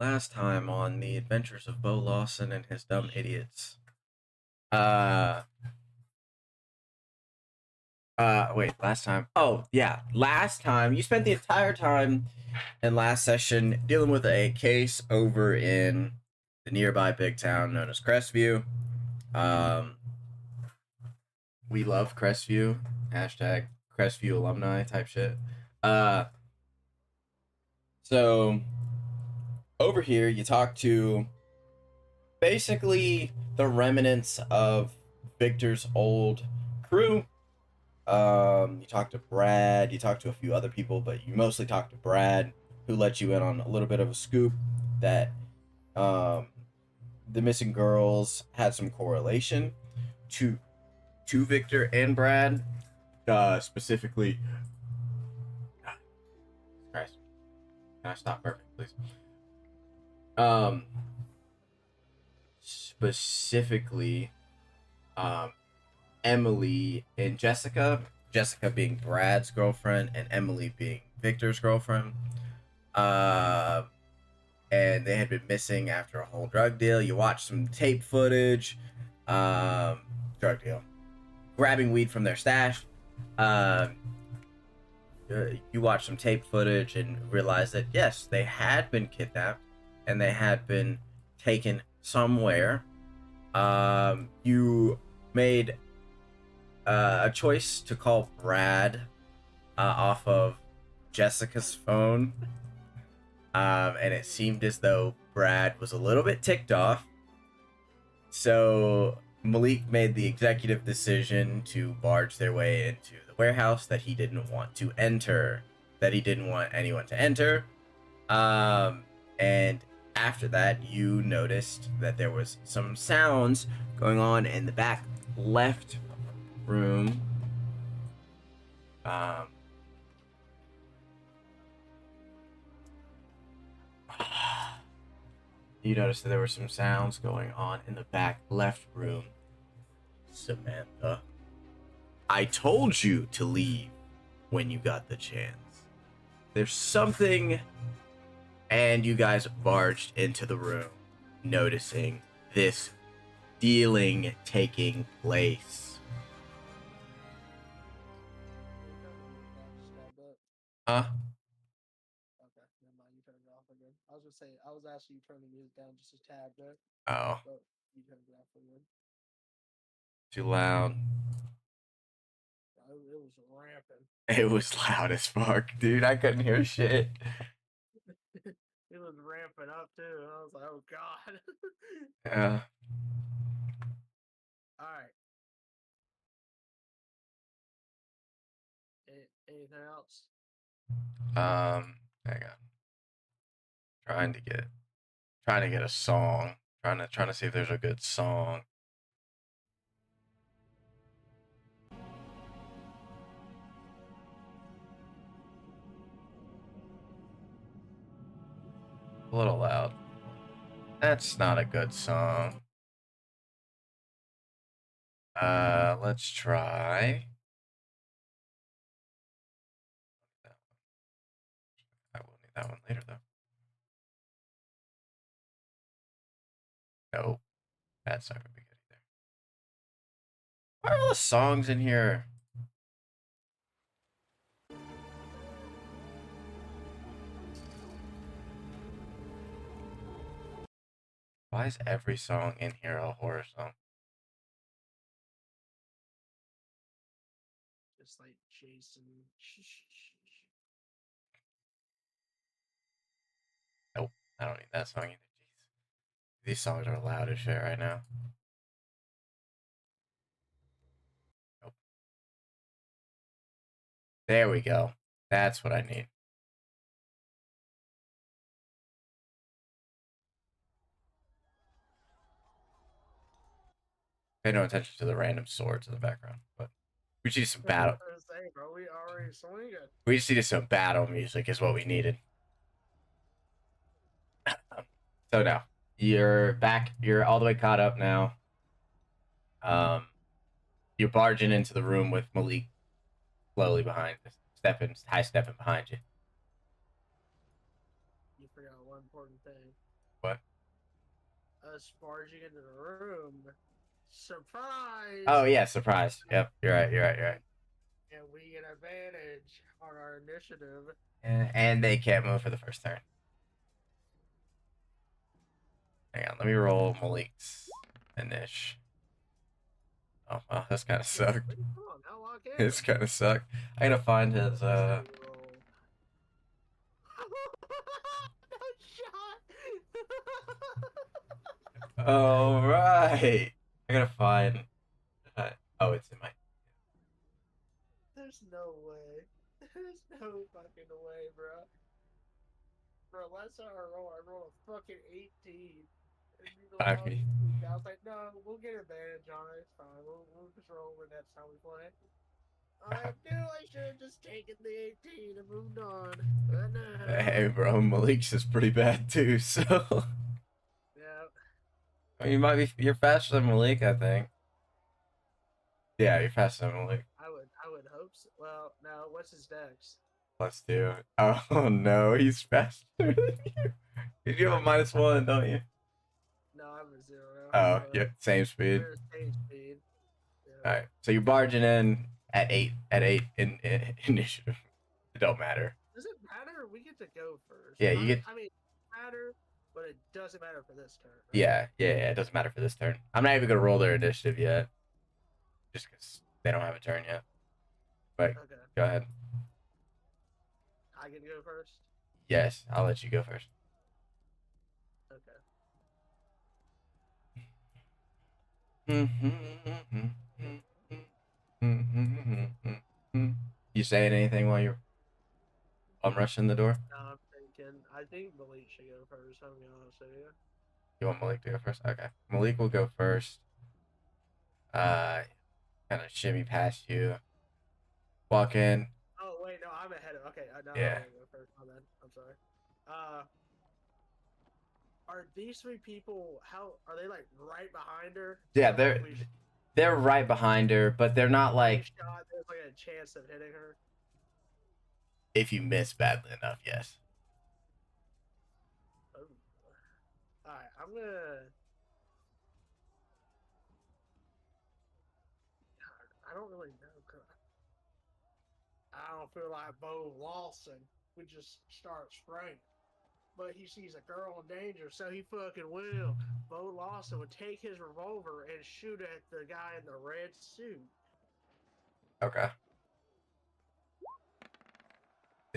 Last time on the adventures of Bo Lawson and his dumb idiots. Uh wait, last time. Oh, yeah. Last time you spent the entire time in last session dealing with a case over in the nearby big town known as Crestview. Um we love Crestview. Hashtag Crestview alumni type shit. Uh so over here you talk to basically the remnants of Victor's old crew. You talked to Brad, you talked to a few other people, but you mostly talked to Brad, who let you in on a little bit of a scoop that um, the missing girls had some correlation to Victor and Brad. Specifically, Christ, can I stop perfect, please? Um, specifically, um, Emily and Jessica. Jessica being Brad's girlfriend, and Emily being Victor's girlfriend. Uh, and they had been missing after a whole drug deal. You watch some tape footage, drug deal, grabbing weed from their stash. Um, you watch some tape footage and realize that yes, they had been kidnapped and they had been taken somewhere. You made a choice to call Brad off of Jessica's phone, and it seemed as though Brad was a little bit ticked off. So Malik made the executive decision to barge their way into the warehouse that he didn't want to enter, that he didn't want anyone to enter. And after that, you noticed that there was some sounds going on in the back left room. Um, you noticed that there were some sounds going on in the back left room. Samantha, I told you to leave when you got the chance. There's something. And you guys barged into the room, noticing this dealing taking place. Huh? Okay, never mind. You turned it off again. I was just saying, I was actually turning it down just a tad bit, Oh, but you turned it off again. too loud. It was rampant. It was loud as fuck, dude. I couldn't hear shit. It was ramping up too, and I was like, "Oh God!" Yeah. All right. Anything else? Hang on. Trying to get, trying to get a song. Trying to see if there's a good song. A little loud. That's not a good song. Let's try. I will need that one later, though. No, that's not gonna be good either. Why are all the songs in here? Why is every song in here a horror song? Just like Jason. Nope, I don't need that song either. Jeez. These songs are loud as shit right now. Nope. There we go. That's what I need. Pay no attention to the random swords in the background, but we just need some battle. Say, bro, we already swinging. We just needed some battle music, is what we needed. So now you're back. You're all the way caught up now. Um, you're barging into the room with Malik slowly behind, high stepping behind you. You forgot one important thing. What? Us barging into the room. Surprise! Oh yeah, surprise. Yep, you're right. You're right. You're right. And we get advantage on our initiative. And they can't move for the first turn. Hang on, let me roll Malik's Inish. Oh well, that's kind of sucked. Wait, come on, now lock in. It's kind of sucked. I gotta find his. No shot. All right. I gotta find. Oh, it's in my. There's no way. There's no fucking way, bro. For a lesser I rolled a fucking 18. And you were like, I mean, I was like, no, we'll get advantage on it. It's fine. We'll just roll when that's how we play. I knew I should have just taken the 18 and moved on. But no. hey, bro, Malik's is pretty bad too. So, Yeah. I mean, you might be. You're faster than Malik, I think. Yeah, you're faster than Malik. I would hope so. Well, no, what's his dex? Let's do it. Oh no, he's faster than you. You have a -1, don't you? No, I'm a 0. Oh, yeah, same speed. We're same speed. Yeah. All right, so you're barging in at eight in initiative. It don't matter. Does it matter? We get to go first. Yeah, you get. I mean, it matter, but it doesn't matter for this turn. Right? Yeah. It doesn't matter for this turn. I'm not even gonna roll their initiative yet, just because they don't have a turn yet. But Okay. go ahead. I get to go first. Yes, I'll let you go first. Okay. You saying anything while you're rushing the door? No, I'm thinking. I think Malik should go first. I'm gonna be honest with you. You want Malik to go first? Okay. Malik will go first. Kind of shimmy past you. Walk in. Oh wait, no, I'm ahead of. Okay, no, Yeah. I'm gonna go first. My bad. I'm sorry. Are these three people? How are they? Like right behind her? Yeah, So they're right behind her, but they're not like. shot, there's like a chance of hitting her. If you miss badly enough, yes. Oh. All right, I'm gonna. I don't really know. I don't feel like Bo Lawson would just start spraying. But he sees a girl in danger, so he fucking will. Bo Lawson would take his revolver and shoot at the guy in the red suit. Okay.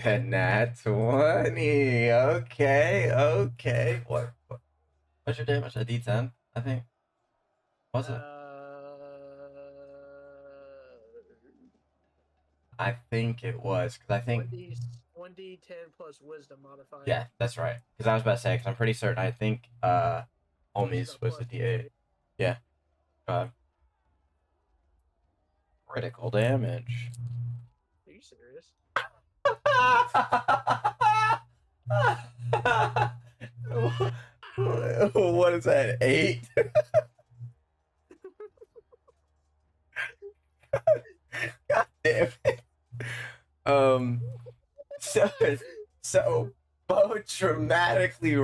Nat 20. Okay. What's your damage? A D10, I think. Was it? I think it was because I think 1d10 plus wisdom modifier. yeah, that's right. Because I was about to say because I'm pretty certain I think Omi's was a D8. Yeah. Critical damage. Are you serious? What is that? 8? God damn it. So Bo dramatically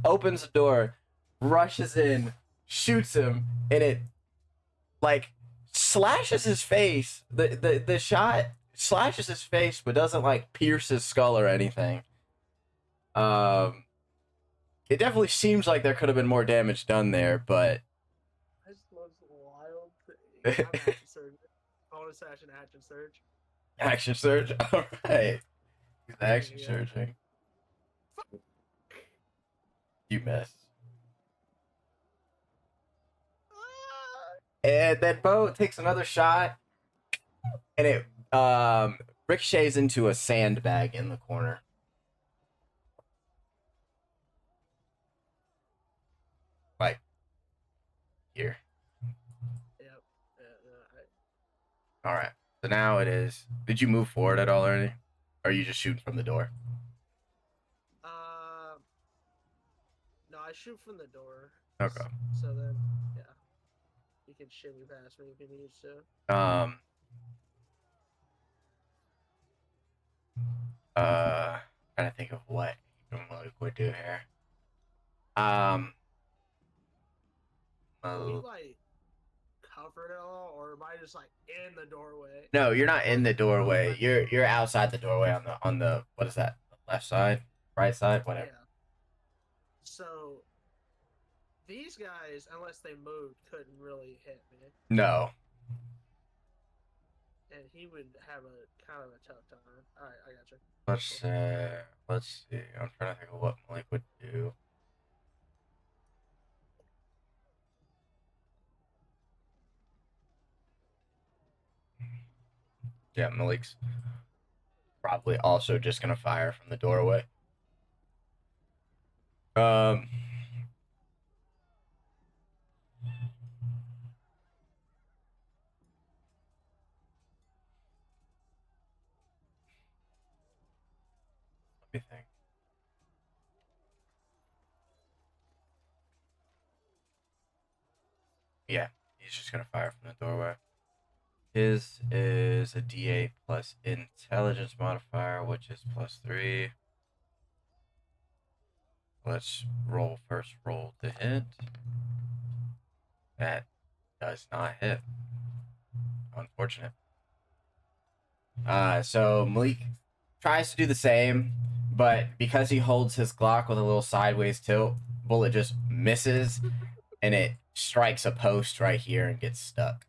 opens the door, rushes in, shoots him, and it like slashes his face. The shot slashes his face, but doesn't like pierce his skull or anything. It definitely seems like there could have been more damage done there, but That's the most wild thing. I'm action surge. Bonus action action surge. Action surge. All right, he's action surging. You missed. And then Bo takes another shot, and it ricochets into a sandbag in the corner. Like here. Yep. All right. So now it is. Did you move forward at all or anything? Or are you just shooting from the door? No, I shoot from the door. Okay. So then, yeah, he can shimmy past me if he needs to. Trying to think of what Malik would do here. Um, Are we uh, like covered at all, or am I just like in the doorway? no, you're not Or in the outside doorway. the You're doorway? outside the doorway on the what is that? Left side, right side, whatever. Yeah. So these guys, unless they moved, couldn't really hit me, No. and he would have a kind of a tough time. All right, I got you. Let's Cool. let's see. I'm trying to think of what Malik would do. Yeah, Malik's probably also just gonna fire from the doorway. Um, let me think. Yeah, he's just gonna fire from the doorway. His is a D8 plus intelligence modifier, which is +3. Let's roll first roll to hit. That does not hit. Unfortunate. So Malik tries to do the same, but because he holds his Glock with a little sideways tilt, bullet just misses and it strikes a post right here and gets stuck.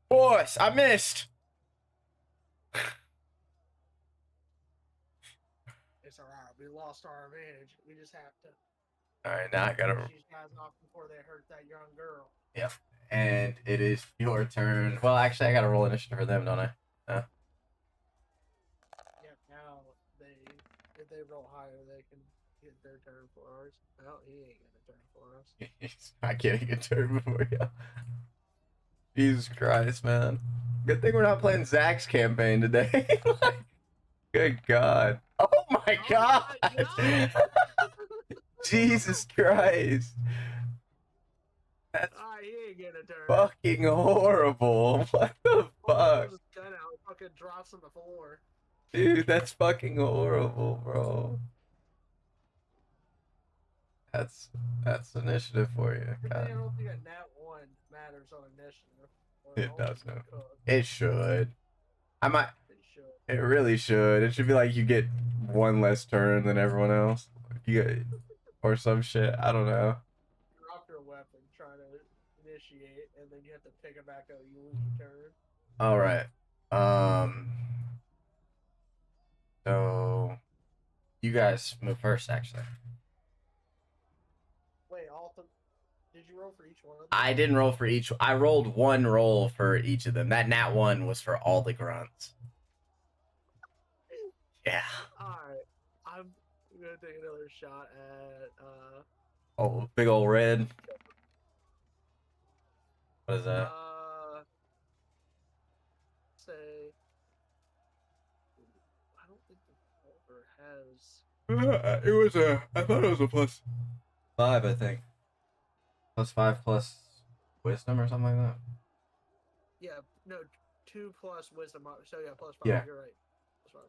Boys, I missed. It's all right. We lost our advantage. We just have to All right, now I gotta. finish these guys off before they hurt that young girl. Yep. And it is your turn. Well, actually, I gotta roll initiative for them, don't I? Yep. Now if they roll higher, they can get their turn for ours. Well, he ain't gonna turn for us. He's not getting a turn before you. Jesus Christ, man. Good thing we're not playing Zach's campaign today. Like, good God. Oh my Oh God. my God. Jesus Christ. That's He ain't getting a turn. fucking horrible. What the fuck? His gun out, fucking drops on the floor. Dude, that's fucking horrible, bro. That's initiative for you. Good God. thing I don't think a nat 1 matters on initiative. Or It does ultimate not. cook. It should. I might. It should. It really should. It should be like you get one less turn than everyone else. You get, or some shit. I don't know. Drop your weapon, trying to initiate, and then you have to pick it back up. You lose your turn. All right. So you guys move first, actually. Wait, did you roll for each one of them? I didn't roll for each. I rolled one roll for each of them. That nat 1 was for all the grunts. Yeah. Alright. I'm gonna take another shot at Oh, big old red. What is that? say I don't think the revolver has It was a. I thought it was a +5. I think. +5 plus wisdom or something like that. Yeah, no, 2 plus wisdom. So yeah, +5. Yeah. You're right. +5.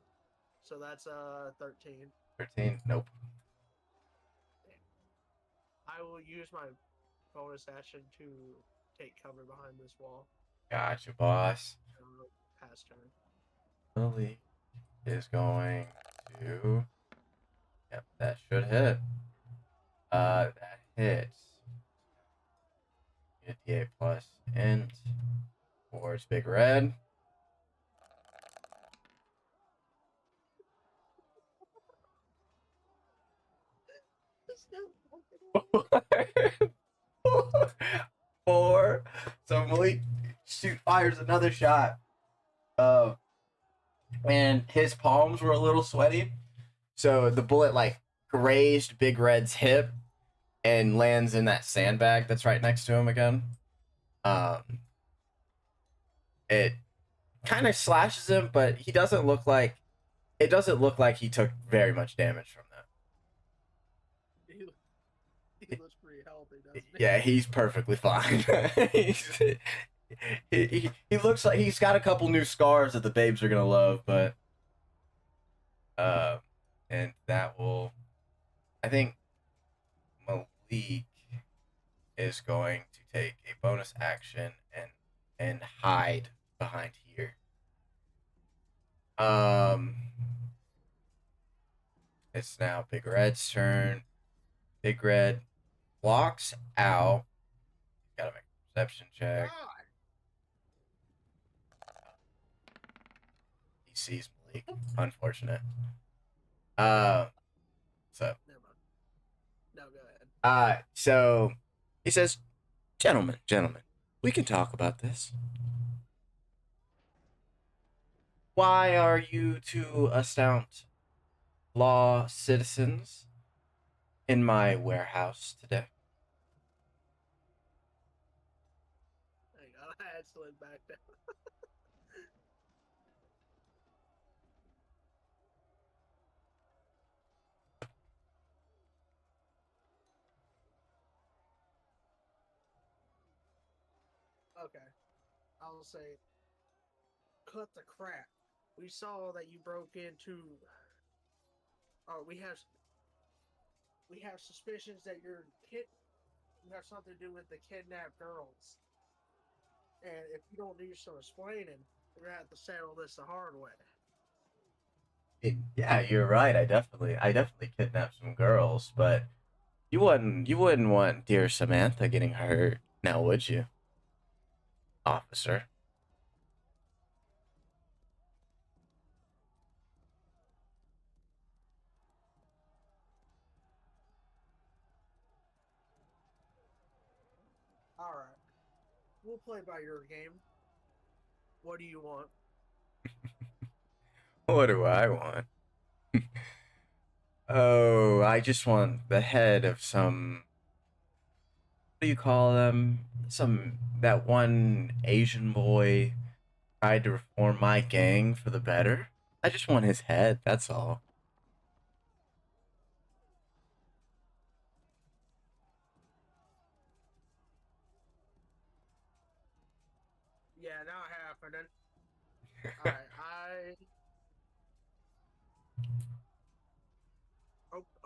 So that's 13. 13. Nope. I will use my bonus action to take cover behind this wall. Gotcha, boss. Pass turn. Lily is going to. Yep, that should hit. That hits. Get D8 plus int towards Big Red. Four. So Malik fires another shot. And his palms were a little sweaty. So the bullet like grazed Big Red's hip and lands in that sandbag that's right next to him again. It kind of slashes him, but he doesn't look like he took very much damage from that. He looks pretty healthy, doesn't he? Yeah, he's perfectly fine. he looks like he's got a couple new scars that the babes are gonna love, but and that will. I think Malik is going to take a bonus action and hide behind here. Um, it's now Big Red's turn. Big Red walks out. Gotta make a perception check. God. He sees Malik. Unfortunate. Uh, so Never mind. No, go ahead. so he says, gentlemen, we can talk about this. Why are you two astound law citizens in my warehouse today? Hang on, I had slid back down. Okay. I'll say, cut the crap. We saw that you broke into. Oh, we have suspicions that you have something to do with the kidnapped girls. And if you don't do some explaining, we're gonna have to settle this the hard way. Yeah, you're right. I definitely kidnapped some girls, but you wouldn't want dear Samantha getting hurt, now would you, officer? All right, we'll play by your game. What do you want? What do I want? Oh, I just want the head of some. What do you call them? Some that one Asian boy tried to reform my gang for the better. I just want his head. That's all. Yeah, not happening. All right,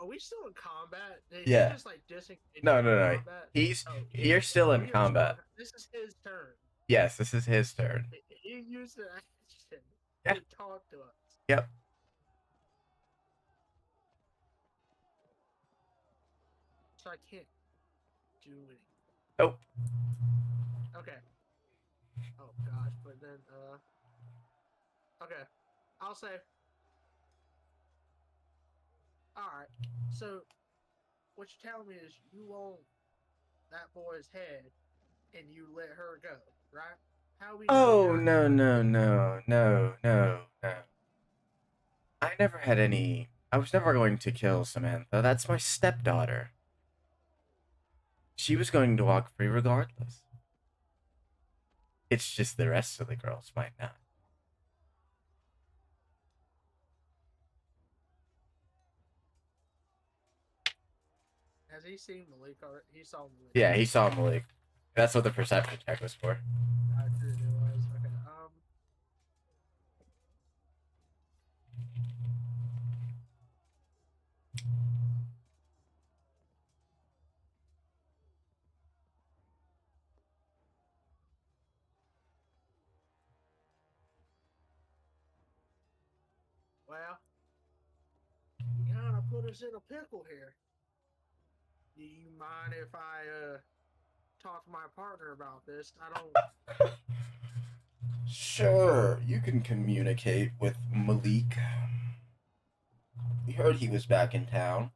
are we still in combat? Did he Yeah. just like disengage No, from no, no. combat? He's Oh, you're still in we are still. combat. This is his turn. Yes, this is his turn. He used an action Yeah. to talk to us. Yep. So I can't do anything. Nope. Okay. Oh gosh, but then okay. I'll say alright. So what you're telling me is you want that boy's head and you let her go, right? How we know Oh you're no no no no no no. I never had any. I was never going to kill Samantha. That's my stepdaughter. She was going to walk free regardless. It's just the rest of the girls might not. has he seen Malik already? He saw Malik. Yeah, he saw Malik. That's what the perception check was for. I figured it was. Okay. Well, you kind of put us in a pickle here. Do you mind if I talk to my partner about this? I don't. Sure, you can communicate with Malik. We heard he was back in town.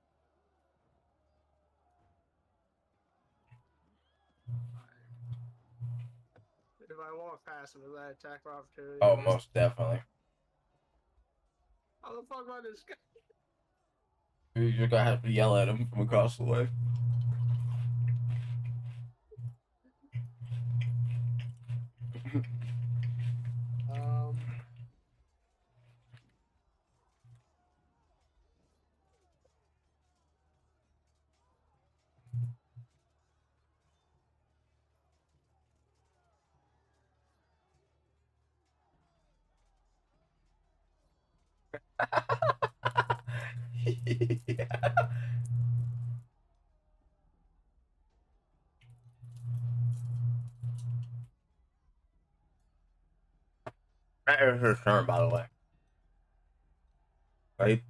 If I walk past him, is that attack of opportunity? Oh, most definitely. How the fuck am I this guy? You're gonna have to yell at him from across the way. Um. is his turn, by the way.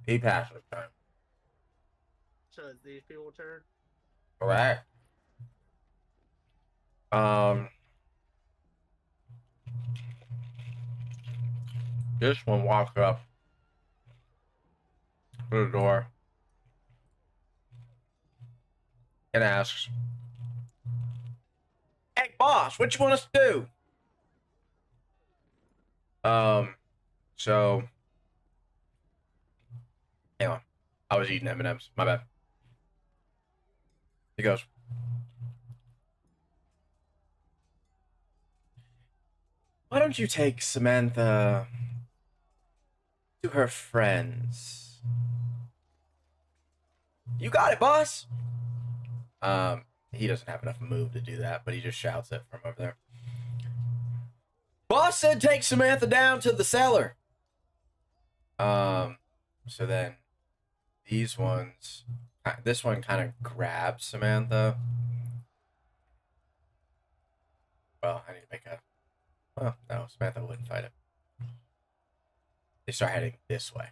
He passed his turn. So it's these people turn. Correct. This one walks up to the door and asks, "Hey, boss, what you want us to do?" So, hang on. I was eating M&Ms. My bad. He goes, "Why don't you take Samantha to her friends?" "You got it, boss." He doesn't have enough move to do that, but he just shouts it from over there. "Boss said take Samantha down to the cellar." So then these ones, this one kind of grabs Samantha. Well, I need to make a, well, no, Samantha wouldn't fight it. They start heading this way.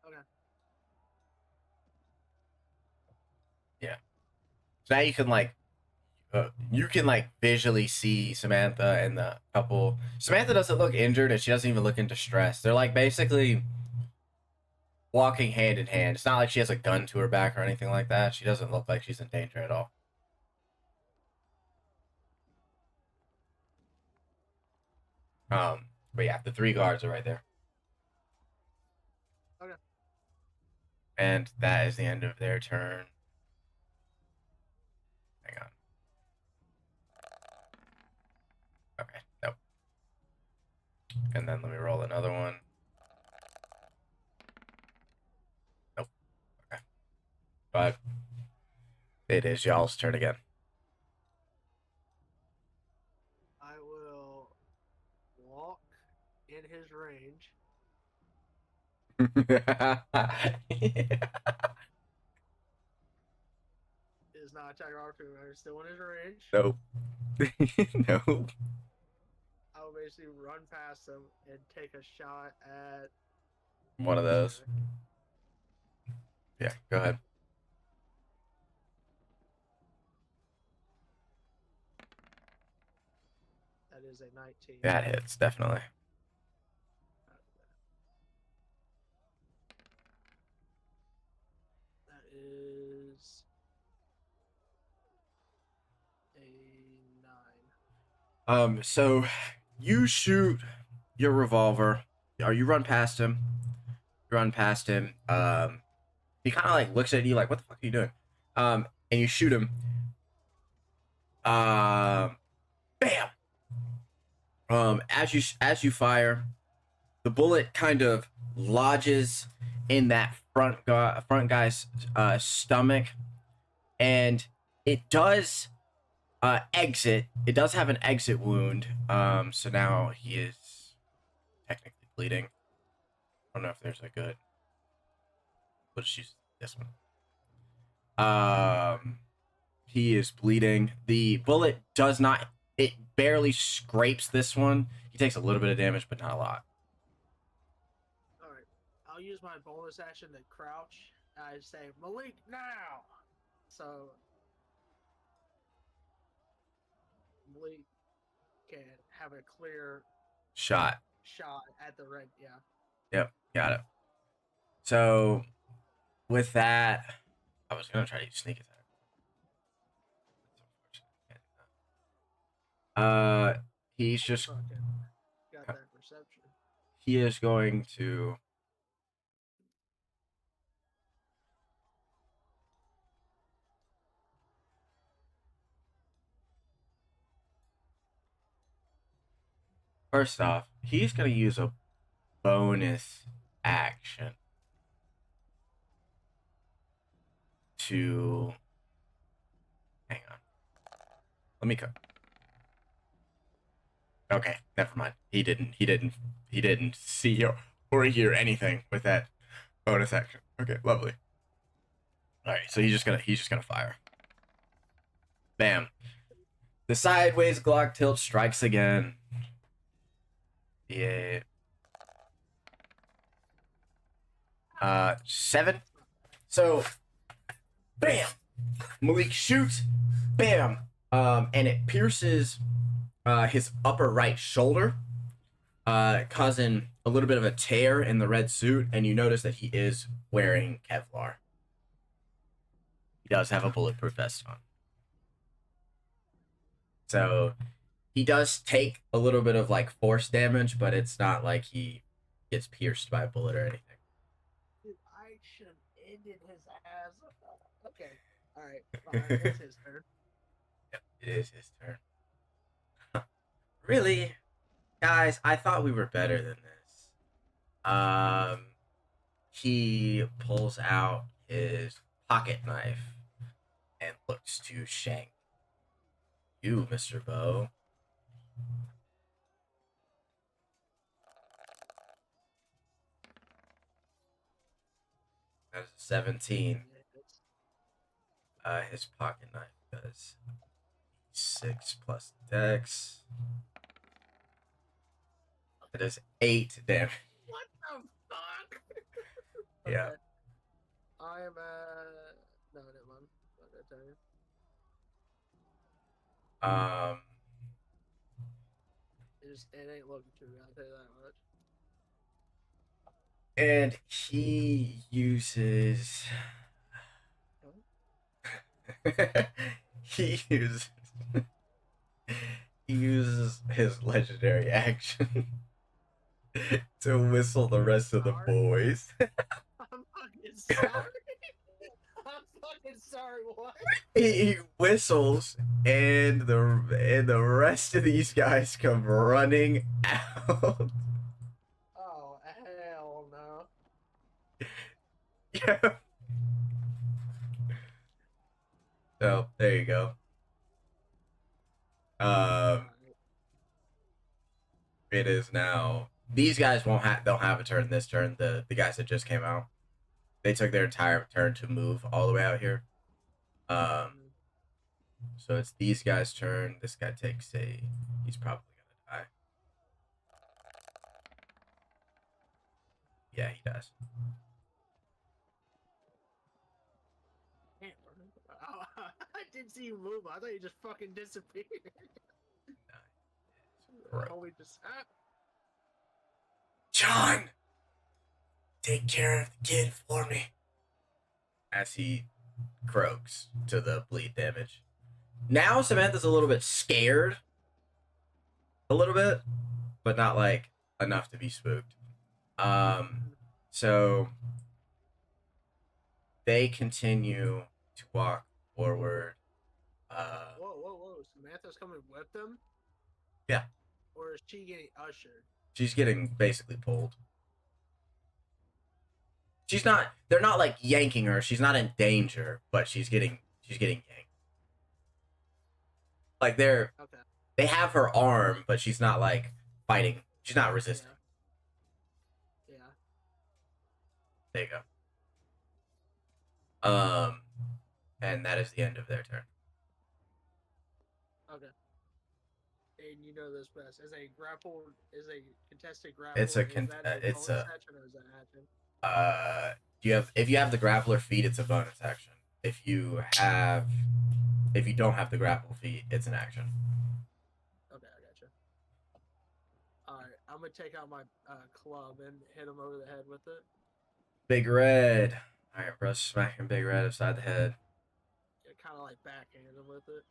Okay. Yeah. So now you can like visually see Samantha and the couple. Samantha doesn't look injured and she doesn't even look in distress. They're like basically walking hand in hand. It's not like she has a gun to her back or anything like that. She doesn't look like she's in danger at all. But yeah, the 3 guards are right there. Okay. And that is the end of their turn. Hang on. Okay, nope. And then let me roll another one. Nope. Okay. 5. It is y'all's turn again. I will walk in his range. Is not attack opportunity. I'm still in his range. Nope. Nope. I will basically run past him and take a shot at One of those. Yeah, go ahead. That is a 19. That hits, definitely. That is a 9. So you shoot your revolver, or you run past him. You run past him. He kind of like looks at you like, "What the fuck are you doing?" And you shoot him. Bam. As you fire, the bullet kind of lodges in that front guy's stomach, and it does exit. It does have an exit wound. So now he is technically bleeding. I don't know if there's a good. Let's use this one. He is bleeding. The bullet does not. It barely scrapes this one. He takes a little bit of damage, but not a lot. Alright. I'll use my bonus action to crouch. I say, Malik, now! So, Malik can have a clear Shot at the red. Yeah. Yep, got it. So, with that, I was gonna try to sneak attack. He's just Got that perception. he is going to. First off, he's gonna use a bonus action to. Hang on. Let me cut. Okay, never mind. He didn't see or hear anything with that bonus action. Okay, lovely. All right, so he's just gonna fire. Bam. The sideways Glock tilt strikes again. Yeah. 7. So, bam! Malik shoots, bam! And it pierces his upper right shoulder, causing a little bit of a tear in the red suit, and you notice that he is wearing Kevlar. He does have a bulletproof vest on. So he does take a little bit of like force damage, but it's not like he gets pierced by a bullet or anything. Dude, I should have ended his ass. Okay. Alright, fine. It's his turn. Yep, it is his turn. Really? Guys, I thought we were better than this. He pulls out his pocket knife and looks to shank you, Mr. Bow. That is a 17. His pocket knife does 6 plus dex. That is 8 damage. What the fuck? Yeah. Okay. I am no, never mind. I'm not gonna tell you. It ain't looking too good, I'll tell you that much. And he uses he uses he uses his legendary action to whistle the rest of the boys. I'm fucking sorry. I'm fucking sorry. What? He whistles, and the rest of these guys come running out. Oh hell no. Yeah. So there you go. It is now. These guys don't have a turn this turn. The guys that just came out, they took their entire turn to move all the way out here. So it's these guys' turn. This guy takes he's probably gonna die. Yeah, he does. I didn't see you move. I thought you just fucking disappeared. Right. Holy just John, take care of the kid for me. As he croaks to the bleed damage. Now Samantha's a little bit scared. A little bit, but not like enough to be spooked. So they continue to walk forward. Whoa. Samantha's coming with them? Yeah. Or is she getting ushered? She's getting basically pulled. They're not like yanking her. She's not in danger, but she's getting yanked. Like they have her arm, but she's not like fighting. She's not resisting. Yeah. There you go. And that is the end of their turn. Okay. And you know this best. Is a contested grapple? It's a bonus action or is that action? If you have the grappler feat, it's a bonus action. If you don't have the grapple feat, it's an action. Okay, I gotcha. Alright, I'm gonna take out my club and hit him over the head with it. Big Red. Alright, bro, smacking Big Red upside the head. Yeah, kind of like backhand him with it.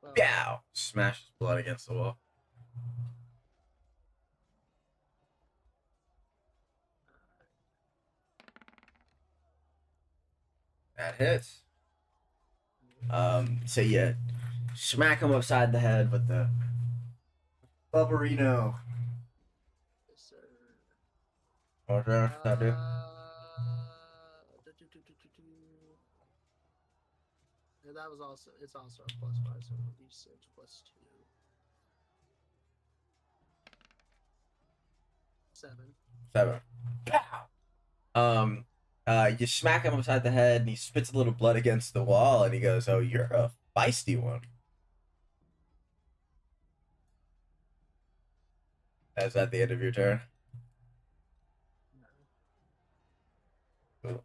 Well, Pow! Smashes blood against the wall. That hits. So yeah, smack him upside the head with the Bubberino. Yes, sir. What does that do? And that was also it's also a +5, so it'll be 6 plus 2. 7. Pow! You smack him upside the head, and he spits a little blood against the wall, and he goes, "Oh, you're a feisty one." Is that the end of your turn? No. Ooh.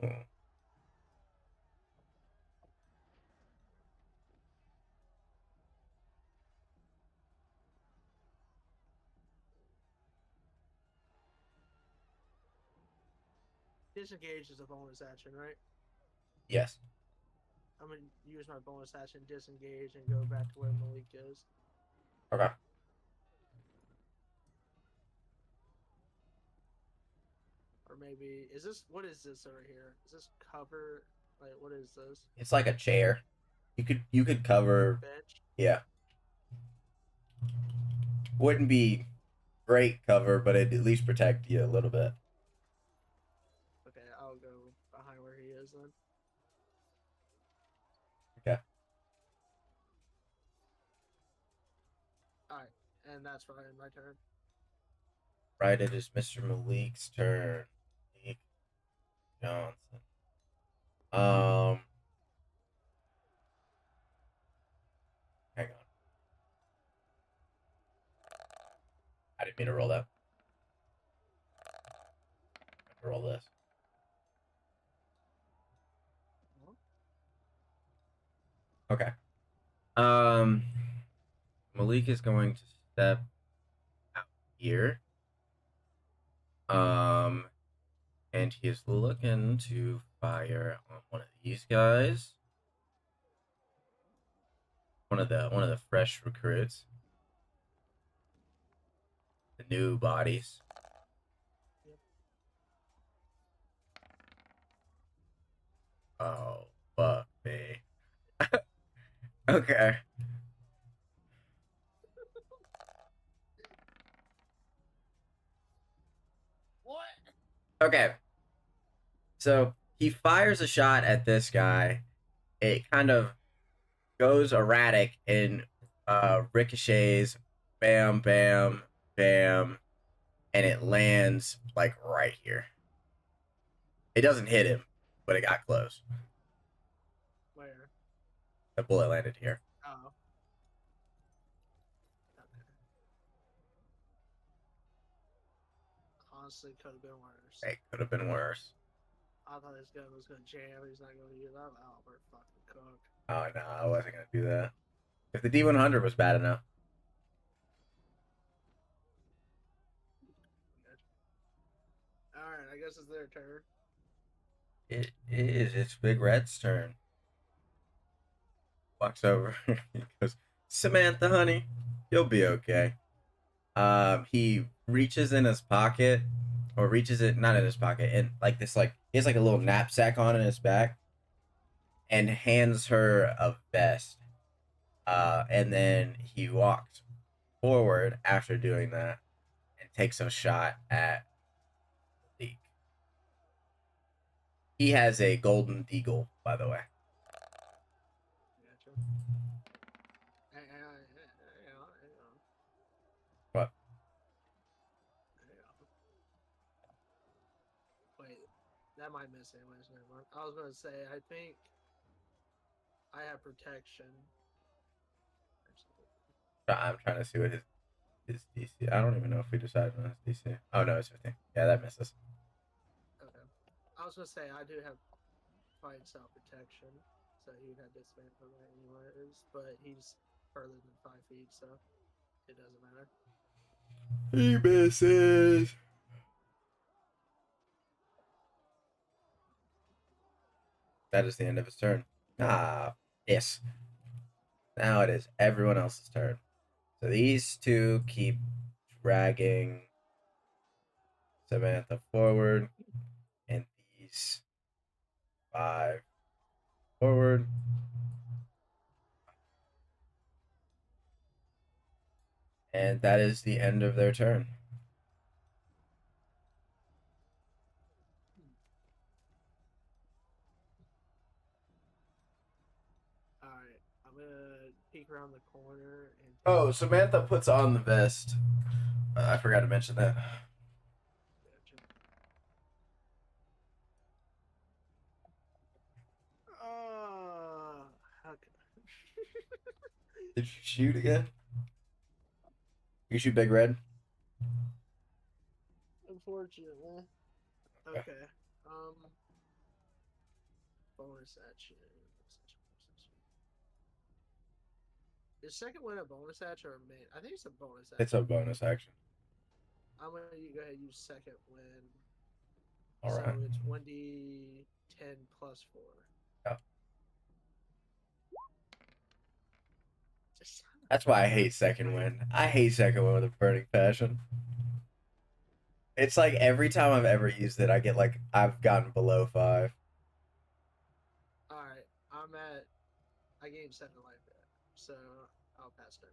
Disengage is a bonus action, right? Yes. I'm gonna use my bonus action, disengage, and go back to where Malik is. Okay. Or maybe is this what is this over here? Is this cover? Like what is this? It's like a chair. You could cover. Bench? Yeah. Wouldn't be great cover, but it'd at least protect you a little bit. Okay, I'll go behind where he is then. Okay. Alright, and that's right in my turn. Right, it is Mr. Malik's turn. Malik Johnson. Um, hang on. I didn't mean to roll that. I have to roll this. Okay. Um, Malik is going to step out here. Um, and he is looking to fire on one of these guys. One of the fresh recruits. The new bodies. Yep. Oh, fuck me. Okay. What? Okay. So he fires a shot at this guy. It kind of goes erratic and ricochets, bam, bam, bam, and it lands like right here. It doesn't hit him, but it got close. Where? The bullet landed here. Oh. Okay. Honestly, could have been worse. It could have been worse. I thought his gun was gonna jam. He's not gonna use that. Oh, we're fucking cooked. Oh no, I wasn't gonna do that. If the D100 was bad enough, All right, I guess it's their turn. it is. It's Big Red's turn. Walks over. He goes, Samantha, honey, you'll be okay. He reaches in his pocket, or reaches it not in his pocket, and like this, like he has like a little knapsack on in his back, and hands her a vest. And then he walks forward after doing that and takes a shot at Leek. He has a golden deagle, by the way. Gotcha. Hang on. What? Wait, that might miss anyways. Never mind. I was gonna say, I think I have protection. I'm trying to see what his DC. I don't even know if we decided on his DC. Oh no, it's 15. Yeah, that misses. Okay. I was gonna say I do have fine self protection, so he'd have disadvantage on that anyways. But he's further than 5 feet, so it doesn't matter. He misses. That is the end of his turn. Ah, yes. Now it is everyone else's turn. So these two keep dragging Samantha forward, and these 5 forward. And that is the end of their turn. All right, I'm gonna peek around the corner and. Oh, Samantha puts on the vest. I forgot to mention that. Gotcha. Okay. Did you shoot again? You shoot Big Red? unfortunately. Okay. Bonus action. Is second win a bonus action or a main? I think it's a bonus action. It's a bonus action. I'm gonna go ahead and use second win. All So right. it's 1d10 plus 4. Yeah. Just That's why I hate second win. I hate second win with a burning passion. It's like every time I've ever used it, I've gotten below 5. Alright, I gained 7 life there, so I'll pass turn.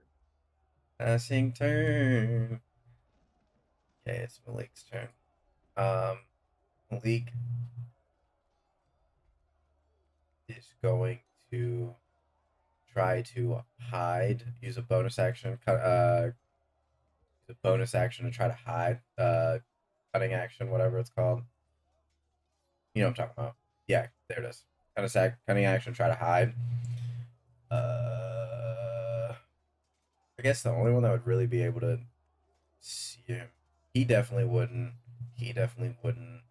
Passing turn. Okay, it's Malik's turn. Malik is going to try to hide. Use a bonus action. Use a bonus action to try to hide. Cutting action, whatever it's called. You know what I'm talking about. Yeah, there it is. Cutting action, try to hide. I guess the only one that would really be able to see him. He definitely wouldn't. He definitely wouldn't.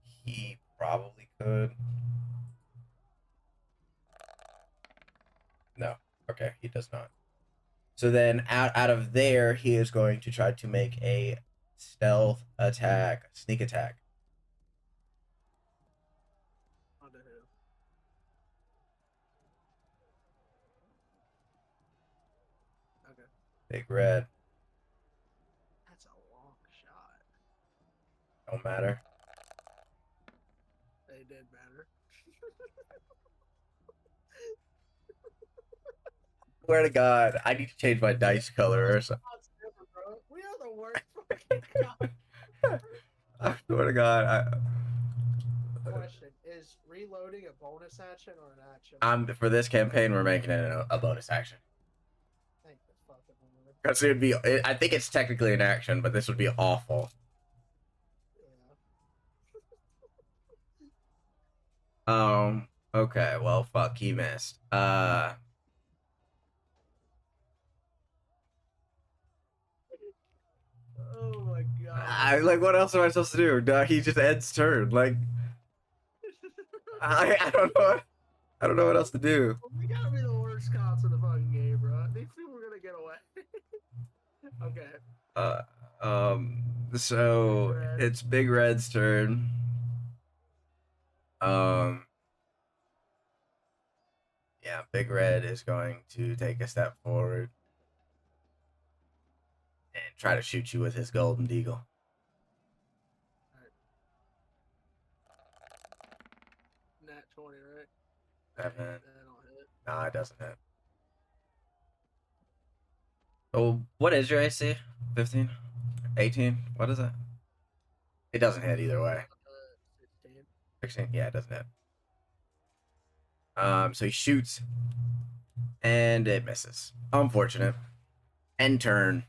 He probably could. No. Okay, he does not. So then out of there, he is going to try to make a stealth attack, sneak attack. Onto who? Okay. Big red. That's a long shot. Don't matter. They did matter. Swear to God, I need to change my dice color or something. We are the worst fucking guys. I swear to God, Question: is reloading a bonus action or an action? for this campaign, we're making it a bonus action. Thank the fucking Lord. Because it would be, I think it's technically an action, but this would be awful. Yeah. Okay, well, fuck, he missed. Oh my God. What else am I supposed to do? He just ends turn. I don't know. I don't know what else to do. We gotta be the worst cops in the fucking game, bro. These people are gonna get away. Okay. So Big Red. it's Big Red's turn. Yeah, Big Red is going to take a step forward and try to shoot you with his golden deagle. Right. Nat 20, right? 7. That'll hit. Nah, it doesn't hit. Oh, what is your AC? 15? 18? What is it? It doesn't hit either way. 16. 16? Yeah, it doesn't hit. So he shoots, and it misses. Unfortunate. End turn.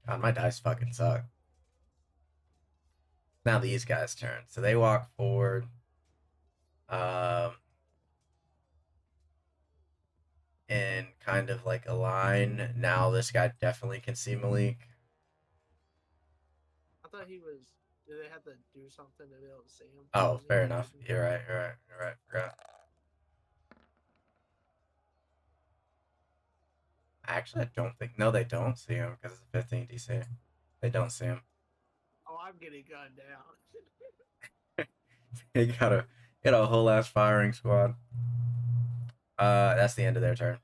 God, my dice fucking suck. Now these guys' turn. So they walk forward. In kind of like a line. Now this guy definitely can see Malik. I thought he was. Did they have to do something to be able to see him? Oh, fair enough. You're right. Forgot. Actually, I don't think. No, they don't see him because it's a 15 DC. They don't see him. Oh, I'm getting gunned down. He got a whole ass firing squad. That's the end of their turn.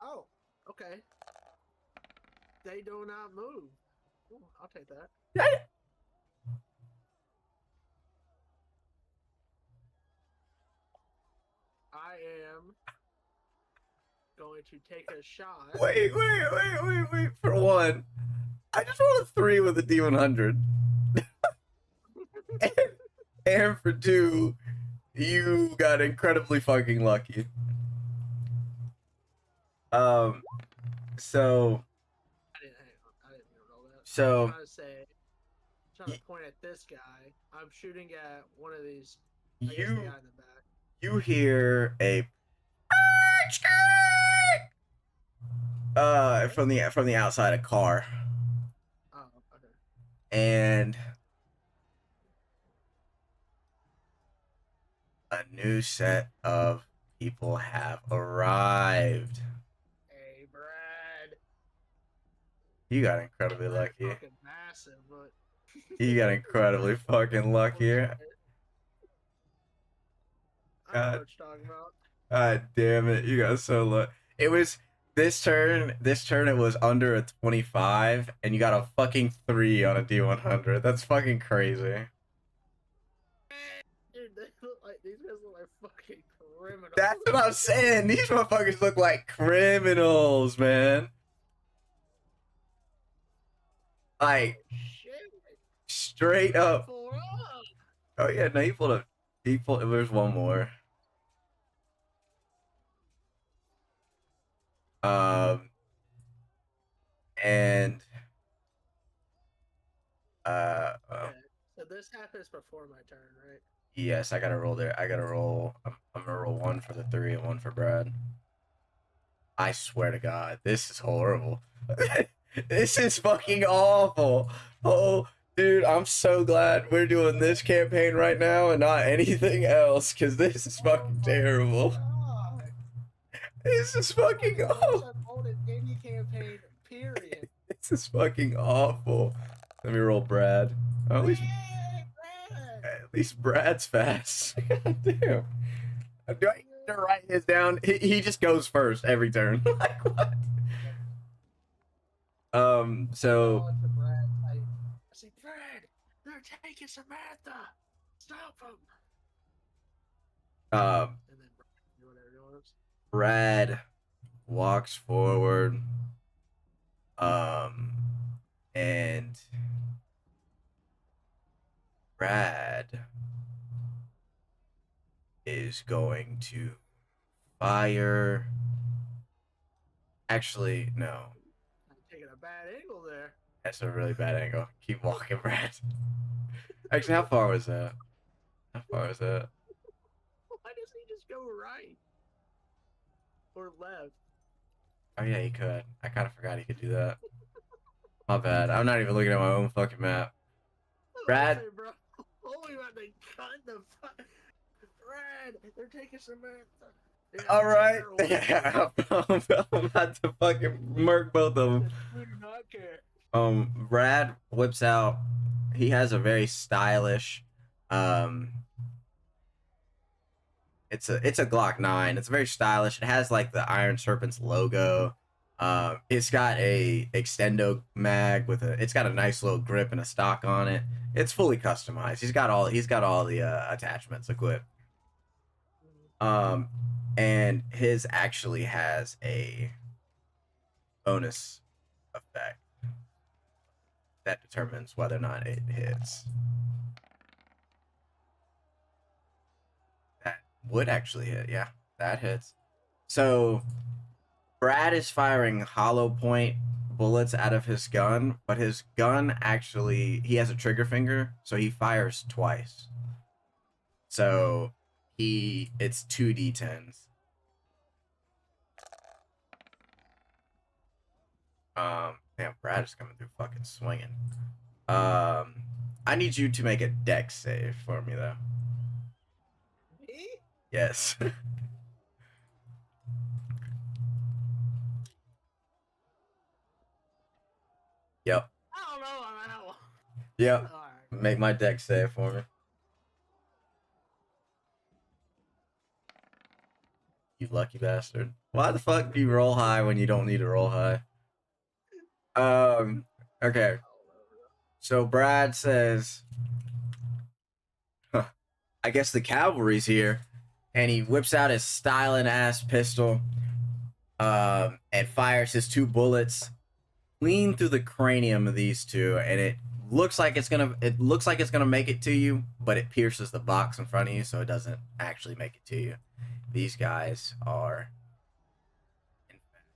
Oh, okay. They do not move. Ooh, I'll take that. I am going to take a shot. Wait. For one, I just rolled a 3 with a D100. and for 2, you got incredibly fucking lucky. So I didn't even roll that. So I'm trying to point at this guy. I'm shooting at one of these. I guess the guy in the back. You hear a from the outside a car. Oh, And a new set of people have arrived. Hey, Brad. You got incredibly They're lucky. fucking massive, but You got incredibly fucking lucky. I don't know God, what you're talking about. God damn it. You got so lucky. It was this turn it was under a 25 and you got a fucking 3 on a D100. That's fucking crazy. Dude, they look like these guys look like fucking criminals. That's what I'm saying. These motherfuckers look like criminals, man. Like Shit. straight up. Pull up. Oh yeah, no, he pulled up. He pulled. There's one more. Um, and Okay. So this happens before my turn, right? yes, I gotta roll there. I gotta roll. I'm gonna roll one for the 3 and one for Brad. I swear to God, this is horrible. This is fucking awful. Oh, dude, I'm so glad we're doing this campaign right now and not anything else, because this is fucking terrible. God. This is fucking I've awful. voted any campaign, period. This is fucking awful. Let me roll Brad. Oh, Hey, Brad. at least Brad's fast. God damn. Do I need to write his down? He just goes first every turn. Like what? So Call it to Brad. I say, Brad, they're taking Samantha. Stop them. um And then Brad do whatever he wants. Brad walks forward. And Brad is going to fire. Actually, no. I'm taking a bad angle there. That's a really bad angle. Keep walking, Brad. Actually, how far was that? How far was that? Why doesn't he just go right or left? Oh yeah, he could. I kind of forgot he could do that. My bad. I'm not even looking at my own fucking map. Brad? Say, bro, holy about they cut the Brad, they're taking Samantha. Yeah, All right. terrible. I'm about to fucking murk both of them. We do not care. Brad whips out. He has a very stylish. It's a Glock 9. It's very stylish. It has like the Iron Serpent's logo. It's got a extendo mag with a. It's got a nice little grip and a stock on it. It's fully customized. He's got all the attachments equipped. And his actually has a bonus effect that determines whether or not it hits. That would actually hit, yeah, that hits. So Brad is firing hollow point bullets out of his gun, but his gun actually he has a trigger finger, so he fires twice. So it's 2d10s. Damn, Brad is coming through fucking swinging. I need you to make a dex save for me though. Me? Yes. Yep. I don't know on that one. Yep. All right. Make my dex save for me. You lucky bastard. Why the fuck do you roll high when you don't need to roll high? Okay. So Brad says, huh, I guess the cavalry's here. And he whips out his styling ass pistol and fires his 2 bullets clean through the cranium of these 2, and it looks like it's gonna make it to you, but it pierces the box in front of you, so it doesn't actually make it to you. These guys are in fact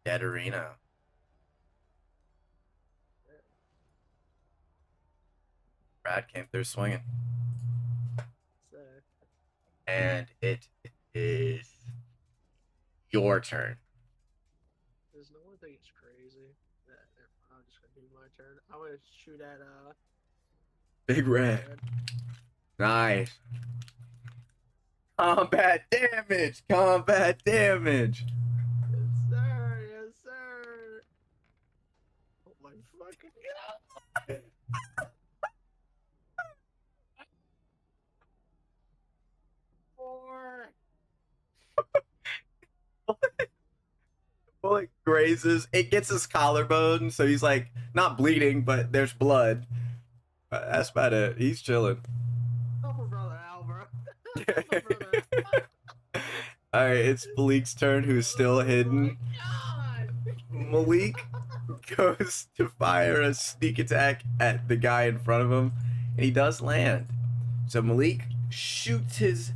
dead arena. Brad came through swinging. So, And it is your turn. there's no one thing it's crazy that I'm just gonna do my turn. I'm gonna shoot at Big Red. Red. Nice. Combat damage. Combat damage. Yes, sir. Yes, sir. Oh my fucking god. Four. Bullet grazes. It gets his collarbone, so he's like not bleeding, but there's blood. That's about it. He's chilling. Help a brother out, bro. Help a brother out. All right, it's Malik's turn, who's still hidden. Oh my god. Malik goes to fire a sneak attack at the guy in front of him, and he does land. So Malik shoots his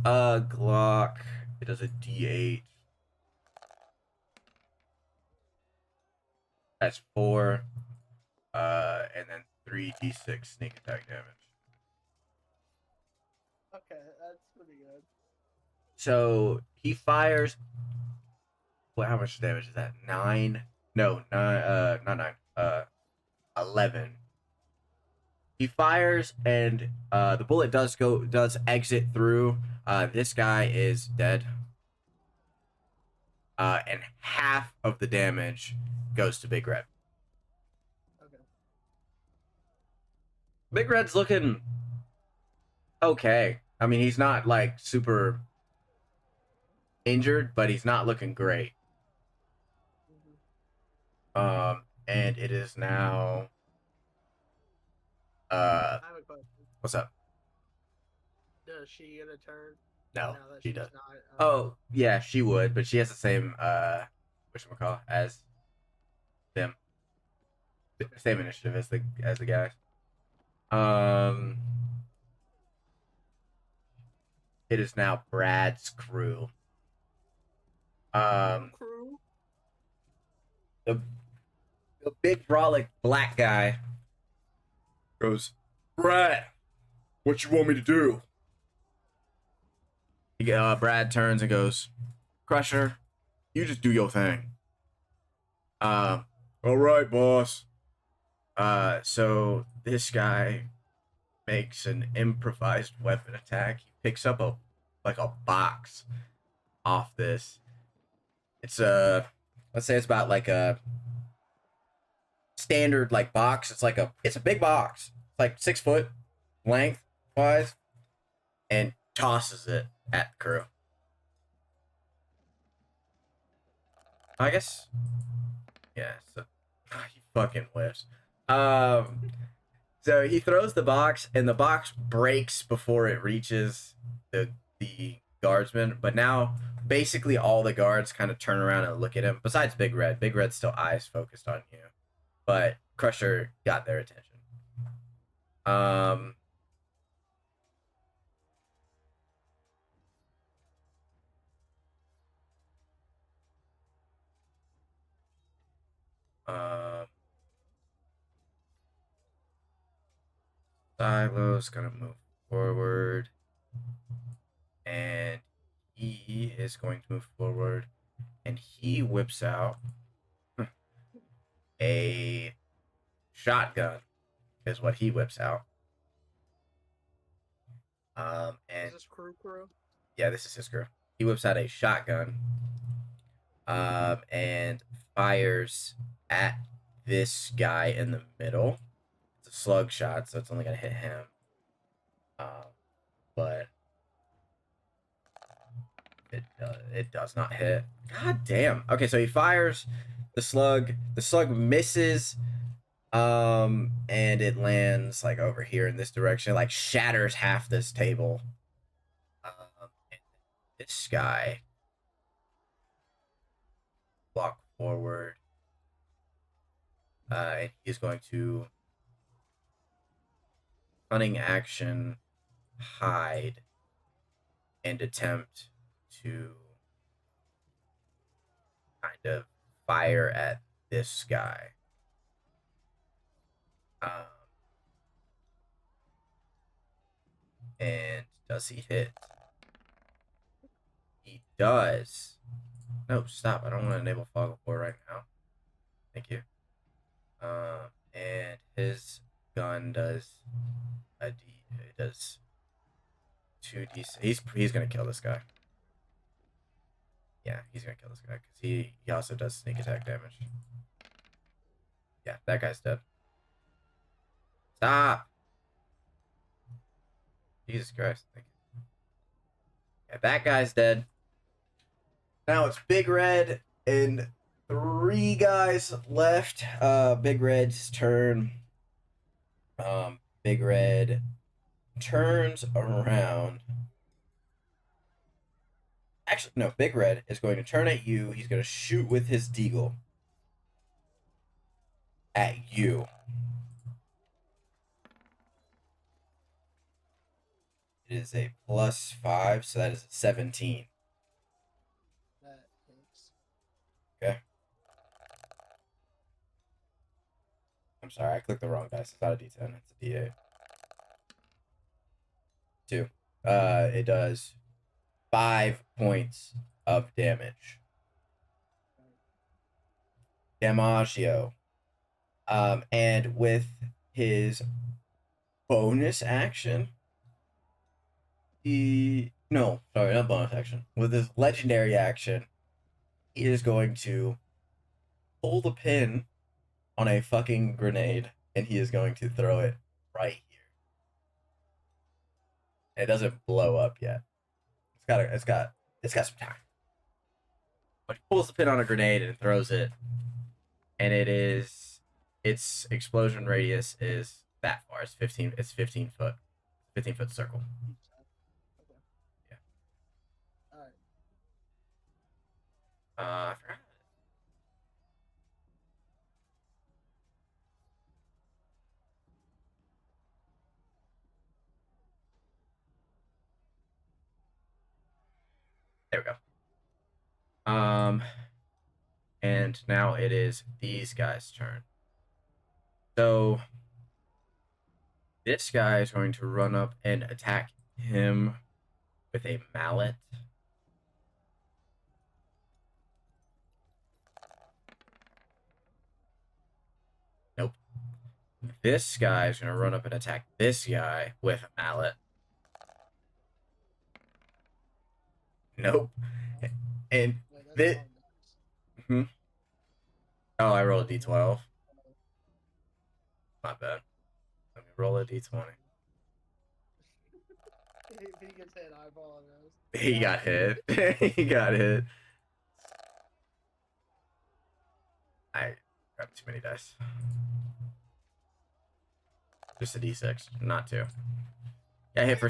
Glock. It does a D8. That's 4. And then 3d6 sneak attack damage. Okay, that's pretty good. So he fires. Well, how much damage is that? 9? No, 9. Not 9. 11. He fires, and the bullet does exit through. This guy is dead. And half of the damage goes to Big Red. Okay. Big Red's looking okay. I mean, he's not like super injured, but he's not looking great. And it is now. I have a question. What's up? Does she get a turn? No, now that she she's does. not, Oh, yeah, she would, but she has the same whatchamacallit as them. Same initiative as the guys. It is now Brad's crew. crew? The big brolic black guy goes, Brad, what you want me to do? Brad turns and goes, Crusher, you just do your thing. All right, boss. So this guy makes an improvised weapon attack. He picks up a box off this. It's let's say it's about like a standard like box. It's a big box. It's like 6 foot length wise, and tosses it at the crew. I guess. Yeah. So he fucking whiffs. So he throws the box, and the box breaks before it reaches the guardsman. But now, basically, all the guards kind of turn around and look at him. Besides Big Red, Big Red's still eyes focused on you, but Crusher got their attention. Silo's gonna move forward, and he is going to move forward, and he whips out a shotgun, is what he whips out. And Is this crew? yeah, this is his crew. He whips out a shotgun, and fires at this guy in the middle. It's a slug shot, so it's only gonna hit him. But it does not hit. God damn. Okay, so he fires the slug. The slug misses, and it lands like over here in this direction. It, like, shatters half this table. And this guy walk forward, and he's going to cunning action, hide, and attempt to kind of fire at this guy. And does he hit? He does. No, stop. I don't want to enable fog of war right now. Thank you. and his gun does it does 2d. He's gonna kill this guy. Yeah, he's gonna kill this guy because he also does sneak attack damage. Yeah, that guy's dead. Stop! Jesus Christ! Yeah, that guy's dead. Now it's Big Red and 3 guys left. Big Red's turn. Big Red turns around. Actually, no. Big Red is going to turn at you. He's going to shoot with his deagle at you. It is a +5, so that is a 17. That hits. Okay. I'm sorry, I clicked the wrong dice. It's not a D10, it's a D8. 2. It does 5 points of damage. Damaggio. And with his bonus action, not bonus action. With his legendary action, he is going to pull the pin on a fucking grenade, and he is going to throw it right here. And it doesn't blow up yet. It's got some time. But he pulls the pin on a grenade and throws it, and its explosion radius is that far. It's 15 foot. 15-foot circle. Okay. Yeah. All right. I forgot. There we go. And now it is these guys' turn. So this guy is going to run up and attack him with a mallet. Nope. This guy is going to run up and attack this guy with a mallet. Nope. And Wait, this. nice. Oh, I rolled a d12. My bad. Let me roll a d20. If he gets hit, I apologize. He got hit. He got hit. I got too many dice. Just a d6, not 2. Got hit for.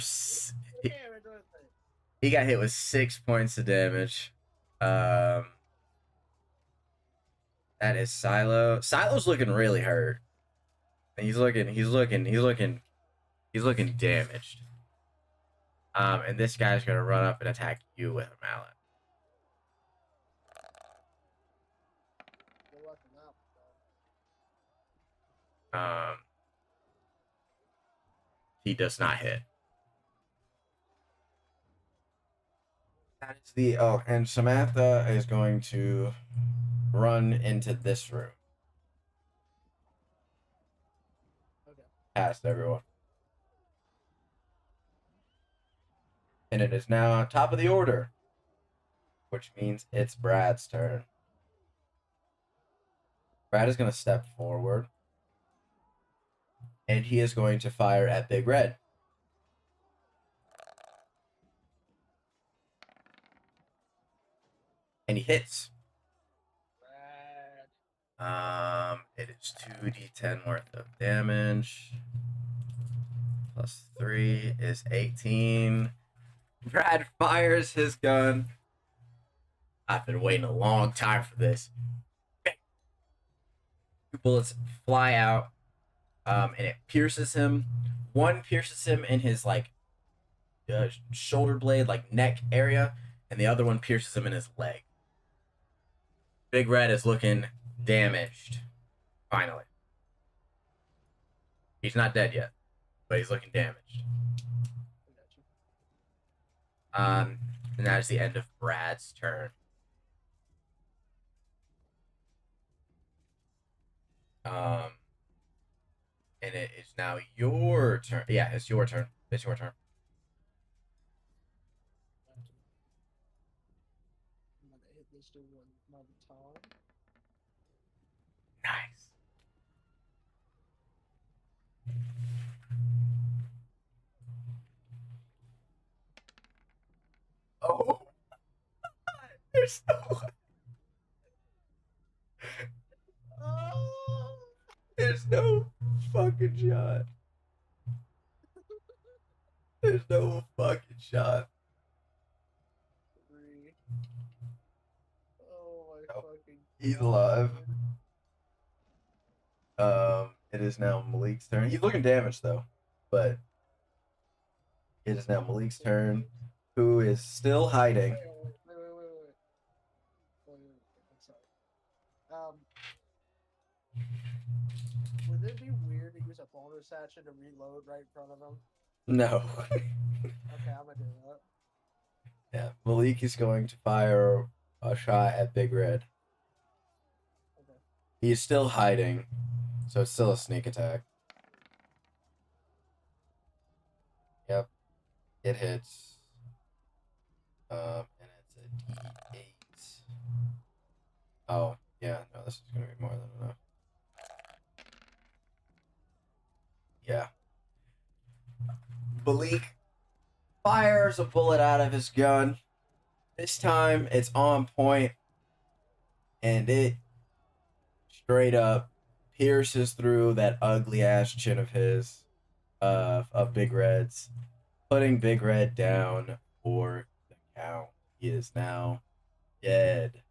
He got hit with 6 points of damage. That is Silo. Silo's looking really hurt. He's looking damaged. And this guy's gonna run up and attack you with a mallet. He does not hit. That is the and Samantha is going to run into this room. Okay. Past everyone. And it is now top of the order, which means it's Brad's turn. Brad is going to step forward, and he is going to fire at Big Red. And he hits. It is 2d10 worth of damage. Plus 3 is 18. Brad fires his gun. I've been waiting a long time for this. 2 bullets fly out, and it pierces him. One pierces him in his shoulder blade, neck area, and the other one pierces him in his leg. Big Red is looking damaged. Finally. He's not dead yet, but he's looking damaged. And that is the end of Brad's turn. And it is now your turn. Yeah, it's your turn. It's your turn. I'm gonna hit this dude with my baton. Nice. Oh, there's no, Oh! there's no fucking shot. There's no fucking shot. 3. Oh my Nope. fucking He's god. alive. It is now Malik's turn. He's looking damaged though, but it is now Malik's turn, who is still hiding. Wait. I'm sorry. Would it be weird to use a bonus action to reload right in front of him? No. Okay, I'm gonna do that. Yeah, Malik is going to fire a shot at Big Red. Okay. He is still hiding, so it's still a sneak attack. Yep, it hits. And it's a D8. Oh, yeah, no, this is gonna be more than enough. Yeah. Malik fires a bullet out of his gun. This time it's on point, and it straight up pierces through that ugly ass chin of his, of Big Red's, putting Big Red down for the count. He is now dead.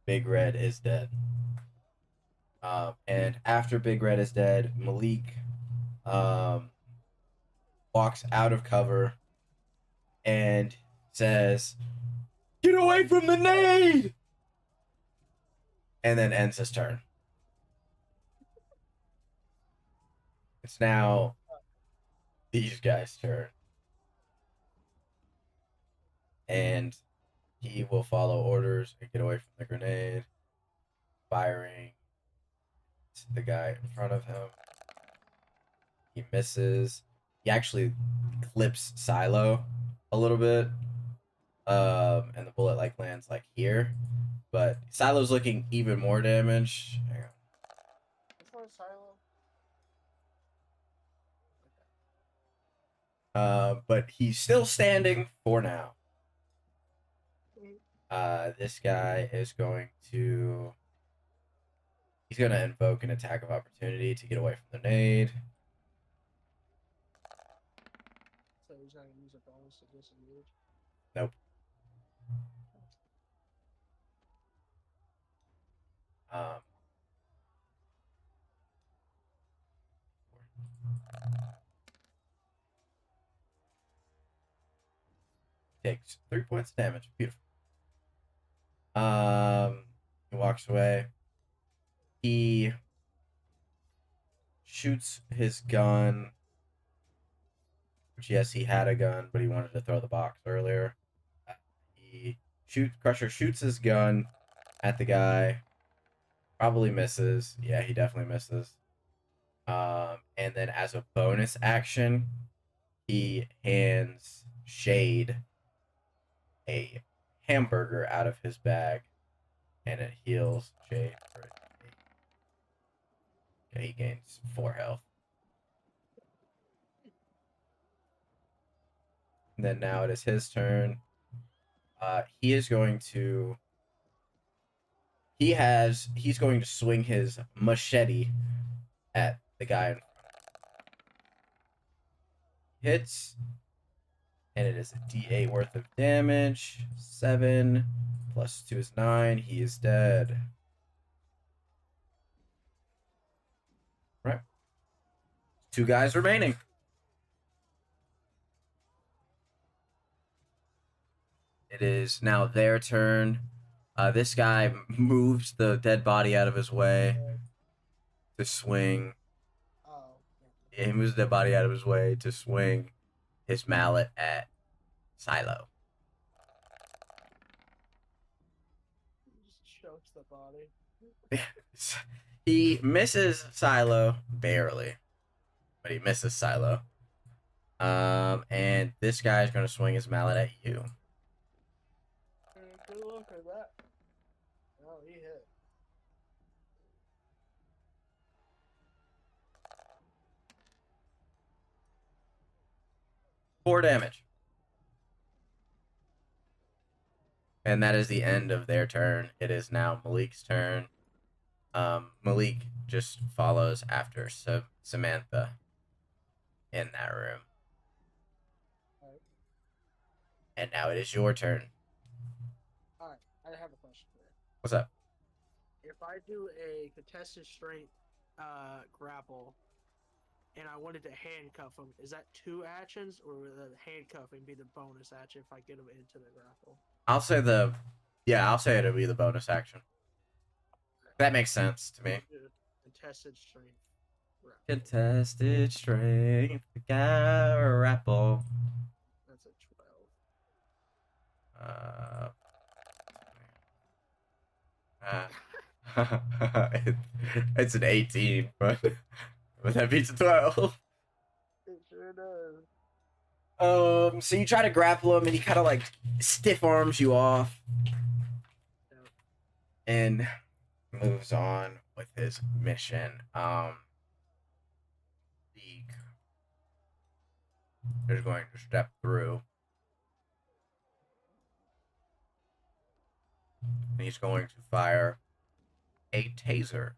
Big Red is dead. And after Big Red is dead, Malik um, walks out of cover and says, "Get away from the nade!" And then ends his turn. It's now these guys' turn. And he will follow orders and get away from the grenade, firing to the guy in front of him. He misses. He actually clips Silo a little bit. And the bullet like lands like here. But Silo's looking even more damaged. Hang on. Which one's Silo? But he's still standing for now. This guy is going to. He's going to invoke an attack of opportunity to get away from the nade. So he's gonna use a bonus to disengage. Nope. Um, takes 3 points of damage. Beautiful. He walks away. He shoots his gun. Which, yes, he had a gun, but he wanted to throw the box earlier. Crusher shoots his gun at the guy. Probably misses. Yeah, he definitely misses. And then as a bonus action, he hands Shade a hamburger out of his bag, and it heals Shade for 8. Okay, he gains 4 health. And then now it is his turn. He is going to. He's going to swing his machete at the guy in front. Hits, and it is a D8 worth of damage. 7 plus 2 is 9. He is dead. Right. 2 guys remaining. It is now their turn. This guy moves the dead body out of his way to swing. Oh. He moves the dead body out of his way to swing his mallet at Silo. He just chokes the body. He misses Silo barely, but he misses Silo. And this guy's gonna swing his mallet at you. Good look at that. Oh, he hit. Four damage. And that is the end of their turn. It is now Malik's turn. Malik just follows after Samantha in that room. Alright. And now it is your turn. Alright, I have a question for you. What's up? If I do a contested strength grapple and I wanted to handcuff him, is that 2 actions, or would the handcuffing be the bonus action if I get him into the grapple? I'll say it'll be the bonus action. That makes sense to me. Contested strength grapple. Contested strength grapple. That's a 12. It's an 18, but that beats a 12. It sure does. So you try to grapple him, and he kind of like stiff arms you off, and moves on with his mission. Zeke is going to step through, and he's going to fire a taser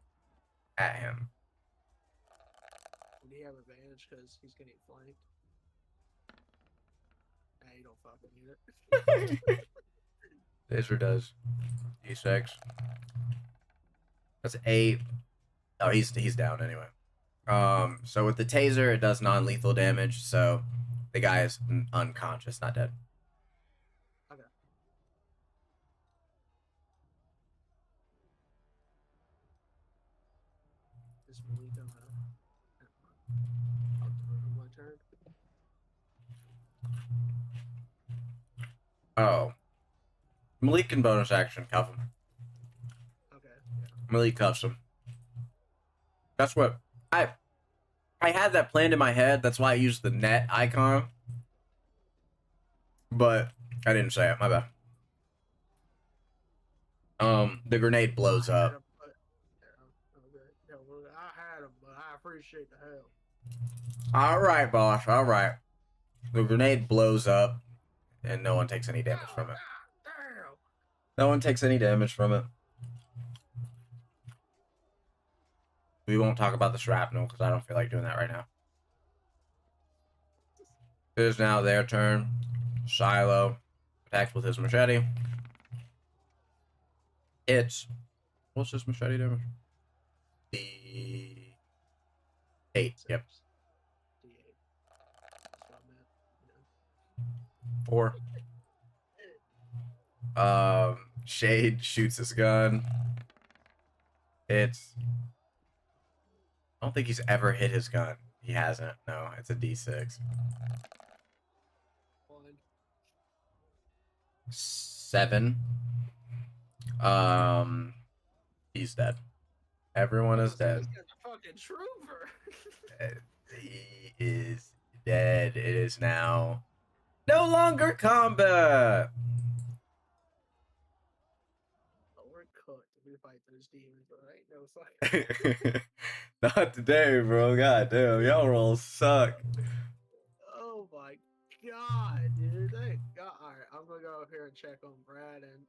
at him. Would he have advantage because he's getting flanked? Nah, you don't fucking need it. Taser does D6. That's 8. Oh, he's down anyway. So with the taser, it does non-lethal damage. So the guy is unconscious, not dead. Okay. Is Malik on my turn? Oh, Malik can bonus action cuff him. Okay. Yeah. Malik cuffs him. That's what I had that planned in my head. That's why I used the net icon. But I didn't say it. My bad. The grenade blows up. I had him, but I appreciate the help. All right, boss. All right. The grenade blows up, and no one takes any damage from it. Damn. No one takes any damage from it. We won't talk about the shrapnel because I don't feel like doing that right now. It is now their turn. Shiloh attacks with his machete. What's his machete damage? D8. Yep. D8. That's what I meant. 4. Shade shoots his gun. I don't think he's ever hit his gun. He hasn't. No, it's a D6. 7. He's dead. Everyone is dead. He's got a fucking trooper. He is dead. It is now no longer combat. Oh, we're cooked if we fight those demons, but ain't no fucking. Not today, bro. God damn, y'all rolls suck. Oh my god, dude. Thank God. Alright, I'm gonna go up here and check on Brad and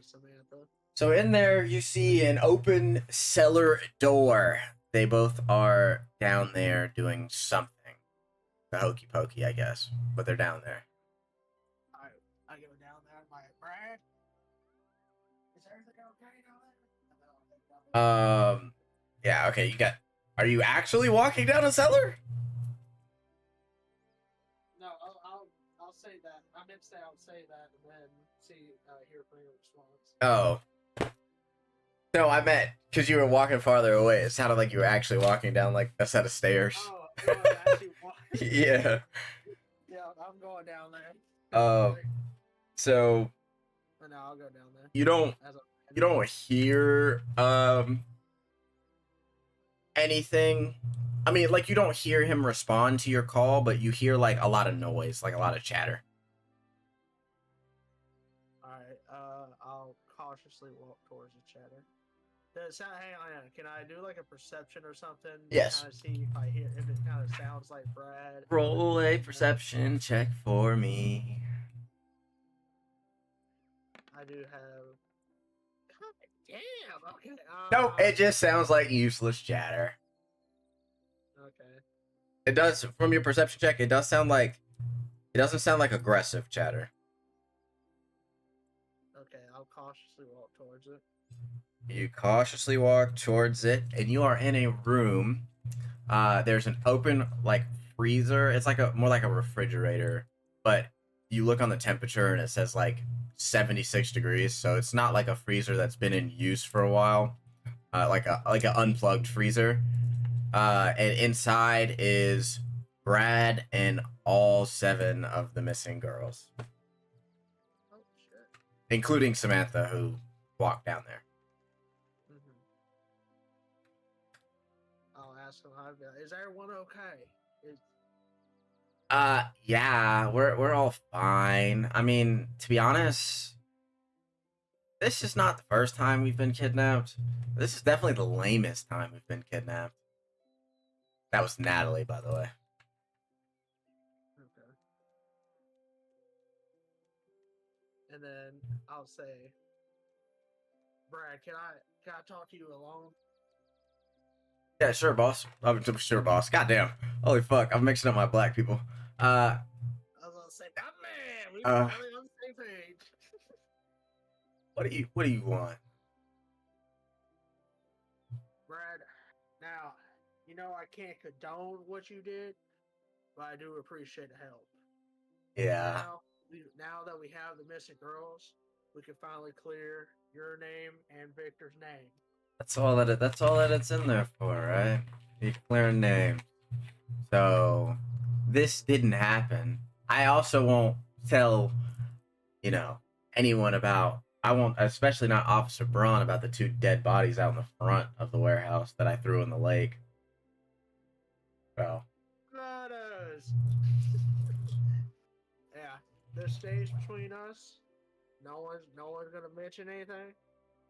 Samantha. So in there, you see an open cellar door. They both are down there doing something. The hokey pokey, I guess. But they're down there. Alright, I go down there. I'm like, Brad, is everything okay down there? Yeah, okay, are you actually walking down a cellar? No, I'll say that. I meant to say I'll say that and then hear from your response. Oh. No, I meant because you were walking farther away. It sounded like you were actually walking down like a set of stairs. Oh, I'm actually walking. Yeah. Yeah, I'm going down there. So No, I'll go down there. you don't hear anything. I mean, like you don't hear him respond to your call, but you hear like a lot of noise, like a lot of chatter. Alright, I'll cautiously walk towards the chatter. Does that, hang on, can I do like a perception or something to Yes. kind of see if I hear if it kind of sounds like Brad? Roll a perception check for me. I do have. God damn. Okay. Nope, it just sounds like useless chatter. Okay. It does from your perception check. It does sound like it doesn't sound like aggressive chatter. Okay. I'll cautiously walk towards it. You cautiously walk towards it, and you are in a room. There's an open like freezer. It's like a more like a refrigerator, but you look on the temperature and it says like 76 degrees. So it's not like a freezer that's been in use for a while. Like an unplugged freezer. And inside is Brad and all 7 of the missing girls, Oh shit. including Samantha, who walked down there. Mm-hmm. I'll ask him how. Is everyone okay? Is Yeah, we're all fine. I mean, to be honest, this is not the first time we've been kidnapped. This is definitely the lamest time we've been kidnapped. That was Natalie, by the way. okay. And then I'll say, Brad, can I talk to you alone? Yeah, sure, boss. I'm sure, boss. Goddamn. Holy fuck, I'm mixing up my black people. I was gonna say, my man, we Uh, finally on the same page. what do you want? Brad, now, I can't condone what you did, but I do appreciate the help. Yeah, Now that we have the missing girls, we can finally clear your name and Victor's name. that's all that it's in there for, right? You clear a name. So this didn't happen. I also won't tell, you know, anyone about. I won't, especially not Officer Braun, about the 2 dead bodies out in the front of the warehouse that I threw in the lake. So Brothers! Yeah, this stays between us. No one's gonna mention anything.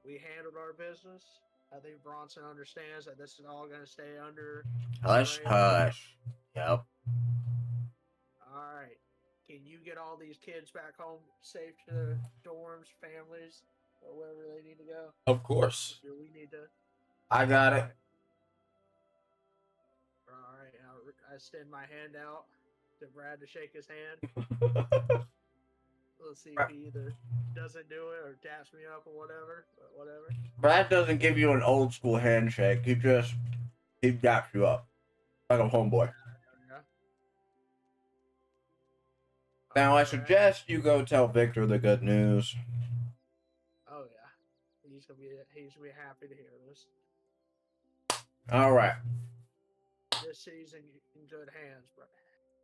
We handled our business. I think Bronson understands that this is all gonna stay under the hush, radar. hush. Yep. All right. Can you get all these kids back home safe to their dorms, families, or wherever they need to go? Of course. Do we need to? I got it. All right. I extend my hand out to Brad to shake his hand. Let's see if he either doesn't do it or taps me up or whatever. But whatever. Brad doesn't give you an old school handshake. He daps you up like a homeboy. Yeah. Now I Alright. suggest you go tell Victor the good news. Oh yeah, he's gonna be happy to hear this. All right. This city's in good hands, bro.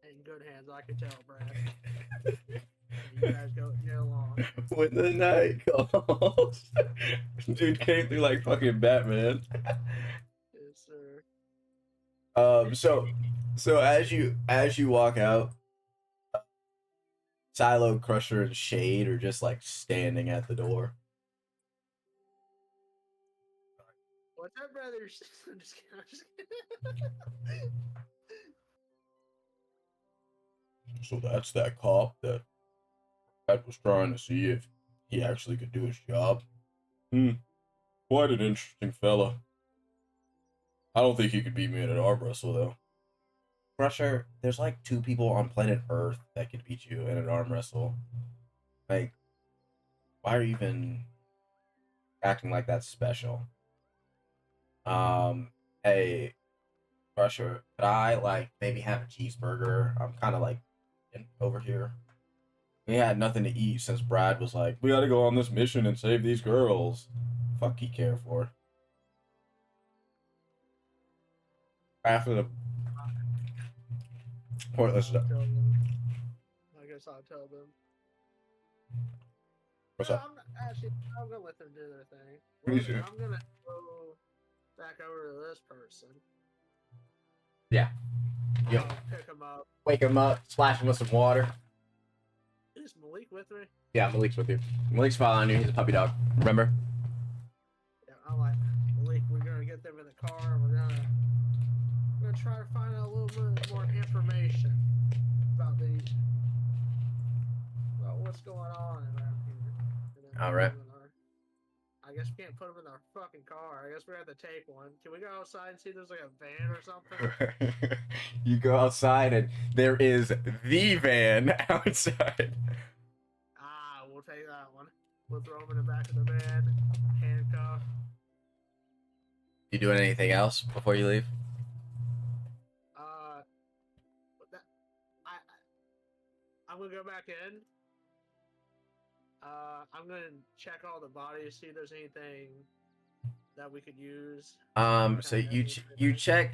In good hands, I can tell, Brad. You guys get along. When the night calls, dude came through like fucking Batman. Yes, sir. So as you walk out, Silo, Crusher, and Shade are just like standing at the door. What's up, brothers? I'm just kidding. So that's that cop that was trying to see if he actually could do his job. Quite an interesting fella. I don't think he could beat me at an arm wrestle though. Crusher, there's like 2 people on planet Earth that could beat you in an arm wrestle. Like, why are you even acting like that's special? Hey, Crusher, could I like maybe have a cheeseburger? I'm kind of like over here. We had nothing to eat since Brad was like, we gotta go on this mission and save these girls. Fuck he care for. After the pointless. I guess I'll tell them. What's No, up? I'm gonna let them do their thing. Please do. I'm gonna go back over to this person. Yeah. Yep. I'll pick him up. Wake him up, splash him with some water. Is Malik with me? Yeah, Malik's with you. Malik's following you. He's a puppy dog. Remember? Yeah, I'm like, Malik, we're gonna get them in the car. We're gonna try to find out a little bit more information about what's going on around here. All right. I guess we can't put them in our fucking car. I guess we have to take one. Can we go outside and see if there's like a van or something? You go outside and there is the van outside. Ah, we'll take that one. We'll throw them in the back of the van, handcuff. You doing anything else before you leave? I'm gonna go back in. I'm gonna check all the bodies, see if there's anything that we could use. So you check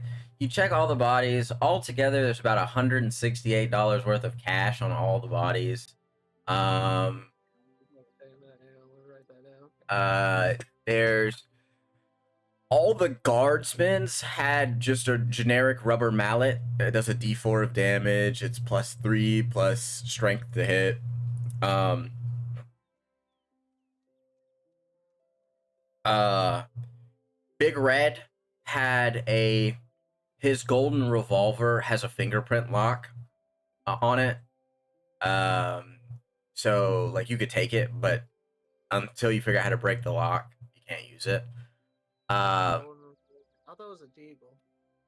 all the bodies. Altogether, there's about $168 worth of cash on all the bodies. There's all the guardsmen's had just a generic rubber mallet. It does a D4 of damage. It's +3 plus strength to hit. Big Red had his golden revolver has a fingerprint lock on it. So like you could take it, but until you figure out how to break the lock, you can't use it. I thought it was a deagle.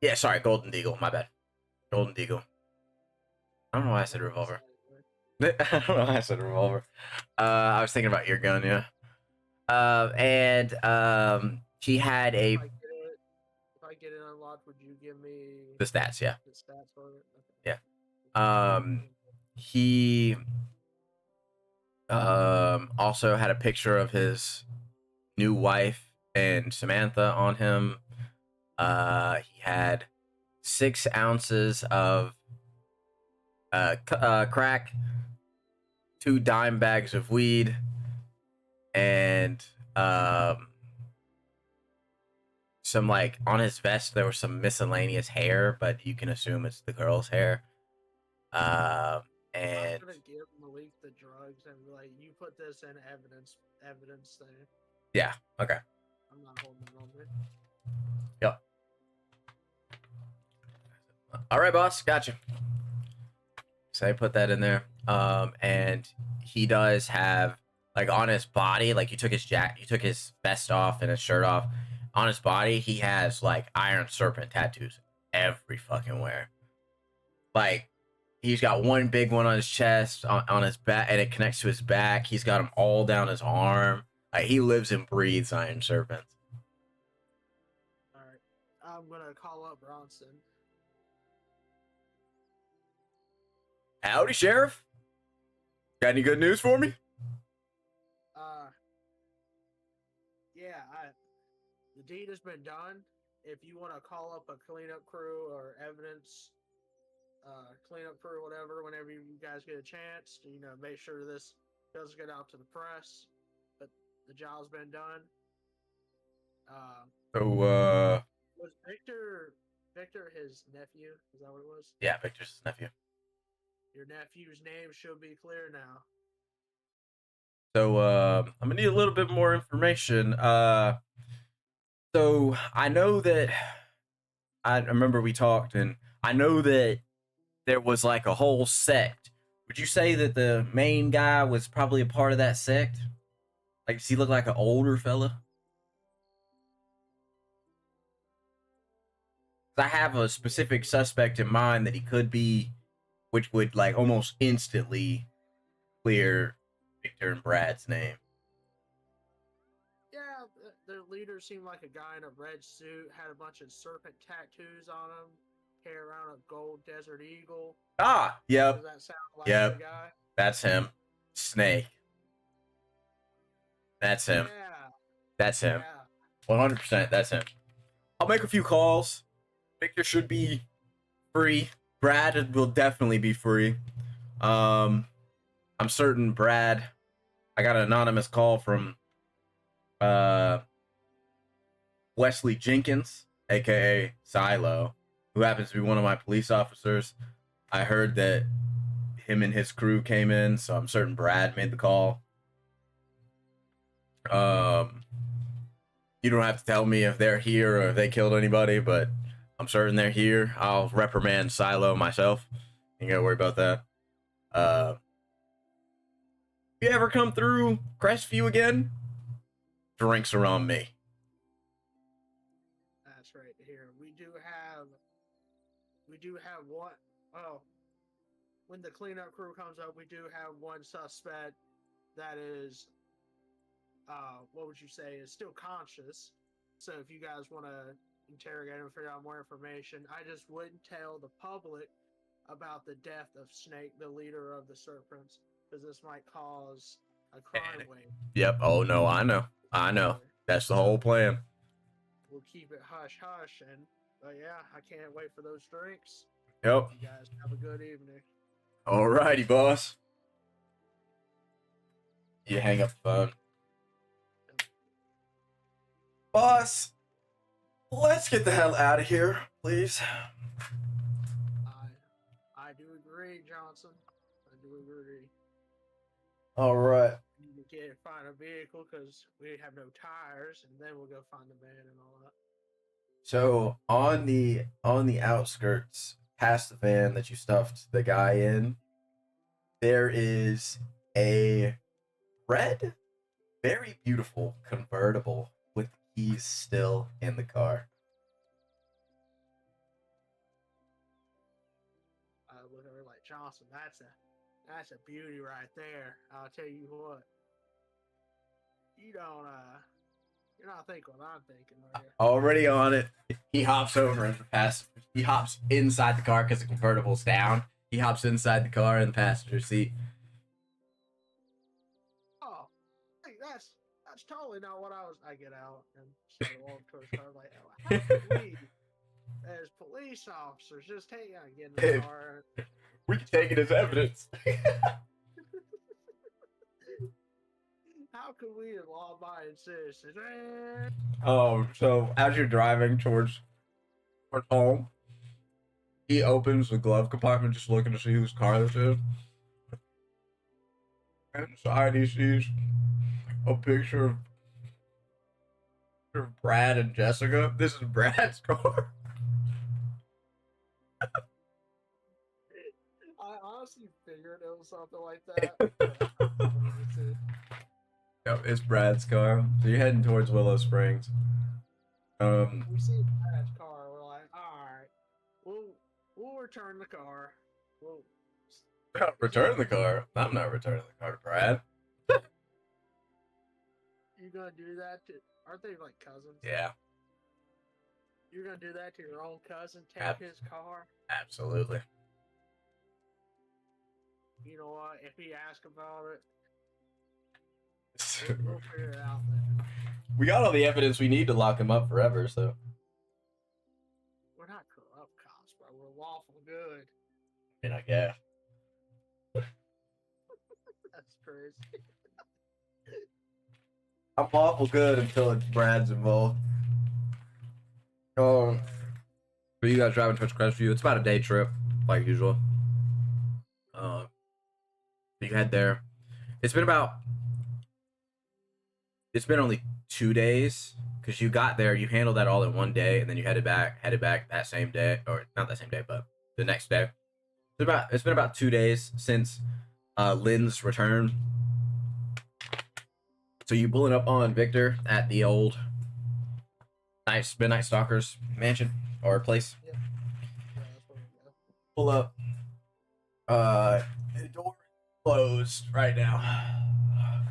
Yeah, sorry, Golden Deagle. My bad. Golden Deagle. I don't know why I said revolver. I don't know why I said revolver. I was thinking about your gun, yeah. He had a. If I get it unlocked, would you give me the stats? Yeah. The stats for it. Okay. Yeah. He also had a picture of his new wife and Samantha on him. He had 6 ounces of crack, 2 dime bags of weed, and some, like, on his vest there was some miscellaneous hair, but you can assume it's the girl's hair. And I'm gonna give Malik the drugs and be like, you put this in evidence thing. Yeah, okay. I'm not holding it on me. Yep. All right, boss, gotcha. So I put that in there. And he does have, like, on his body, like, you took his vest off and his shirt off. On his body, he has, like, Iron Serpent tattoos every fucking where. Like, he's got one big one on his chest, on his back, and it connects to his back. He's got them all down his arm. Like, he lives and breathes Iron Serpent. All right, I'm gonna call up Bronson. Howdy, Sheriff. Got any good news for me? Yeah, the deed has been done. If you want to call up a cleanup crew or evidence cleanup crew, whatever, whenever you guys get a chance, to, make sure this does get out to the press. But the job's been done. Was Victor his nephew? Is that what it was? Yeah, Victor's his nephew. Your nephew's name should be clear now. So I'm gonna need a little bit more information. So I know that I remember we talked, and I know that there was like a whole sect. Would you say that the main guy was probably a part of that sect? Like, does he look like an older fella? I have a specific suspect in mind that he could be, which would, like, almost instantly clear Victor and Brad's name. Yeah, their leader seemed like a guy in a red suit, had a bunch of serpent tattoos on him, hair around a gold desert eagle. Ah, yep. Does that sound like Yep. the guy? That's him. Snake. That's him. Yeah. That's him. Yeah. 100%. That's him. I'll make a few calls. Victor should be free. Brad will definitely be free. I'm certain Brad. I got an anonymous call from Wesley Jenkins, aka Silo, who happens to be one of my police officers. I heard that him and his crew came in, so I'm certain Brad made the call. You don't have to tell me if they're here or if they killed anybody, but I'm certain they're here. I'll reprimand Silo myself. You gotta worry about that. If you ever come through Crestview again, drinks are on me. That's right here. We do have one. Oh, when the cleanup crew comes up, we do have one suspect that is, what would you say, is still conscious. So if you guys want to interrogate him, figure out more information, I just wouldn't tell the public about the death of Snake, the leader of the Serpents, because this might cause a crime wave. Yep. Oh no, I know. That's the whole plan. We'll keep it hush hush, and yeah, I can't wait for those drinks. Yep. You guys have a good evening. Alrighty, boss. You hang up the phone. Boss, let's get the hell out of here, please. I do agree, Johnson. I do agree. All right. You can't find a vehicle because we have no tires, and then we'll go find the van and all that. So on the outskirts, past the van that you stuffed the guy in, there is a red, very beautiful convertible with the keys still in the car. I look at her like, Johnson, that's a beauty right there. I'll tell you what. You don't you're not thinking what I'm thinking, are you? Already on it. He hops over in the passenger. He hops inside the car because the convertible's down. He hops inside the car in the passenger seat. Oh, hey, that's totally not what I was. I get out and start walking towards the car. Like, how can we, as police officers, just get in the car? We can take it as evidence. How can we, as law-abiding citizens? So as you're driving towards home, he opens the glove compartment, just looking to see whose car this is. And inside, he sees a picture of Brad and Jessica. This is Brad's car. I honestly figured it was something like that. Yep, it's Brad's car. So you're heading towards Willow Springs. We see Brad's car. We're like, all right, we'll return the car. We'll return the car. I'm not returning the car to Brad. You gonna do that to? Aren't they like cousins? Yeah. You're gonna do that to your own cousin? Take his car? Absolutely. You know what? If he asks about it, we'll figure it out then. We got all the evidence we need to lock him up forever, so. We're not corrupt cops, bro. We're lawful good. I mean, I guess. That's crazy. I'm lawful good until it's Brad's involved. So you guys driving towards Crestview, it's about a day trip, like usual. You head there. It's been only 2 days because you got there, you handled that all in one day, and then you headed back that same day, or not that same day, but the next day. It's been about 2 days since Lynn's return. So you pulling up on Victor at the old Midnight Stalkers mansion or place. Yeah, that's where we go. Pull up. The door is closed right now. Yeah,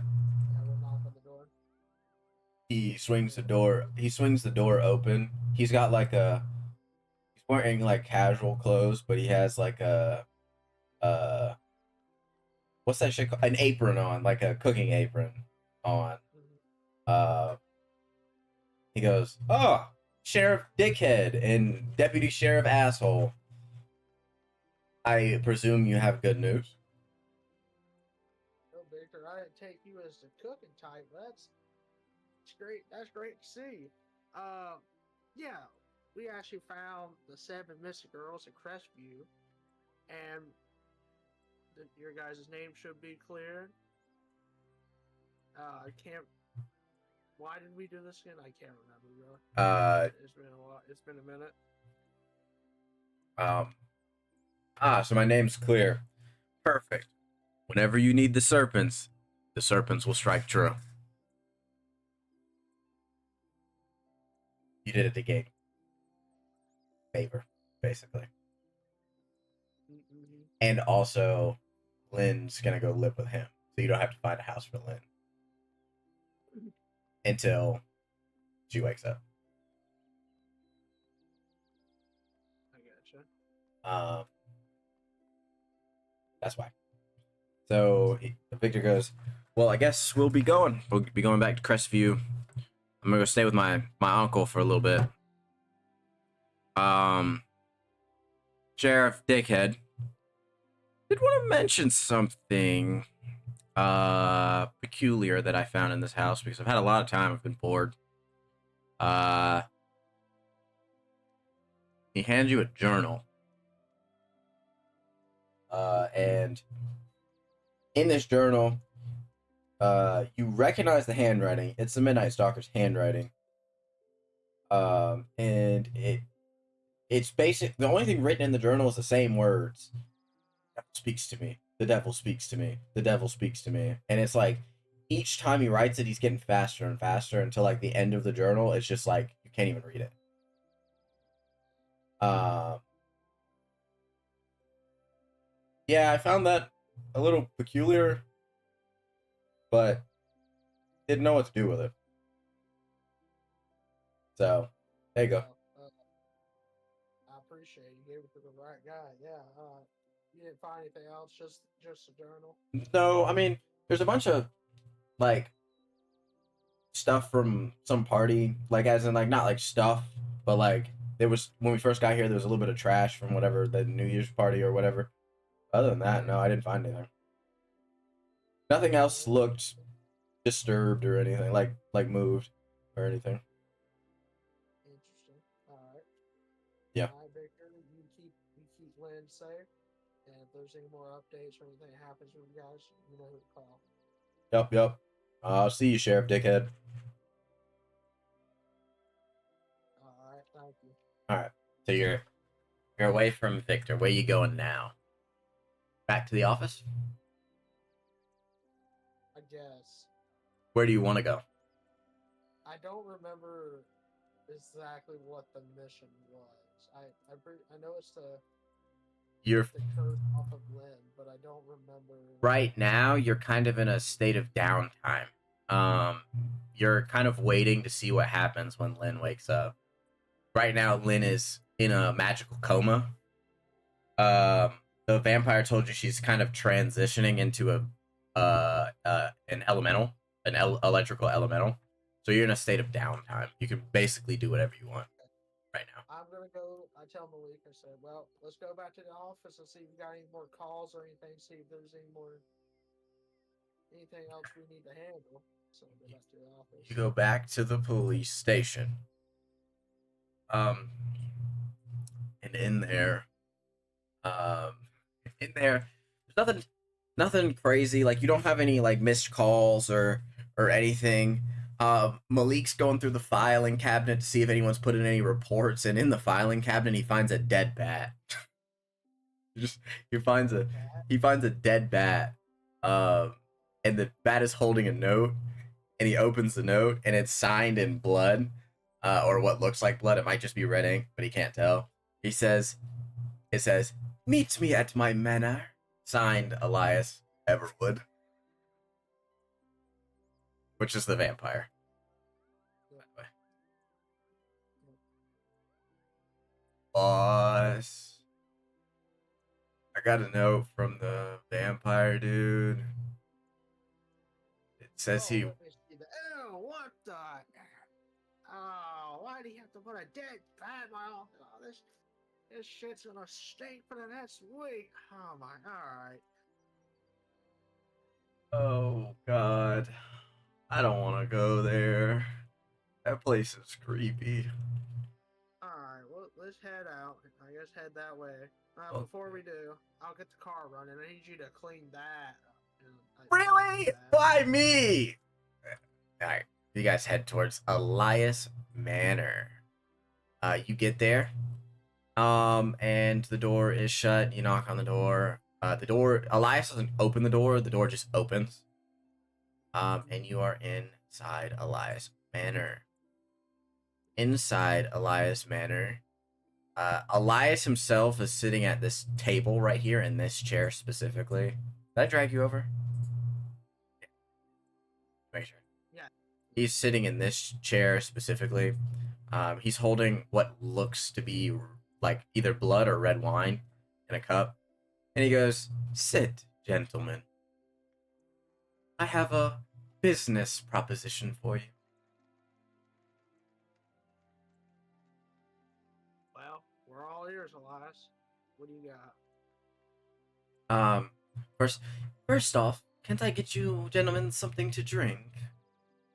we'll knock on the door. He swings the door open. He's got he's wearing like casual clothes, but he has like what's that shit called? An apron on, like a cooking apron on. He goes, "Oh, Sheriff Dickhead and Deputy Sheriff Asshole. I presume you have good news." Oh, Victor, I didn't take you as the cooking type. That's great. That's great to see. Yeah, we actually found the 7 missing girls at Crestview, and your guys' name should be cleared. I can't. Why did we do this again? I can't remember, really. It's been a while. It's been a minute. Um. So my name's clear. Perfect. Whenever you need the serpents will strike true. You did it again. Favor, basically. Mm-hmm. And also, Lynn's gonna go live with him, so you don't have to find a house for Lynn until she wakes up. I gotcha. That's why. So Victor goes, well, I guess we'll be going. We'll be going back to Crestview. I'm gonna go stay with my uncle for a little bit. Sheriff Dickhead did want to mention something peculiar that I found in this house because I've had a lot of time. I've been bored. He hands you a journal. And in this journal, you recognize the handwriting. It's the Midnight Stalker's handwriting. And it's basic. The only thing written in the journal is the same words. The devil speaks to me. The devil speaks to me. The devil speaks to me. And it's like each time he writes it, he's getting faster and faster until like the end of the journal. It's just like you can't even read it. Yeah, I found that a little peculiar, but didn't know what to do with it. So there you go. I appreciate it. You gave it to the right guy. Yeah. You didn't find anything else? Just a journal. No, I mean, there's a bunch of like stuff from some party, like as in like not like stuff, but like there was when we first got here, there was a little bit of trash from whatever the New Year's party or whatever. Other than that, no, I didn't find anything. Nothing else looked disturbed or anything like moved or anything. Interesting. All right. Yeah. All right, Victor. You keep Lynn safe, and if there's any more updates or anything that happens with you guys, you know who to call. Yep. I'll see you, Sheriff Dickhead. All right. Thank you. All right. So you're away from Victor. Where you going now? Back to the office? I guess. Where do you want to go? I don't remember exactly what the mission was. I know it's the curse off of Lynn, but I don't remember. Right now, you're kind of in a state of downtime. You're kind of waiting to see what happens when Lynn wakes up. Right now, Lynn is in a magical coma. The vampire told you she's kind of transitioning into an elemental, electrical elemental. So you're in a state of downtime. You can basically do whatever you want right now. I'm gonna go. I tell Malik. I said, "Well, let's go back to the office and see if we got any more calls or anything. See if there's anything else we need to handle." So go back to the office. You go back to the police station. And in there, there's nothing crazy. Like you don't have any like missed calls or anything. Malik's going through the filing cabinet to see if anyone's put in any reports, and in the filing cabinet he finds a dead bat. he finds a dead bat. And the bat is holding a note, and he opens the note, and it's signed in blood, or what looks like blood. It might just be red ink, but he can't tell. It says, "Meet me at my manor." Signed, Elias Everwood, which is the vampire. Boss, I got a note from the vampire dude. It says he. Oh, what the? Oh, why do you have to put a dead bat in my office? Oh, this shit's gonna stink for the next week. Oh my, alright. Oh God, I don't want to go there. That place is creepy. Alright, well, let's head out. I guess head that way. Before Okay. we do, I'll get the car running. I need you to clean that up. Really? That. Why me? Alright. You guys head towards Elias Manor. You get there. And the door is shut. You knock on the door. Elias doesn't open the door just opens. And you are inside Elias Manor. Inside Elias Manor, Elias himself is sitting at this table right here in this chair specifically. Did I drag you over? Yeah. Make sure. Yeah. He's sitting in this chair specifically. He's holding what looks to be like either blood or red wine in a cup. And he goes, "Sit, gentlemen. I have a business proposition for you." Well, we're all ears, Elias. What do you got? Um, first, first off, can't I get you gentlemen something to drink?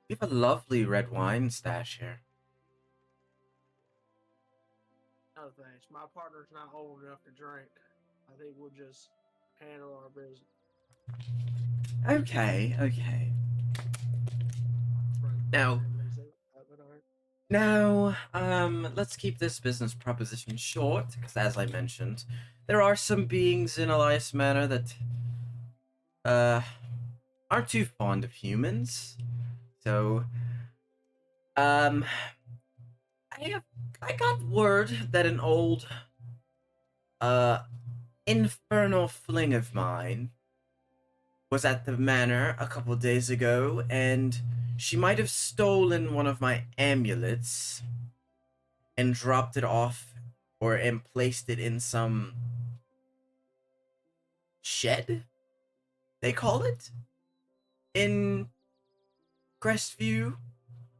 We have a lovely red wine stash here. No thanks. My partner's not old enough to drink. I think we'll just handle our business. Okay, okay. Now, let's keep this business proposition short, because as I mentioned, there are some beings in Elias Manor that, aren't too fond of humans. So, I got word that an old, infernal fling of mine was at the manor a couple days ago, and she might have stolen one of my amulets and dropped it off and placed it in some shed, they call it, in Crestview.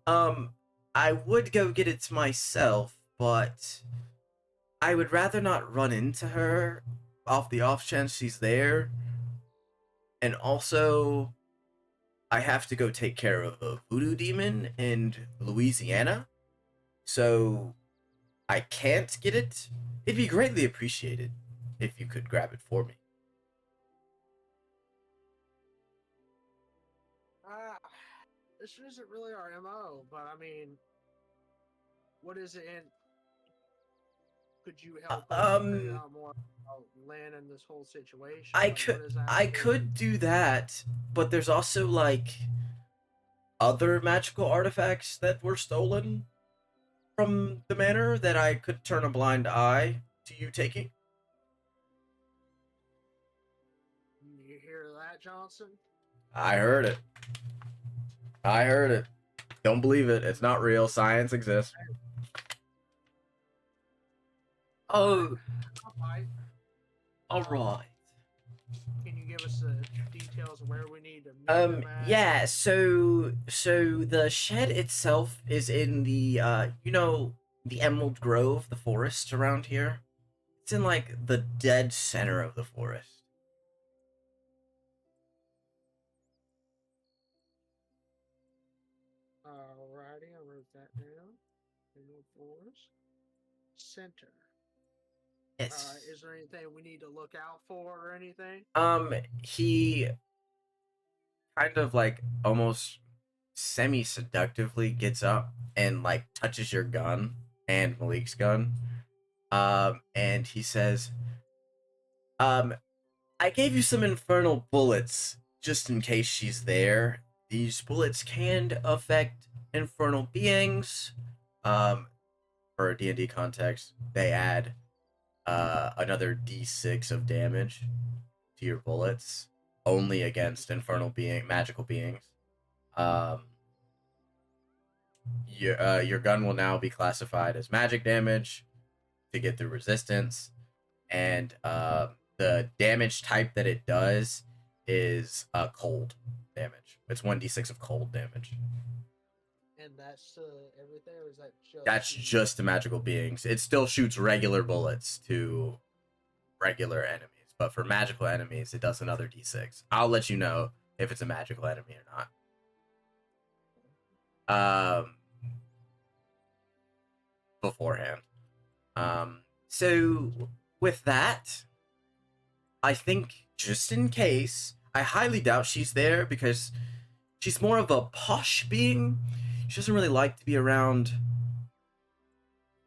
I would go get it myself, but I would rather not run into her off the off chance she's there. And also, I have to go take care of a voodoo demon in Louisiana. So I can't get it. It'd be greatly appreciated if you could grab it for me. This isn't really our MO, but I mean, what is it in? Could you help us figure out more about Lynn and this whole situation? I Like, could what is that? I could do that, but there's also like other magical artifacts that were stolen from the manor that I could turn a blind eye to you taking. You hear that, Johnson? I heard it. I heard it. Don't believe it. It's not real. Science exists. Oh, all right. Can you give us the details of where we need to meet them at? Yeah, so the shed itself is in the the Emerald Grove, the forest around here. It's in like the dead center of the forest. Alrighty, I wrote that down. Emerald Forest Center. Yes. Is there anything we need to look out for or anything? He kind of like almost semi seductively gets up and like touches your gun and Malik's gun. And he says, I gave you some infernal bullets just in case she's there. These bullets can affect infernal beings. For a D&D context, they add another d6 of damage to your bullets, only against magical beings. Your gun will now be classified as magic damage to get the resistance, and the damage type that it does is cold damage. It's 1d6 of cold damage. And that's everything, or is that just? That's just the magical beings. It still shoots regular bullets to regular enemies, but for magical enemies, it does another d6. I'll let you know if it's a magical enemy or not. beforehand. So with that, I think just in case, I highly doubt she's there because she's more of a posh being. She doesn't really like to be around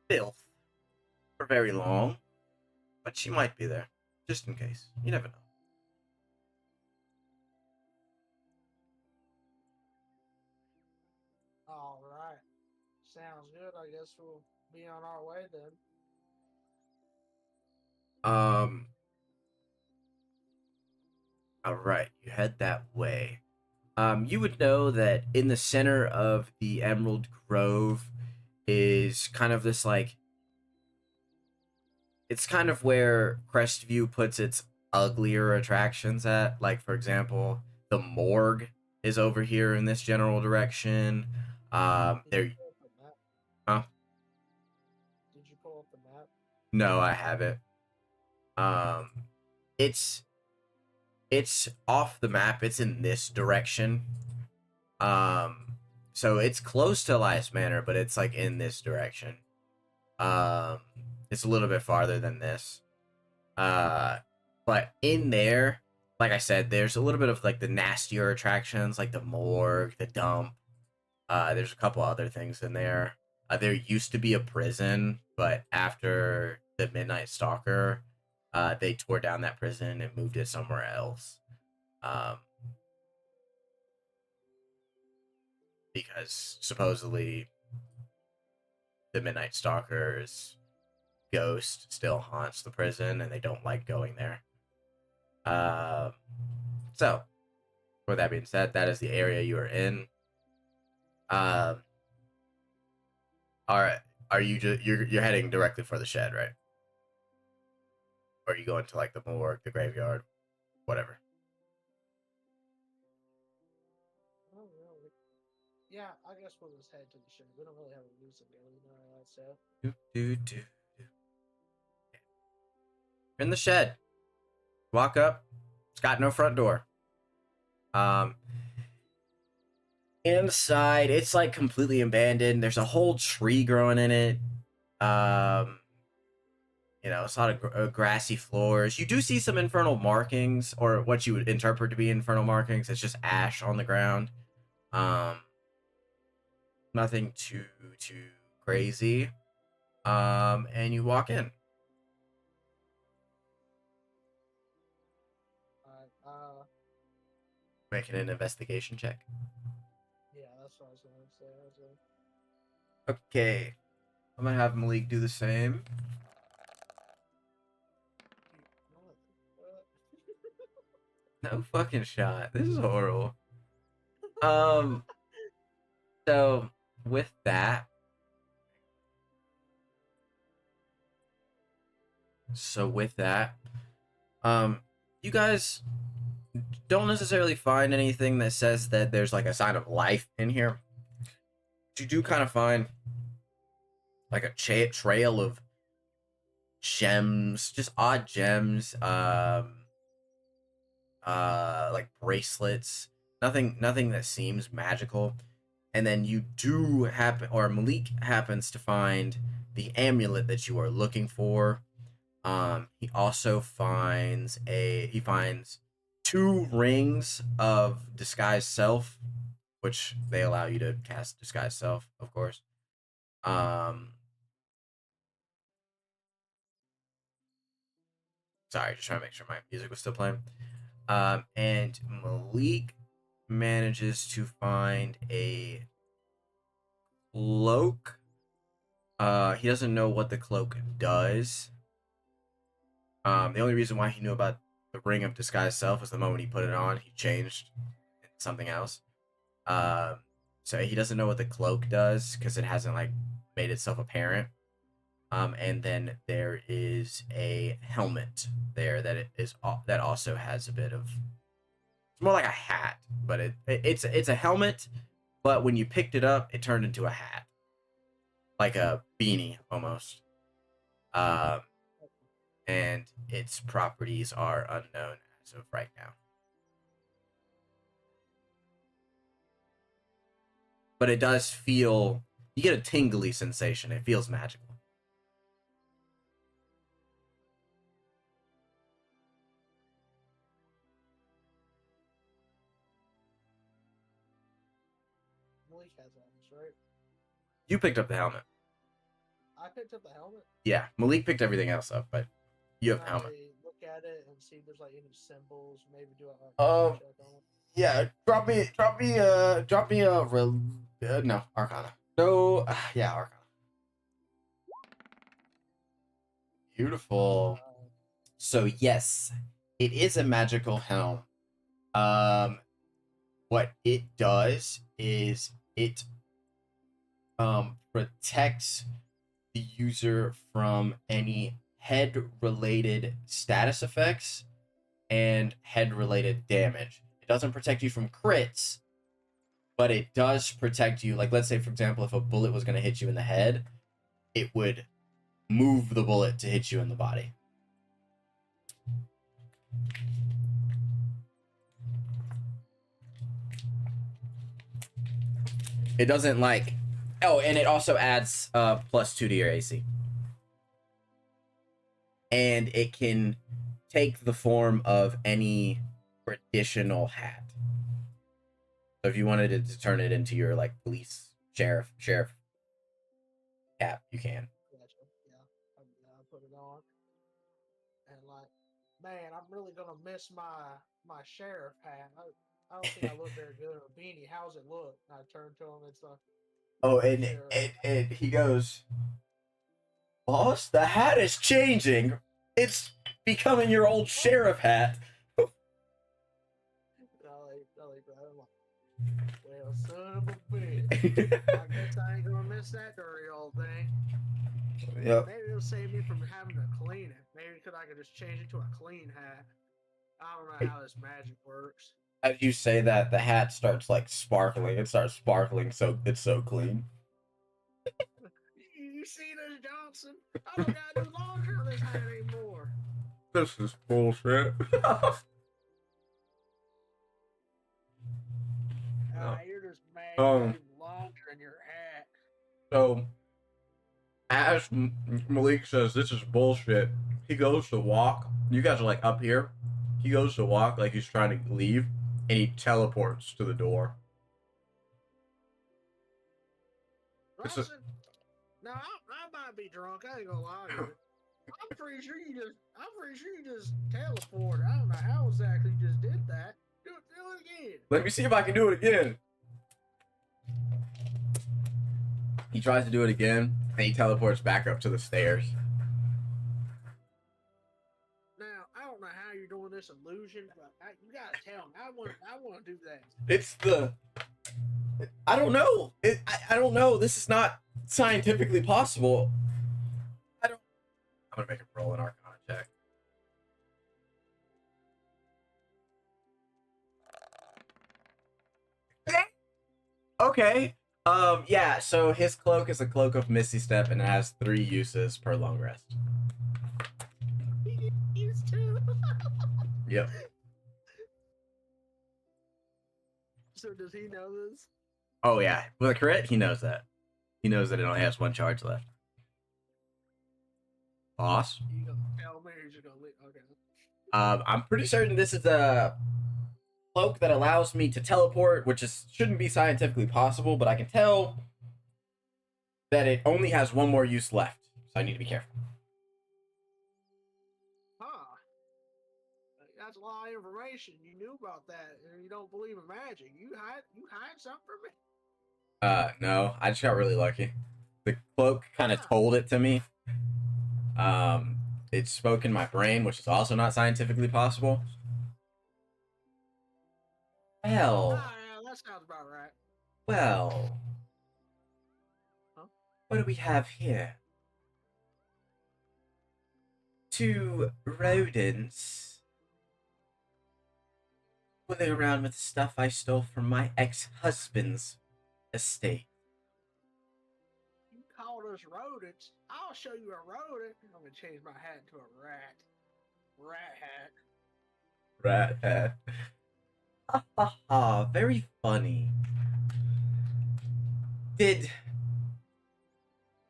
filth for very long, but she might be there just in case. You never know. All right. Sounds good. I guess we'll be on our way then. Um, all right, you head that way. You would know that in the center of the Emerald Grove is kind of this like it's kind of where Crestview puts its uglier attractions at. Like for example, the morgue is over here in this general direction. Did you There, pull up the map? huh? Did you pull up the map? No, I haven't. Um, it's it's off the map. It's in this direction. Um, so it's close to Elias Manor, but it's like in this direction. Um, it's a little bit farther than this. Uh, but in there, like I said, there's a little bit of like the nastier attractions, like the morgue, the dump. There's a couple other things in there. There used to be a prison, but after the Midnight Stalker, they tore down that prison and moved it somewhere else. Um, because supposedly the Midnight Stalker's ghost still haunts the prison, and they don't like going there. Um, so, with that being said, that is the area you are in. Um, are you just you're heading directly for the shed, right? Or are you going to like the morgue, the graveyard, whatever? Oh, really? Yeah, I guess we'll just head to the show. We don't really have a reason to, you know, that stuff. Do, do, do, do. In the shed. Walk up. It's got no front door. Um, Inside, it's like completely abandoned. There's a whole tree growing in it. Um, it's a lot of grassy floors. You do see some infernal markings, or what you would interpret to be infernal markings. It's just ash on the ground. Um, Nothing too crazy. And you walk in. Alright, Making an investigation check. yeah, that's what I was gonna say. Okay. I'm gonna have Malik do the same. What? What? No fucking shot. This is horrible. Um, so with that, so with that, um, you guys don't necessarily find anything that says that there's like a sign of life in here. But you do kind of find like a trail of gems, just odd gems, like bracelets, nothing that seems magical. And then you do happen, or Malik happens to find the amulet that you are looking for. He also finds two rings of disguise self, which they allow you to cast disguise self, of course. Um, Sorry, just trying to make sure my music was still playing. And Malik manages to find a cloak. He doesn't know what the cloak does. The only reason why he knew about the ring of disguise self was the moment he put it on, he changed into something else. Um, so he doesn't know what the cloak does because it hasn't like made itself apparent. And then there is a helmet there that also has a bit of, it's more like a hat, but it's a helmet, but when you picked it up, it turned into a hat, like a beanie almost. Um, and its properties are unknown as of right now. But it does feel You get a tingly sensation. It feels magical. Malik has helmets, right? You picked up the helmet. I picked up the helmet. Yeah, Malik picked everything else up, but you have the Can helmet. I look at it and see if there's like any symbols? Maybe do a check on it. Yeah, drop me a no, Arcana. No, yeah, Arcana. Beautiful. So yes, it is a magical helm. What it does is it protects the user from any head-related status effects and head-related damage. It doesn't protect you from crits, but it does protect you. Like, let's say, for example, if a bullet was going to hit you in the head, it would move the bullet to hit you in the body. It doesn't like... Oh, and it also adds +2 to your AC. And it can take the form of any traditional hat. So if you wanted to turn it into your like police, sheriff cap, you can. Gotcha. Yeah, I put it on, and like, man, I'm really gonna miss my sheriff hat. I don't think I look very good in a beanie. How's it look? And I turn to him. It's like, Oh, sheriff. and he goes, "Boss, the hat is changing. It's becoming your old sheriff hat." I like that. I'm like, well, son of a bitch. I guess I ain't gonna miss that dirty old thing. Yep. Maybe it'll save me from having to clean it. Maybe because I could just change it to a clean hat. I don't know how this magic works. As you say that, the hat starts like sparkling. It starts sparkling, so it's so clean. You see this, Johnson? I don't gotta do laundry on this hat anymore. This is bullshit. You're just mad Um, you do laundry in your hat. So, as Malik says, this is bullshit. He goes to walk. You guys are like up here. He goes to walk like he's trying to leave, and he teleports to the door. It's a- Johnson, now I might be drunk. I ain't gonna lie to you. I'm pretty sure you just teleport. I don't know how exactly you just did that. Do it again. Let me see if I can do it again. He tries to do it again, and he teleports back up to the stairs. Now I don't know how you're doing this illusion, but you gotta tell me. I want to do that. It's the... I don't know. I don't know. This is not scientifically possible. I'm gonna make him roll an Arcana check. Okay. Yeah, so his cloak is a cloak of Misty Step and it has 3 uses per long rest. Used to. Yep. So does he know this? Oh yeah. With a crit, he knows that. He knows that it only has 1 charge left. Boss? You gonna tell me or you just gonna leave? Okay. I'm pretty certain this is a cloak that allows me to teleport, which shouldn't be scientifically possible, but I can tell that it only has 1 more use left, so I need to be careful. Huh. That's a lot of information. You knew about that, and you don't believe in magic. You hide something from me? No, I just got really lucky. The cloak kind of told it to me. It spoke in my brain, which is also not scientifically possible. Well, Yeah, that sounds about right. well. Huh? What do we have here? 2 rodents fooling around with stuff I stole from my ex-husband's estate. You called us rodents. I'll show you a rodent. I'm gonna change my hat into a rat. Rat hat. Rat hat. Ha ha ha, very funny. Did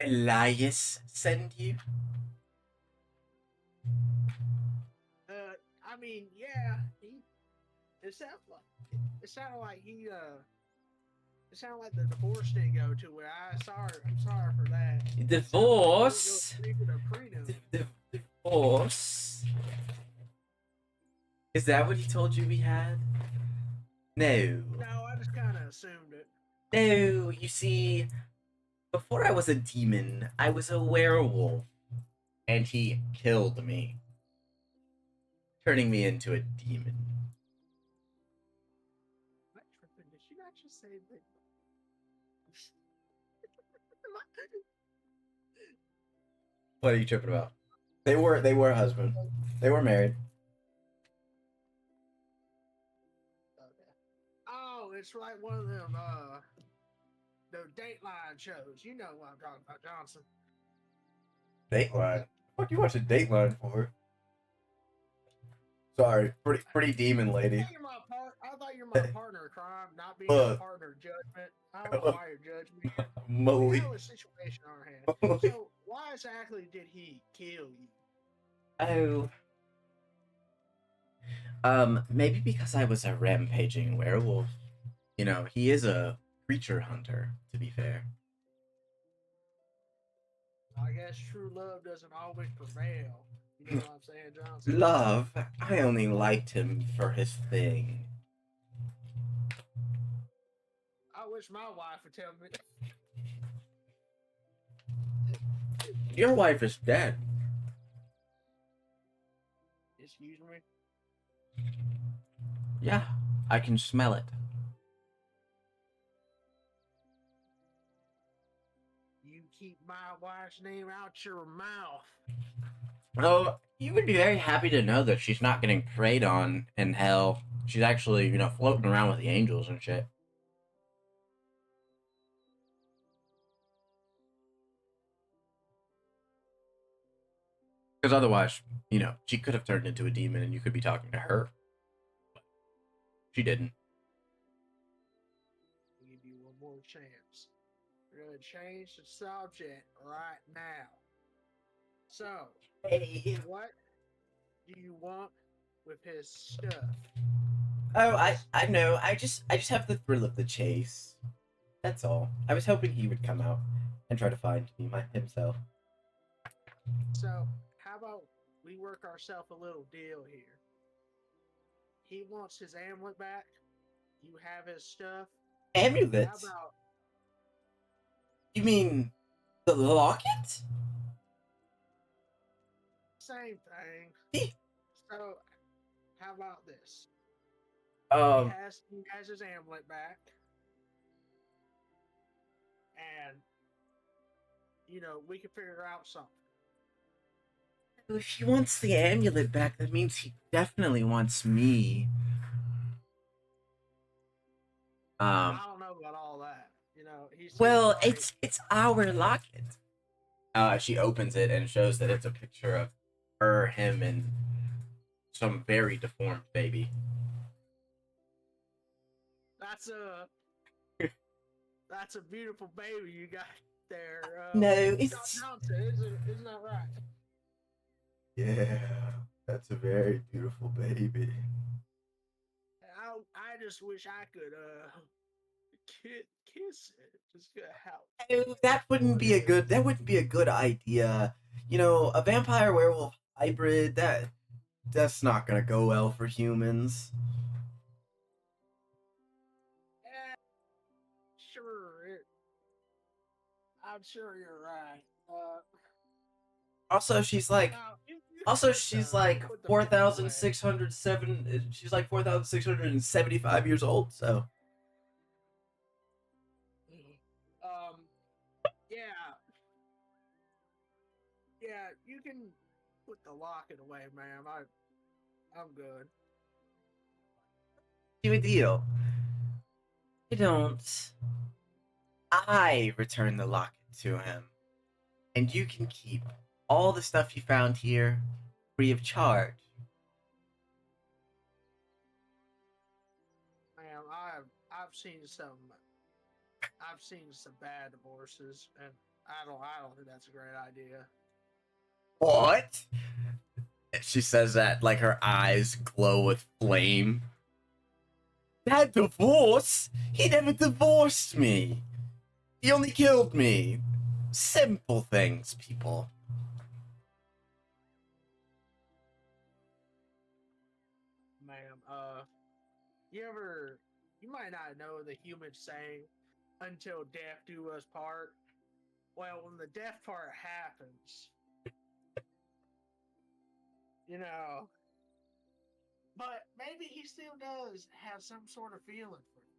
Elias send you? I mean, yeah, he. It sounds like it sounded like he. It sounded like the divorce didn't go too well. I'm sorry for that. It sounded like he didn't go Divorce? through the prenup. Divorce? Is that what he told you we had? No. No, I just kind of assumed it. No, you see, before I was a demon, I was a werewolf. And he killed me, turning me into a demon. What tripping? Did she not just say that? What are you tripping about? They were husband. They were married. Okay. Oh, it's like one of them the Dateline shows. You know what I'm talking about, Johnson. Dateline. What you watching Dateline for? Sorry, pretty demon lady. I thought you're my partner in crime, not being But a partner in judgment. I don't know why you're judging me. We Molly. have a situation on our hands. So why exactly did he kill you? Oh. Maybe because I was a rampaging werewolf. You know, he is a creature hunter, to be fair. I guess true love doesn't always prevail. You know what I'm saying, Johnson? Love, I only liked him for his thing. I wish my wife would tell me. Your wife is dead. Excuse me? Yeah, I can smell it. You keep my wife's name out your mouth. Oh, you would be very happy to know that she's not getting preyed on in hell. She's actually, floating around with the angels and shit. Because otherwise, she could have turned into a demon and you could be talking to her. But she didn't. I'll give you one more chance. We're going to change the subject right now. So, Hey. what do you want with his stuff? Oh, I know. I just have the thrill of the chase. That's all. I was hoping he would come out and try to find me himself. So, how about we work ourselves a little deal here? He wants his amulet back. You have his stuff. Amulet? How about You mean the locket? same thing? So, how about this? Um, He has his amulet back, and we can figure out something. if he wants the amulet back, that means he definitely wants me. I don't know about all that. Well, like, it's our locket. She opens it and shows that it's a picture of her, him, and some very deformed baby. That's a beautiful baby you got there. No, it's isn't that right? Yeah, that's a very beautiful baby. I just wish I could kiss it. Just how That wouldn't be a good idea. A vampire werewolf hybrid, that's not gonna go well for humans. Sure. I'm sure you're right. Also, she's like Now, she's like 4,607. She's like 4,675 years old. So um, yeah, you can put the locket away, ma'am. I'm good. do a deal. I don't. I return the locket to him, and you can keep all the stuff you found here free of charge. Ma'am, I've seen some bad divorces, and I don't think that's a great idea. What? She says that like her eyes glow with flame. That divorce? He never divorced me. He only killed me. Simple things, people. Ma'am, you might not know the human saying, until death do us part. Well, when the death part happens, you know, but maybe he still does have some sort of feeling for you.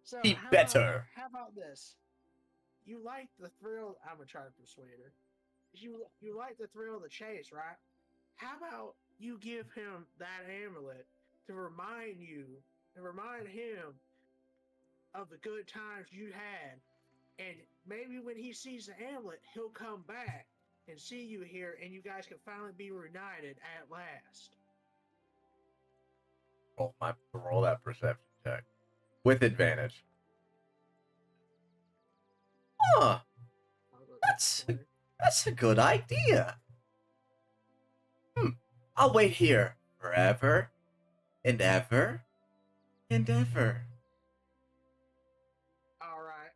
So Be better. how about this? You like the thrill. I'm gonna try to persuade her. You like the thrill of the chase, right? How about you give him that amulet to remind him of the good times you had, and maybe when he sees the amulet, he'll come back and see you here, and you guys can finally be reunited at last. Roll that perception check with advantage. Huh? That's a good idea. I'll wait here forever and ever and ever. All right,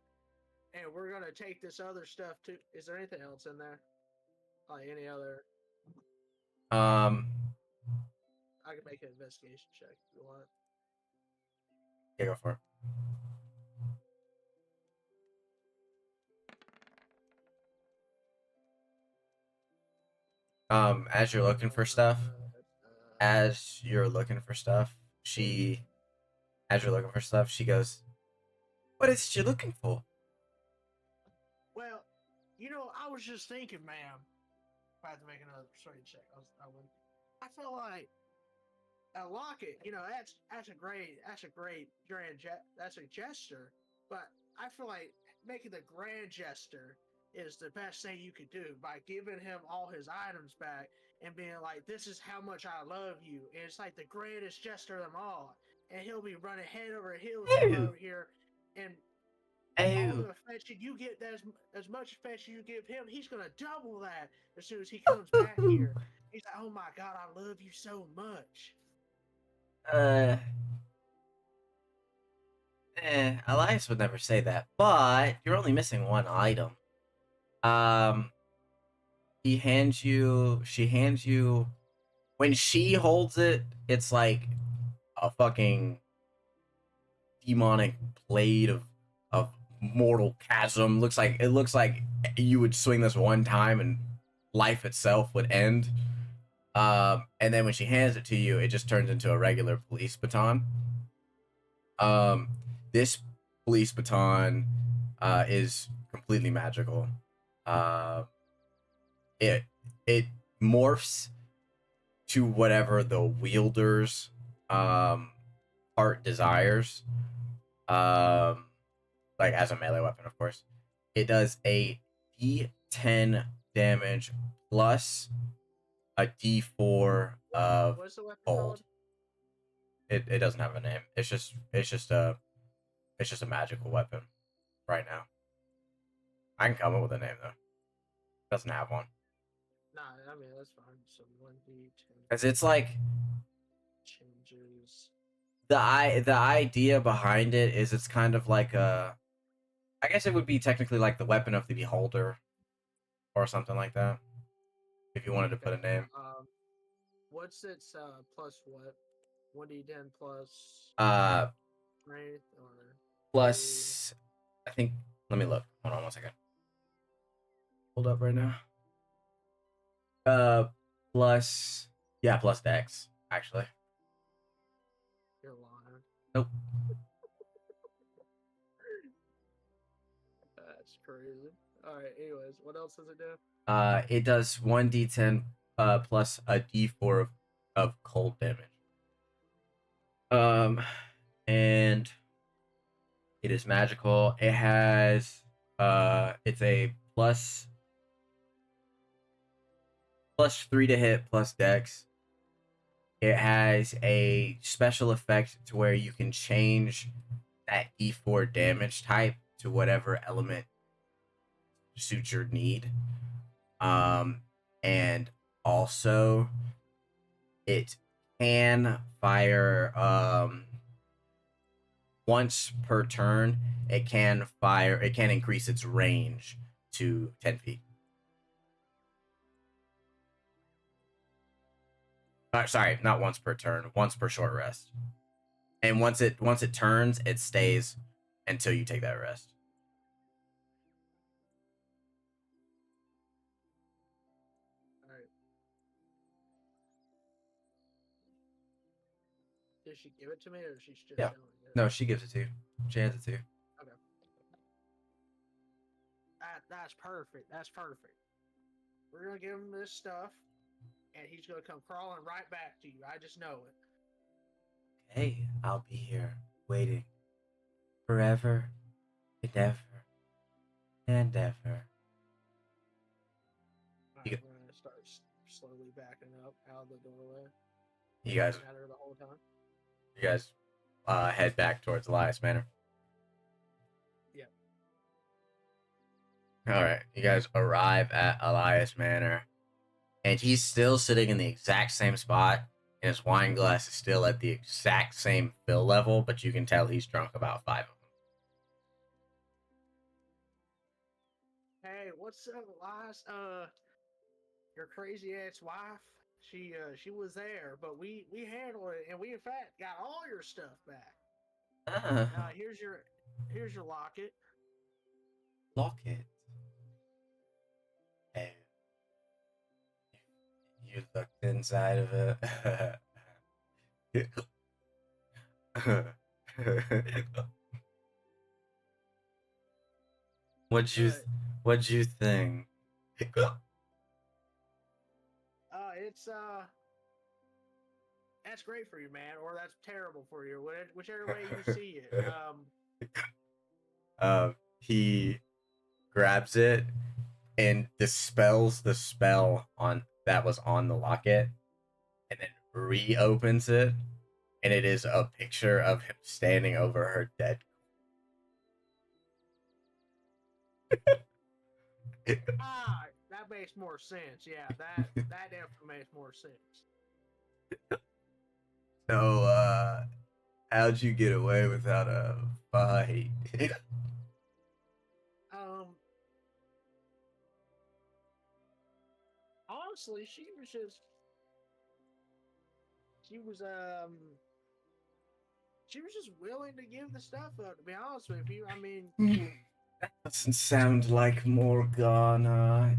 and we're gonna take this other stuff too. Is there anything else in there? Like any other? Um, I can make an investigation check if you want. yeah, go for it. As you're looking for stuff, she goes, "What is she looking for?" Well, I was just thinking, ma'am. If I have to make another persuasion check, I feel like a locket. That's a great that's a gesture. But I feel like making the grand gesture is the best thing you could do by giving him all his items back and being like, "This is how much I love you." And it's like the greatest gesture of them all. And he'll be running head over heels to come over here, and all Oh, the affection you get, as much affection you give him, he's gonna double that as soon as he comes back here. He's like, "Oh my god, I love you so much." uh, Elias would never say that, but you're only missing one item. Um, she hands you, when she holds it, it's like a fucking demonic blade of mortal chasm. It looks like you would swing this one time and life itself would end. And then when she hands it to you, it just turns into a regular police baton. Um, this police baton is completely magical. Uh, it it morphs to whatever the wielder's heart desires. Um, like as a melee weapon, of course. It does a D10 damage plus a D4 of What's the weapon gold. called? It doesn't have a name. It's just a magical weapon right now. I can come up with a name though. Doesn't have one. Nah, I mean that's fine. So 1d10 Cause it's like changes. the idea behind it is it's kind of like I guess it would be technically like the weapon of the beholder or something like that. If you wanted to put a name. What's its plus what? 1d10 plus Uh strength or plus I think let me look. Hold on one second. Hold up right now. Plus plus dex, actually. you're lying. Nope. That's crazy. All right. Anyways, what else does it do? It does 1d10 plus a d4 of cold damage. And it is magical. It has it's a plus 3 to hit plus dex. It has a special effect to where you can change that d4 damage type to whatever element suit your need. And also it can fire once per turn. It can fire. It can increase its range to 10 feet. Sorry, not once per turn. Once per short rest. And once it turns, it stays until you take that rest. All right. Did she give it to me, or she's just Yeah. showing it? No, she gives it to you. She hands it to you. Okay. That's perfect. That's perfect. We're gonna give him this stuff, and he's gonna come crawling right back to you. I just know it. Hey, I'll be here waiting forever and ever and ever. All You, right, we're gonna start slowly backing up out of the doorway. you guys, At her the whole time. you guys, head back towards Elias Manor. Yeah. All right, you guys arrive at Elias Manor, and he's still sitting in the exact same spot, and his wine glass is still at the exact same fill level, but you can tell he's drunk about 5 of them. Hey, what's up, Elias? Your crazy ass wife. She was there, but we handled it, and we in fact got all your stuff back. Ah, Here's your locket. locket. Hey, you looked inside of it. What'd you Uh, What'd you think? it's that's great for you, man, or that's terrible for you, whichever way you see it. He grabs it and dispels the spell on that was on the locket, and then reopens it, and it is a picture of him standing over her dead. That makes more sense. Yeah, that definitely makes more sense. So, how'd you get away without a fight? Um, honestly, she was just willing to give the stuff up. To be honest with you, I mean, Doesn't sound like Morgana.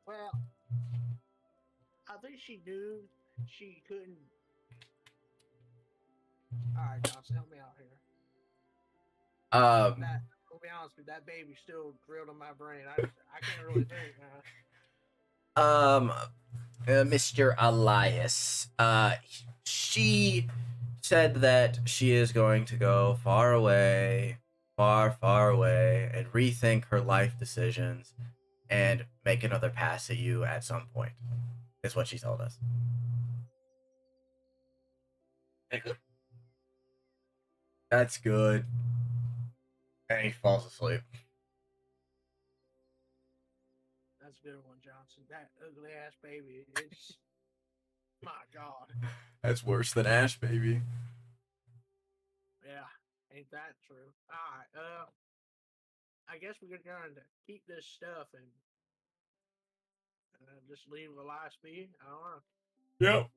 well, I think she knew she couldn't. All right, Johnson, help me out here. Um, That, I'll be honest with you, that baby's still drilled in my brain. I can't really think now. um, Mr. Elias, she said that she is going to go far away, far, far away, and rethink her life decisions and make another pass at you at some point, is what she told us. That's good. And he falls asleep. That's a good one, Johnson. That ugly ass baby. It's my God. That's worse than Ash, baby. Yeah, ain't that true? All right. I guess we're going to keep this stuff and just leave Elias be. I don't know. Yep.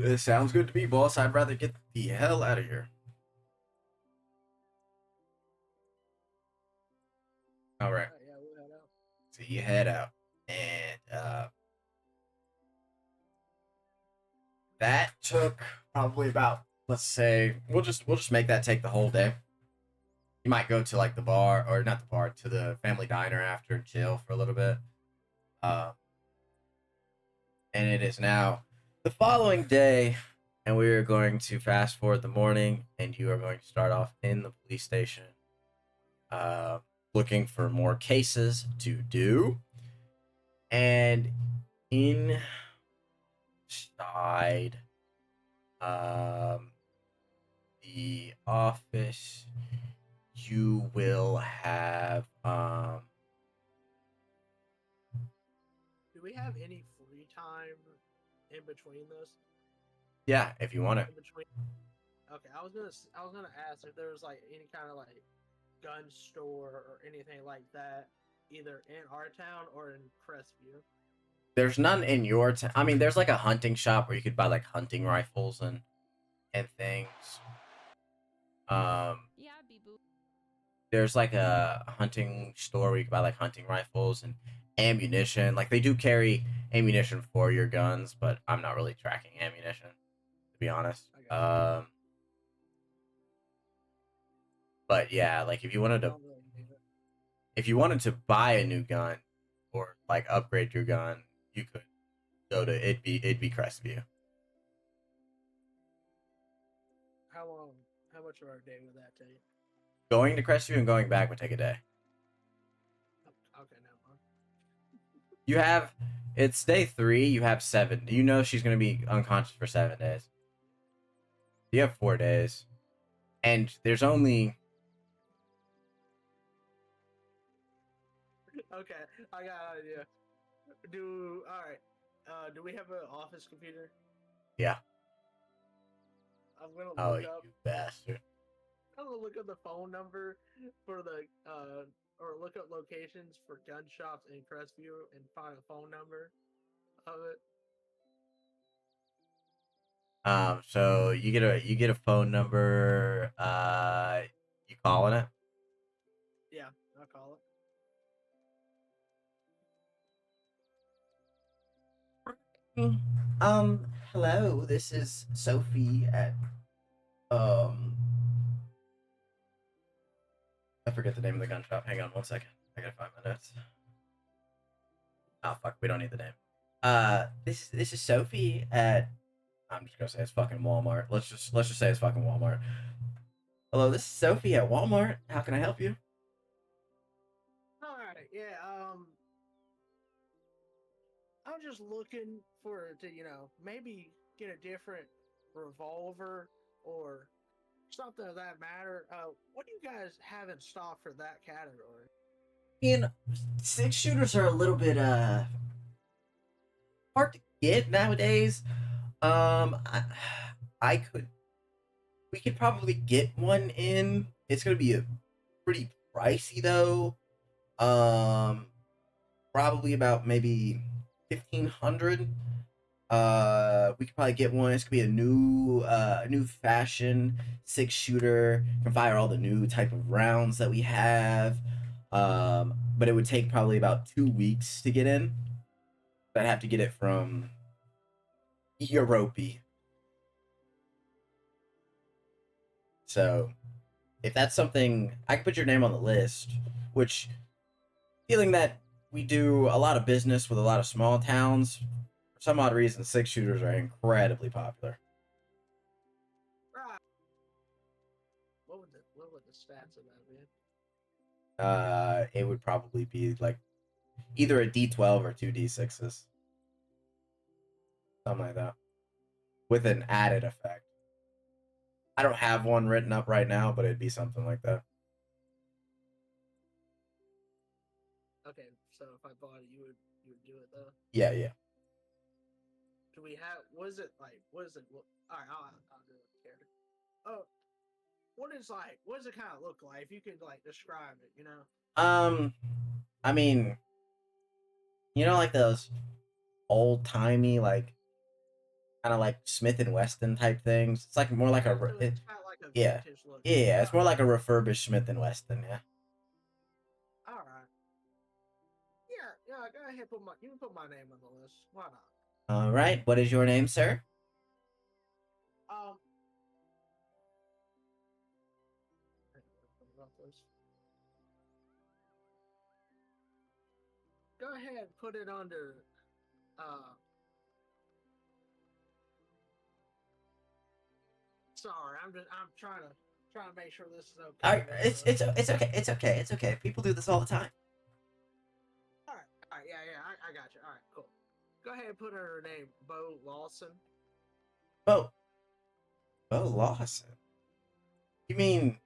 This sounds good to me, boss. I'd rather get the hell out of here. All right. Yeah, we'll head out. So you head out, and that took probably about, let's say, we'll just make that take the whole day. You might go to like the bar, or not the bar, to the family diner after and chill for a little bit. Uh, and it is now the following day, and we are going to fast forward the morning, and you are going to start off in the police station, looking for more cases to do, and inside the office you will have Do we have any free time in between this? yeah, if you want it. In between. Okay, I was gonna ask if there was like any kind of like gun store or anything like that, either in our town or in Crestview. There's none in your town. I mean, there's like a hunting shop where you could buy like hunting rifles and things. Um, Yeah, Bibu. there's like a hunting store where you can buy like hunting rifles and ammunition. Like they do carry ammunition for your guns, but I'm not really tracking ammunition to be honest. I got But yeah, like I don't really need it. if you wanted to buy a new gun or like upgrade your gun, you could go to it'd be Crestview. How long? How much of our day would that take? Going to Crestview and going back would take a day. Okay, never mind. You have it's day 3. You have 7. You know she's gonna be unconscious for 7 days. You have 4 days, and there's only Okay, I got an idea. All right. Do we have an office computer? yeah. I'm gonna Oh, look you up. bastard. I'm gonna look up the phone number for the or look up locations for gun shops in Crestview and find a phone number of it. So you get a phone number. You calling it? Yeah, I'll call it. Hello. This is Sophie at um. I forget the name of the gun shop. Hang on 1 second. I gotta find my notes. Oh fuck, we don't need the name. This is Sophie at. I'm just gonna say it's fucking Walmart. Let's just say it's fucking Walmart. Hello, this is Sophie at Walmart. How can I help you? All right, yeah. I'm just looking for to maybe get a different revolver or something of that matter. What do you guys have in stock for that category? And 6 shooters are a little bit hard to get nowadays. I could we could probably get one in. It's gonna be a pretty pricey though. Um, probably about maybe 1,500. We could probably get one. It's gonna be a new fashion 6 shooter. Can fire all the new type of rounds that we have. But it would take probably about 2 weeks to get in. I'd have to get it from Europe. So if that's something, I can put your name on the list, which feeling that we do a lot of business with a lot of small towns, for some odd reason, 6 shooters are incredibly popular. Right. What would the stats of that be? It would probably be like either a D12 or 2 D6s, something like that, with an added effect. I don't have one written up right now, but it'd be something like that. Okay, so if I bought it, you would do it though. Yeah, yeah. Do we have? What is it like? What is it? All right, I'll do it. Character. Oh, what is like? What does it kind of look like? If you could like describe it, you know. Um, I mean, like those old timey, like kind of like Smith and Weston type things. It's like more like Okay, so it's kind of like a yeah, vintage look. yeah. It's All more right. like a refurbished Smith and Weston. Yeah. All right. Yeah, yeah. Go ahead. You can put my name on the list. Why not? All right. What is your name, sir? Um. Go ahead and put it under. Sorry, I'm trying to make sure this is okay. All right. It's okay. It's okay. It's okay. People do this all the time. All right, yeah, I got you. All right, cool. Go ahead and put her name, Bo Lawson. Bo Lawson. You mean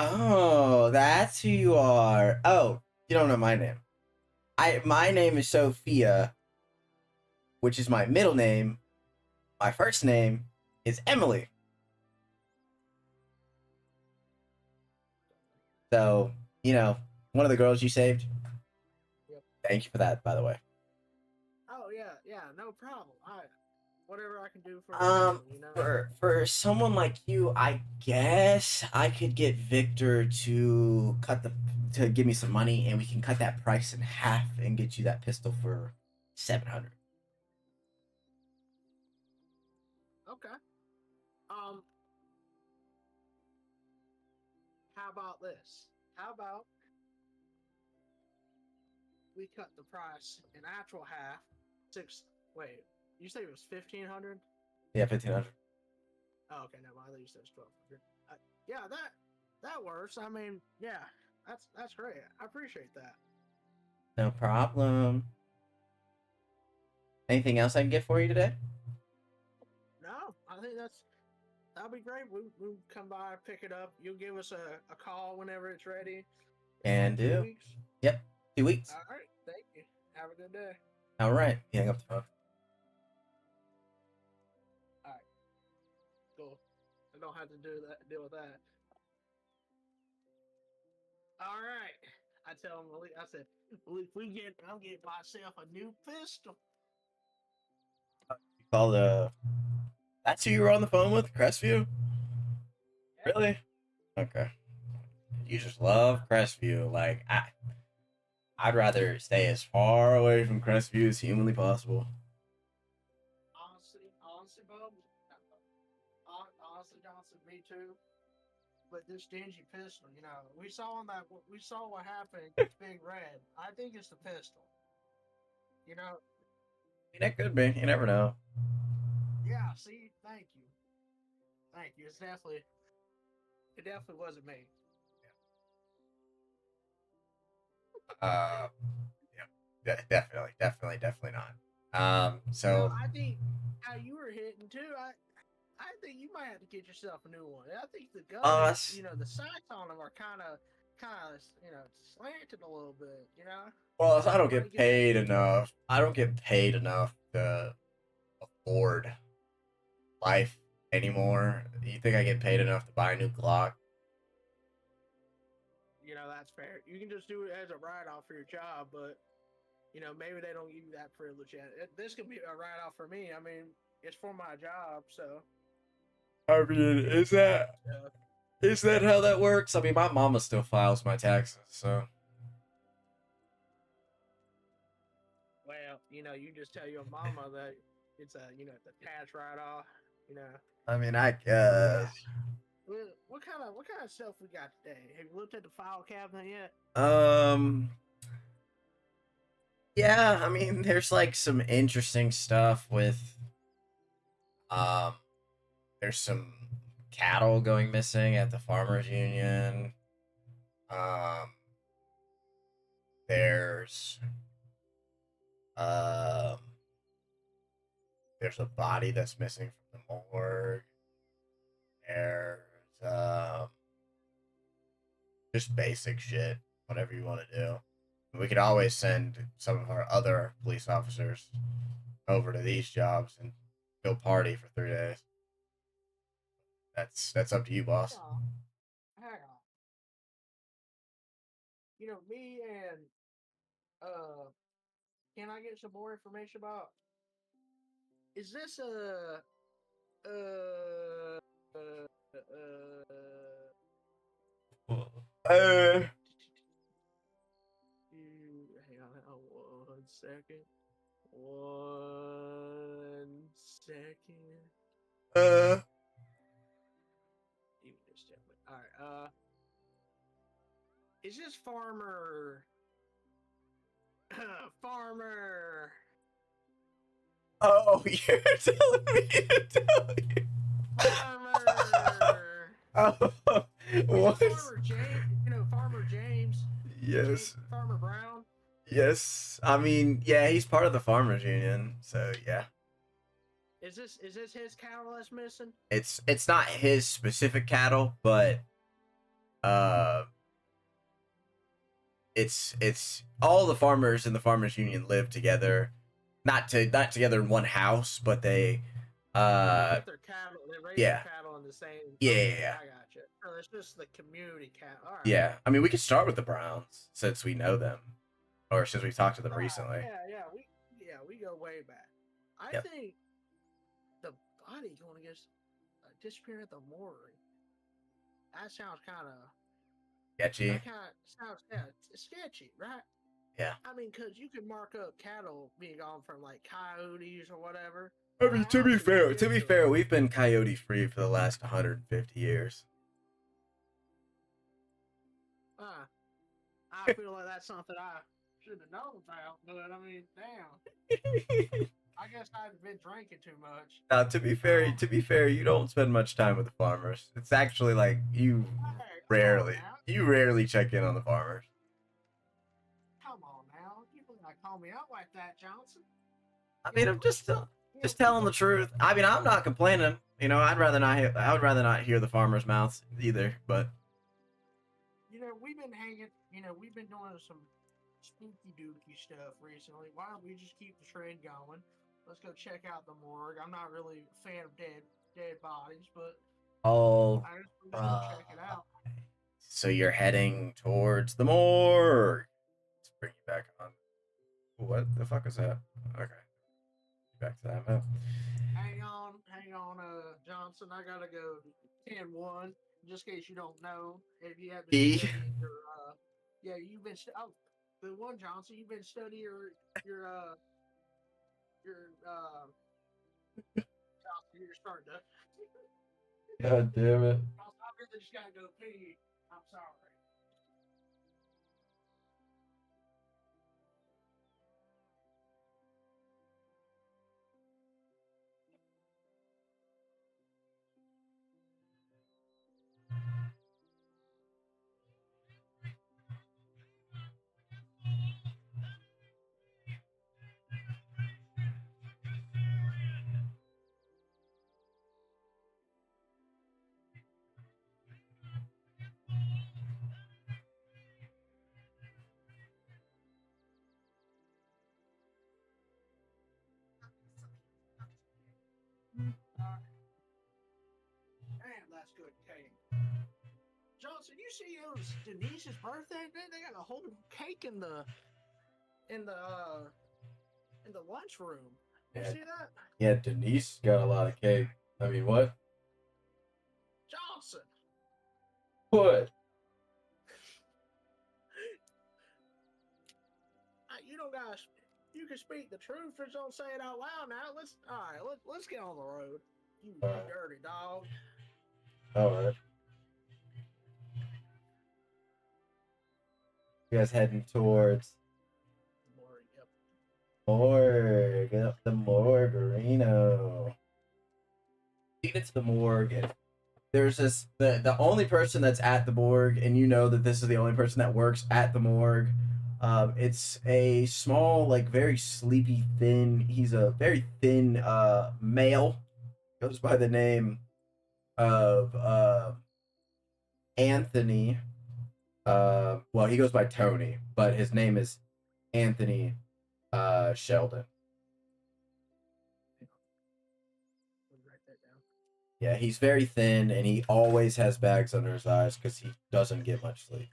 Oh, that's who you are. Oh, you don't know my name. My name is Sophia, which is my middle name. My first name is Emily. So, one of the girls you saved. Yep. Thank you for that, by the way. Oh yeah, yeah, no problem. Whatever I can do for the Um, family, you know. for someone like you, I guess I could get Victor to give me some money, and we can cut that price in half and get you that pistol for 700. Okay. Um, how about this? How about we cut the price in actual half? Six. Wait, you say it was 1,500? Yeah, 1,500. Oh, okay, no, I thought you said it was 1,200. Yeah, that works. I mean, yeah, that's great. I appreciate that. No problem. Anything else I can get for you today? No, I think that'll be great. We'll come by, pick it up. You'll give us a call whenever it's ready. In Can like 2 do. weeks. Yep, 2 weeks. All right, thank you. Have a good day. All right. You hang up the phone. All right, cool. I don't have to deal with that. All right. I tell him, I said, I'm getting myself a new pistol. You called That's who you were on the phone with, Crestview? Yeah. Really? Okay. You just love Crestview. Like I'd rather stay as far away from Crestview as humanly possible. Honestly, Bob, honestly, Johnson, me too. But this dingy pistol, we saw what happened with Big Red. I think it's the pistol. You know, I mean, it could be. You never know. yeah. See, thank you. It definitely wasn't me. Uh, yeah, definitely not. So I think how you were hitting too. I think you might have to get yourself a new one. I think the guns, us. the sights on them are kind of, slanted a little bit. Well, I don't Might get get that paid new one. enough. I don't get paid enough to afford life anymore. You think I get paid enough to buy a new Glock? That's fair. You can just do it as a write off for your job, but maybe they don't give you that privilege yet. This could be a write off for me. I mean, it's for my job, so. I mean, is that how that works? I mean, my mama still files my taxes, so. Well, you just tell your mama that it's it's a tax write off. I mean, I Yeah. guess. What kind of stuff we got today? Have you looked at the file cabinet yet? Um, yeah, I mean, there's like some interesting stuff with, um, there's some cattle going missing at the farmers union. Um, there's, um, there's a body that's missing from the morgue. There's, just basic shit, whatever you want to do. We could always send some of our other police officers over to these jobs and go party for 3 days. That's up to you, boss. Hang on. Me and can I get some more information about? Is this uh, Uh, hang on 1 second. 1 second. uh, Even just tell me. All right. Is this farmer? Farmer. oh, you're telling me to tell you. Farmer. Oh, what? Farmer James. Farmer James. Yes. Farmer Brown. Yes. I mean, yeah, he's part of the farmers union, so yeah. Is this his cattle that's missing? It's not his specific cattle, but Uh, it's all the farmers in the farmers union live together, not together in one house, but they Get their cattle. They raise their yeah cattle in the same. yeah yeah Okay, yeah. I got you. So it's just the community cattle. All right. Yeah. I mean, we could start with the Browns since we know them, or since we talked to them All right. recently. We go way back. I Yep. think the body going to get disappearing at the morgue. That sounds kind of. Sketchy. That kind of sounds sketchy, right? Yeah. I mean, because you can mark up cattle being gone from like coyotes or whatever. I But mean, how can you get to be to it? fair, we've been coyote free for the last 150 years. I feel like that's something I should have known about, but I mean, damn. I guess I've been drinking too much. Now, Um, to be fair, you don't spend much time with the farmers. It's actually like hey, come on now. you rarely check in on the farmers. Come on now. You better not call me out like that, Johnson. I mean, I'm just telling the truth. I mean, I'm not complaining. You know, I would rather not hear the farmers' mouths either. But We've been hanging, we've been doing some spooky dooky stuff recently. Why don't we just keep the trend going? Let's go check out the morgue. I'm not really a fan of dead bodies, but all I guess we'll just go check it out. so you're heading towards the morgue. Let's bring you back on. What the fuck is that? Okay, back to that map. Hang on, Johnson. I gotta go 10-1, just in case you don't know. If you have been E. studying your, yeah, you've been, the one, Johnson, you've been studying Johnson, you're starting to. God damn it. I really just gotta go pee. I'm sorry. Damn, that's good cake. Johnson, you see it was Denise's birthday? They got a whole cake in the uh, in the lunchroom. You Yeah, see that? yeah. Denise got a lot of cake. I mean, what? Johnson. What? You know, guys, you can speak the truth. Just don't say it out loud now. Let's get on the road. You dirty dog. All right. You guys heading towards Yep. morgue? Get up the morgueino. You get to the morgue, and there's the only person that's at the morgue, and you know that this is the only person that works at the morgue. It's a small, like very sleepy, thin. He's a very thin male. Goes by the name of Anthony. Well, he goes by Tony, but his name is Anthony Sheldon. Write that down. Yeah, he's very thin, and he always has bags under his eyes because he doesn't get much sleep.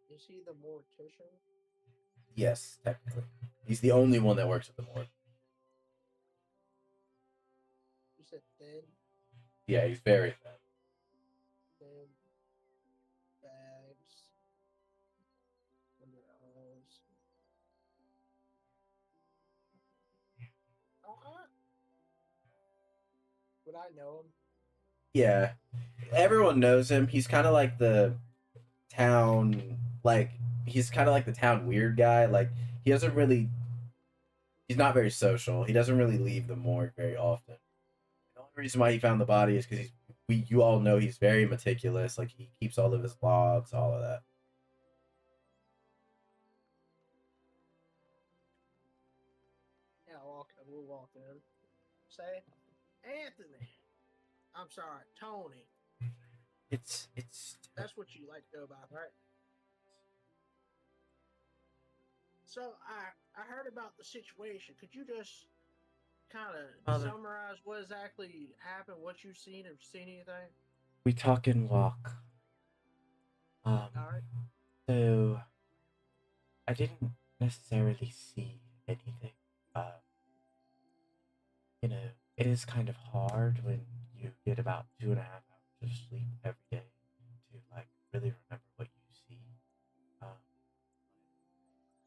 Is he the mortician? Yes, technically, he's the only one that works at the morgue. You said thin. Yeah, he's very thin. Thin bags under eyes. Would I know him? Yeah, everyone knows him. He's kind of like the town, like he's kind of like the town weird guy. Like he doesn't really, he's not very social. He doesn't really leave the morgue very often. The only reason why he found the body is because you all know he's very meticulous. Like he keeps all of his logs, all of that. Yeah, we'll walk in. Say, Anthony. I'm sorry, Tony. it's That's what you like to go by, right? So I heard about the situation. Could you just kind of Father. summarize what exactly happened, what you've seen, if you've seen anything? We talk and walk. Um, All right. so I didn't necessarily see anything. Uh, you know, it is kind of hard when you get about 2.5 hours of sleep every day to like really remember what you see. Um,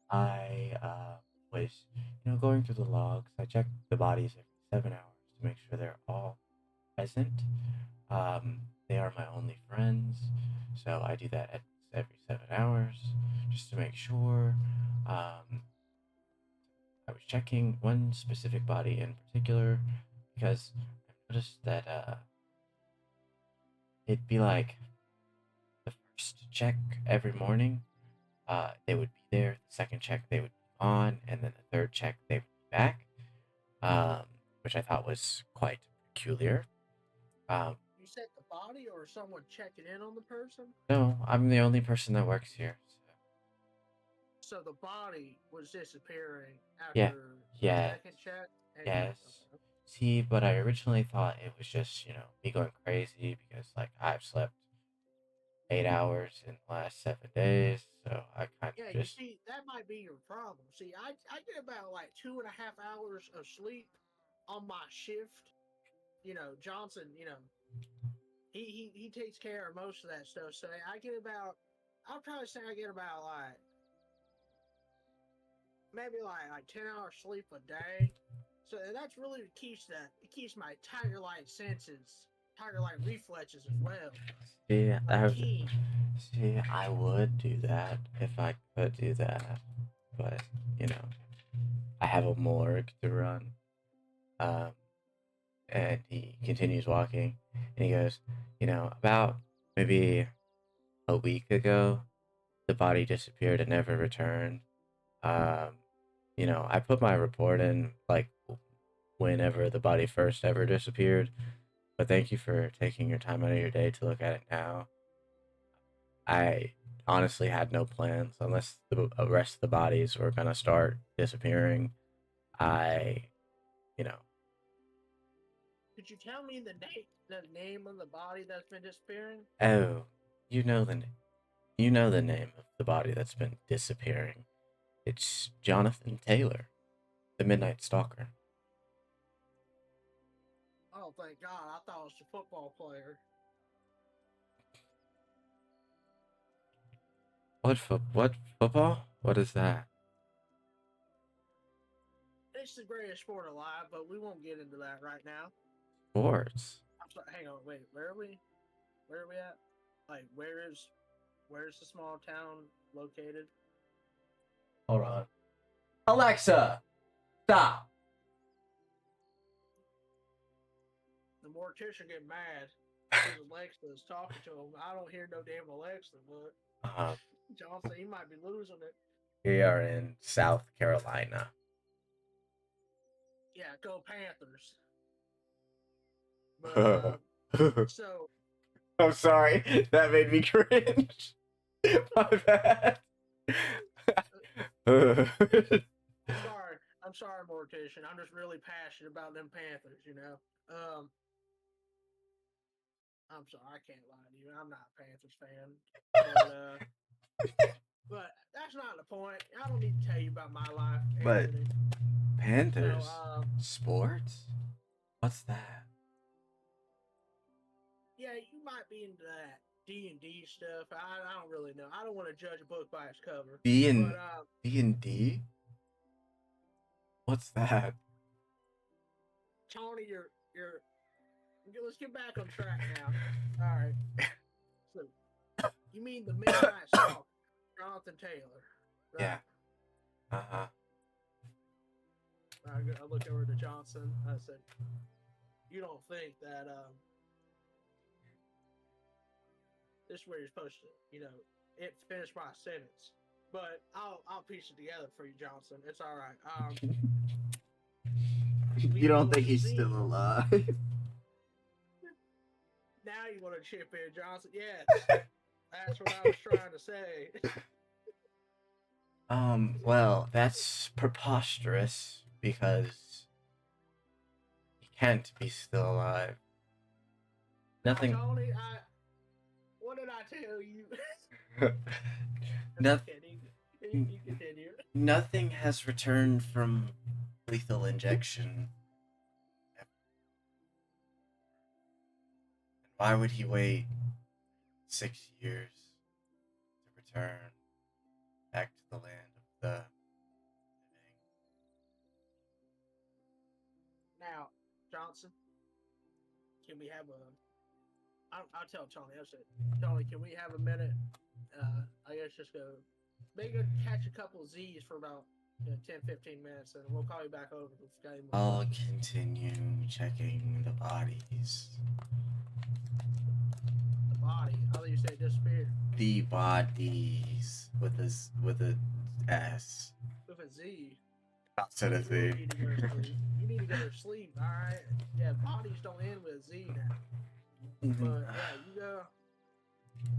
I was, going through the logs. I checked the bodies every 7 hours to make sure they're all present. They are my only friends, so I do that at every 7 hours just to make sure. I was checking one specific body in particular because I noticed that it'd be like the first check every morning, they would be there. The second check, they would be on, and then the third check, they would be back, um, which I thought was quite peculiar. Um, You said the body or someone checking in on the person? no, I'm the only person that works here. So. So the body was disappearing Yeah, after the yes, second check, and yes. okay. See, but I originally thought it was just, me going crazy because, like, I've slept 8 hours in the last 7 days, so I kind Yeah, of you just, see, that might be your problem. See, I get about like 2.5 hours of sleep on my shift. Johnson, he takes care of most of that stuff. So I get about, I'll probably say I get about like maybe like 10 hours sleep a day. So that's really it keeps my tiger like senses, tiger like reflexes as well, see, like keen. I would do that if I could do that, but, you know, I have a morgue to run. Um, and he continues walking, and he goes, about maybe a week ago, the body disappeared and never returned. Um, I put my report in like whenever the body first ever disappeared, but thank you for taking your time out of your day to look at it now. I honestly had no plans unless the rest of the bodies were gonna start disappearing. I, you know, Could you tell me the name of the body that's been disappearing? oh, you know the you know the name of the body that's been disappearing. It's Jonathan Taylor, the Midnight Stalker. Oh, thank God! I thought it was a football player. What football? What is that? It's the greatest sport alive, but we won't get into that right now. Sports. I'm sorry. Hang on. Wait. Where are we? Where are we at? Like, where's the small town located? Hold on. Alexa, stop. The mortician get mad because Alexa is talking to him. I don't hear no damn Alexa, but Um, Johnson, he might be losing it. we are in South Carolina. Yeah, go Panthers. But I'm so sorry. That made me cringe. My bad. I'm sorry, mortician. I'm just really passionate about them Panthers. I'm sorry, I can't lie to you. I'm not a Panthers fan, but that's not the point. I don't need to tell you about my life, But Anthony. So, Panthers sports? What's that? yeah, you might be into that D&D stuff. I don't really know. I don't want to judge a book by its cover, D but and D and D? What's that? Tony, you're. Let's get back on track now. All right. So, you mean the Midnight Stalker, Jonathan Taylor, Yeah. right? Uh huh. I looked over to Johnson. I said, "You don't think that this is where you're supposed to, it finish my sentence?" But I'll piece it together for you, Johnson. It's all right. You We don't will think he's see. still alive? Now you want a chip in, Johnson. Yes, that's what I was trying to say. Well, that's preposterous because he can't be still alive. Nothing. Tony, what did I tell you? Nothing. You continue. Nothing has returned from lethal injection. Why would he wait 6 years to return back to the land of the living? Now, Johnson, can we have a? I'll tell Tony. I said, Tony, can we have a minute? I guess just go. Maybe catch a couple of Z's for about 10, 15 minutes, and we'll call you back over. I'll continue checking the bodies. The body? I thought you said disappeared. The bodies with a S. With a Z. Instead of Z. You need to go to sleep. All right. Yeah, bodies don't end with a Z now. But yeah, you go.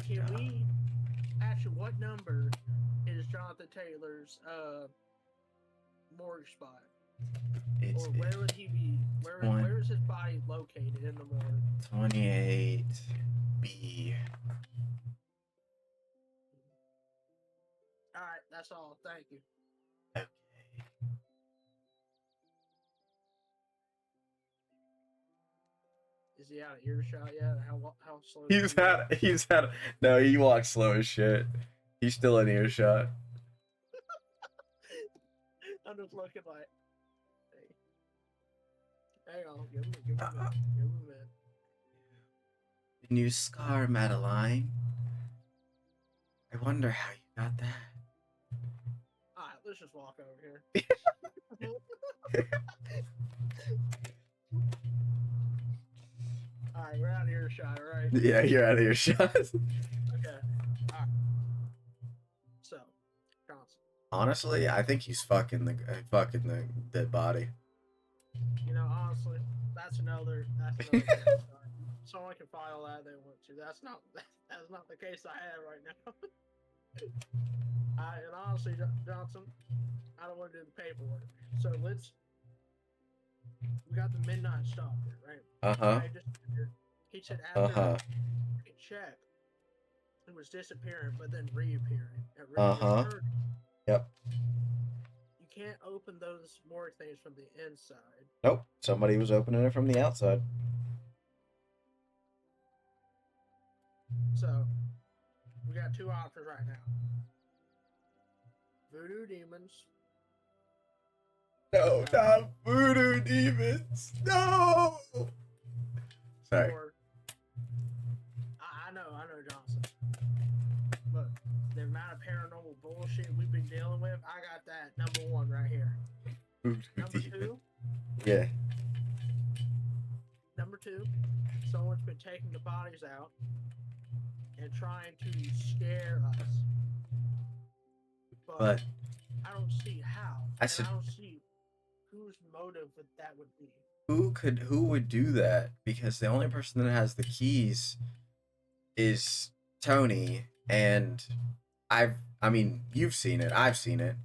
Can we? Actually, what number is Jonathan Taylor's morgue spot? Or where would he be? Where is his body located in the morgue? 28B. All right, that's all. Thank you. Okay. Is he out of earshot yet? How slow? He's had. No, he walks slow as shit. He's still in earshot. I'm just looking like, hey, hang on, give him a minute. The new scar, Madeline. I wonder how you got that. Alright, let's just walk over here. Alright, we're out of earshot, right? Yeah, you're out of earshot. Okay. Alright. So, Johnson. Honestly, I think he's fucking the dead body. You know, honestly, that's another someone can file that they want to. That's not the case I have right now. And honestly, Johnson, I don't want to do the paperwork. So we got the Midnight Stalker, right? Uh-huh. He said after he checked, it was disappearing, but then reappearing. Yep. You can't open those morgue things from the inside. Nope. Somebody was opening it from the outside. So, we got two options right now. Voodoo demons. No, not voodoo demons. No. Sorry. Or, I know, Johnson. But the amount of paranormal bullshit we've been dealing with, I got that number one right here. Voodoo Number demon. two. Yeah. Number two, someone's been taking the bodies out and trying to scare us. But I don't see how. I don't see whose motive that would be. Who would do that? Because the only person that has the keys is Tony, and I mean, you've seen it, I've seen it.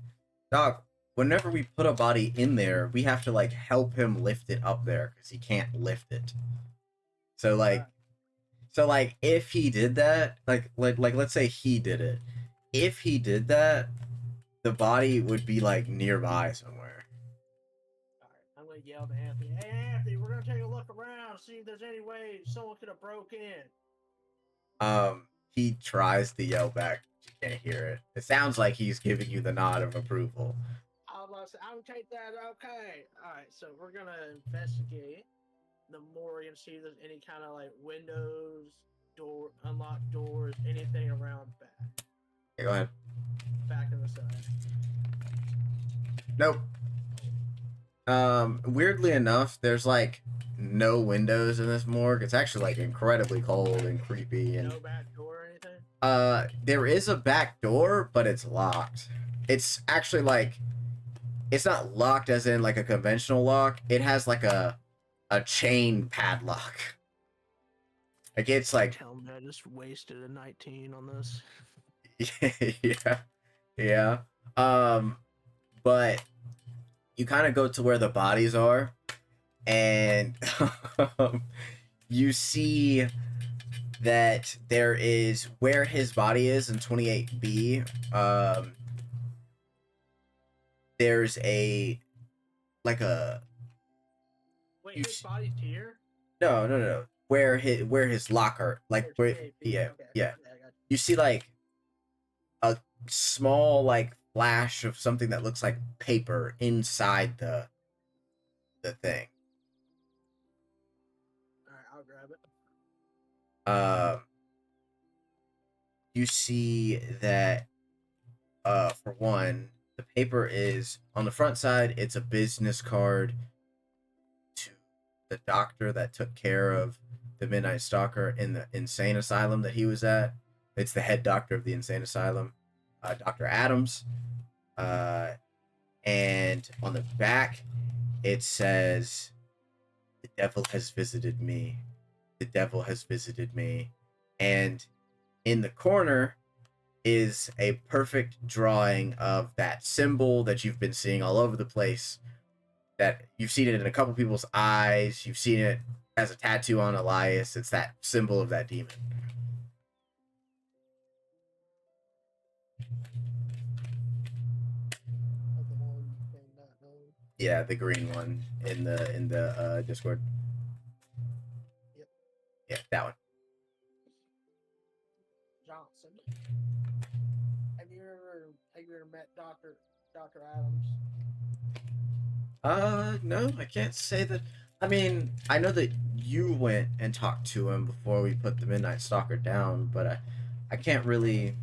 Dog, whenever we put a body in there, we have to like help him lift it up there because he can't lift it. So like if he did that, like let's say he did it. If he did that, the body would be like nearby somewhere. Alright, I'm gonna yell to Anthony. Hey Anthony, we're gonna take a look around, see if there's any way someone could have broke in. He tries to yell back, but you can't hear it. It sounds like he's giving you the nod of approval. I'll take that. Okay. All right. So we're gonna investigate the morgue and see if there's any kind of like windows, unlocked doors, anything around back. Okay, go ahead. Back of the side. Nope. Weirdly enough, there's like no windows in this morgue. It's actually like incredibly cold and creepy and no back door or anything? There is a back door, but it's locked. It's actually like it's not locked as in like a conventional lock. It has like a chain padlock. Like it's like Tell me I just wasted a 19 on this. yeah, yeah. Um, but you kind of go to where the bodies are, and you see that there is where his body is in 28B. There's a like a Wait, you his body's here? no where his locker like Or where 28B? yeah Okay. yeah Yeah, I got you see like a small like flash of something that looks like paper inside the thing. you. Alright, I'll grab it. Um, you see that for one, the paper is on the front side. It's a business card to the doctor that took care of the Midnight Stalker in the insane asylum that he was at. It's the head doctor of the insane asylum, Dr. Adams. Uh, and on the back, it says, "The devil has visited me. The devil has visited me." And in the corner is a perfect drawing of that symbol that you've been seeing all over the place. That you've seen it in a couple people's eyes. You've seen it as a tattoo on Elias. It's that symbol of that demon. Like the one you may not know. Yeah, the green one in the Discord. Yep. Yeah, that one. Johnson. Have you ever met Dr. Adams? No, I can't say that. I mean, I know that you went and talked to him before we put the Midnight Stalker down, but I can't really,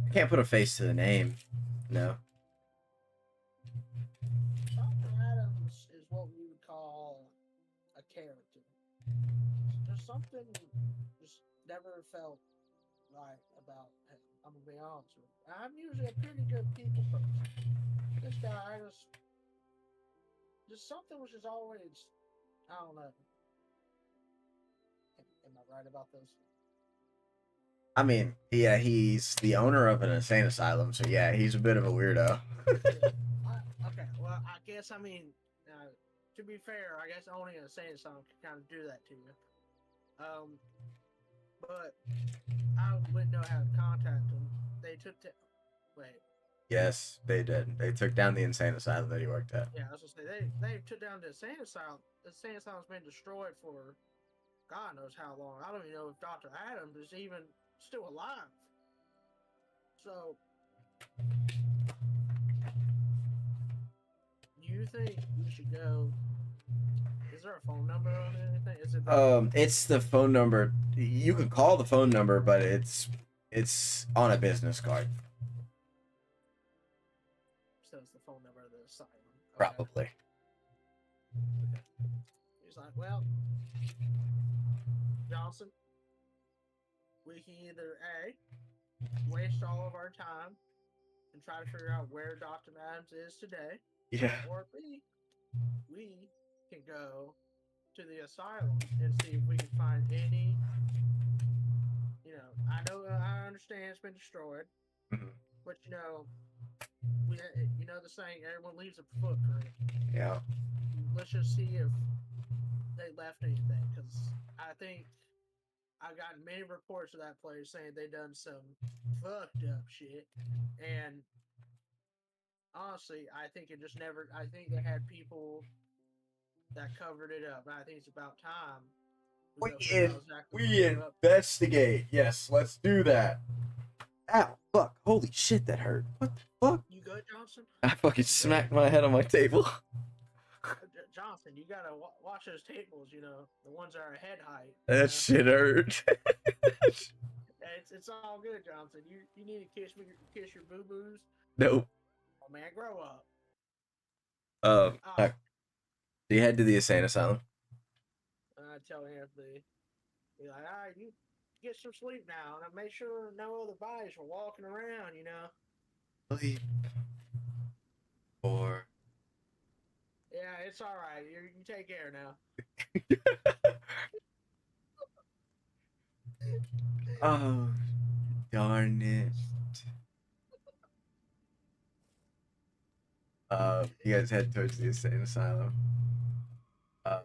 I can't put a face to the name. No. Dr. Adams is what we would call a character. There's something just never felt right about him. I'm gonna be honest with you. I'm usually a pretty good people person. This guy, just something was just always, I don't know. Am I right about this? I mean, yeah, he's the owner of an insane asylum, so yeah, he's a bit of a weirdo. Yeah. Okay. Well, I guess to be fair, I guess owning a insane asylum can kind of do that to you. Um, but I wouldn't know how to contact them. They took the wait. Yes, they did. They took down the insane asylum that he worked at. Yeah, I was gonna say they took down the insane asylum. The insane asylum's been destroyed for God knows how long. I don't even know if Dr. Adams is even still alive. So, you think we should go? Is there a phone number on anything? Is it It's the phone number. You can call the phone number, but it's on a business card, says the phone number of the asylum? Okay. probably. Okay. He's like, well, Johnson, we can either A, waste all of our time and try to figure out where Dr. Adams is today, Yeah. or B, we can go to the asylum and see if we can find any. I understand it's been destroyed, Mhm. but the saying, everyone leaves a footprint. Yeah. Let's just see if they left anything, because I think I've gotten many reports of that place saying they done some fucked up shit, and honestly, I think it just never. I think they had people that covered it up. And I think it's about time we We go figure out exactly what we they're up. investigate. Yes, let's do that. Ow! Fuck! Holy shit, that hurt. What the fuck? You good, Johnson? I fucking smacked my head on my table. Johnson, you gotta watch those tables. The ones that are head height. That shit hurt. It's all good, Johnson. You need to kiss your boo boos. Nope. Oh man, grow up. So you head to the insane asylum. I tell Anthony, be like, all right, you get some sleep now, and make sure no other bodies are walking around. Sleep. Or Yeah, it's all right. You take care now. Oh, darn it. You guys head towards the insane asylum. Uh,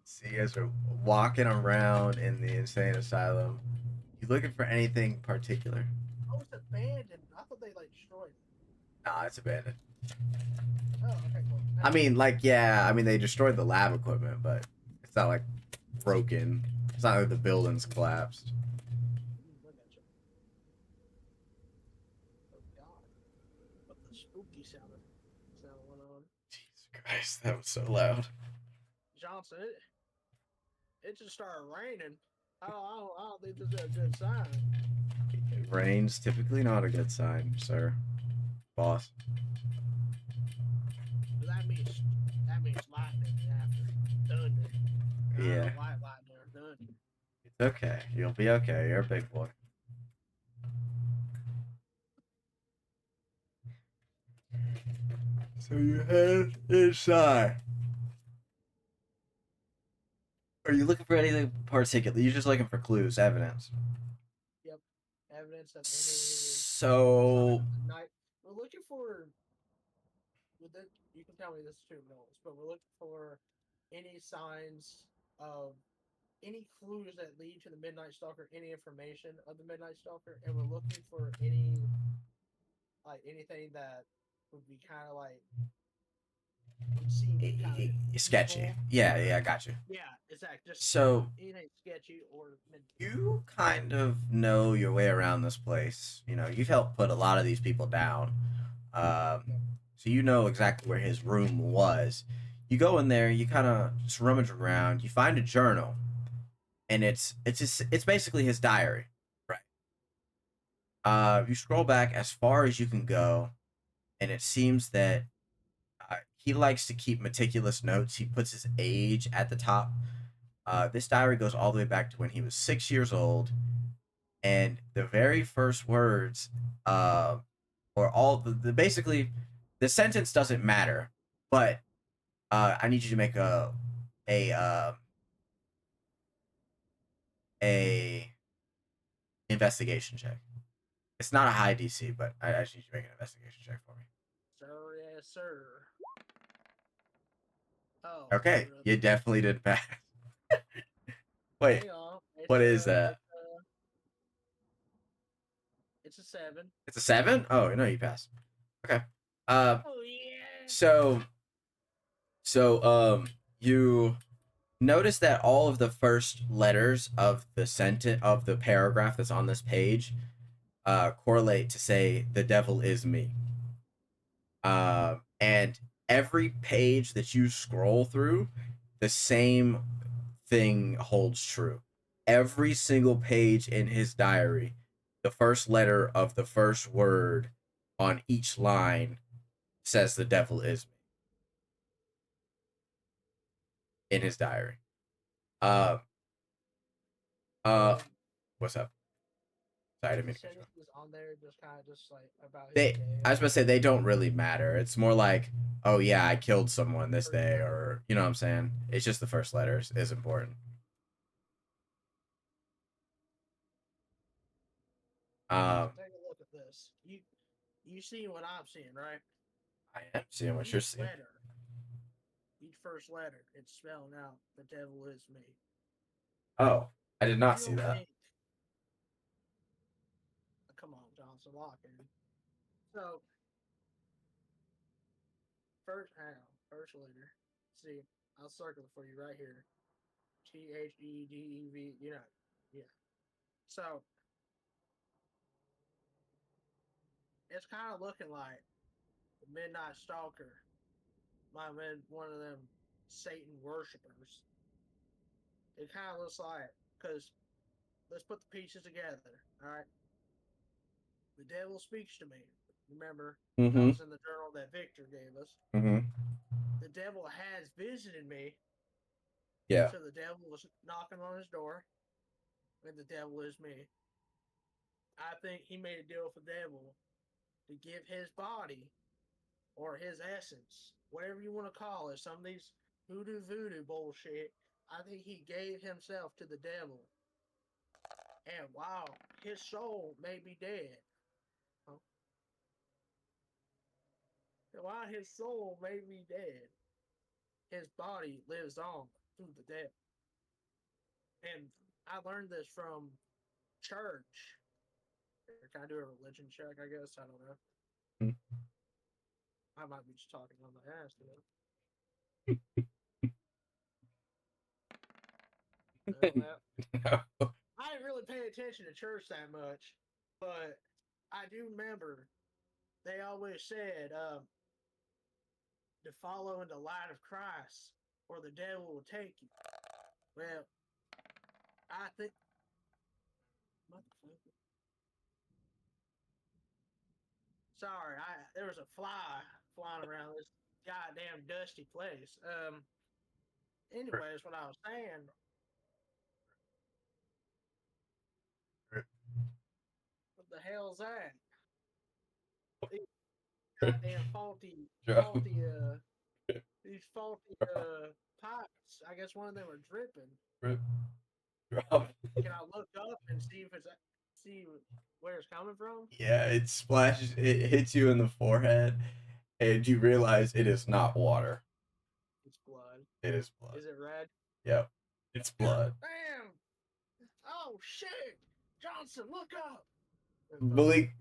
so you guys are walking around in the insane asylum. You looking for anything particular? Oh, it's abandoned. I thought they like destroyed it. Nah, it's abandoned. Oh, okay, cool. I mean, like, yeah, I mean, they destroyed the lab equipment, but it's not like broken. It's not like the building's collapsed. Look at you. Oh God, what the spooky sound went on. Jesus Christ, that was so loud. Johnson, it just started raining. I don't think this is a good sign. Rain's typically not a good sign, sir. Boss. But that means lightning after thunder. Yeah. White lightning or thunder. It's okay. You'll be okay. You're a big boy. So you head inside. Are you looking for anything particular? You're just looking for clues, evidence. Yep, evidence of any So night. We're looking for. You can tell me this too, Knowles, but we're looking for any signs of any clues that lead to the Midnight Stalker, any information of the Midnight Stalker, and we're looking for anything that would be kind of like would seem kind of sketchy. evil. Yeah, I got you. Yeah, exactly. Just So anything sketchy or you kind of know your way around this place. You know, you've helped put a lot of these people down. So you know exactly where his room was. You go in there, you kind of just rummage around, you find a journal, and it's basically his diary, right? You scroll back as far as you can go, and it seems that he likes to keep meticulous notes. He puts his age at the top. This diary goes all the way back to when he was 6 years old, and the very first words, or all basically, the sentence doesn't matter, but I need you to make a uh, a investigation check. It's not a high DC, but I just need you to make an investigation check for me. sir, yes, sir. Oh, Okay, you definitely did pass. Wait, hang on. what is that? It's a 7. It's a 7? Oh no, you passed. Okay. Oh yeah. So you notice that all of the first letters of the sentence of the paragraph that's on this page correlate to say the devil is me. And every page that you scroll through, the same thing holds true. Every single page in his diary, the first letter of the first word on each line says the devil is me in his diary. Uh, uh, what's up? Sorry, I didn't mean to cut you off. On there just kind of just like about I was about to say they don't really matter. It's more like, oh yeah, I killed someone this day, or you know what I'm saying. It's just the first letters is important. Take a look at this. You see what I'm seeing, right? I am seeing what you're seeing. Each first letter, it's spelling out the devil is me. Oh, I did not see that. Come on, Johnson Locker. So first letter. See, I'll circle it for you right here. THEDEV. You know, yeah. So it's kind of looking like the Midnight Stalker might have been one of them Satan worshippers. It kind of looks like, because let's put the pieces together, all right? The devil speaks to me. Remember, that was in the journal that Victor gave us. The devil has visited me. Yeah. So the devil was knocking on his door, and the devil is me. I think he made a deal with the devil to give his body or his essence, whatever you want to call it, some of these hoodoo voodoo bullshit. I think he gave himself to the devil And while his soul may be dead, huh? And while his soul may be dead, his body lives on through the dead. And I learned this from church. Can I do a religion check? I guess I don't know. Hmm. I might be just talking on my ass though. I didn't really pay attention to church that much, but I do remember they always said to follow in the light of Christ, or the devil will take you. Well, I think. Sorry, there was a fly flying around this goddamn dusty place. Anyways, what I was saying, what the hell's that? These goddamn these faulty pipes. I guess one of them are dripping. Drop. Can I look up and see where it's coming from? Yeah, it splashes. It hits you in the forehead, and you realize it is not water. It's blood. It is blood. Is it red? Yep, it's blood. Damn! Oh shit! Johnson, look up. Malik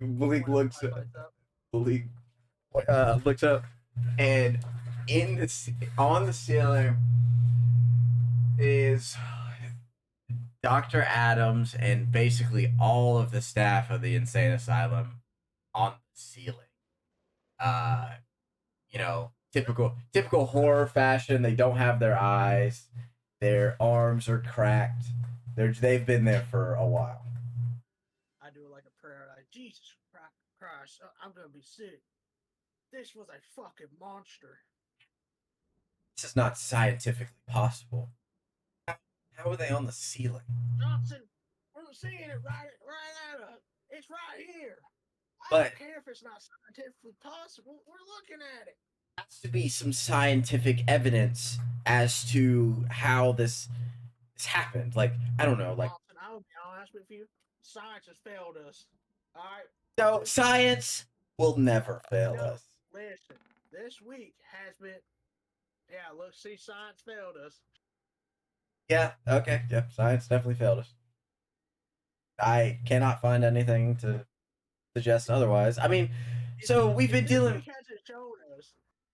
looks up. Malik looks up, and on the ceiling is Dr. Adams and basically all of the staff of the insane asylum on the ceiling. You know, typical horror fashion. They don't have their eyes. Their arms are cracked. They've been there for a while. I do like a prayer, like Jesus Christ, I'm gonna be sick. This was a fucking monster. This is not scientifically possible. How are they on the ceiling? Johnson, we're seeing it right at us. It's right here. I But don't care if it's not scientifically possible. We're looking at it. There has to be some scientific evidence as to how this happened. Like, I don't know. Like, Johnson, I will be honest with you. Science has failed us. All right. no, science will never fail us. Listen, this week has been. Yeah, look, see, science failed us. Yeah, okay, yeah, science definitely failed us. I cannot find anything to suggest otherwise. I mean, so we've been dealing.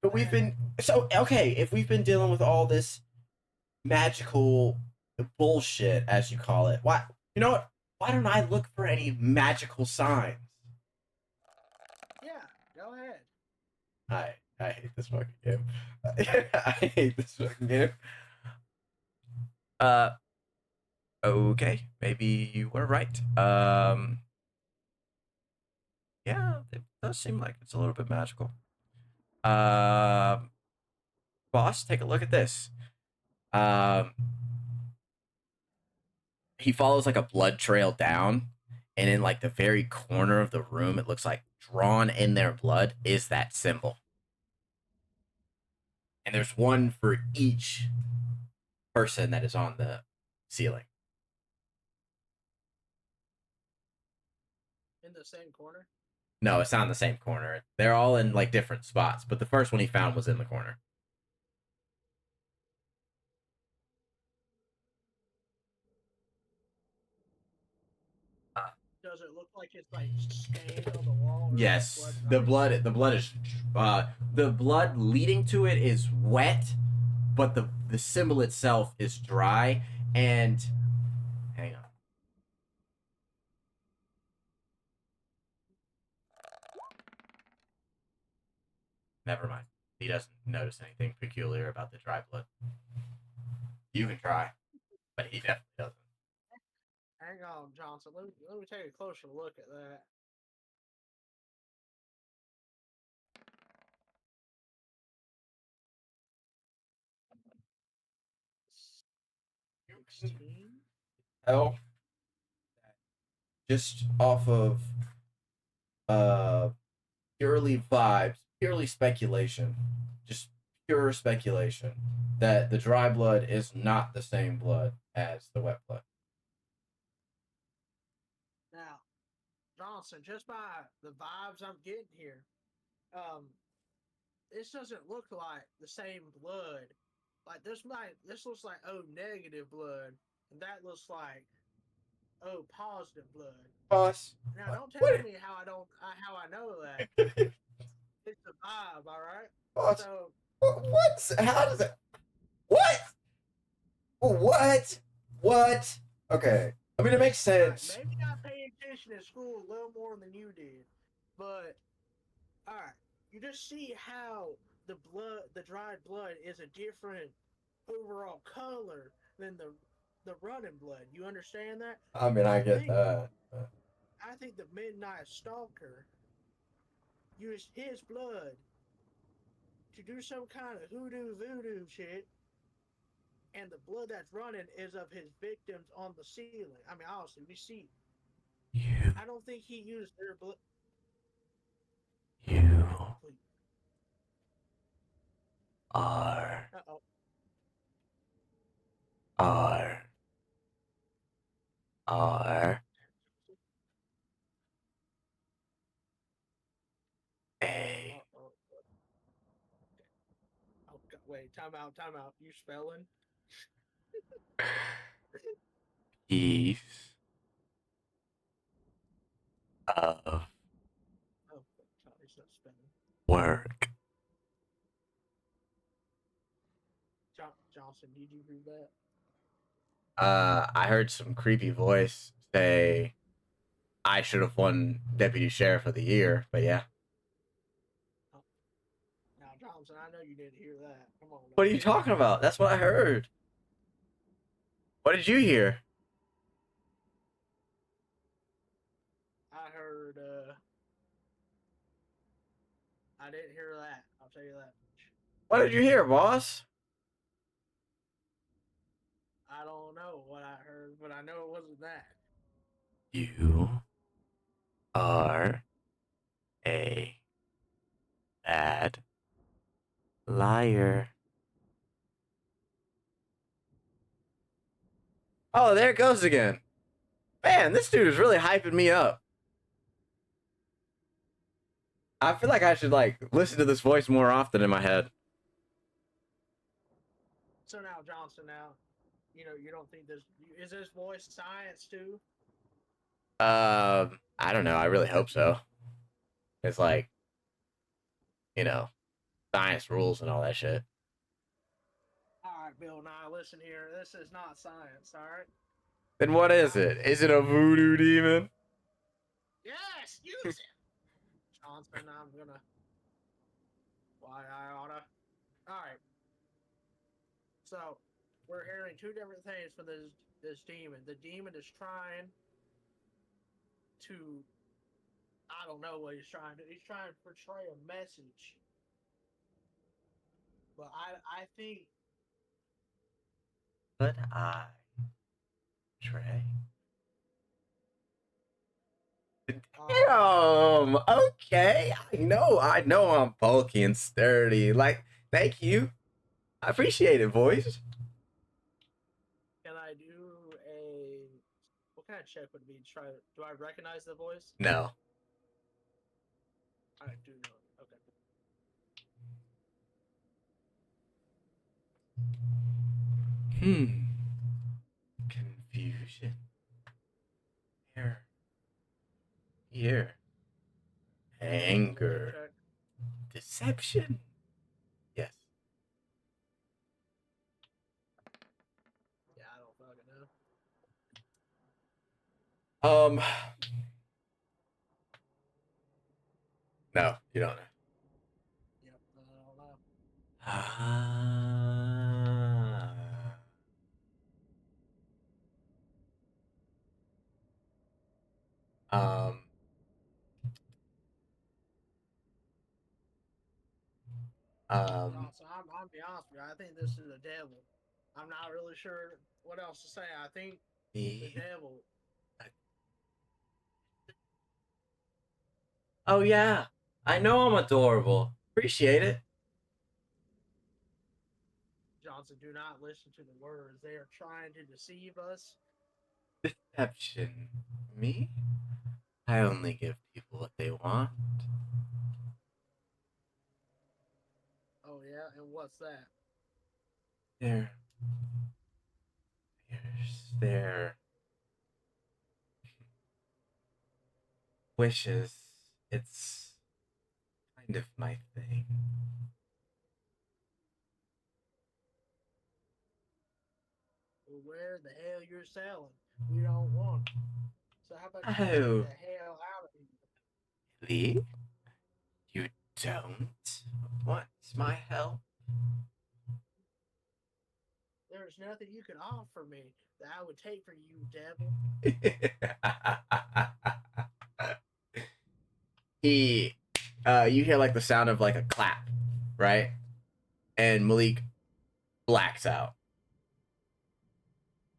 But we've been so okay. If we've been dealing with all this magical bullshit, as you call it, why? You know what? Why don't I look for any magical signs? Yeah, go ahead. I hate this fucking game. I hate this fucking game. Okay, maybe you were right. Yeah, it does seem like it's a little bit magical. Boss, take a look at this. He follows like a blood trail down, and in like the very corner of the room, it looks like drawn in their blood is that symbol. And there's one for each person that is on the ceiling. In the same corner? No, it's not in the same corner. They're all in like different spots, but the first one he found was in the corner. Does it look like it's like stained on the wall? Yes, the blood is the blood leading to it is wet, but the symbol itself is dry. And hang on. Never mind. He doesn't notice anything peculiar about the dry blood. You can try, but he definitely doesn't. Hang on, Johnson. Let me take a closer look at that. Hell, just off of purely vibes, purely speculation, just pure speculation that the dry blood is not the same blood as the wet blood. Johnson, just by the vibes I'm getting here, um, this doesn't look like the same blood. Like this looks like O negative blood, and that looks like O positive blood. Boss. Now, don't tell What? me how I know that. It's a vibe, all right. Boss. So, What? How does it? What? What? What? Okay. I mean, it makes sense. maybe I pay attention in school a little more than you did, but all right, you just see how the dried blood, is a different overall color than the running blood. You understand that? I mean, I I get think that. I think the Midnight Stalker used his blood to do some kind of hoodoo voodoo shit, and the blood that's running is of his victims on the ceiling. I mean, honestly, we see. You. I don't think he used their blood. You Please. are. Uh-oh. Are. Are. A. Uh-oh. Oh, God, wait, time out, time out. You spelling? Piece of Oh, God, he's not spelling. work. Johnson, did you read that? I heard some creepy voice say I should have won Deputy Sheriff of the Year, but yeah. Oh. Now, Johnson, I know you didn't hear that. Come on. What are you talking about? That's what I heard. What did you hear? I heard, I didn't hear that. I'll tell you that much. What did you hear, boss? I don't know what I heard, but I know it wasn't that. You are a bad liar. Oh, there it goes again. Man, this dude is really hyping me up. I feel like I should like listen to this voice more often in my head. So now, Johnson, you don't think this is this voice science too? I don't know. I really hope so. It's like, you know, science rules and all that shit. All right, Bill Nye, listen here. This is not science, all right? Then what is it? Is it a voodoo demon? Yes, use it. Johnson, I'm gonna. Why I oughta. All right. So we're hearing two different things from this demon. The demon is trying to. I don't know what he's trying to. He's trying to portray a message. But I think. But I, Trey. Damn. Okay. I know I'm bulky and sturdy. Like, thank you. I appreciate it, boys. Can I do a? What kind of check would it be? Try. Do I recognize the voice? No. I do know. Okay. Confusion. Here. Anger. Check. Deception. Yes. Yeah, I don't fucking know. No, you don't know. Yep, I don't know. Um, So I'm be honest with you. I think this is the devil. I'm not really sure what else to say. I think the devil. Oh yeah, I know I'm adorable. Appreciate it. Johnson, do not listen to the words. They are trying to deceive us. Deception. Me? I only give people what they want. Oh yeah, and what's that? Their fears, their wishes. It's kind of my thing. Well, where the hell you're selling? We don't want it. So how about you just get Oh, the hell out of here? Lee? You don't want my help? There's nothing you can offer me that I would take for you, devil. he, you hear like the sound of like a clap, right? And Malik blacks out,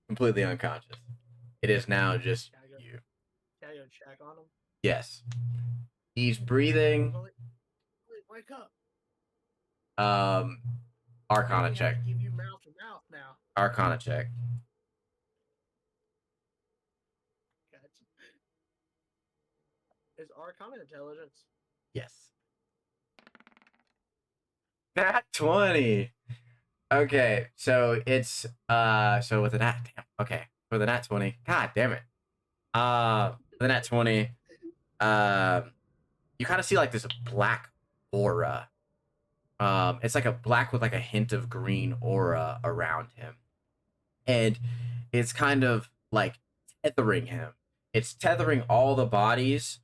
completely unconscious. It is now just Can I go? you. Can I go check on him? Yes. He's Hey, breathing. Malik, Malik, wake up! Um, Arcana We have check. to give you mouth to mouth now. Arcana check. Gotcha. Is Arcana intelligence? Yes. Nat 20. Okay, so it's so with the nat damn, okay. For the nat 20. God damn it. The nat 20, um you kind of see like this black aura. It's like a black with like a hint of green aura around him. And it's kind of like tethering him. It's tethering all the bodies.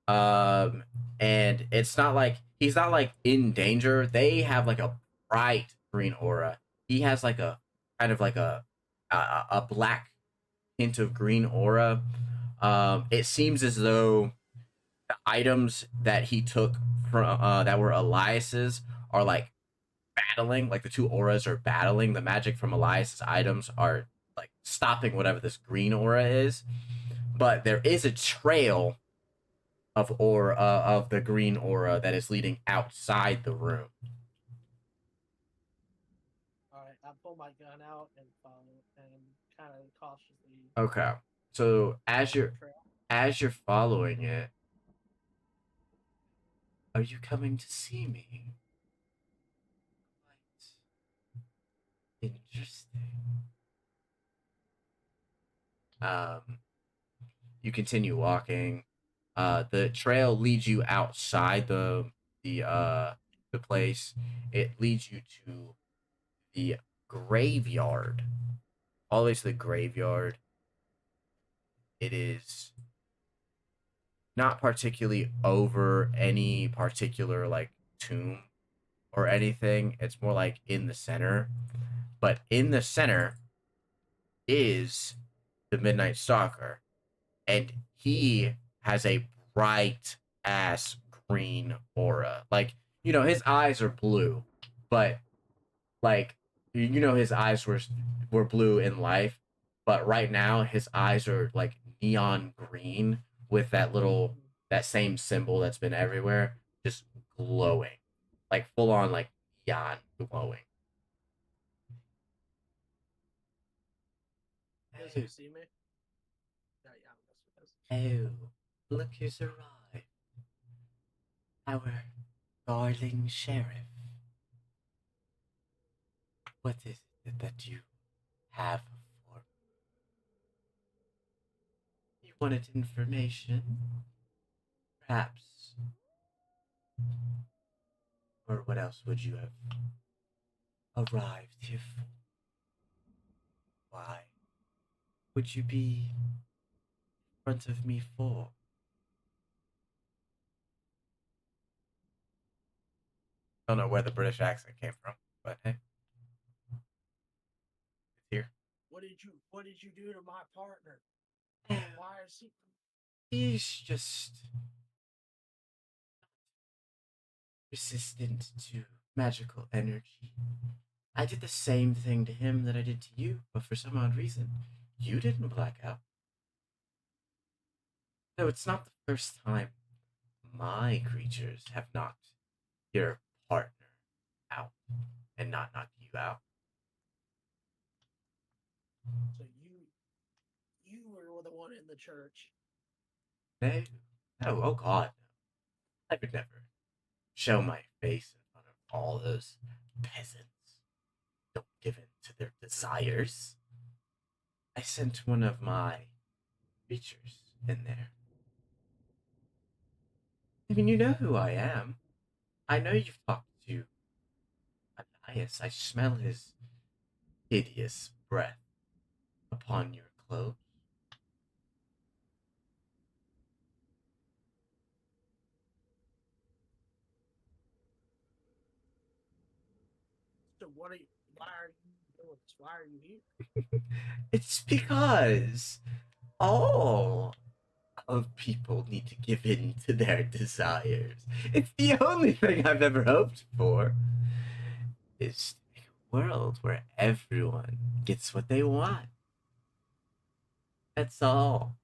Um, and it's not like he's not like in danger. They have like a bright green aura. He has like a kind of like a black hint of green aura. It seems as though the items that he took from that were Elias's are like battling, like the two auras are battling. The magic from Elias's items are like stopping whatever this green aura is. But there is a trail of aura of the green aura that is leading outside the room. All right, I pull my gun out and follow, and kind of cautiously Okay. So follow the trail. as you're following it, are you coming to see me? Quite interesting. Um, you continue walking. The trail leads you outside the place. It leads you to the graveyard. Always the graveyard. It is not particularly over any particular like tomb or anything. It's more like in the center. But in the center is the Midnight Stalker. And he has a bright ass green aura. Like, his eyes are blue, but like his eyes were blue in life, but right now his eyes are like neon green with that same symbol that's been everywhere, just glowing. Like full on like neon glowing. Does Oh, he see me? No, yeah, that's what it is. oh, look who's arrived. Our darling sheriff. What is it that you have for me? You wanted information? Perhaps. Or what else would you have arrived here for? Why would you be in front of me for? I don't know where the British accent came from, but hey, it's here. What did you do to my partner? Oh, Why is he? he's just resistant to magical energy. I did the same thing to him that I did to you, but for some odd reason, you didn't black out. No, it's not the first time my creatures have knocked your partner out and not knocked you out. So you were the one in the church. No, Oh God, I would never show my face in front of all those peasants. Don't give in to their desires. I sent one of my creatures in there. I mean, you know who I am. I know you've talked to Ananias. I smell his hideous breath upon your clothes. So what are you? Why are you doing this? Why are you here? It's because all of people need to give in to their desires. It's the only thing I've ever hoped for. Is to make a world where everyone gets what they want. That's all.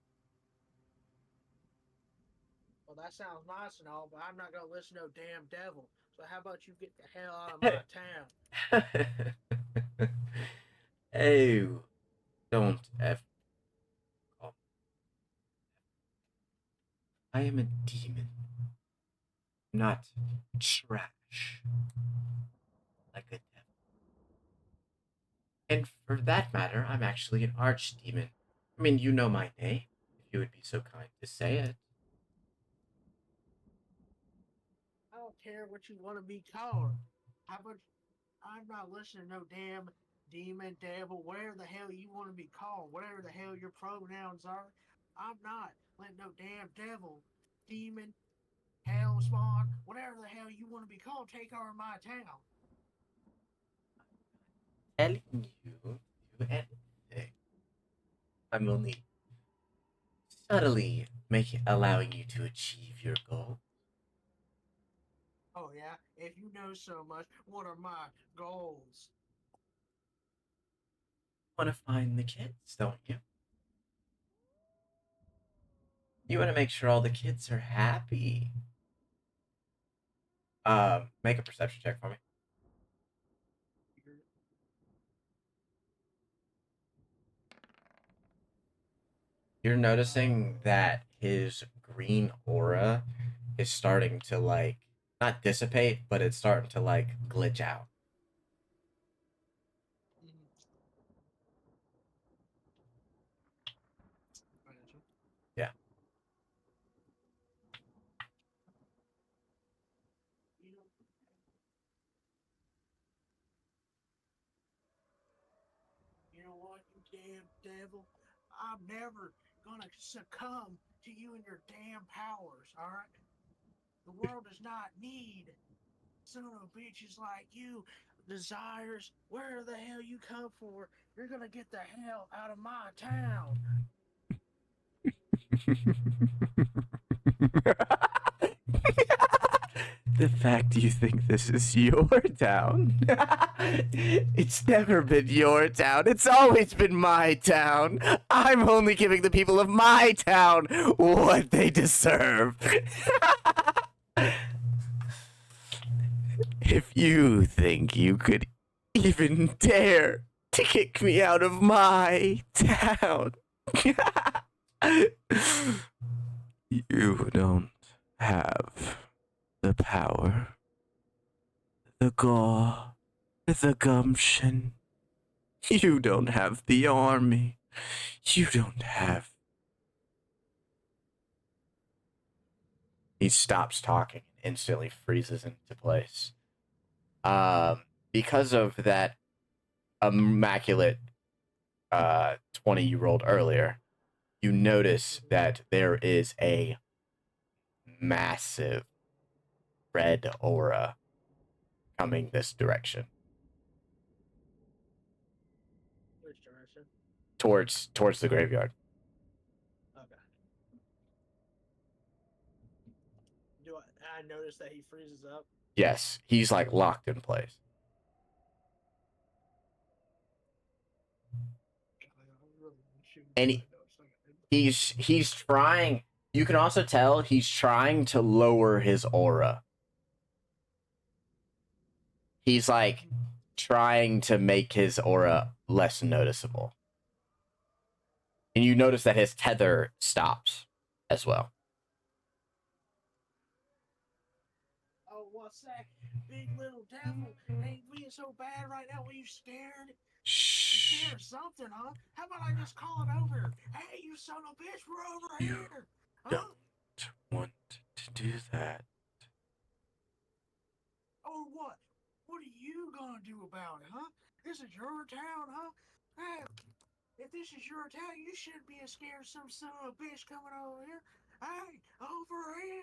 Well, that sounds nice and all, but I'm not gonna listen to no damn devil. So how about you get the hell out of my town? Oh, don't ever call. I am a demon, not trash like a devil. And for that matter, I'm actually an archdemon. I mean, you know my name, if you would be so kind to say it. I don't care what you want to be called. How about I'm not listening to no damn demon, devil, whatever the hell you want to be called, whatever the hell your pronouns are. I'm not letting no damn devil, demon, hell spawn, whatever the hell you want to be called, take over my town. Telling you to do anything. I'm only subtly allowing you to achieve your goal. Oh yeah, if you know so much, what are my goals? Want to find the kids, don't you? You want to make sure all the kids are happy. Make a perception check for me. You're noticing that his green aura is starting to like not dissipate, but it's starting to like glitch out. Mm, Yeah. you know, you know what, you damn devil? I'm never gonna succumb to you and your damn powers, alright? The world does not need son of bitches like you, desires, where the hell you come for, you're gonna get the hell out of my town. The fact you think this is your town. It's never been your town. It's always been my town. I'm only giving the people of my town what they deserve. If you think you could even dare to kick me out of my town, you don't have the power, the gall, the gumption. You don't have the army. You don't have. He stops talking and instantly freezes into place. Because of that immaculate 20 you rolled earlier, you notice that there is a massive red aura coming this direction. Which direction? Towards the graveyard. Okay. Do I notice that he freezes up? Yes, he's like locked in place. And he's trying. You can also tell he's trying to lower his aura. He's like trying to make his aura less noticeable. And you notice that his tether stops as well. what's that big little devil? Ain't being so bad right now. Were you scared? You Shh. scared of something, huh? How about I just call it over? Hey, you son of a bitch, we're over You here. don't Huh? want to do that. Or what? What are you gonna do about it, huh? This is your town, huh? Hey, if this is your town, you shouldn't be scared of some son of a bitch coming over here. Hey, over here.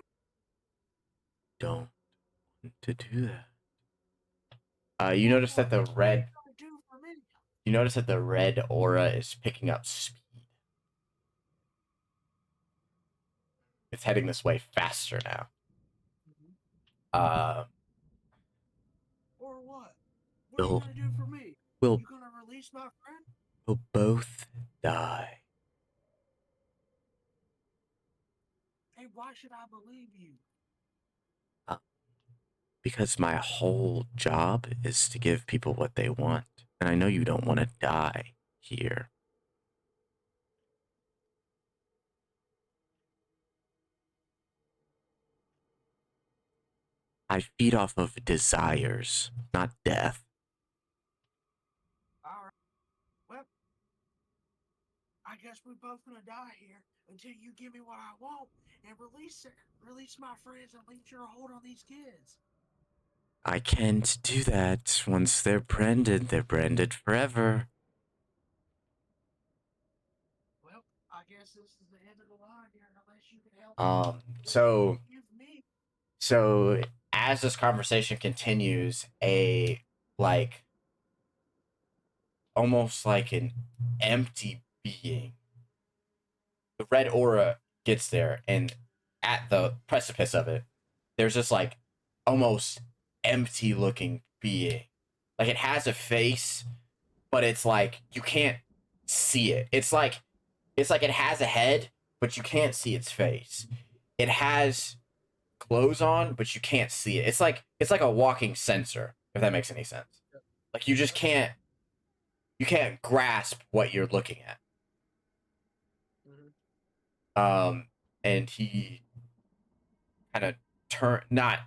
Don't want to do that. You Or notice that what? the What are you red. gonna do for me? You notice that the red aura is picking up speed. It's heading this way faster now. Mhm. Uh, Or what? What are you we'll gonna do for me? we'll You gonna release my friend? we'll both die. Hey, why should I believe you? Uh, because my whole job is to give people what they want, and I know you don't want to die here. I feed off of desires, not death. All right. Well, I guess we're both gonna die here until you give me what I want and release my friends and leave your hold on these kids. I can't do that. Once they're branded forever. Well, I guess this is the end of the line here, unless you can help me. Um, What are you so gonna give me? so as this conversation continues, a like almost like an empty being. The red aura gets there, and at the precipice of it, there's this like almost empty looking being. Like it has a face, but it's like you can't see it. It's like it has a head, but you can't see its face. It has clothes on, but you can't see it. It's like a walking sensor, if that makes any sense. Like you just Yep. can't grasp what you're looking at. Mm-hmm. Um, and he kind of not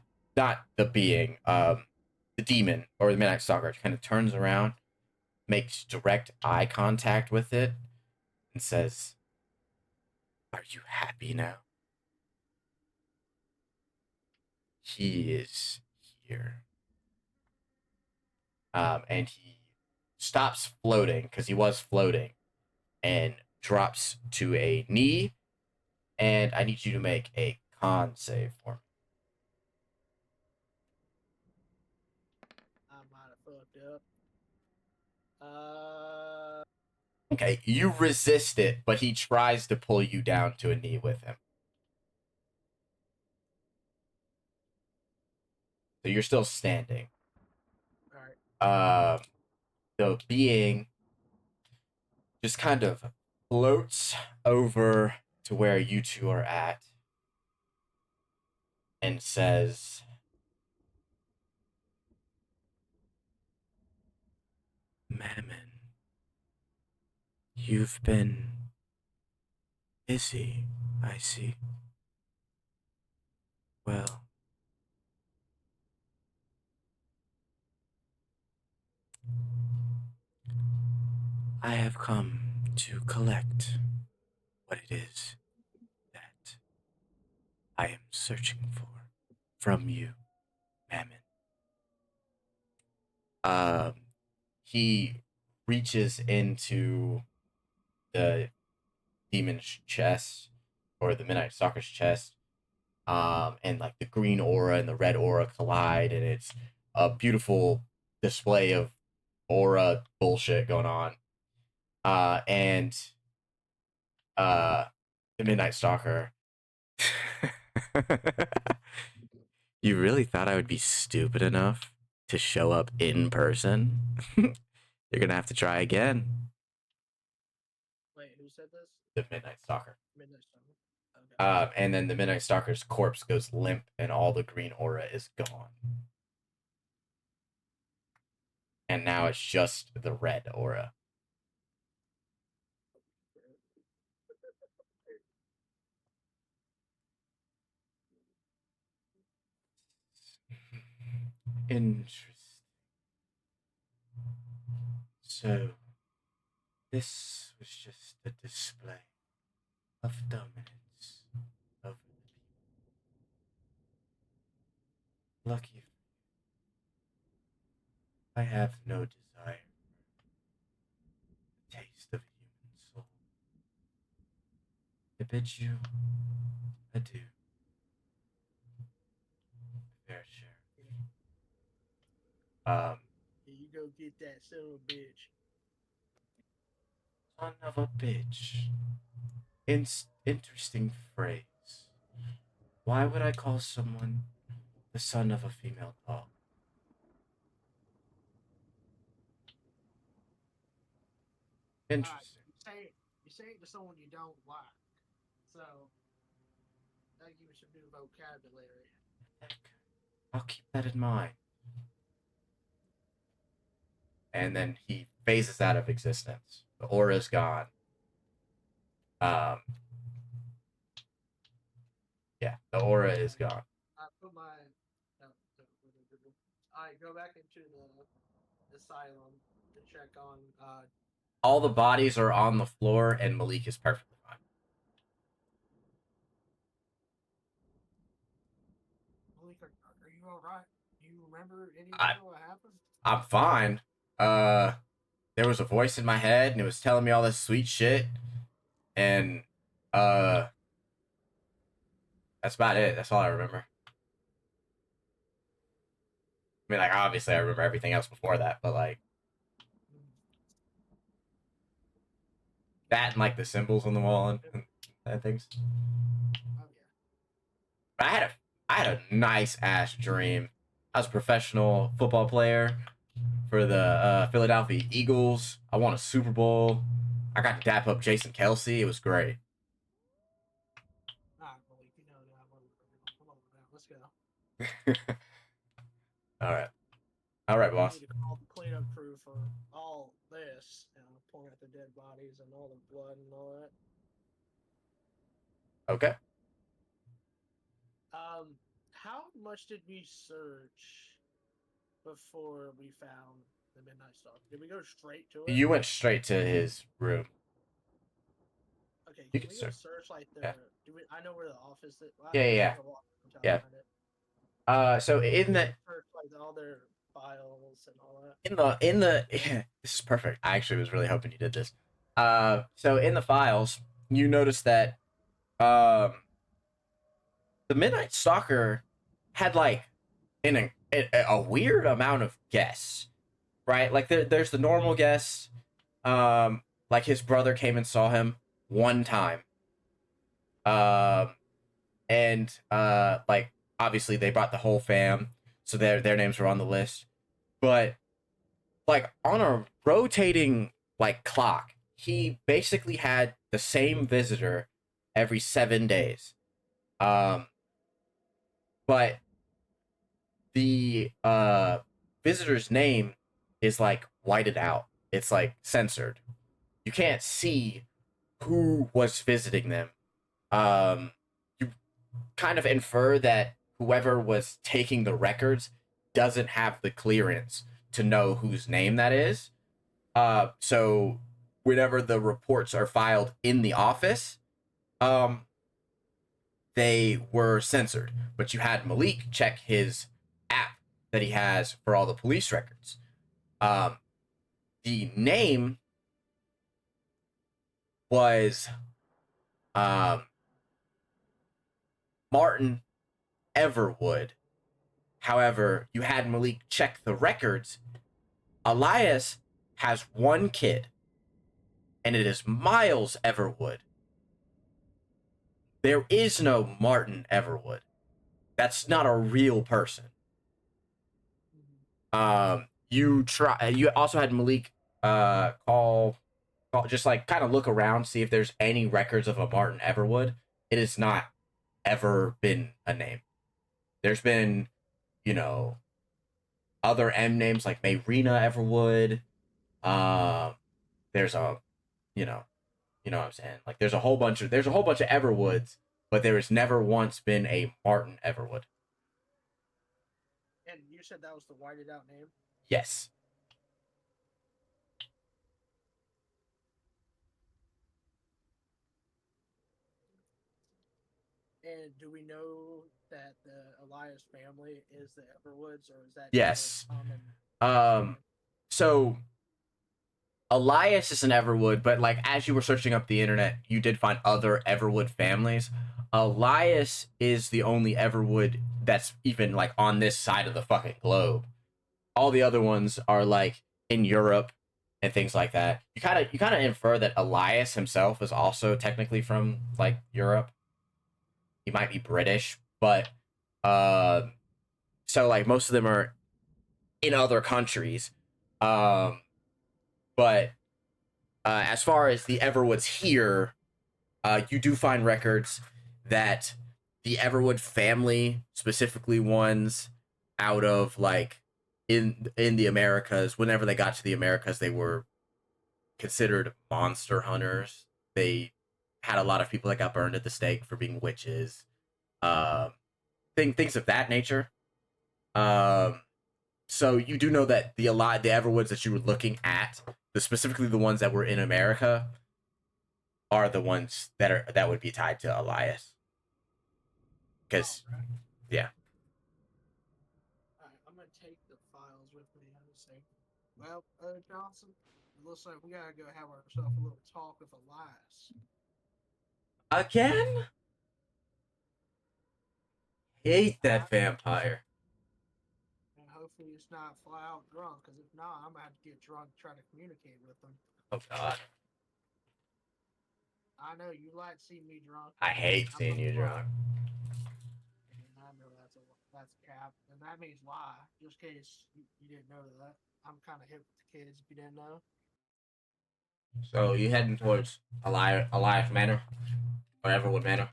the being, the demon or the Midnight Stalker kind of turns around, makes direct eye contact with it, and says, "Are you happy now?" He is here. And he stops floating because he was floating and drops to a knee. And I need you to make a con save for me. I might have fucked up. Uh, Okay, you resist it, but he tries to pull you down to a knee with him. So you're still standing. all right. The being just kind of floats over to where you two are at and says, "Mammon, you've been busy, I see. Well, I have come to collect what it is that I am searching for from you, Mammon." Um, he reaches into the demon's chest or the Midnight Stalker's chest, and like the green aura and the red aura collide, and it's a beautiful display of aura bullshit going on. And the Midnight Stalker. You really thought I would be stupid enough to show up in person? You're gonna have to try again. Wait, who said this? The Midnight Stalker. Midnight Summer. Okay. And then the Midnight Stalker's corpse goes limp, and all the green aura is gone. And now it's just the red aura. Interesting. So, this was just a display of dominance over the people. Lucky for you, I have no desire for the taste of a human soul. I bid you adieu, fair share. You go get that son of a bitch. Son of a bitch. Interesting phrase. Why would I call someone the son of a female dog? Interesting. You say it to someone you don't like. So that gives you some new vocabulary. I'll keep that in mind. And then he phases out of existence. The aura's gone. Yeah, the aura is gone. I put my. I go back into the asylum to check on. All the bodies are on the floor, and Malik is perfectly fine. Malik, are you all right? Do you remember anything what happened? I'm fine. There was a voice in my head, and it was telling me all this sweet shit, and that's about it. That's all I remember. I mean, like, obviously I remember everything else before that, but like that and like the symbols on the wall and things. Oh yeah. I had a nice ass dream. I was a professional football player for the Philadelphia Eagles. I won a Super Bowl. I got to dap up Jason Kelsey. It was great. All right, Malik, you know that. Come on now, let's go. All right, boss. We need to call the cleanup crew for all this, pulling out the dead bodies and all the blood and all that. Okay. How much did we search before we found the Midnight Stalker? Did we go straight to it? You went straight to his room. Okay, You can can we go search like the? Yeah. I know where the office is. Yeah. So in the search like all their files and all that. this is perfect. I actually was really hoping you did this. So in the files, you notice that the Midnight Stalker had like a weird amount of guests, right? Like there's the normal guests. Like his brother came and saw him one time. And like obviously they brought the whole fam, so their names were on the list. But like on a rotating like clock, he basically had the same visitor every 7 days. But the visitor's name is like whited out. It's like censored. You can't see who was visiting them. You kind of infer that whoever was taking the records doesn't have the clearance to know whose name that is. So whenever the reports are filed in the office, they were censored. But you had Malik check his app that he has for all the police records. The name was Martin Everwood. However, you had Malik check the records. Elias has one kid, and it is Miles Everwood. There is no Martin Everwood. That's not a real person. You also had Malik call, just like kind of look around, see if there's any records of a Martin Everwood. It has not ever been a name. There's been, other M names like Mayrina Everwood. There's a, you know what I'm saying? Like there's a whole bunch of Everwoods, but there has never once been a Martin Everwood. And you said that was the whited out name. Yes. And do we know that the Elias family is the Everwoods, or is that just Yes. a common? So Elias is an Everwood, but like as you were searching up the internet, you did find other Everwood families. Elias is the only Everwood that's even like on this side of the fucking globe. All the other ones are like in Europe and things like that. You kind of infer that Elias himself is also technically from like Europe. He might be British, but uh so like most of them are in other countries. Um but as far as the Everwoods here, you do find records that the Everwood family, specifically ones out of like in the Americas, whenever they got to the Americas, they were considered monster hunters. They had a lot of people that got burned at the stake for being witches, uh, things of that nature. Um, so you do know that the Everwoods that you were looking at, specifically the ones that were in America, are the ones that would be tied to Elias. Because Oh, right. yeah, All right, I'm gonna take the files with me. I'm gonna say, well, Johnson, it looks like we gotta go have ourselves a little talk with Elias. again, hate that Right? vampire. And hopefully he's not fly out drunk, because if not, I'm gonna have to get drunk to try to communicate with him. Oh god, I know you like seeing me drunk. I hate I'm seeing not you drunk. drunk. And I know that's cap, and that means lie. Just in case you didn't know that, I'm kind of hip with the kids. If you didn't know, So you heading towards Elias Manor or Everwood Manor?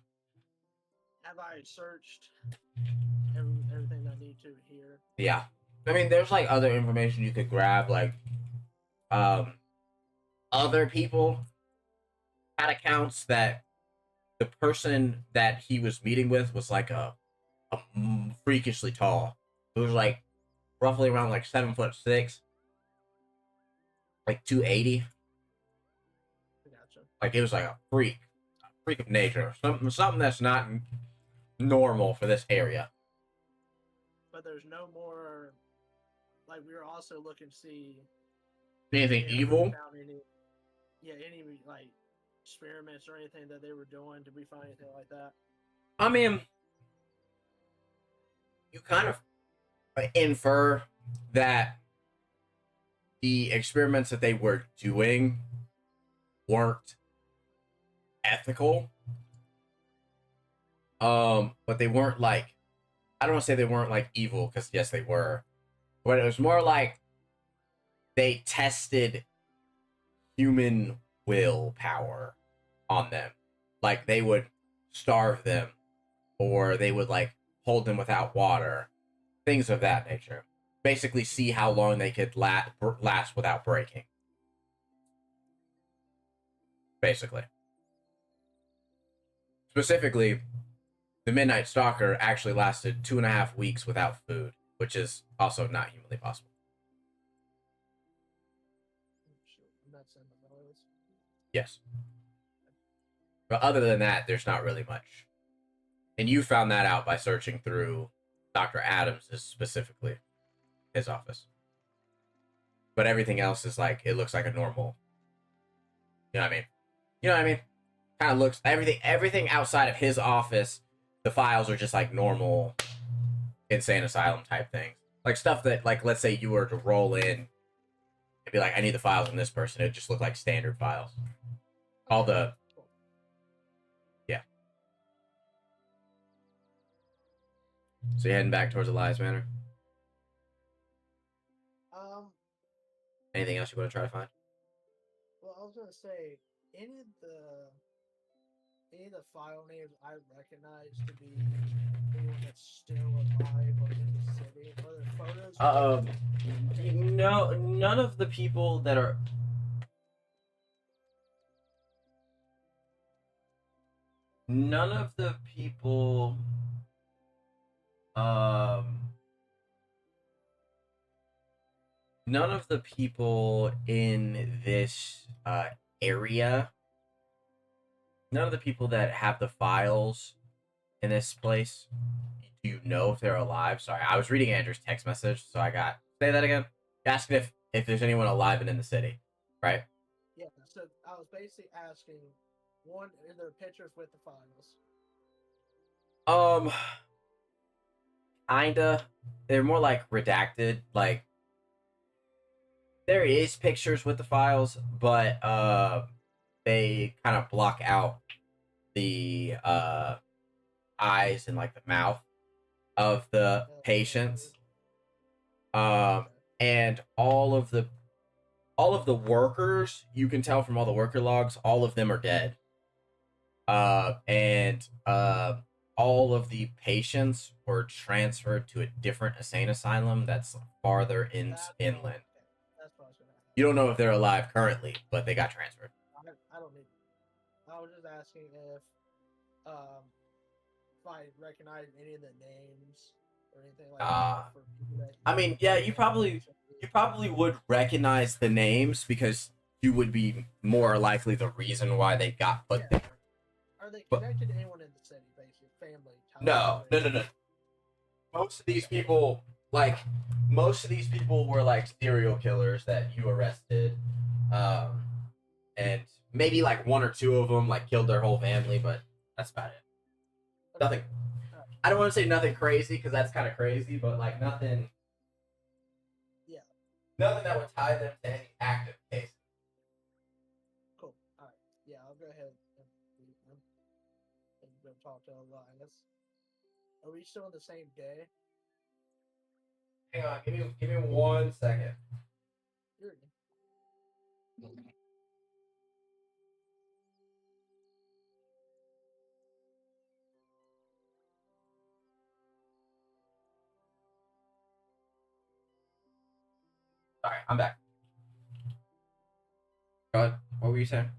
have I searched everything I need to here? Yeah, I mean, there's like other information you could grab, like um, other people had accounts that the person that he was meeting with was like a freakishly tall. It was like roughly around like 7'6", like 280. I gotcha. Like it was like a freak of nature, something that's not normal for this area. But there's no more. Like we were also looking to see Anything if we evil? found any, yeah, any like experiments or anything that they were doing. Did we find anything like that? I mean, you kind of infer that the experiments that they were doing weren't ethical. But they weren't like, I don't want to say they weren't like evil, because yes, they were, but it was more like they tested human willpower on them. Like they would starve them, or they would like hold them without water, things of that nature. Basically, see how long they could last without breaking. Basically, specifically, the Midnight Stalker actually lasted 2.5 weeks without food, which is also not humanly possible. That's in the noise. Yes. But other than that, there's not really much. And you found that out by searching through Dr. Adams' specifically, his office. But everything else is like, it looks like a normal. You know what I mean? You know what I mean? Kind of looks, everything outside of his office, the files are just like normal insane asylum type things. Like stuff that, like, let's say you were to roll in and be like, I need the files on this person. It just look like standard files. All the, Cool. yeah. So you're heading back towards Elias Manor? Um. Anything else you want to try to find? Well, I was gonna say any of the file names I recognize to be anyone that's still alive or in the city, whether photos or Um, no, none of the people that are. None of the people. Um, none of the people in this area, none of the people that have the files in this place, do you know if they're alive? Sorry, I was reading Andrew's text message, so I got say that again. Asking if there's anyone alive and in the city, right? Yeah, so I was basically asking, one, are there pictures with the files? Um, kinda. They're more like redacted. Like there is pictures with the files, but they kind of block out the eyes and like the mouth of the patients. Um, Okay. and all of the workers, you can tell from all the worker logs, all of them are dead. And all of the patients were transferred to a different insane asylum that's farther That's what, inland. okay. That's what I was going to You ask. don't know if they're alive currently, but they got transferred. I don't need. I was just asking um, if I recognize any of the names or anything like Uh, that for people that I you mean, yeah, may have you probably would recognize the names because you would be more likely the reason why they got put Yeah. there. Are they But connected to anyone in the city, basically? Family ties no, or no, anything? no, no. Most of these Okay. people, like most of these people, were like serial killers that you arrested, um, and maybe like one or two of them like killed their whole family, but that's about it. Okay. Nothing. All right. I don't want to say nothing crazy because that's kind of crazy, but like Yeah. nothing that would tie them to any active case. Cool. All right. Yeah, I'll go ahead and go talk to Elias. Are we still on the same day? Hang on, give me 1 second. You're All right, I'm back. Go ahead. What were you saying?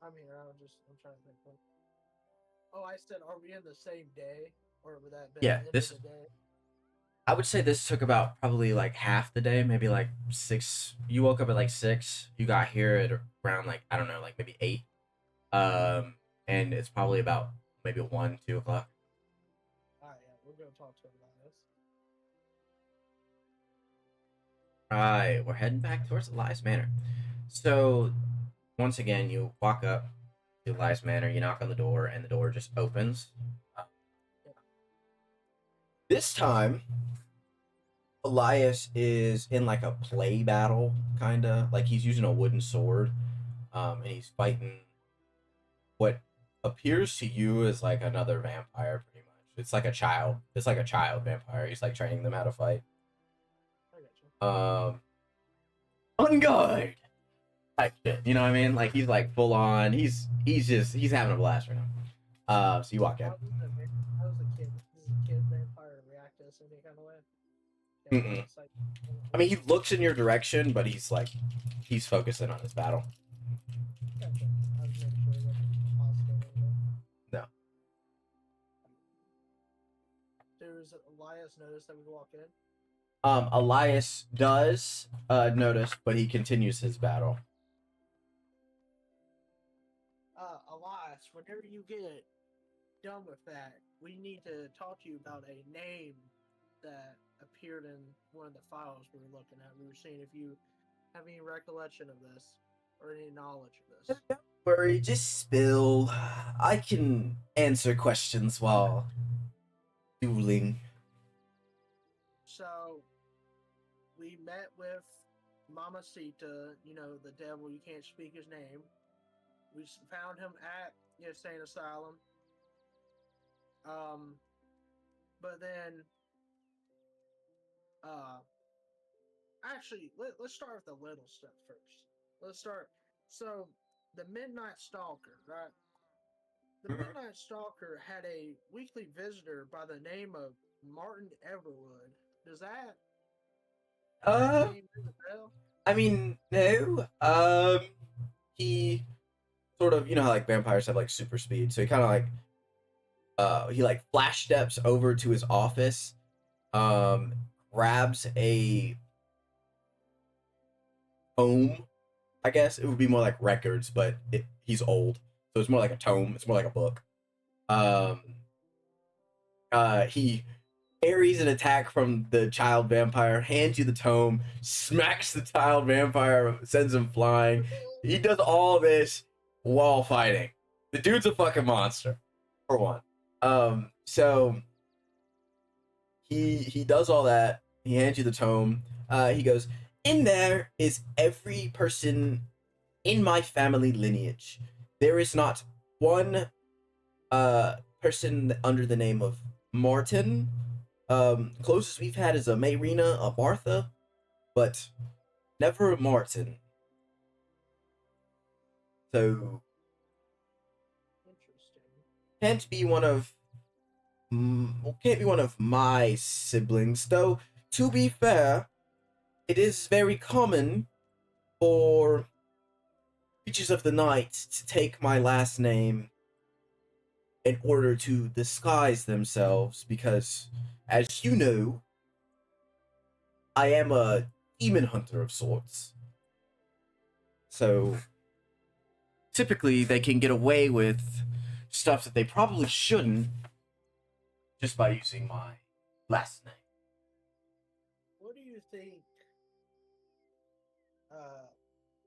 I'm here. I'm trying to think. Oh, I said, are we in the same day, or would that have been Yeah, the end of this the day? I would say this took about probably like half the day, maybe like 6. You woke up at like 6. You got here at around like I don't know, like maybe 8. And it's probably about maybe 1, 2 o'clock. All right, yeah, we're gonna talk to Elias. Right, we're heading back towards Elias Manor. So once again, you walk up to Elias Manor. You knock on the door, and the door just opens. Yeah. This time, Elias is in like a play battle, kind of like he's using a wooden sword, and he's fighting what appears to you as like another vampire. Pretty much, it's like a child. It's like a child vampire. He's like training them how to fight. I got you. On guard type shit. You know what I mean? Like he's like full on. He's having a blast right now. So you walk in. How does the kid? Does the kid vampire react to this in any kind of way? Can I Mm-mm. insight? I mean, he looks in your direction, but he's focusing on his battle. Gotcha. I was making sure it wasn't hostile or anything. No. Does Elias notice that we walk in? Elias does notice, but he continues his battle. Elias, whenever you get done with that, we need to talk to you about a name that appeared in one of the files we were looking at. We were seeing if you have any recollection of this or any knowledge of this. Don't worry, just spill. I can answer questions while dueling. So we met with Mamacita, the devil, you can't speak his name. We found him at the insane asylum. Um, but then, uh, actually, let's start with the little stuff first. Let's start. So, the Midnight Stalker, right? The Midnight Stalker had a weekly visitor by the name of Martin Everwood. Does that Uh, name ring a bell? I mean, no. He sort of, you know how like vampires have like super speed, so he kind of like he like flash steps over to his office, um, grabs a tome. I guess it would be more like records, but he's old, so it's more like a tome. It's more like a book. Um, he parries an attack from the child vampire, hands you the tome, smacks the child vampire, sends him flying. He does all this while fighting. The dude's a fucking monster, for one. So he does all that. He hands you the tome. He goes, in there is every person in my family lineage. There is not one person under the name of Martin. Closest we've had is a Mayrina, a Martha, but never a Martin. So Interesting. can't be one of my siblings. Though to be fair, it is very common for creatures of the night to take my last name in order to disguise themselves because, as you know, I am a demon hunter of sorts. So typically they can get away with stuff that they probably shouldn't just by using my last name. What do you think? Uh,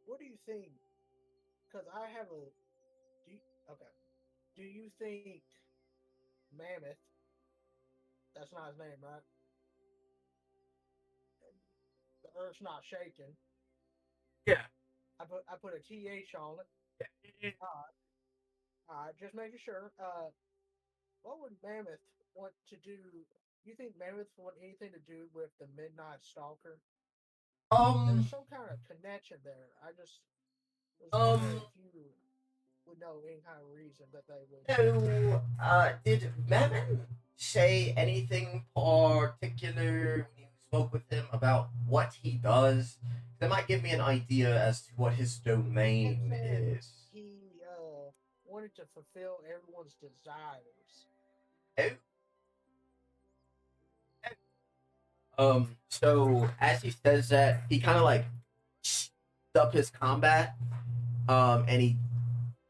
what do you think? Because I have a. Do you, okay. Do you think Mammoth? That's not his name, right? The Earth's not shaking. Yeah. I put a th on it. Uh, just making sure. What would Mammoth want to do? You think Mammoth want anything to do with the Midnight Stalker? There's Um. some kind of connection there. I just was wondering Um. if you would know any kind of reason that they would. So, did Mammon say anything particular when you spoke with him about what he does? That might give me an idea as to what his It domain said is. he wanted to fulfill everyone's desires. Oh, so as he says that, he kind of like up his combat, and he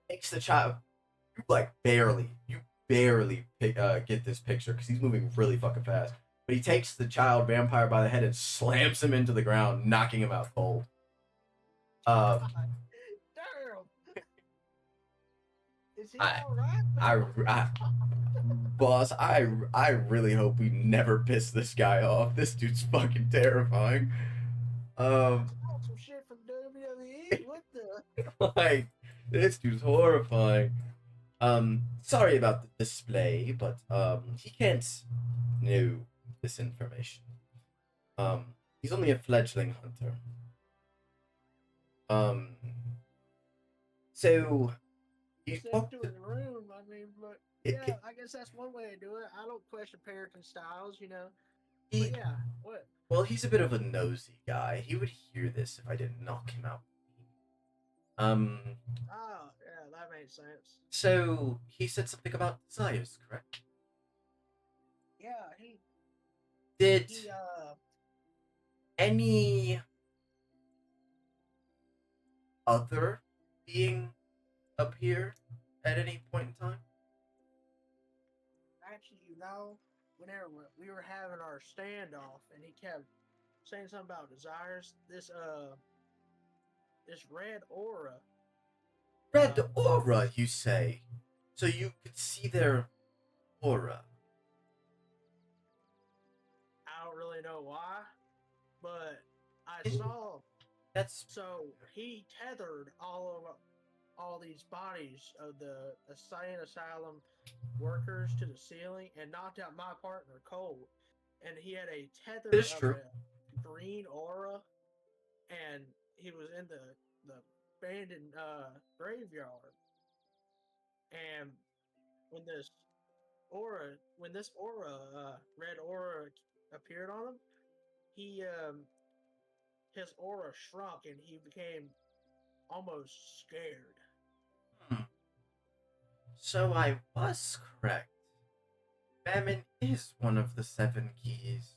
takes the child. You get this picture because he's moving really fucking fast. But he takes the child vampire by the head and slams him into the ground, knocking him out cold. Um, Damn! Is he I, all right? I, boss, I really hope we never piss this guy off. This dude's fucking terrifying. Um, Stole some shit from WWE. What the? like this dude's horrifying. Sorry about the display, but he can't know this information. He's only a fledgling hunter. Um, so you Sent him talked to to his room. I mean, but it, yeah, I guess that's one way to do it. I don't question parenting styles. But he. yeah, what? Well, he's a bit of a nosy guy. He would hear this if I didn't knock him out. Um, Oh, yeah, that makes sense. so he said something about desires, correct? Yeah, Did he any other being appear at any point in time? actually, whenever we were having our standoff, and he kept saying something about desires. This red aura. Red Um, aura, you say? So you could see their aura. I don't really know why, but I Can you- saw. That's So he tethered all these bodies of the insane asylum workers to the ceiling and knocked out my partner cold. And he had a it tether is of true. a green aura, and he was in the abandoned graveyard. And when this red aura appeared on him, he his aura shrunk and he became almost scared. Hmm. So I was correct. Mammon is one of the seven keys.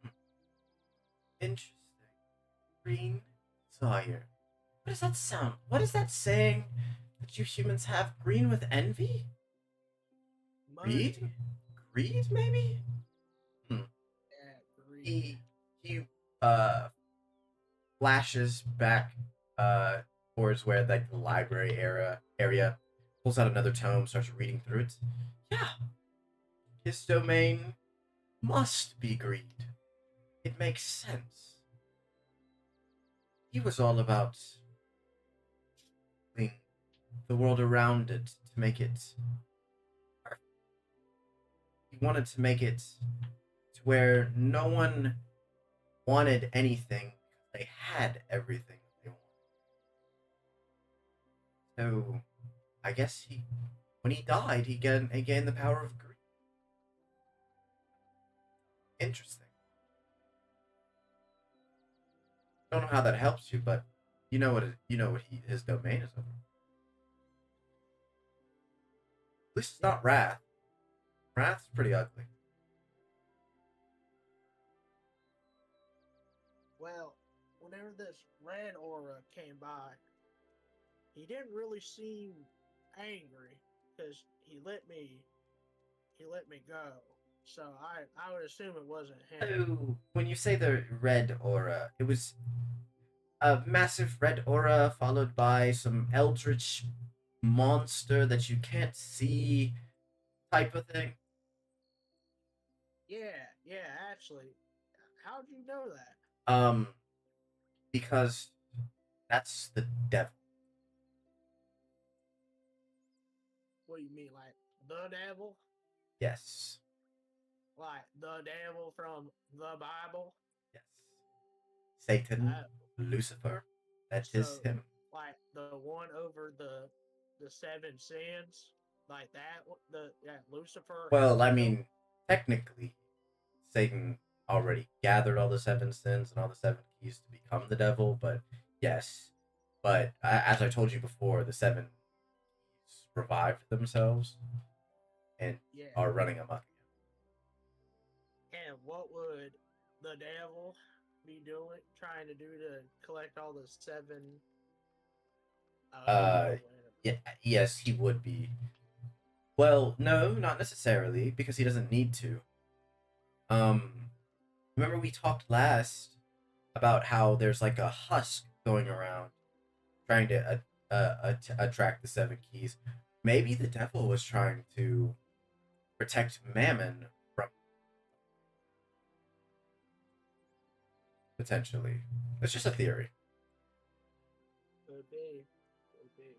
Hmm, interesting. Green desire. What does that sound? What is that saying that you humans have? Green with envy? Money. Greed? Greed, maybe? Hmm. Yeah, greed. He uh flashes back uh towards where like the library area, pulls out another tome, starts reading through it. Yeah, his domain must be greed. It makes sense. He was all about the world around it to make it perfect. He wanted to make it to where no one wanted anything because they had everything they wanted. So I guess when he died, he gained the power of greed. Interesting. Don't know how that helps you, but you know what his domain is over. At least it's Yeah. not wrath. Wrath's pretty ugly. Well, whenever this red aura came by, he didn't really seem angry because he let me go. So I would assume it wasn't him. So when you say the red aura, it was a massive red aura followed by some eldritch monster that you can't see type of thing. Yeah, yeah, actually. How'd you know that? Um, because that's the devil. What do you mean, like the devil? Yes, Like the devil from the Bible? yes. Satan, Uh, Lucifer, that is so, him. like the one over the seven sins, like that. The that Lucifer Well, I himself. mean, technically, Satan already gathered all the seven sins and all the seven keys to become the devil, but yes. But as I told you before, the seven keys revived themselves and Yeah. are running amok And what would the devil be doing, trying to do to collect all the seven? again. Wait a Yeah, minute. yes, he would be. Well, no, not necessarily, because he doesn't need to. Um, remember we talked last about how there's like a husk going around trying to attract the seven keys. Maybe the devil was trying to protect Mammon from potentially. It's just a theory. Could be. Could be.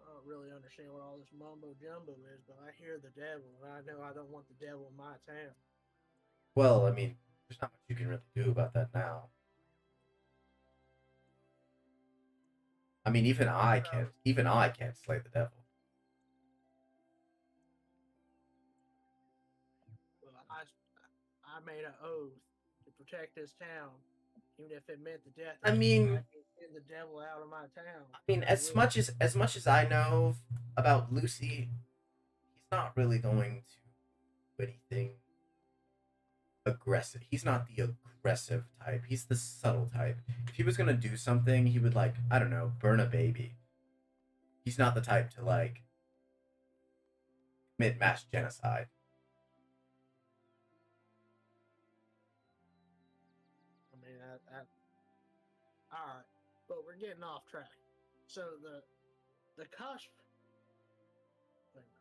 I don't really understand what all this mumbo jumbo is, but I hear the devil, and I know I don't want the devil in my town. Well, I mean, there's not much you can really do about that now. I mean, So, even I can't slay the devil. well, I made an oath to protect this town, even if it meant the death I of mean, somebody. Send the devil out of my town. I mean, I will. as much as I know about Lucy, he's not really going to do anything aggressive. He's not the aggressive type. He's the subtle type. If he was gonna do something, he would like, I don't know, burn a baby. He's not the type to like commit mass genocide. I mean, all right, but we're getting off track. So the cusp. Wait a minute.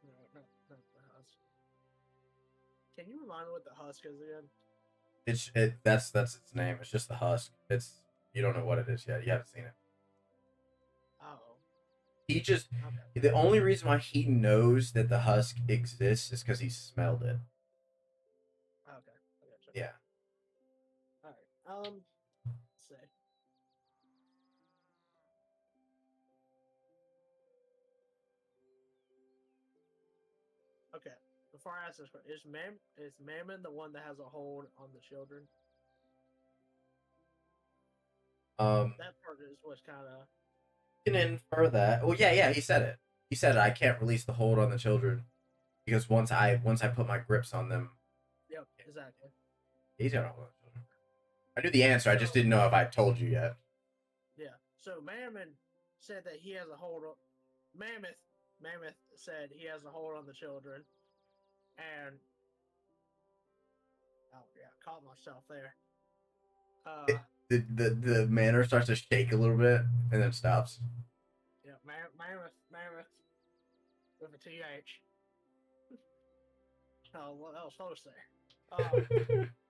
No, not the husk. Can you remind me what the husk is again? That's its name. It's just the husk. It's you don't know what it is yet. You haven't seen it. Oh, He just okay, the only reason why he knows that the husk exists is because he smelled it. okay, I gotcha. Yeah. All right. Let's see. Okay. Before I ask this question, is Mammon the one that has a hold on the children? Um. That part is what's kind of. can infer that. Well, yeah, he said it. He said I can't release the hold on the children because once I put my grips on them, Yep, exactly. he's got a hold on the children. I knew the answer. I just So didn't know if I told you yet. yeah, so Mammon said that he has a hold on Mammoth said he has a hold on the children, and oh yeah, caught myself there. Uh, The manner starts to shake a little bit and then stops. yeah, Mammoth with a TH. Oh, what else was there?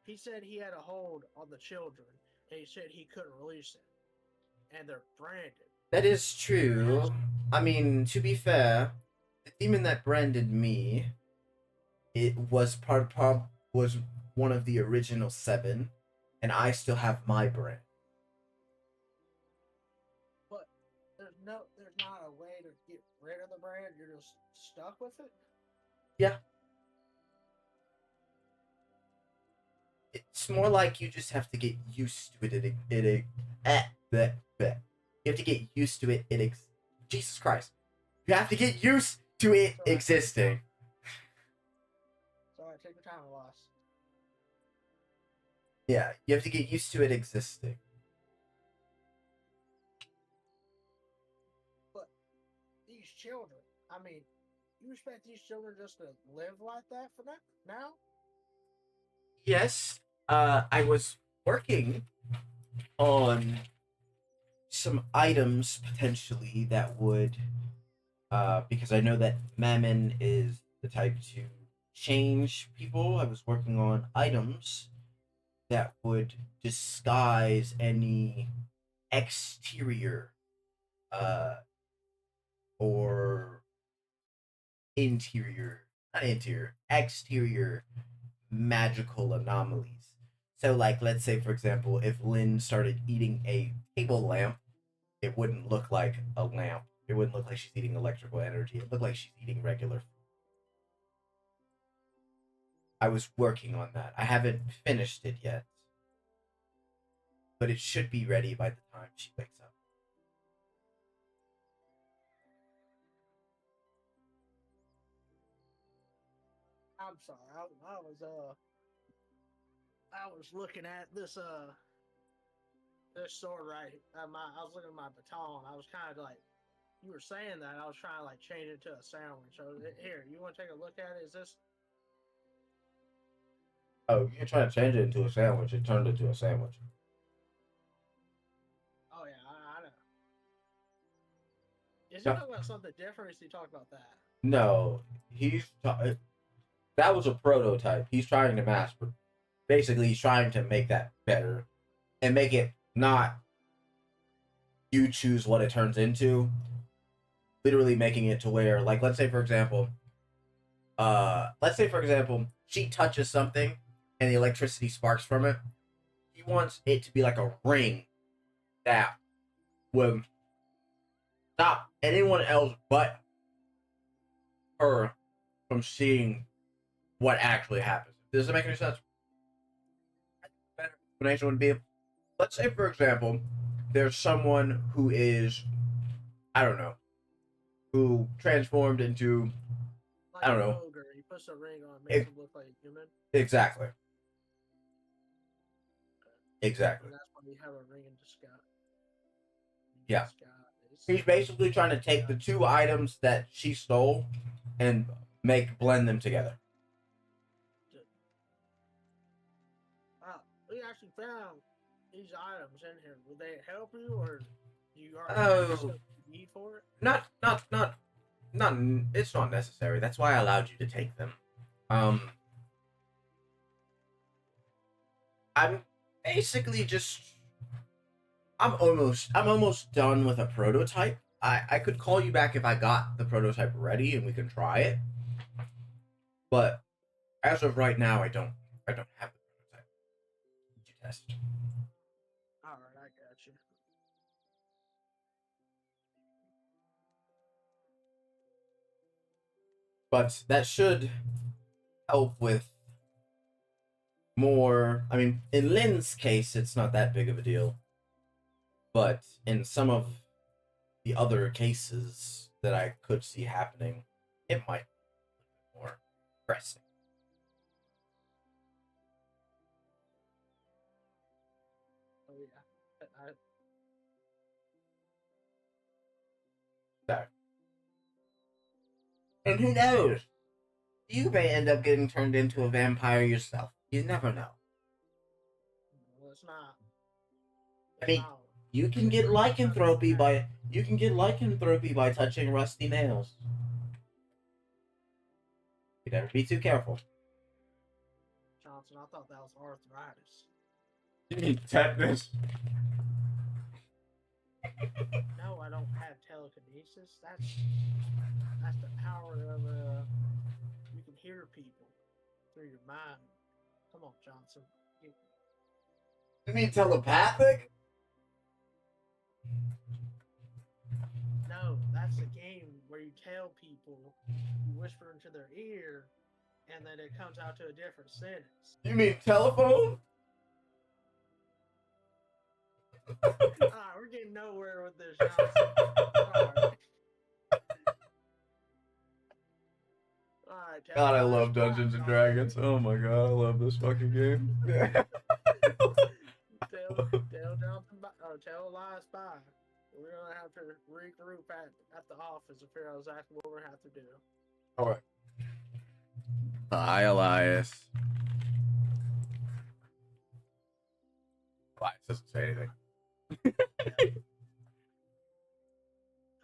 He said he had a hold on the children, and he said he couldn't release it, and they're branded. That is That's true. I mean, to be fair, the demon that branded me, it was one of the original seven, and I still have my brand. but there's not a way to get rid of the brand. You're just stuck with it. Yeah, it's more like you just have to get used to it. You have to get used to it. Jesus Christ, you have to get used to it So I take your time. existing. So I take your time, loss. Yeah, you have to get used to it existing. But these children, I mean, you expect these children just to live like that for now? Yes, I was working on some items potentially that would, because I know that Mammon is the type to change people. I was working on items that would disguise any exterior, uh, or interior, not interior, exterior magical anomalies. So, like, let's say, for example, if Lynn started eating a table lamp, it wouldn't look like a lamp. It wouldn't look like she's eating electrical energy. It looked like she's eating regular food. I was working on that. I haven't finished it yet, but it should be ready by the time she wakes up. I'm sorry. I was looking at this sword right. I was looking at my baton. I was kind of like, you were saying that. I was trying to like change it to a sandwich. So here, you want to take a look at it? Is this? Oh, you're trying to change it into a sandwich. It turned into a sandwich. Oh yeah, I know. Is he No, talking about something different? Or is he talking about that? no, that was a prototype. He's trying to master. Basically, he's trying to make that better and make it not you choose what it turns into. Literally making it to where, like, let's say for example, she touches something and the electricity sparks from it. He wants it to be like a ring that will stop anyone else but her from seeing what actually happens. Does that make any sense? Better explanation would be, let's say for example, there's someone who is, I don't know, who transformed into, I Like don't an know, ogre. He puts a ring on, makes e- him look like a human. exactly, exactly, And that's why you have a ring in disguise. yeah. Disguise. He's basically trying to take the two items that she stole and blend them together. Wow, we actually found these items in here. Would they help you, or do you already have the Oh, stuff you need for it? not. It's not necessary. That's why I allowed you to take them. Um, I'm basically just. I'm almost done with a prototype. I could call you back if I got the prototype ready and we can try it. But as of right now, I don't have the prototype to test. All right, I got you. But that should help with more. I mean, in Lynn's case, it's not that big of a deal. But in some of the other cases that I could see happening, it might be more pressing. Oh yeah. So, and who knows? You may end up getting turned into a vampire yourself. You never know. Well, it's not. I It's mean, not. you can get lycanthropy by touching rusty nails. You better be too careful. Johnson, I thought that was arthritis. You mean tetanus? No, I don't have telekinesis. That's the power of you can hear people through your mind. Come on, Johnson. You mean telepathic? No, that's a game where you tell people, you whisper into their ear, and then it comes out to a different sentence. You mean telephone? We're getting nowhere with this, Johnson. Alright. Alright, God, I love Dungeons and Dragons. Oh my god, I love this fucking game. Tell Elias bye. We're gonna have to regroup at the office and figure out exactly what we're gonna have to do. Alright. Bye, Elias. Elias doesn't say anything.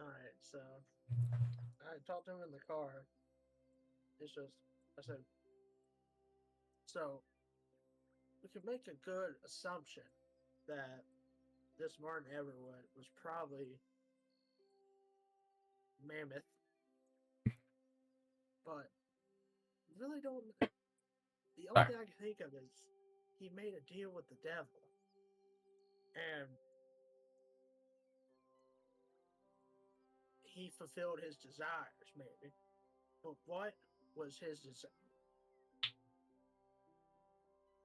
Alright, so I talked to him in the car. It's just I said, so we could make a good assumption that this Martin Everwood was probably Mammoth, but really don't. The only thing I can think of is he made a deal with the devil, and he fulfilled his desires, maybe. But what was his desire?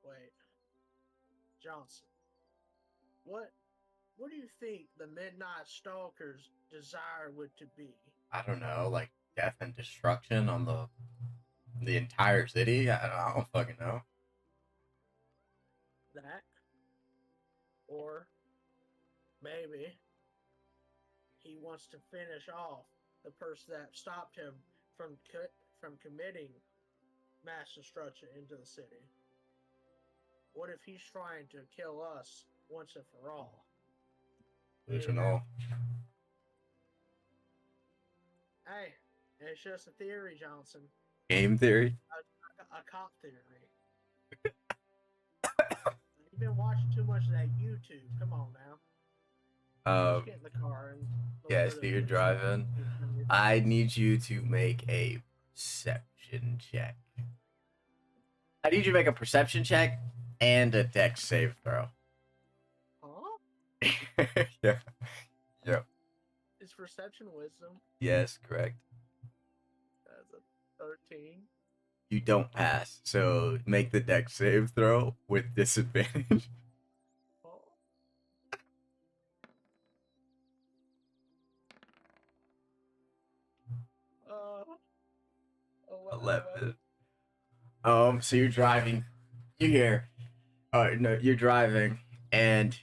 Wait, Johnson. What do you think the Midnight Stalker's desire would to be? I don't know, like death and destruction on the entire city. I don't fucking know. That, or maybe he wants to finish off the person that stopped him from committing mass destruction into the city. What if he's trying to kill us once and for all? Delusional. Hey, it's just a theory, Johnson. Game theory. A cop theory. You've been watching too much of that YouTube. Come on now. Let's get in the car and. Yeah, so you're driving. I need you to make a perception check. I need you to make a perception check and a dex save throw. Huh? Yeah. Yep. Is perception wisdom? Yes, correct. That's a 13. You don't pass, so make the dex save throw with disadvantage. Oh. 11. So you're driving. You hear, no, you're driving, and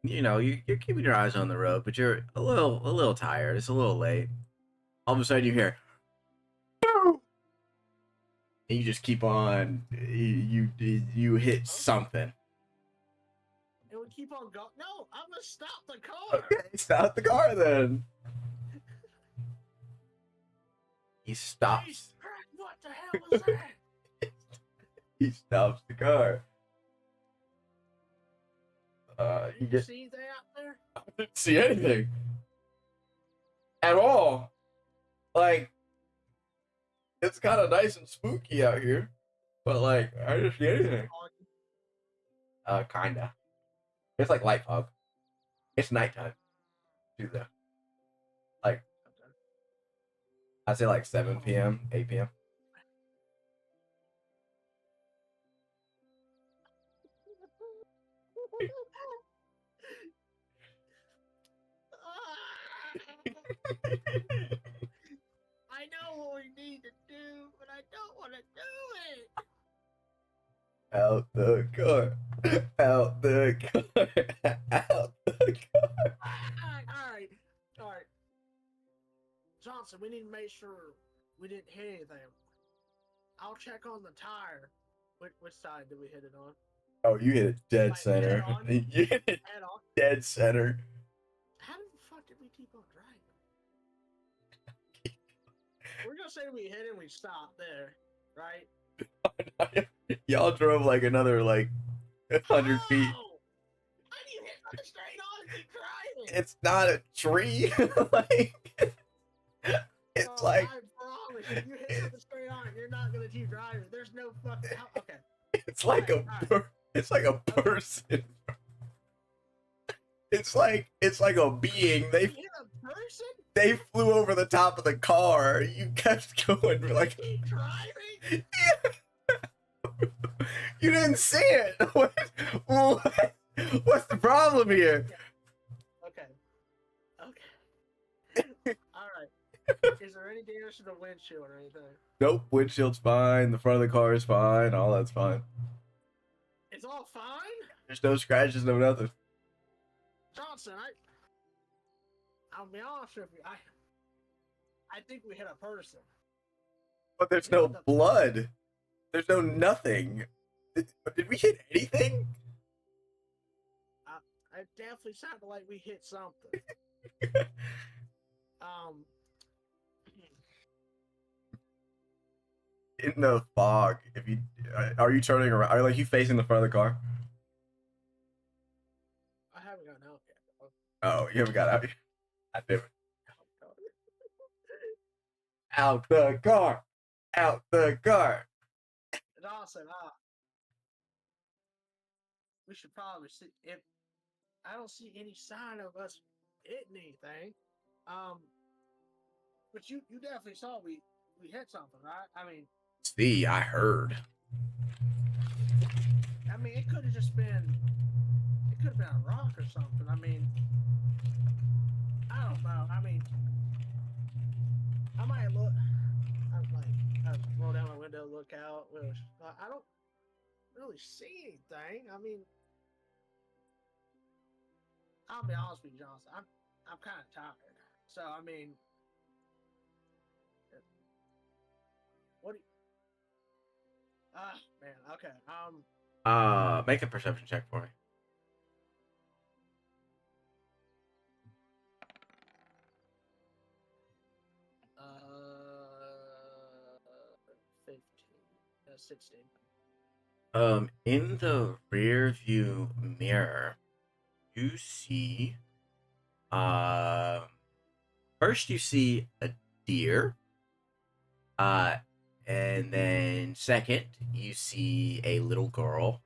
you're keeping your eyes on the road, but you're a little tired. It's a little late. All of a sudden, you hear, and you just keep on. You hit something. And we keep on going. No, I'm gonna stop the car. Okay, stop the car then. He stops. Jesus Christ, what the hell was that? He stops the car. Did you see that out there? I didn't see anything at all. Like, it's kind of nice and spooky out here, but like, I didn't see anything. Kinda. It's like light fog. It's nighttime. Do that. Like, I'd say like 7 p.m., 8 p.m. I know what we need to do, but I don't want to do it. Out the car. Out the car. Out the car. All right. Johnson, we need to make sure we didn't hit anything. I'll check on the tire. Which side did we hit it on? Oh, you hit it dead Like, center. head on? You hit it Head on. dead center. How the fuck did we keep on driving? We're gonna say we hit it and we stopped there, right? Y'all drove like another like 100 feet. How do you hit something straight on and keep driving? It's not a tree. Like it's like I promise you, you hit something straight on, you're not gonna keep driving. There's no fucking. Okay. it's like it's like a person. It's like a being. You hit a person? They flew over the top of the car. You kept going for like Keep driving? you didn't see it. What's the problem here? Okay. All right. Is there any damage to the windshield or anything? Nope, windshield's fine. The front of the car is fine. All that's fine. It's all fine? There's no scratches, no nothing. Johnson, I'll be honest with you. I think we hit a person. But there's no blood. There's no nothing. Did we hit anything? It definitely sounded like we hit something. In the fog. If you are you turning around? Are you facing the front of the car? I haven't gotten out yet. Oh, you haven't got out. I did. Out the car. Out the car. Dawson, we should probably see if I don't see any sign of us hitting anything. But you definitely saw we hit something, right? I mean, See, I heard. it could have just been a rock or something. I mean, I don't know. I mean, I might look. I roll down my window, look out. I don't really see anything. I mean, I'll be honest with you, Johnson. I'm kind of tired. So I mean, what do you? Man. Okay. Make a perception check for me. 15, 16. In the rear view mirror, you see, first you see a deer, and then second you see a little girl,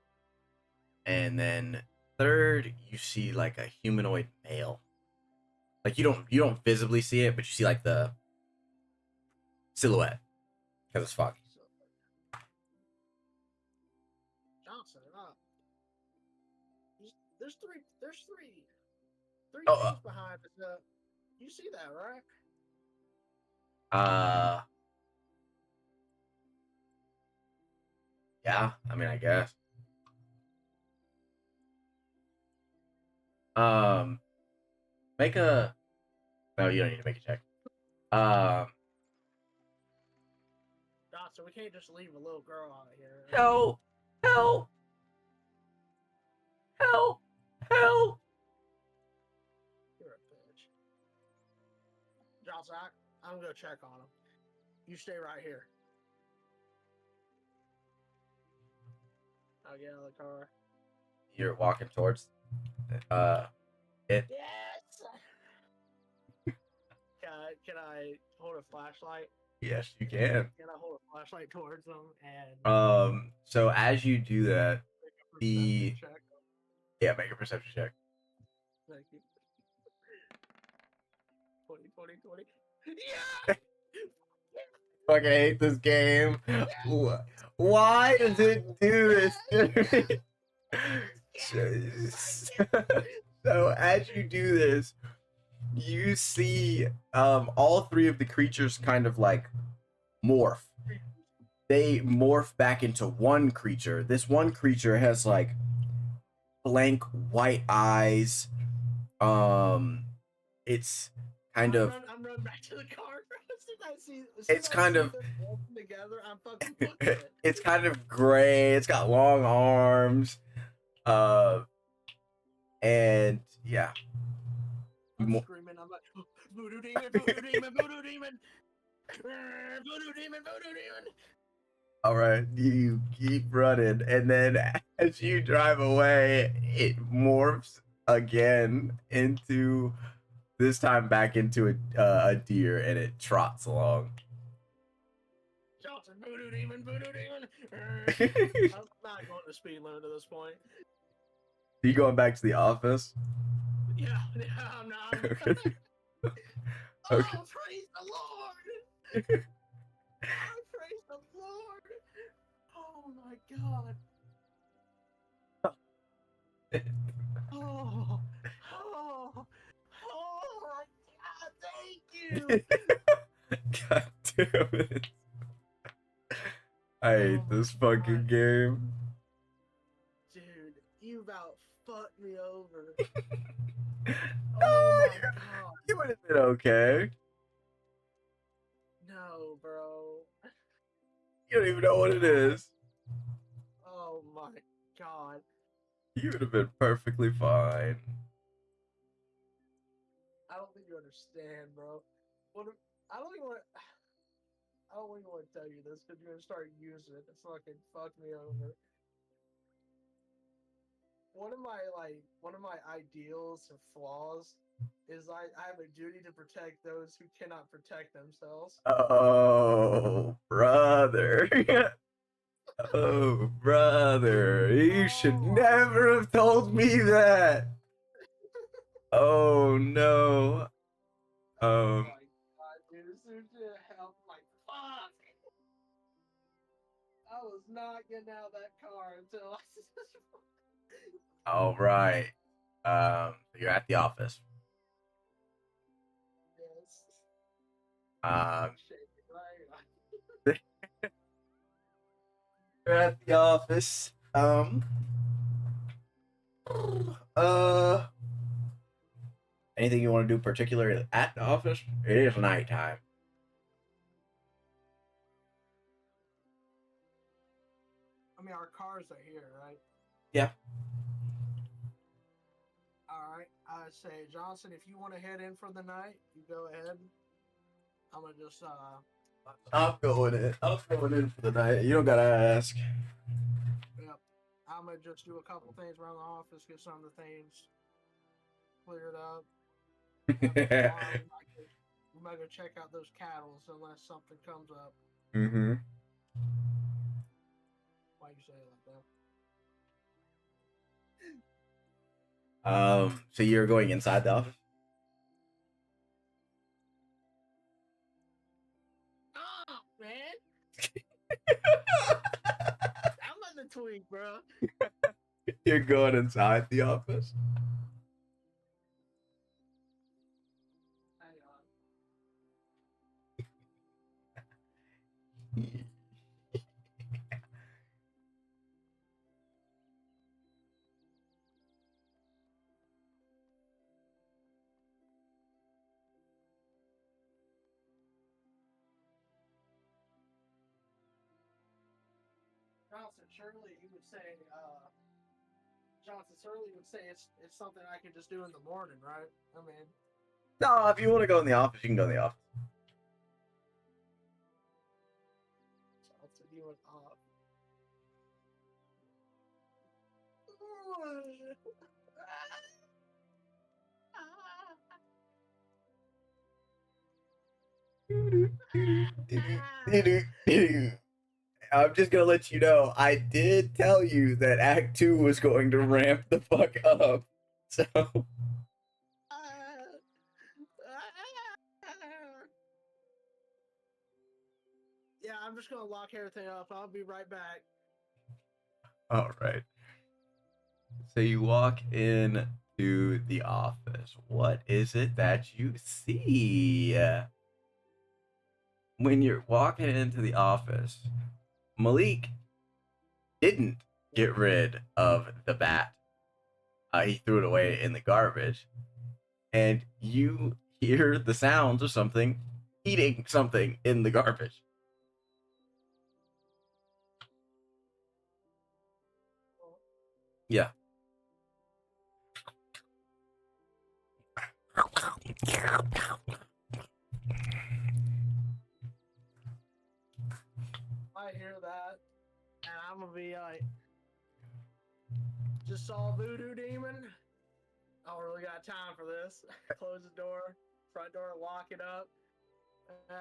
and then third you see like a humanoid male. Like you don't visibly see it, but you see like the silhouette because it's foggy. Johnson, there's three Oh, things behind us. You see that, right? Yeah, I mean, I guess. Make a. No, you don't need to make a check. Johnson, we can't just leave a little girl out here. Help! Help! Help! Help! You're a bitch. Johnson, I'm gonna go check on him. You stay right here. I'll get out of the car. You're walking towards it. Yes. Can I hold a flashlight? Yes, you can. Can I hold a flashlight towards them and? So as you do that, make a perception check? yeah, make a perception check. Thank you. 20. Yeah. Fucking hate this game. Why does it do this to me? So as you do this, you see all three of the creatures kind of like morph. They morph back into one creature. This one creature has like blank white eyes. It's kind of I'm running back to the car. As soon as it's I kind see of them walking together, I'm fucking booking it. it's kind of gray. It's got long arms. Uh, and yeah, I'm screaming. I'm like, voodoo demon, voodoo demon, voodoo demon, voodoo demon, voodoo demon. all right, you keep running, and then as you drive away, it morphs again into this time back into a deer, and it trots along. Johnson, voodoo demon, voodoo demon. I'm not going to speed limit at this point. You going back to the office? Yeah, I'm not. Okay. Oh, praise the Lord! I praise the Lord! Oh my God! Oh, oh, oh my God! Thank you. God damn it! I hate Oh my this fucking God. game. Dude, you about fucked me over. Oh my God! You would have been okay. No, bro. You don't even know what it is. Oh my God! You would have been perfectly fine. I don't think you understand, bro. I don't even want. I don't even want to tell you this because you're gonna start using it to fucking fuck me over. One of my ideals or flaws is I have a duty to protect those who cannot protect themselves. Oh, brother. Oh, brother. You should Oh, never have told me that. Oh, no. oh Um, my God, dude, as soon as it happened, I'm like, fuck! I was not getting out of that car until I. all right. You're at the office. Yes. Um, Shake it, right? you're at the office. Uh, anything you want to do particularly at the office? It is nighttime. I mean, our cars are here, right? Yeah. All right. I say, Johnson, if you want to head in for the night, you go ahead. I'm gonna just I'm going in. I'm going in for the night. You don't gotta ask. yep. I'm gonna just do a couple things around the office, get some of the things cleared up. Tomorrow we might go check out those cattle unless something comes up. Mm-hmm. Why you say it like that? So you're going inside the office? Oh man, I'm on the tweak, bro. You're going inside the office? Hang on. Johnson, surely you would say, Johnson, surely you would say it's something I can just do in the morning, right? I mean, No, if you want to go in the office, you can go in the office. Johnson, you went off. I'm just gonna let you know, I did tell you that Act 2 was going to ramp the fuck up. So Yeah, I'm just gonna lock everything up. I'll be right back. all right. So you walk in to the office. What is it that you see when you're walking into the office? Malik didn't get rid of the bat. He threw it away in the garbage, and you hear the sounds of something eating something in the garbage. Yeah. I hear that, and I'm gonna be like, just saw a voodoo demon. I don't really got time for this. Close the door, front door, lock it up. And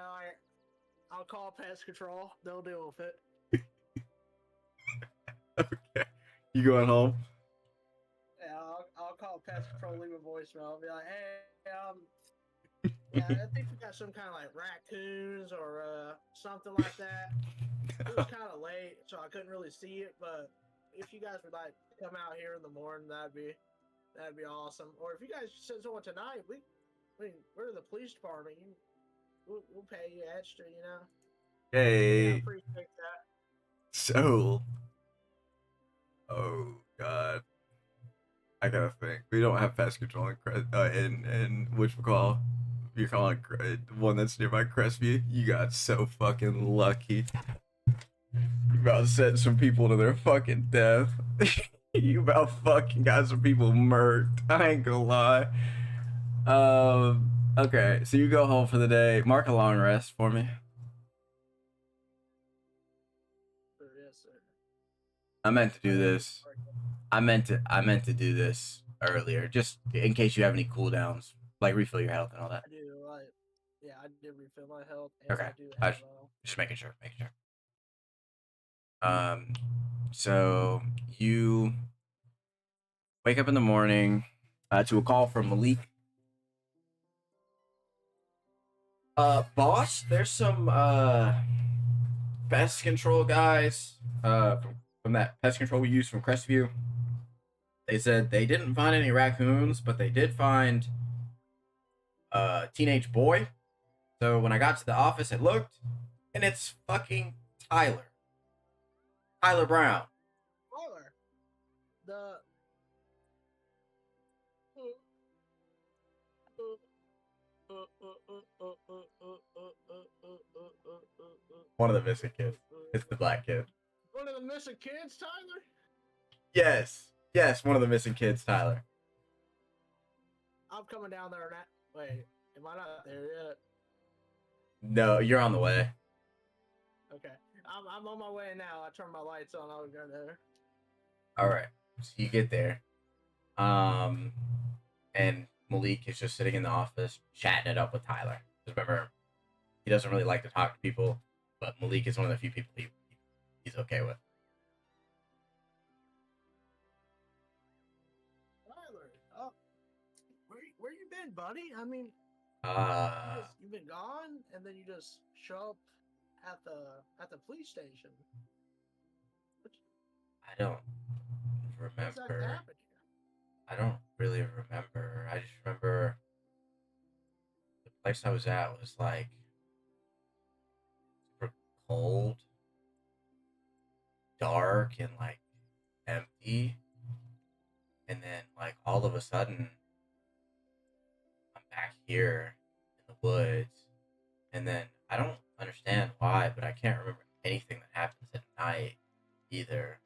I'll call pest control. They'll deal with it. Okay. You going home? Yeah, I'll call pest control, leave a voicemail. I'll be like, hey, yeah, I think we got some kind of like raccoons or something like that. It was kind of late, so I couldn't really see it. But if you guys would like to come out here in the morning, that'd be awesome. Or if you guys send someone tonight, we're the police department. We'll pay you extra, you know. Yeah, I Hey. appreciate that. So, oh god, I gotta think. We don't have pest control in which we call. You're calling one that's nearby Crestview. You got so fucking lucky. You about to send some people to their fucking death. You about fucking got some people murked. I ain't gonna lie. Okay, so you go home for the day. Mark a long rest for me. Yes, sir. I meant to do this. I meant to do this earlier, just in case you have any cooldowns, like refill your health and all that. I do. Yeah, I did refill my health, and Okay, I do I have just making sure, so you wake up in the morning to a call from Malik. Boss, there's some pest control guys from that pest control we used from Crestview. They said they didn't find any raccoons, but they did find a teenage boy. So when I got to the office, I looked, and it's fucking Tyler. Tyler Brown. Tyler. The One of the missing kids. It's the black kid. one of the missing kids, Tyler. Yes. Yes, one of the missing kids, Tyler. I'm coming down there. Wait, am I not there yet? No, you're on the way. Okay, I'm on my way now. I turn my lights on. I'll go there. All right. So you get there. And Malik is just sitting in the office chatting it up with Tyler. Just remember, he doesn't really like to talk to people, but Malik is one of the few people he's okay with. Tyler, where you been, buddy? I mean, you've been gone, and then you just show up at the police station. I don't What's that remember. happened here? I don't really remember. I just remember the place I was at was like super cold, dark, and like empty. And then like all of a sudden I'm back here in the woods. And then I don't understand why, but I can't remember anything that happens at night either.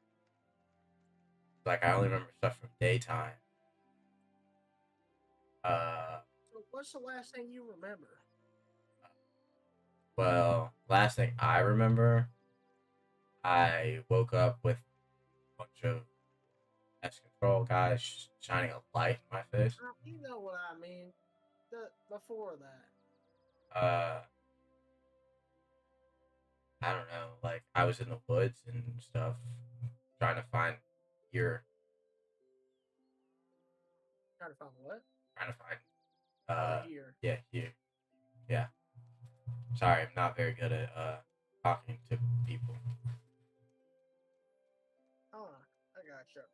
Like I only remember stuff from daytime. So what's the last thing you remember? Well, last thing I remember, I woke up with a bunch of pest control guys shining a light in my face. You know what I mean. Before that. I don't know. Like I was in the woods and stuff, trying to find your, Trying to find what? trying to find, Here. yeah, you, yeah. Sorry, I'm not very good at talking to people. Oh, I gotcha.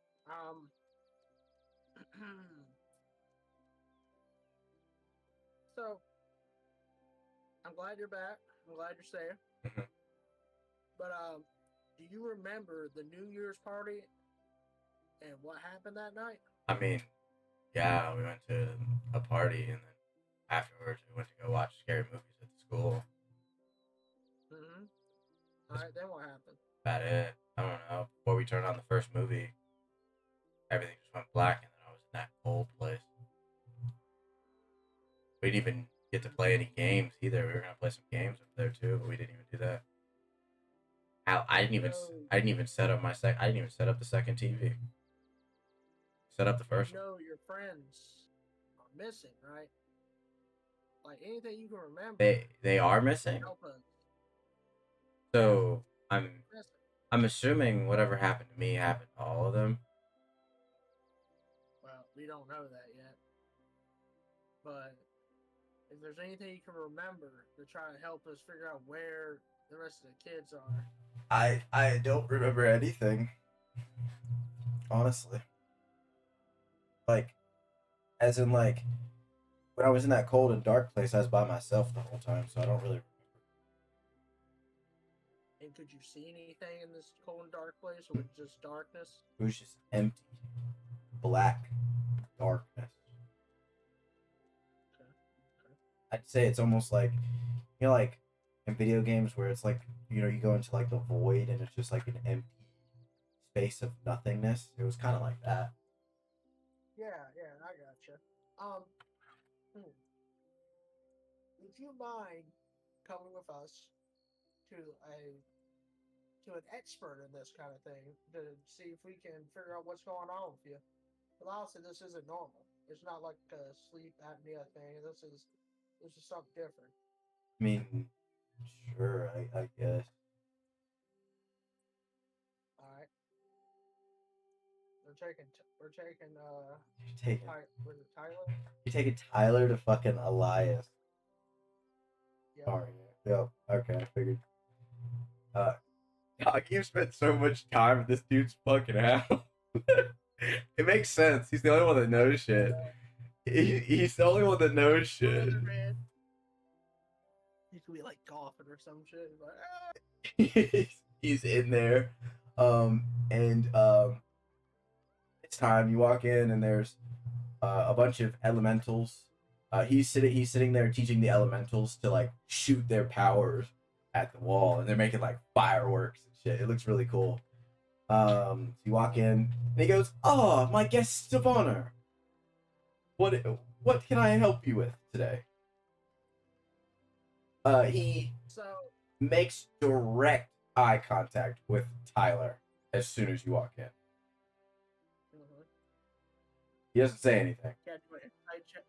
So I'm glad you're back. I'm glad you're safe. Mhm. But do you remember the New Year's party and what happened that night? I mean, yeah, we went to a party and then afterwards we went to go watch scary movies at the school. Mm-hmm. All That's right, then what happened? about it. I don't know. Before we turned on the first movie, everything just went black, and then I was in that cold place. We didn't even get to play any games either. We were gonna play some games up there too, but we didn't even do that. I didn't even know, I didn't even set up I didn't even set up the second TV. Set up the first one. your friends are missing, right? Like anything you can remember, They are missing. help us. So Missing. I'm assuming whatever happened to me happened to all of them. Well, we don't know that yet. But if there's anything you can remember to try to help us figure out where the rest of the kids are. I don't remember anything. Honestly. Like as in like when I was in that cold and dark place, I was by myself the whole time, so I don't really. And could you see anything in this cold and dark place, or was it just darkness? It was just empty, black darkness. Okay. Okay. I'd say it's almost like, like in video games where it's like, you go into like the void and it's just like an empty space of nothingness. It was kind of like that. Yeah, I gotcha. Hmm. Would you mind coming with us to an expert in this kind of thing to see if we can figure out what's going on with you? But honestly, this isn't normal. It's not like a sleep apnea thing. This is something different. I mean, sure, I guess. All right, we're taking You're taking, Was it Tyler? you're taking Tyler to fucking Elias. Yeah. Sorry. Yep. Okay, I figured. Uh, God, you've spent so much time at this dude's fucking house. It makes sense. He's the only one that knows shit. He's the only one that knows shit. Man, he could be like coughing or some shit. Like, ah! He's in there. And it's time. You walk in and there's a bunch of elementals. He's sitting there teaching the elementals to like shoot their powers at the wall, and they're making like fireworks and shit. It looks really cool. So you walk in, and he goes, "Oh, my guest of honor. What can I help you with today?" He So, makes direct eye contact with Tyler as soon as you walk in. mhm. He doesn't say anything. Can I do an insight check?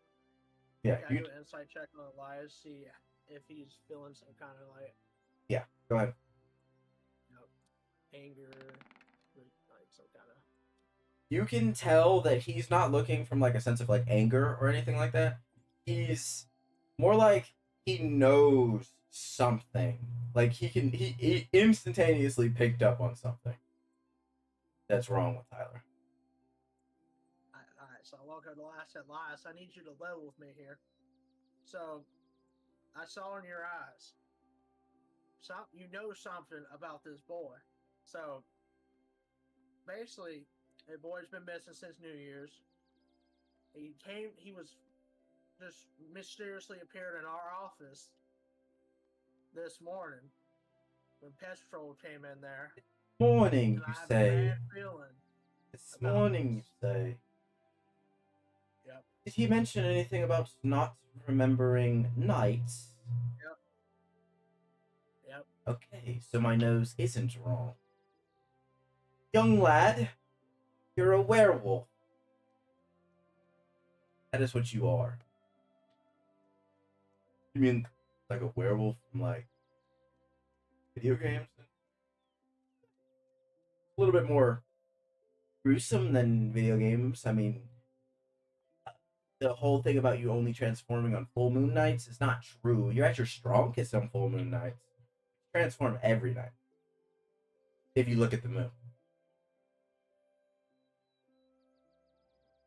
Yeah, Can I do an insight check on Elias? See if he's feeling some kind of like go ahead. anger, like some kind of. You can tell that he's not looking from like a sense of like anger or anything like that. He's more like he knows something. Like he instantaneously picked up on something that's wrong with Tyler. All right, so I walk up to Elias. I need you to level with me here. So, I saw in your eyes, you know something about this boy. So, basically, the boy's been missing since New Year's. He was just mysteriously appeared in our office this morning when Pest Patrol came in there. Morning, And I you have say. a bad feeling. This morning, you this. say. Yep. Did he mention anything about not remembering nights? Yep. Okay, so my nose isn't wrong. Young lad, you're a werewolf. That is what you are. You mean like a werewolf from like video games? A little bit more gruesome than video games. I mean, the whole thing about you only transforming on full moon nights is not true. You're at your strongest on full moon nights. Transform every night. If you look at the moon.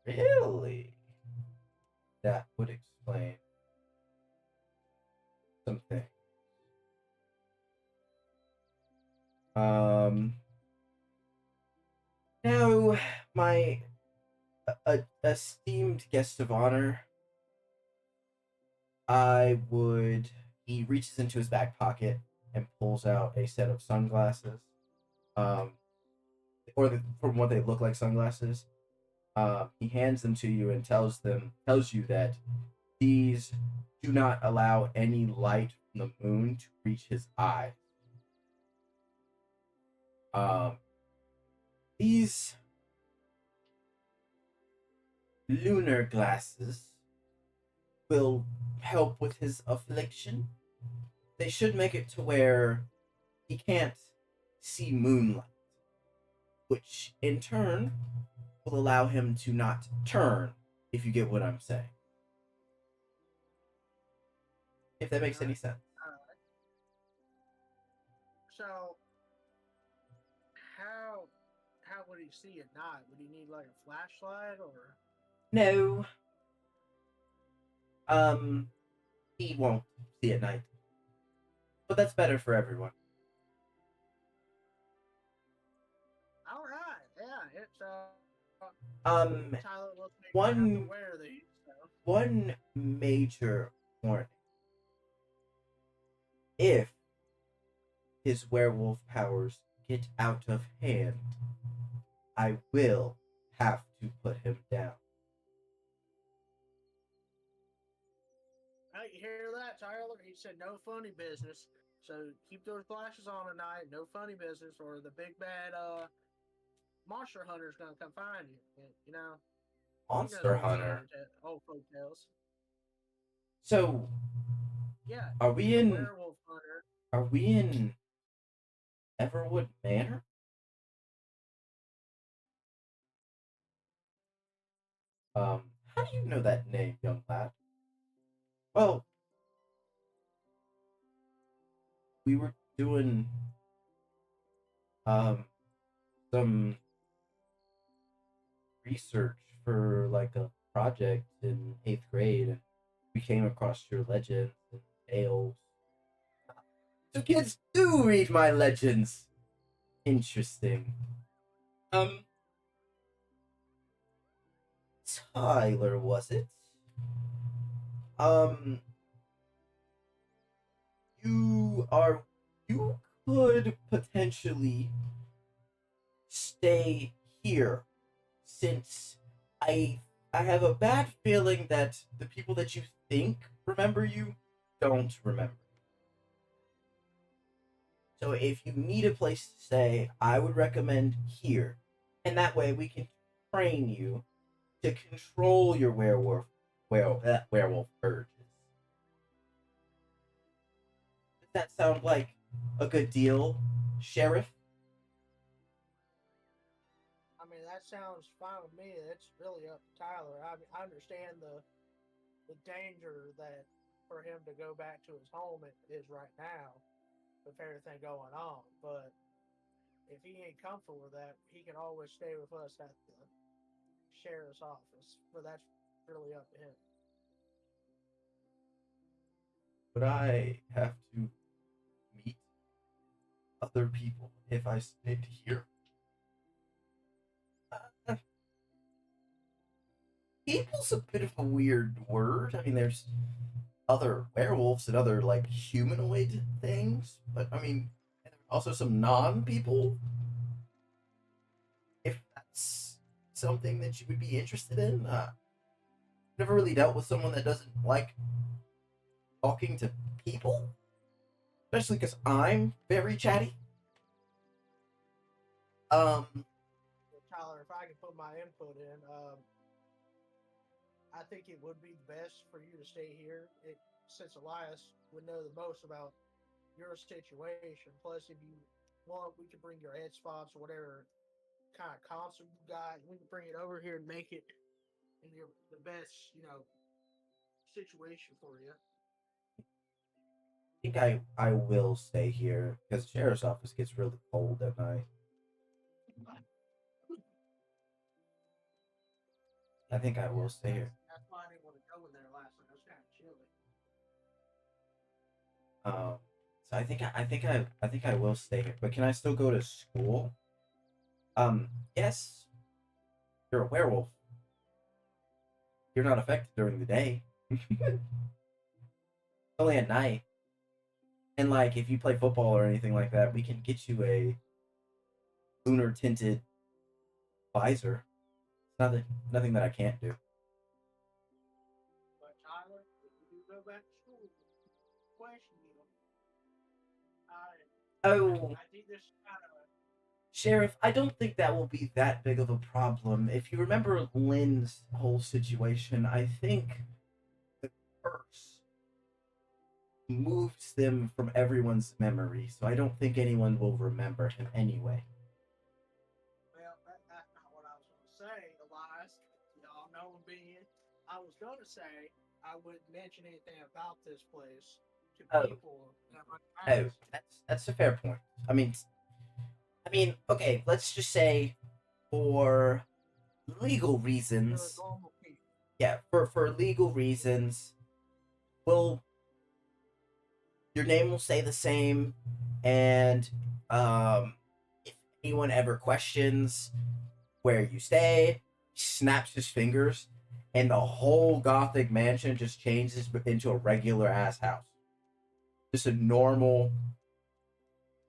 Really? That would explain something. Um, Now, my esteemed guest of honor, I would. He reaches into his back pocket and pulls out a set of sunglasses. Um, from what they look like sunglasses. He hands them to you and tells you that these do not allow any light from the moon to reach his eyes. Um, these lunar glasses will help with his affliction. They should make it to where he can't see moonlight, which in turn will allow him to not turn, if you get what I'm saying. If that makes any Alright. sense. So how how would he see at night? Would he need like a flashlight or? No, um, he won't see at night. But that's better for everyone. All right, yeah, it's Um, Tyler looks like you have to one wear these. So. one major warning. If his werewolf powers get out of hand, I will have to put him down. Hey, you hear that, Tyler? He said no funny business. So keep those glasses on at night. No funny business, or the big bad monster hunter's gonna come find you. You know, he knows Monster Hunter. old folk tales. So, Yeah, are we the in werewolf hunter. are we in Everwood Manor? How do you know that name, young lad? Well, we were doing um some research for like a project in eighth grade, and we came across your legends and tales. So kids do read my legends. Interesting. Um, Tyler, was it? Um, you are you could potentially stay here since I I have a bad feeling that the people that you think remember you don't remember. So if you need a place to stay, I would recommend here. And that way we can train you to control your werewolf urges. Does that sound like a good deal, Sheriff? I mean, that sounds fine with me. It's really up to Tyler. I understand the danger that for him to go back to his home is right now with everything going on. But if he ain't comfortable with that, he can always stay with us at the sheriff's office. But that's really up to him. Would I have to meet other people if I stayed here? Uh, People's a bit of a weird word. I mean, there's other werewolves and other like humanoid things, but I mean, also some non-people. If that's something that you would be interested in, never really dealt with someone that doesn't like talking to people, especially because I'm very chatty. Um, Tyler, if I can put my input in, I think it would be best for you to stay here. Since Elias would know the most about your situation. Plus, if you want, we could bring your head spots or whatever kind of console you got. We can bring it over here and make it in the best, situation for you. I think I will stay here because the sheriff's office gets really cold at night. I think I will Yeah, stay here. that's why I didn't want to go in there last night. It was kind of chilly. So I think I will stay here. But can I still go to school? Yes, you're a werewolf. You're not affected during the day. Only at night. And like, if you play football or anything like that, we can get you a lunar tinted visor. It's nothing that I can't do. But Tyler, if you do go back to school, question you. Oh, I think this is kind of Sheriff, I don't think that will be that big of a problem. If you remember Lynn's whole situation, I think the curse moves them from everyone's memory, so I don't think anyone will remember him anyway. well, that's not what I was going to say, Elias. Y'all know being. I was going to say I wouldn't mention anything about this place to Oh, people that might oh, ask. that's a fair point. Okay, let's just say for legal They're reasons, normal people. yeah, for legal reasons, will your name will stay the same, and if anyone ever questions where you stay, he snaps his fingers, and the whole gothic mansion just changes into a regular ass house, just a normal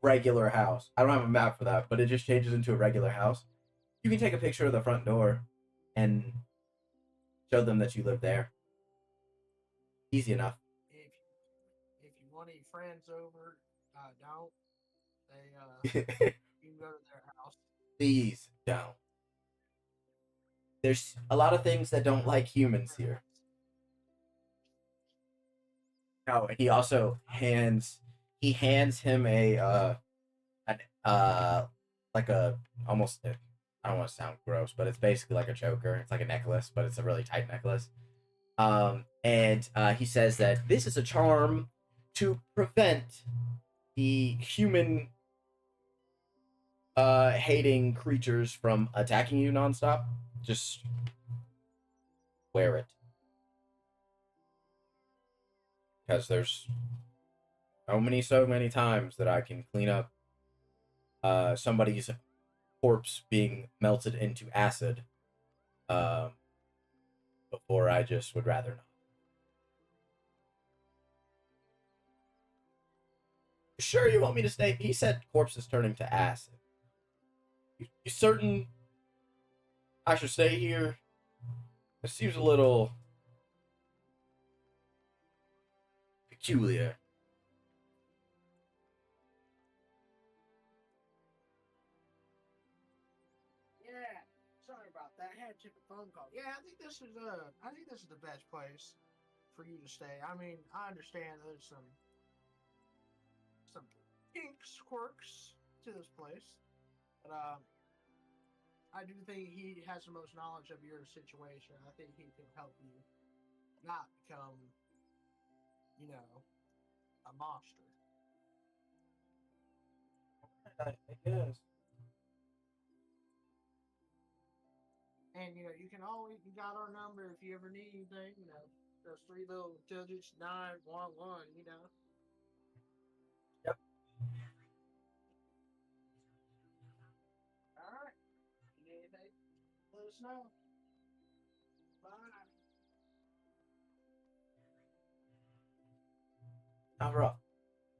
regular house. I don't have a map for that, but it just changes into a regular house. You can take a picture of the front door and show them that you live there. Easy enough. If you want any friends over, don't. They you can go to their house. Please don't. There's a lot of things that don't like humans here. Oh, and he hands him an like a almost I don't want to sound gross, but it's basically like a choker. It's like a necklace, but it's a really tight necklace. And he says that this is a charm to prevent the human hating creatures from attacking you nonstop. Just wear it. Because there's so many times that I can clean up somebody's corpse being melted into acid um, before I just would rather not. Sure, you want me to stay? He said corpses turning to acid. You certain I should stay here? It seems a little peculiar. Yeah, sorry about that. I had to take a phone call. Yeah, I think this is the best place for you to stay. I mean, I understand there's some kinks, quirks to this place, but I do think he has the most knowledge of your situation. I think he can help you not become, you know, a monster. I guess. And you can always you got our number if you ever need anything. Those three little digits 911. Yep. All right. You need anything? Let us know. Bye. All right.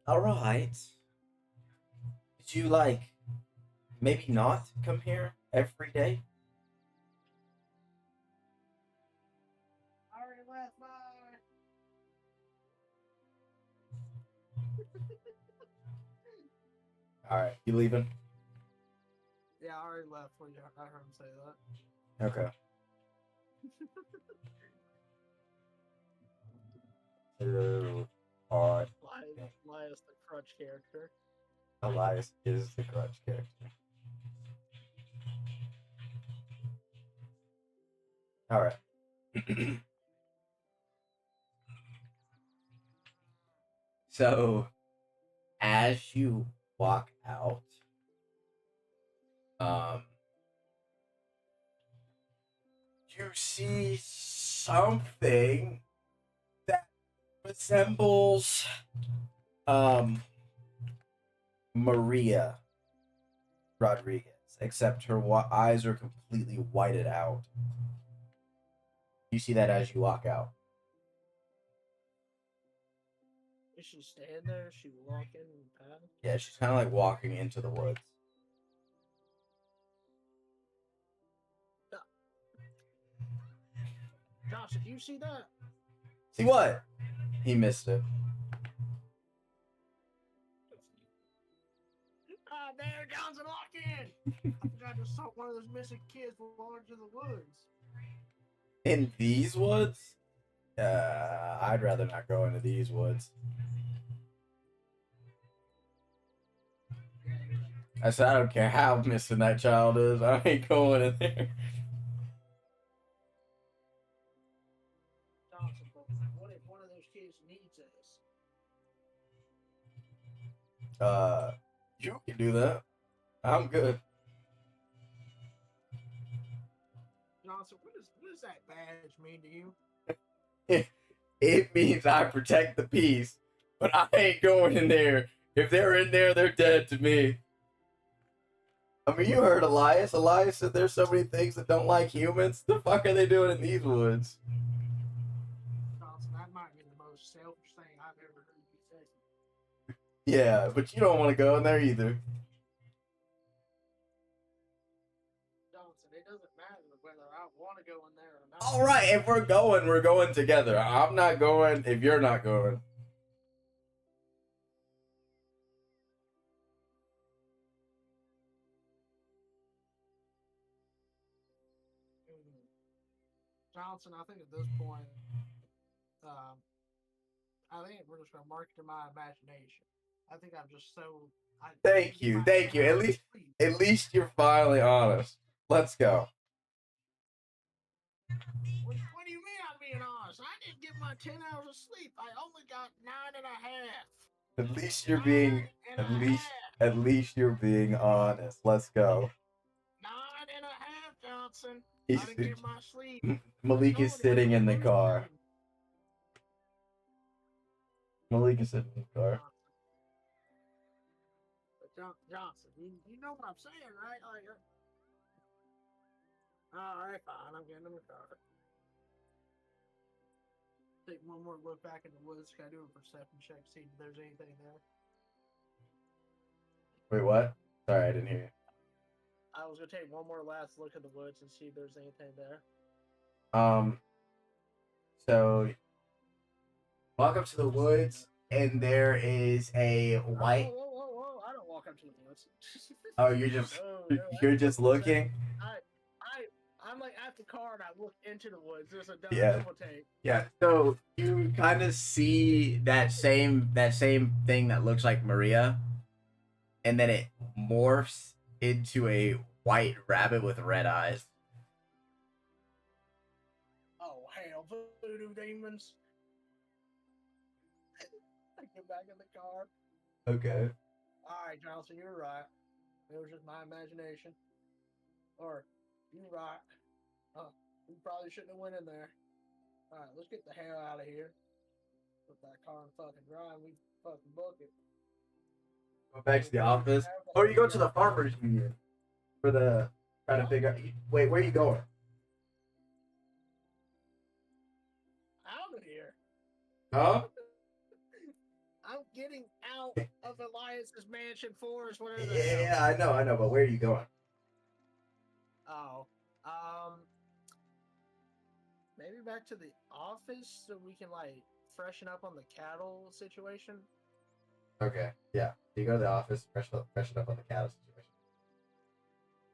All right. Did you like maybe not come here every day? I already left. Bye. All right. You leaving? Yeah, I already left when I heard him say that. Okay. All right. Elias, the crutch character. Elias is the grudge character. All right. So, as you walk out, um, you see something that resembles um Maria Rodriguez, except her eyes are completely whited out. You see that as you walk out. Is she staying there? Is she walking past? Yeah, she's kind of like walking into the woods. Josh, if you see that, See what? He missed it. there, Johnson, lock in. I think I just saw one of those missing kids walk into the woods. In these woods? I'd rather not go into these woods. I said I don't care how missing that child is. I ain't going in there. Johnson, what if one of those kids needs us? You can do that. I'm good. Johnson, what does that badge mean to you? It means I protect the peace, but I ain't going in there. If they're in there, they're dead to me. I mean, you heard Elias. Elias said there's so many things that don't like humans. The fuck are they doing in these woods? Johnson, that might be the most selfish thing I've ever heard you say. Yeah, but you don't want to go in there either. Johnson, it doesn't matter whether I want to go in there or not. All right, if we're going together. I'm not going if you're not going. Johnson, I think at this point, I think we're just gonna mark it to my imagination. I think I'm just so. Thank you. At least you're finally honest. Let's go. What do you mean I'm being honest? I didn't get my 10 hours of sleep. I only got 9.5. At least you're being at least you're being honest. Let's go. 9.5, Johnson. He's, I didn't get my sleep. Malik is sitting in the car. Malik is sitting in the car. Johnson, you know what I'm saying, right? Like, all right, fine. I'm getting in the car. Take one more look back in the woods. Can I do a perception check, see if there's anything there? Wait, what? Sorry, I didn't hear you. I was gonna take one more last look at the woods and see if there's anything there. So walk up to the woods, and there is a white. Whoa! I don't walk up to the woods. Oh, you're just looking. I'm like at the car and I look into the woods. There's a double take. Yeah. So you kind of see that same thing that looks like Maria, and then it morphs into a white rabbit with red eyes. Oh hell, voodoo demons! I get back in the car. Okay. All right, Johnson, you're right. It was just my imagination. Or you're right. We probably shouldn't have went in there. All right, let's get the hell out of here. Put that car in fucking drive. We fucking book it. Go back to the office, or you go to the farmers union for the trying to figure out. Wait, where are you going? Out of here. Huh? I'm getting out of Elias's mansion forest, whatever. Yeah, I know, but where are you going? Oh, maybe back to the office so we can like freshen up on the cattle situation. Okay, yeah. You go to the office, freshen up on the cattle situation.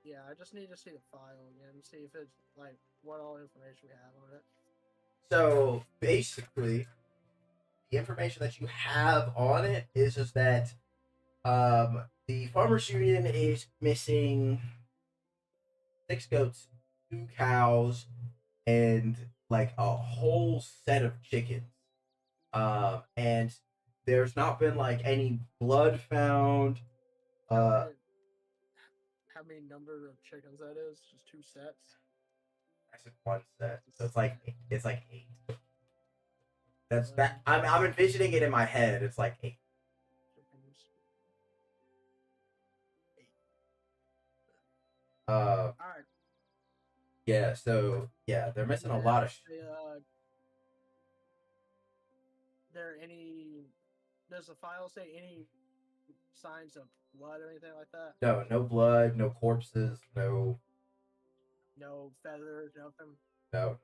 Yeah, I just need to see the file again, see if it's like what all information we have on it. So basically, the information that you have on it is just that the farmers union is missing 6 goats, 2 cows, and like a whole set of chickens. And there's not been like any blood found. How many number of chickens that is? Just 2 sets? I said 1 set, so it's like 8. That's that. I'm envisioning it in my head. It's like 8. Uh, All right. yeah. So yeah, they're missing Do a they lot have of. there any? Does the file say any signs of blood or anything like that? No, no blood, no corpses, no, No feathers, nothing. no. All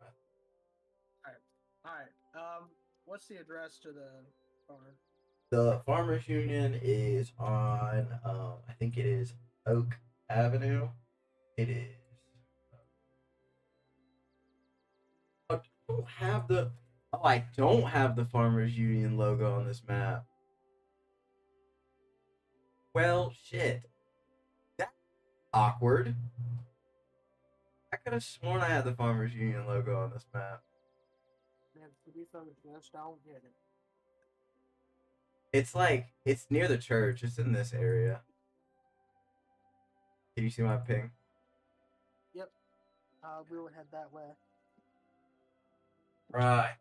right. All right. What's the address to the farm? The Farmers Union is on, I think it is Oak Avenue. It is. Oh, I don't have the. Oh, I don't have the Farmers Union logo on this map. Well, shit. That's awkward. I could have sworn I had the Farmers Union logo on this map. Man, to be fair, just don't get it. It's like it's near the church. It's in this area. Can you see my ping? Yep. We would head that way. Right.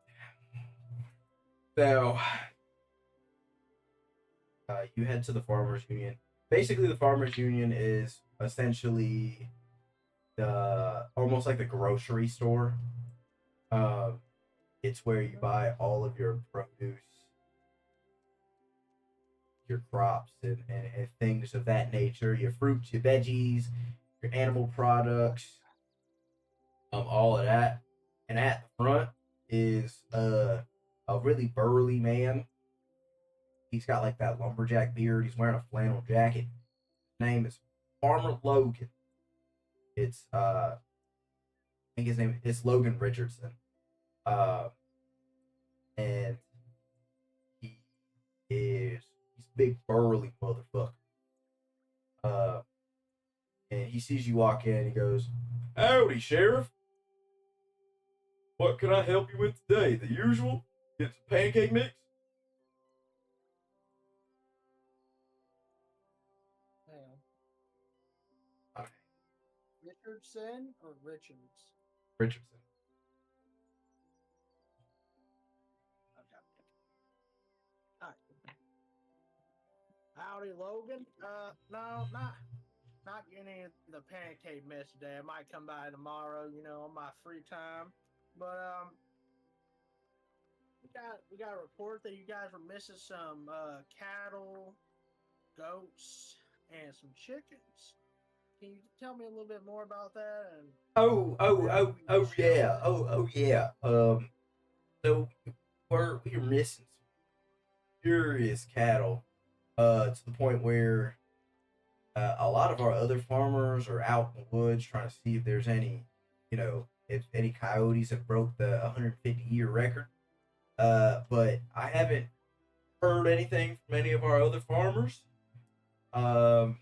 So, you head to the Farmers Union. Basically, the Farmers Union is essentially the almost like the grocery store. Um, it's where you buy all of your produce, your crops, and things of that nature. Your fruits, your veggies, your animal products, all of that. And at the front is a really burly man. He's got like that lumberjack beard. He's wearing a flannel jacket. His name is Farmer Logan. It's I think his name is Logan Richardson. Uh, and he he's a big burly motherfucker. Uh, and he sees you walk in. He goes, "Howdy, Sheriff. What can I help you with today? The usual? Get some pancake mix." Hang Okay. Richardson or Richards? Richardson. Okay. All right. Howdy, Logan. No, not getting the pancake mess today. I might come by tomorrow, on my free time. But we got a report that you guys were missing some cattle, goats, and some chickens. Can you tell me a little bit more about that? And Oh yeah. Oh yeah. So we're missing some furious cattle. To the point where a lot of our other farmers are out in the woods trying to see if there's any, if any coyotes have broke the 150-year record. But I haven't heard anything from any of our other farmers. Um,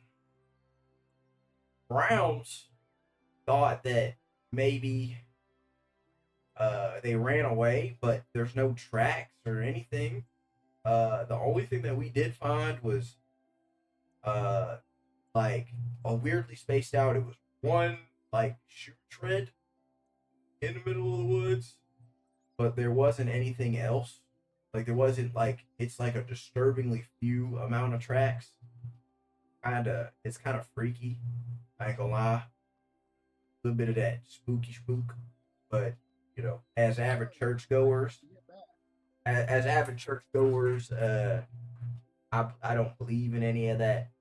Browns thought that maybe they ran away, but there's no tracks or anything. The only thing that we did find was uh, like a weirdly spaced out. It was one like shoe tread in the middle of the woods, but there wasn't anything else. Like there wasn't like it's like a disturbingly few amount of tracks. It's kind of freaky. I ain't gonna lie. A little bit of that spooky spook, but as avid churchgoers, as avid churchgoers, I don't believe in any of that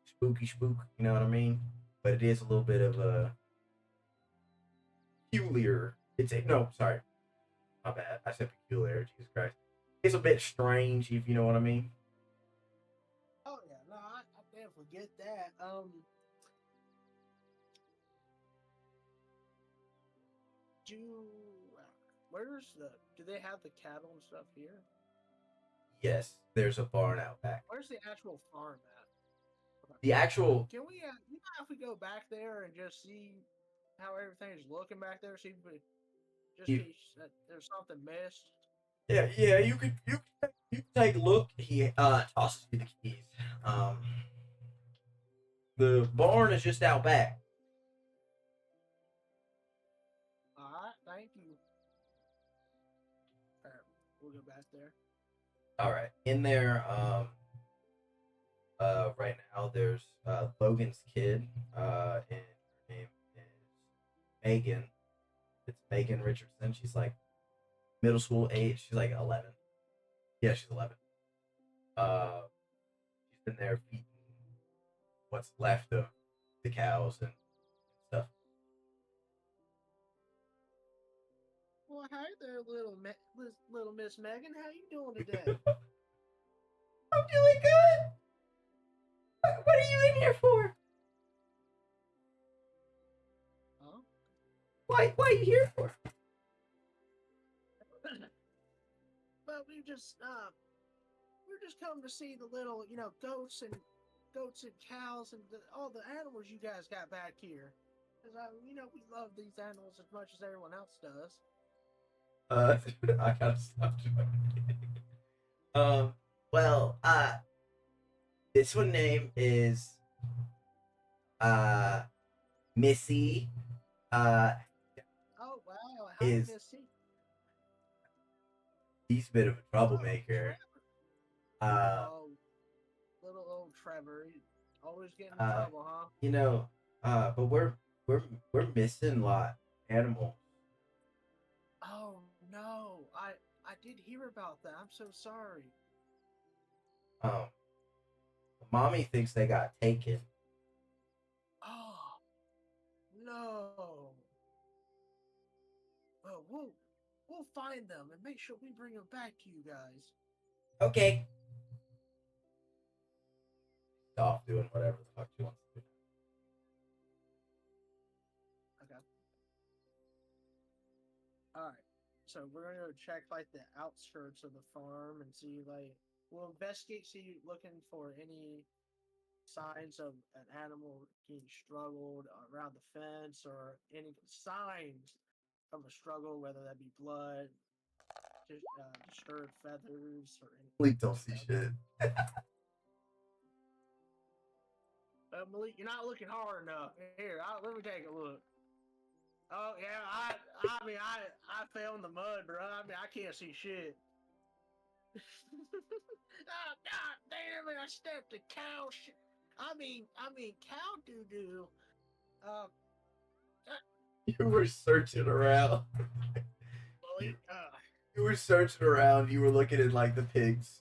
spooky spook. You know what I mean? But it is a little bit of a peculiar. It's a no, sorry, my bad. I said peculiar. Jesus Christ, it's a bit strange, if you know what I mean. Oh yeah, no, I definitely get that. Do where's the do they have the cattle and stuff here? Yes, there's a barn out back. Where's the actual farm at? The actual Can we, if we go back there and just see how everything's looking back there, see if we just you, see that there's something missed. yeah, you can take a look. He tosses you the keys. Um, the barn is just out back. All right, thank you. All right, we'll go back there. All right, in there. Right now there's Logan's kid and name is Megan. It's Megan Richardson. She's like middle school age. She's like 11. Yeah, she's 11. Uh, she's been there feeding what's left of the cows and stuff. Well, hi there, little Miss Megan. How you doing today? I'm doing good. What are you in here for? Huh? Why are you here for? Well, we're just coming to see the little, goats and cows and all the animals you guys got back here. Cause we love these animals as much as everyone else does. I gotta stop doing it. Well, this one name is uh Missy. Uh, Oh wow, hi is Missy. he's a bit of a Oh, troublemaker. Trevor. Uh, Oh, little old Trevor. He's always getting in uh, trouble, huh? you know, but we're we're missing a lot animals. Oh no, I did hear about that. I'm so sorry. Um, mommy thinks they got taken. Oh no. Well, we'll find them and make sure we bring them back to you guys. Okay. Off doing whatever the fuck she wants to do. Okay. All right. So we're gonna go check like the outskirts of the farm and see like we'll investigate, see looking for any signs of an animal getting struggled around the fence or any signs of a struggle, whether that be blood, just disturbed feathers, or anything. Malik don't see shit. Malik, you're not looking hard enough. Here, let me take a look. Oh yeah, I mean I fell in the mud, bro. I mean I can't see shit. Oh god damn it! I stepped a cow. I mean cow doo doo. Um, You were searching around. Malik, You were searching around. You were looking at like the pigs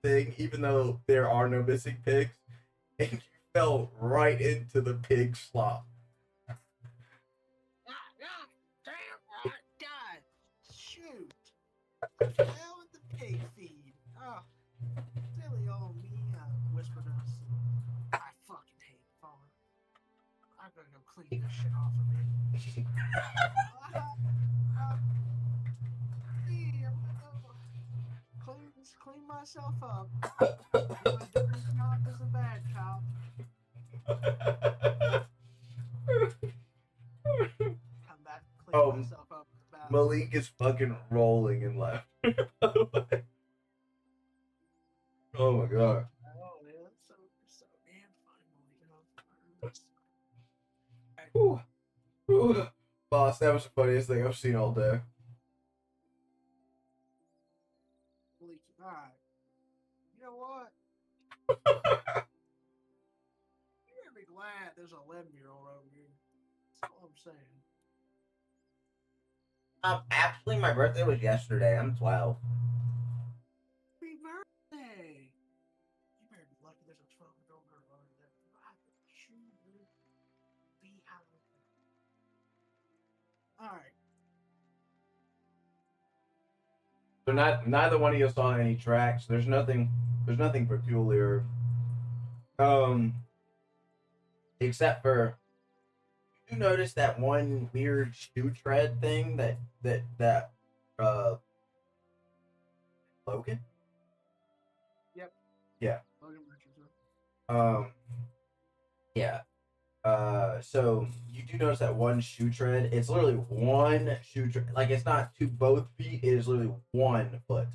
thing, even though there are no missing pigs, and you fell right into the pig slop. damn, God, shoot! I fell in the pig feed. Oh, silly old me. Whispered us. I fucking hate farm. I'm gonna go clean this shit off of me. Yeah, I'm gonna go clean myself up. Do a dirty cop as a bad cop. Come back, clean Oh, myself up. Malik is fucking rolling in laughter. Oh my god. Oh man, that's so damn funny. Whew. Whew. Boss, that was the funniest thing I've seen all day. Alright. You know what? You better be glad there's an 11-year-old over here. That's all I'm saying. Actually, my birthday was yesterday. I'm 12. Happy birthday! You better be lucky there's a 12-year-old girl over there. Alright. So neither one of you saw any tracks. There's nothing peculiar. Except for you notice that one weird shoe tread thing that uh Logan? Yep. Yeah. Logan Richardson. Yeah. So you do notice that one shoe tread. It's literally one shoe tread. Like it's not to both feet. It is literally 1 foot.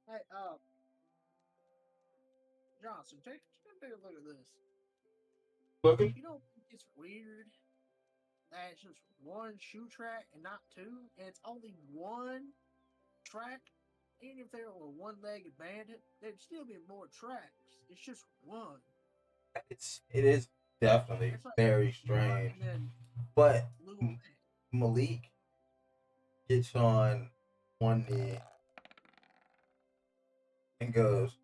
Hey, Johnson, take a look at this. Logan? You don't think it's weird that it's just one shoe track and not two, and it's only one track? Even if there were one-legged bandit, there'd still be more tracks. It's just one. It is definitely It's like very blood strange. and then But blue away. Malik gets on one knee and goes,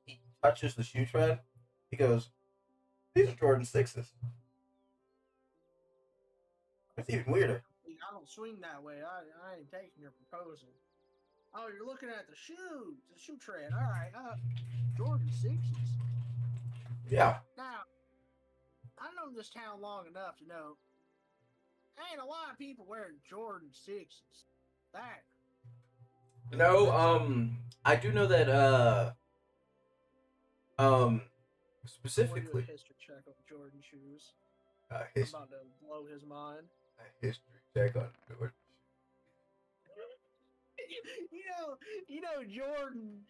he touches the shoe tread. He goes, these are Jordan 6s. It's even weirder. I don't swing that way. I ain't taking your proposal. Oh, you're looking at the shoe tread. All right, Jordan 6s. Yeah. Now, I know this town long enough to know ain't a lot of people wearing Jordan 6s. That. No, I do know that, I'm specifically, a history check on Jordan shoes. I'm history, about to blow his mind. history check on Jordan.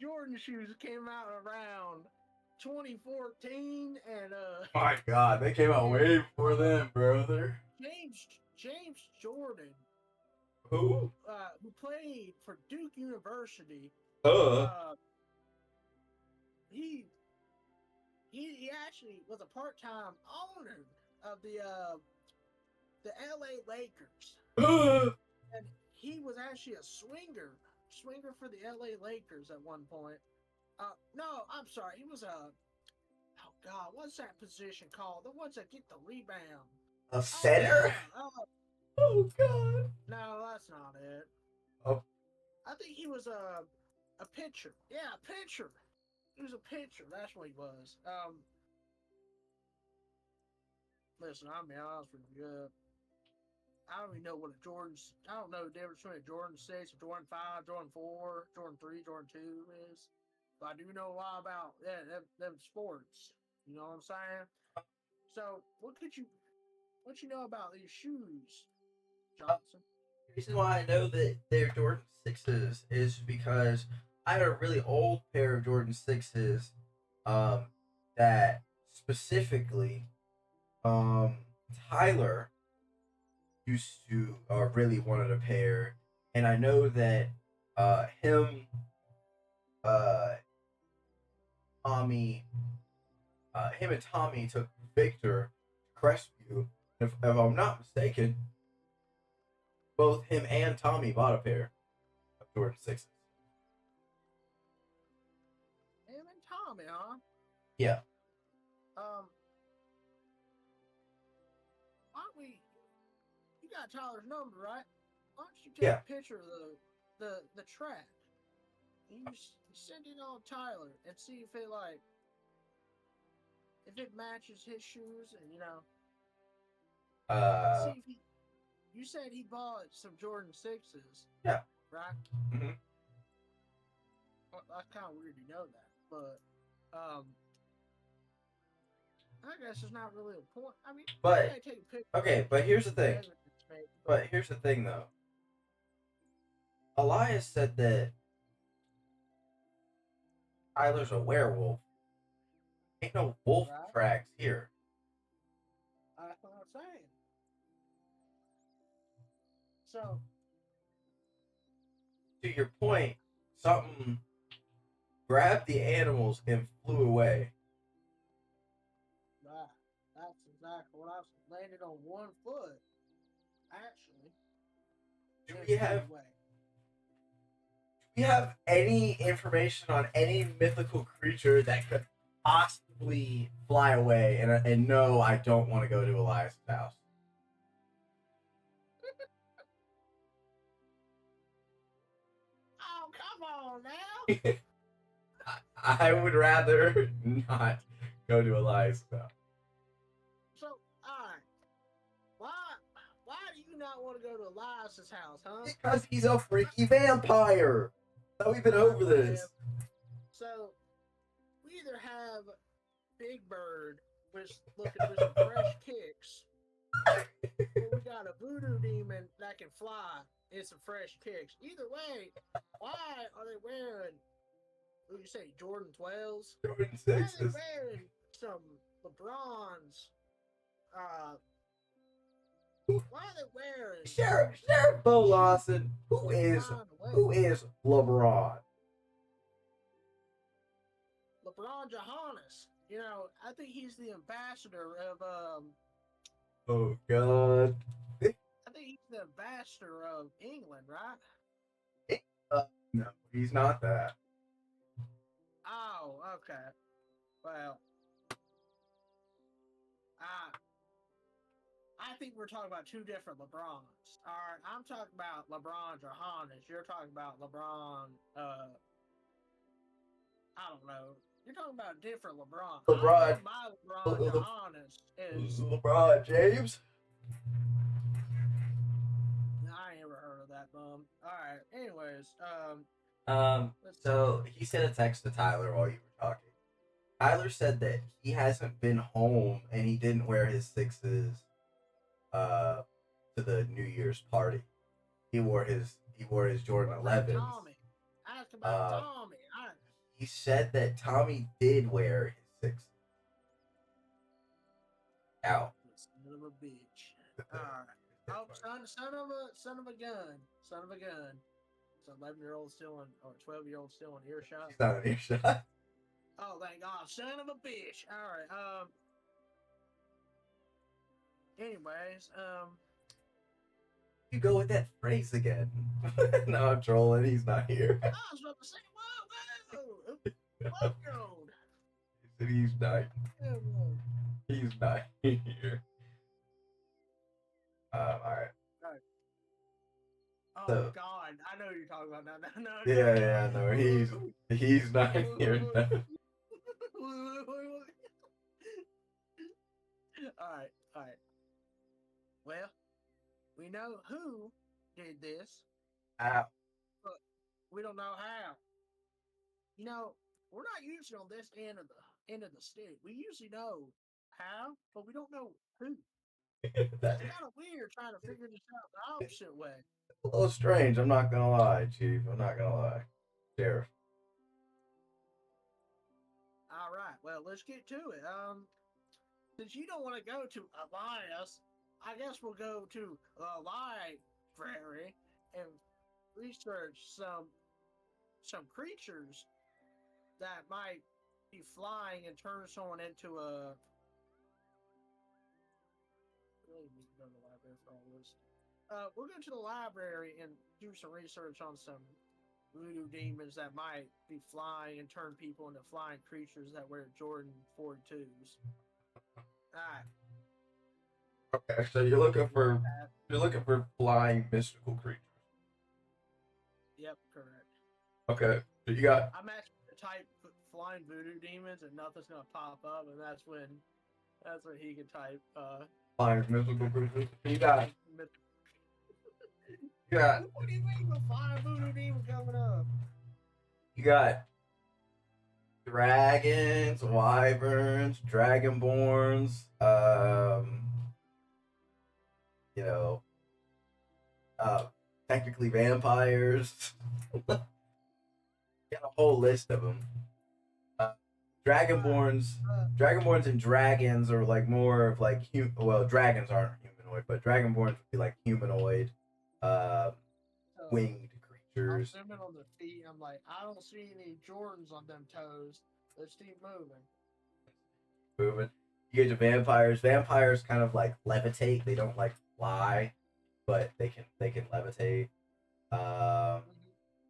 Jordan shoes came out around 2014, and My God, they came out way before then, brother. James Jordan, Who? who played for Duke University, Uh. he actually was a part-time owner of the LA Lakers. And he was actually a swinger for the LA Lakers at one point. No, I'm sorry. He was oh God, what's that position called? The ones that get the rebound. A center? Oh God. No, that's not it. Oh. I think he was a pitcher. Yeah, a pitcher. He was a pitcher. That's what he was. Listen, I'll be honest with you. I don't even know what a Jordan's. I don't know the difference between a Jordan 6, a Jordan 5, Jordan 4, Jordan 3, Jordan 2 is. But I do know a lot about them sports. You know what I'm saying? So, what you know about these shoes, Johnson? The reason why I know that they're Jordan 6s is because I had a really old pair of Jordan 6s, that specifically, Tyler used to, really wanted a pair, and I know that, him, Tommy, him and Tommy took Victor to Crestview. If I'm not mistaken, both him and Tommy bought a pair of Jordan 6s. Him and Tommy, huh? Yeah. Why don't we? You got Tyler's number, right? Why don't you take a picture of the track? You send it on Tyler and see if it matches his shoes, and see if you said he bought some Jordan 6s. Yeah. Right? Mm-hmm. Well, that's kind of weird to know that, but I guess it's not really a point. I mean, but take a picture. Okay, but here's the thing. But here's the thing, though. Elias said that Tyler's a werewolf. Ain't no wolf tracks here. That's what I'm saying. So, to your point, something grabbed the animals and flew away. Right. That's exactly what I was landed on one foot. Actually. Do we have any information on any mythical creature that could possibly fly away? And no, I don't want to go to Elias' house. Oh, come on now. I would rather not go to Elias' house. So, alright. Why do you not want to go to Elias' house, huh? Because he's a freaky vampire. So we've been over this. So, we either have Big Bird, which looking for some fresh kicks, or we got a voodoo demon that can fly and some fresh kicks. Either way, why are they wearing, what do you say, Jordan 12s? Jordan 6s. Why are they wearing some LeBrons? Why are they wearing Sheriff Bo Lawson? Who is LeBron? LeBron Johannes. I think he's the ambassador of Oh God. I think he's the ambassador of England, right? No, he's not that. Oh, okay. Well, I I think we're talking about two different LeBrons. All right, I'm talking about LeBron Johannes. You're talking about LeBron. I don't know. You're talking about different LeBron. I know LeBron, my LeBron Johannes is. LeBron James. I ain't ever heard of that bum. All right. Anyways, let's see. So he sent a text to Tyler while you were talking. Tyler said that he hasn't been home and he didn't wear his sixes uh to the New Year's party. He wore his Jordan What about 11s. Tommy? Ask about Uh, Tommy. he said that Tommy did wear his sixes. Out. Son of a bitch. All right. Oh, son of a gun, son of a gun. So 11-year-old still in, or 12-year-old still in earshot. She's not an earshot. Oh, thank God, son of a bitch. All right. Anyways, You go with that phrase again. No, I'm trolling. He's not here. I was about to say, whoa, 12-year-old. He said he's not. Whoa. He's not here. All right. Oh So- God, I know who you're talking about now. No. Yeah. No, he's not here. No. All right. Well, we know who did this, Ow. but we don't know how. We're not usually on this end of the stick. We usually know how, but we don't know who. That's It's kind of weird trying to figure this out the opposite way. a little strange. I'm not gonna lie, Chief. I'm not gonna lie, Sheriff. All right, well, let's get to it. Since you don't want to go to Elias, I guess we'll go to the library and research some creatures that might be flying and turn someone into a. Really need to go to the library for all this. We'll go to the library and do some research on some voodoo demons that might be flying and turn people into flying creatures that wear Jordan 42s. Alright. Okay, so you're looking for flying mystical creatures. Yep, correct. Okay, so you got I'm actually gonna type flying voodoo demons and nothing's gonna pop up, and that's when he can type flying mystical creatures. You got What do you mean with flying voodoo demon coming up? you got dragons, wyverns, dragonborns, you know, technically vampires. Got a whole list of them. Dragonborns and dragons are like more of like well, dragons aren't humanoid, but dragonborns would be like humanoid, winged I'm creatures. zooming on the feet. I'm like, I don't see any Jordans on them toes. Let's keep moving. Moving. You get to vampires. Vampires kind of like levitate. They don't like fly, but they can levitate.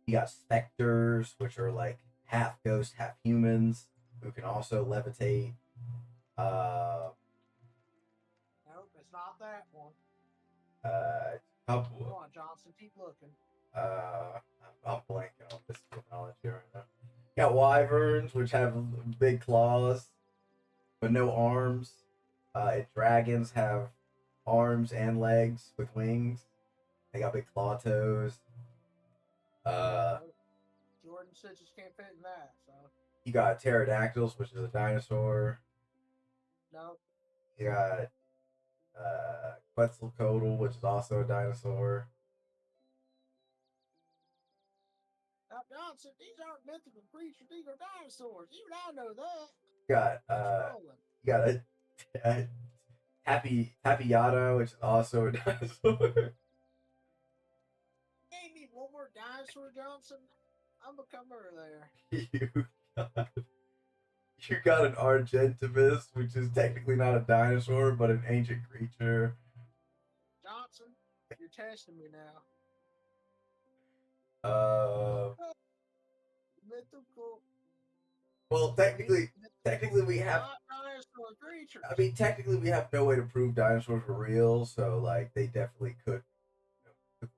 You got specters, which are like half ghost, half humans, who can also levitate. Nope, it's not that one. Come Couple. on, Johnson, keep looking. I'm blanking on this technology right now. You got wyverns, which have big claws, but no arms. Dragons have arms and legs with wings. They got big claw toes. Jordan says just can't fit in that, so You got pterodactyls, which is a dinosaur. no. You got Quetzalcoatl, which is also a dinosaur. Now, Johnson, these aren't mythical creatures. These are dinosaurs. Even I know that. You got you got a Tapiata, which is also a dinosaur. Gave me one more dinosaur, Johnson. I'm gonna come over there. you got You got an Argentavis, which is technically not a dinosaur, but an ancient creature. Johnson, you're testing me now. Uh, Mythical. well, technically we have. Not dinosaur creatures. I mean, technically we have no way to prove dinosaurs were real, so like they definitely could. I've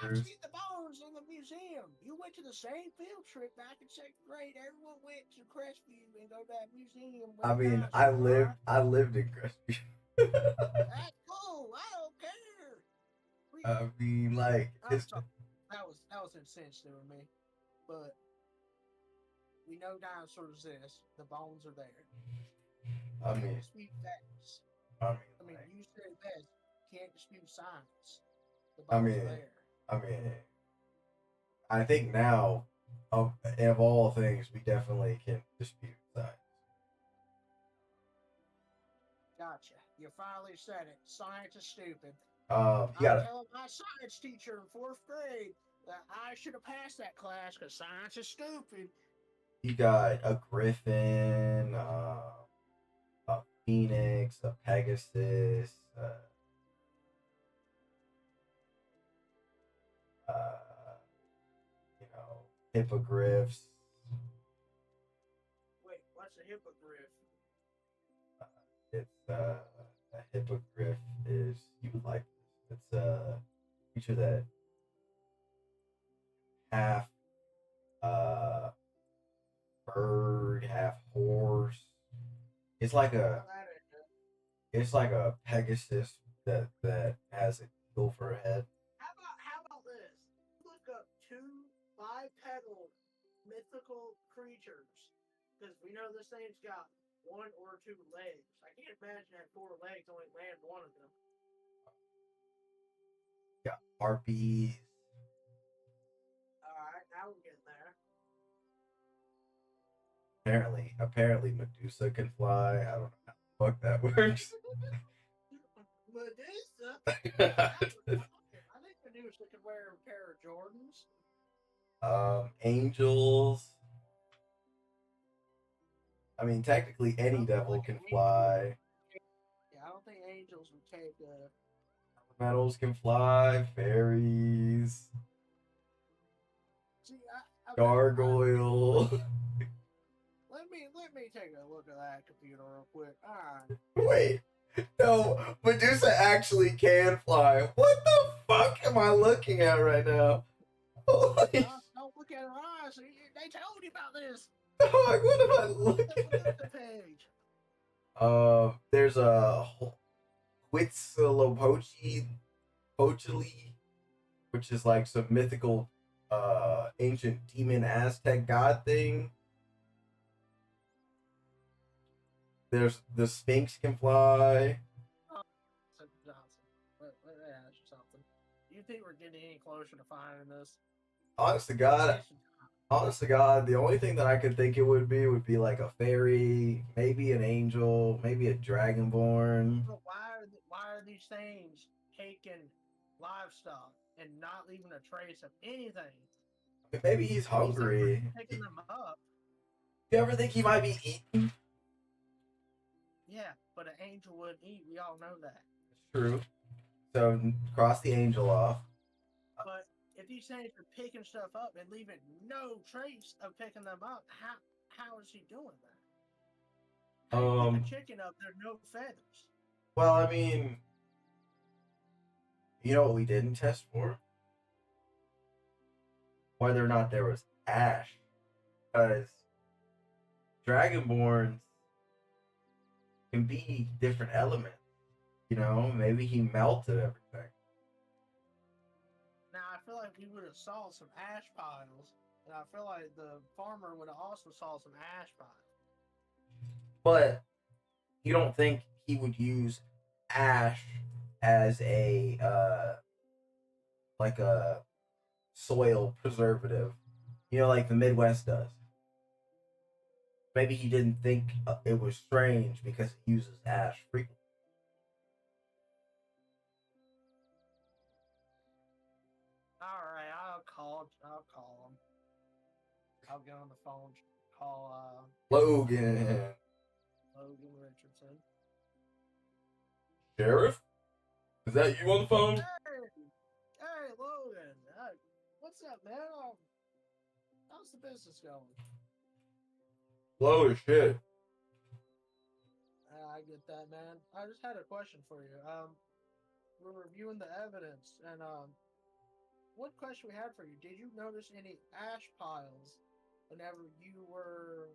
Creatures. seen the bones in the museum. You went to the same field trip back in second grade. Everyone went to Crestview and go to that museum with I the mean, dinosaur, right? I lived in Crestview. That's cool. I don't care. We, I mean, like I'm it's. sorry. That was insensitive of me. But we know dinosaurs exist. The bones are there. I Can't mean, dispute facts. I mean, I mean, like, you said it best. Can't dispute science. The I bones are mean, there. I mean, I think now, of all things, we definitely can dispute that. Gotcha. You finally said it. Science is stupid. You I got tell my science teacher in fourth grade that I should have passed that class because science is stupid. you got a griffin, a phoenix, a pegasus, uh, hippogriffs. Wait, what's a hippogriff? It's a hippogriff is you would like this. It's a creature that half uh bird, half horse. It's like Well, a that ain't good. it's like a pegasus that has an eagle for a head. How about this? Look up two bipedal mythical creatures because we know this thing's got one or two legs. I can't imagine at four legs only land one of them. Got harpies. All right, now we're getting there. Apparently Medusa can fly. I don't know how the fuck that works. Medusa. I think Medusa could wear a pair of Jordans. Angels. I mean, technically I any don't feel devil like can an angel. fly. Yeah, I don't think angels would take a. Metals can fly. Fairies. See, okay. Gargoyle. Let me take a look at that computer real quick. All right. Wait. No, Medusa actually can fly. What the fuck am I looking at right now? Holy Don't look at her eyes. They told you about this. fuck, what am I Look at looking the at? Medusa page. There's a Huitzilopochtli, which is like some mythical, ancient demon Aztec god thing. There's the Sphinx can fly. Johnson. Let me ask you something. Do you think we're getting any closer to finding this? Honest to God, the only thing that I could think it would be like a fairy, maybe an angel, maybe a dragonborn. But why are these things taking livestock and not leaving a trace of anything? Maybe he's These things are hungry. picking them up. You ever think he might be eaten? Yeah, but an angel wouldn't eat. We all know that. It's true. So cross the angel off. But if these things are picking stuff up and leaving no trace of picking them up, how is he doing that? How do you pick a chicken up? There's no feathers. Well, I mean, you know what we didn't test for? Whether or not there was ash. Because Dragonborns can be different elements. You know, maybe he melted everything. Now I feel like he would have saw some ash piles, and I feel like the farmer would have also saw some ash piles. But you don't think he would use ash as a like a soil preservative, you know, like the Midwest does. Maybe he didn't think it was strange because it uses ash frequently. All right, I'll call him. I'll get on the phone, call Logan. Logan Richardson. Sheriff? Is that you on the phone? Hey, Logan. What's up, man? How's the business going? Slow as shit. I get that, man. I just had a question for you. We're reviewing the evidence, and one question we had for you: did you notice any ash piles whenever you were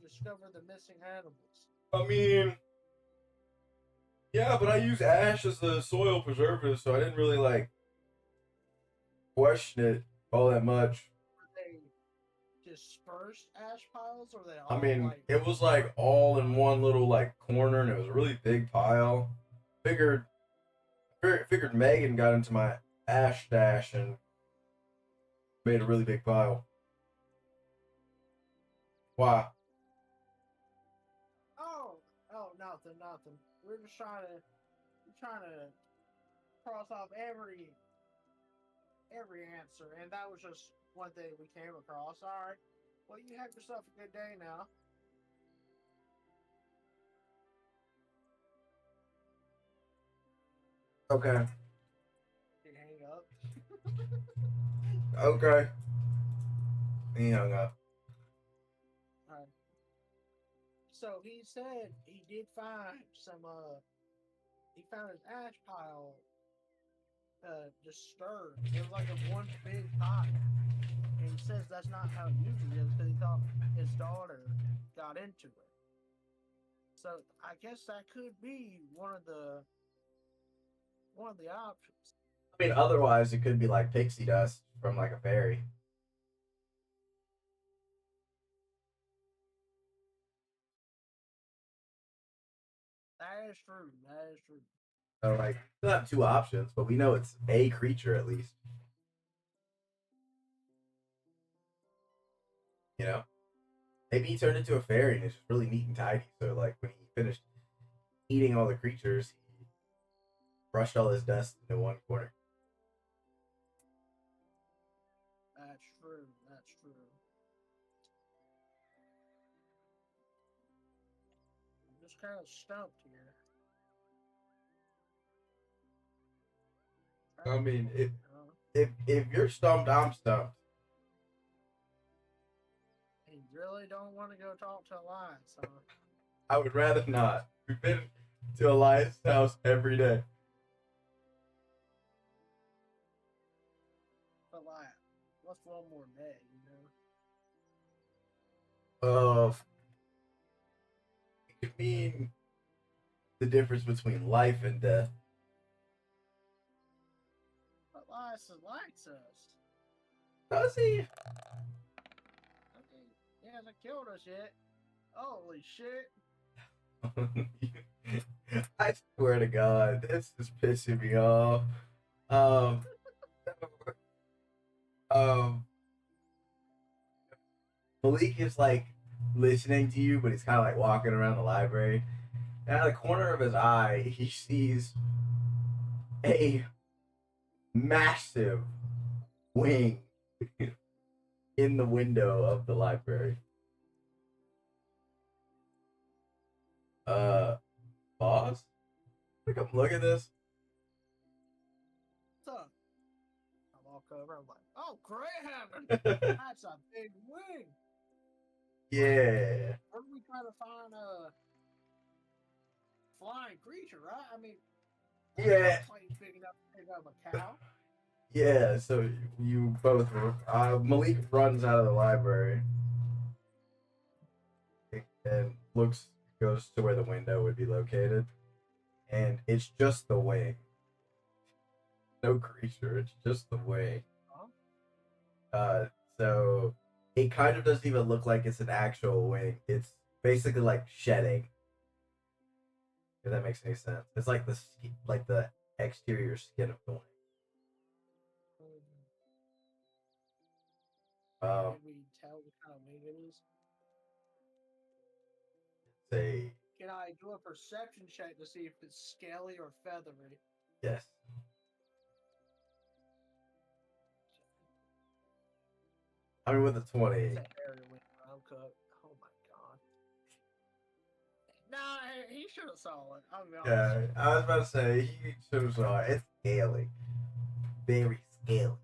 discover the missing animals? I mean, yeah, but I use ash as a soil preservative, so I didn't really like question it all that much. Were they dispersed ash piles, or were they all I mean, like? it was like all in one little like corner, and it was a really big pile. Figured, figured Megan got into my ash stash and made a really big pile. Why? Oh, nothing. We're just trying to cross off every answer, and that was just one thing we came across. All right. Well, you have yourself a good day now. Okay. You hang up. Okay. He hung up. All right. So he said he did find some. He found his ash pile disturbed. It was like a one big pile, and he says that's not how it usually is because he thought his daughter got into it. So I guess that could be one of the options. I mean, otherwise it could be like pixie dust from like a fairy. That is true. That is true. So like, we still have two options, but we know it's a creature at least. You know, maybe he turned into a fairy and it's just really neat and tidy. So like, when he finished eating all the creatures, he brushed all his dust into one corner. That's true. That's true. I'm just kind of stumped here. I mean, if Uh, if you're stumped, I'm stumped. you really don't want to go talk to Alliance, huh? I would rather not. We've been to Elias' house every day. But like, what's one more day, you know? It could mean the difference between life and death. But Elias likes us. Does he? Okay, he hasn't killed us yet. Holy shit! I swear to God, this is pissing me off. Um, um, Malik is like listening to you, but he's kind of like walking around the library. And out of the corner of his eye, he sees a massive wing in the window of the library. Uh, boss, come look at this. What's up? I walk over. I'm like, oh, Graham! Yeah. That's a big wing. Yeah. Weren't we trying to find a flying creature, right? I mean, Yeah. like big enough to pick up a cow. Yeah, so you both Malik runs out of the library and goes to where the window would be located, and it's just the wing. No creature, it's just the wing. So it kind of doesn't even look like it's an actual wing. It's basically like shedding. If that makes any sense. It's like the exterior skin of the wing. Can we tell what kind of wing it is? Say Can I do a perception check to see if it's scaly or feathery? yes. I mean, with a 20. It's a hairy wing, bro. Cook. Oh my god. Nah, he should have saw it. I'll be honest. Yeah, I was about to say he should have saw it. It's scaly, very scaly.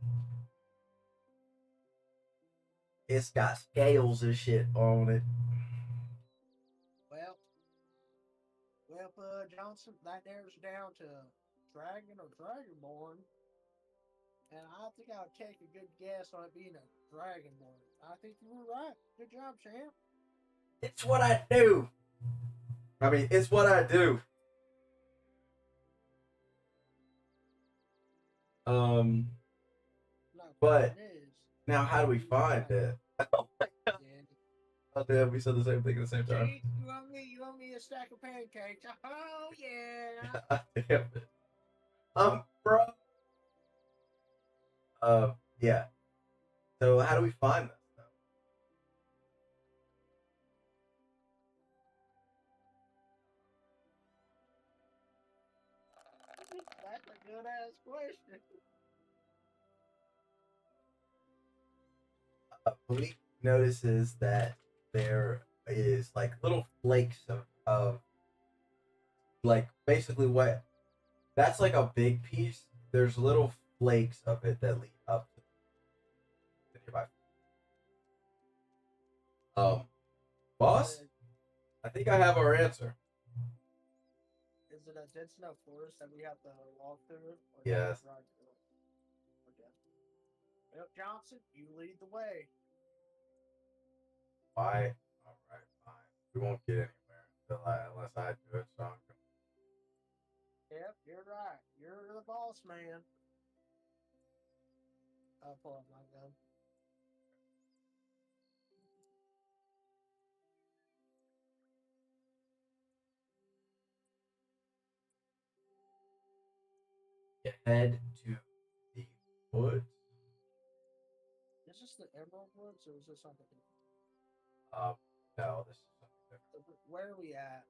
It's got scales and shit on it. Well, Johnson, that narrows it down to Dragon or Dragonborn. And I think I would take a good guess on it being a Dragonborn. I think you were right. Good job, champ. It's what I do. I mean, it's what I do. No, But it is. now how do we find it? Oh my god. Yeah. Oh damn, we said the same thing at the same time. Gee, you want me a stack of pancakes? Oh yeah. God damn it. Bro. Yeah. So how do we find this though? That's a good ass question. Malik notices that there is like little flakes of like basically what that's like a big piece. There's little flakes of it that lead up to the nearby. Boss, I think I have our answer. Is it a dense enough forest that we have to walk through it? Or Yes. ride through it? Okay. Well, Johnson, you lead the way. Why? All right, fine. We won't get anywhere unless I do it. So Yep, you're right. You're the boss man. I'll pull up my gun. you head to the woods. Is this the Emerald Woods or is this something different? No, this is something different. Where are we at?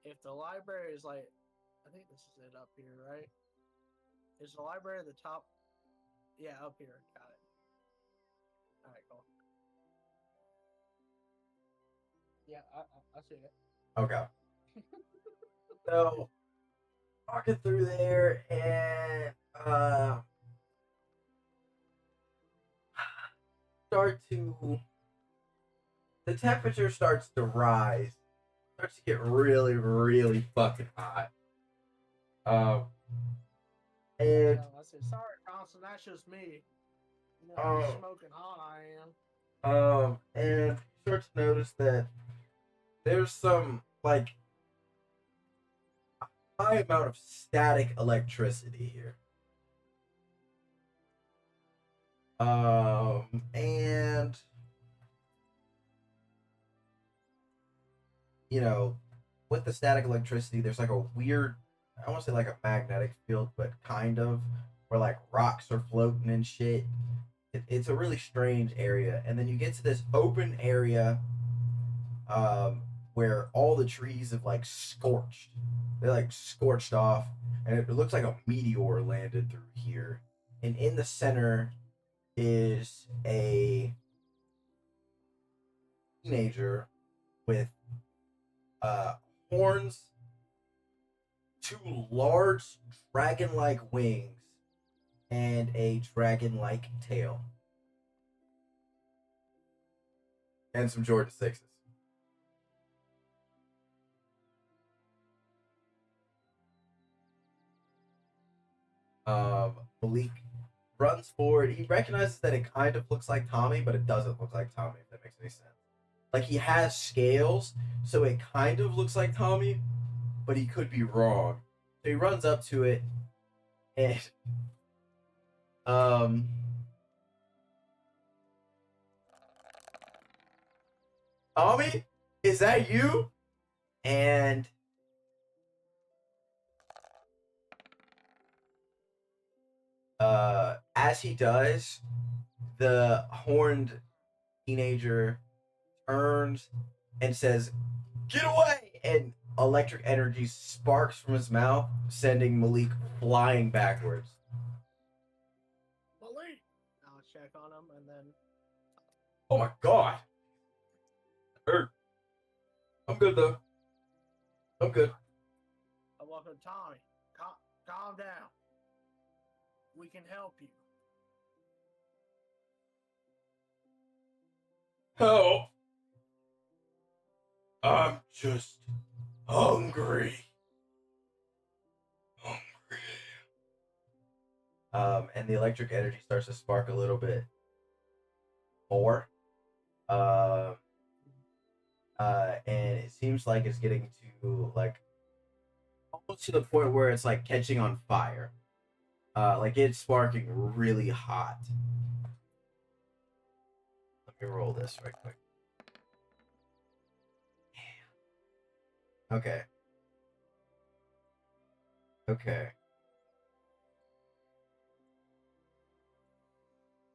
If the library is like, I think this is it up here, right? Is the library at the top? Yeah, up here. Got it. All right, cool. Yeah, I see it. Okay. So walking through there and start to the temperature starts to rise, starts to get really, really fucking hot. And I said, sorry, Johnson, that's just me. You know, Oh. how smoking hot I am. And you start to notice that there's some like high amount of static electricity here. And you know, with the static electricity, there's like a weird, I want to say like a magnetic field, but kind of, where like rocks are floating and shit. It's a really strange area. And then you get to this open area where all the trees have like scorched. They're like scorched off, and it looks like a meteor landed through here. And in the center is a teenager with horns, two large dragon-like wings, and a dragon-like tail, and some Jordan 6s. Malik runs forward. He recognizes that it kind of looks like Tommy, but it doesn't look like Tommy, if that makes any sense. Like, he has scales, so it kind of looks like Tommy, but he could be wrong. So he runs up to it, and Tommy, is that you? And as he does, the horned teenager turns and says, "Get away!" And electric energy sparks from his mouth, sending Malik flying backwards. Malik! I'll check on him and then. Oh my god! hurt. I'm good though. I'm good. Welcome, Tommy. Calm down. We can help you. Help. I'm just hungry. Hungry. And the electric energy starts to spark a little bit more. Um, and it seems like it's getting to like almost to the point where it's like catching on fire. Like it's sparking really hot. Let me roll this right quick. Okay. Okay.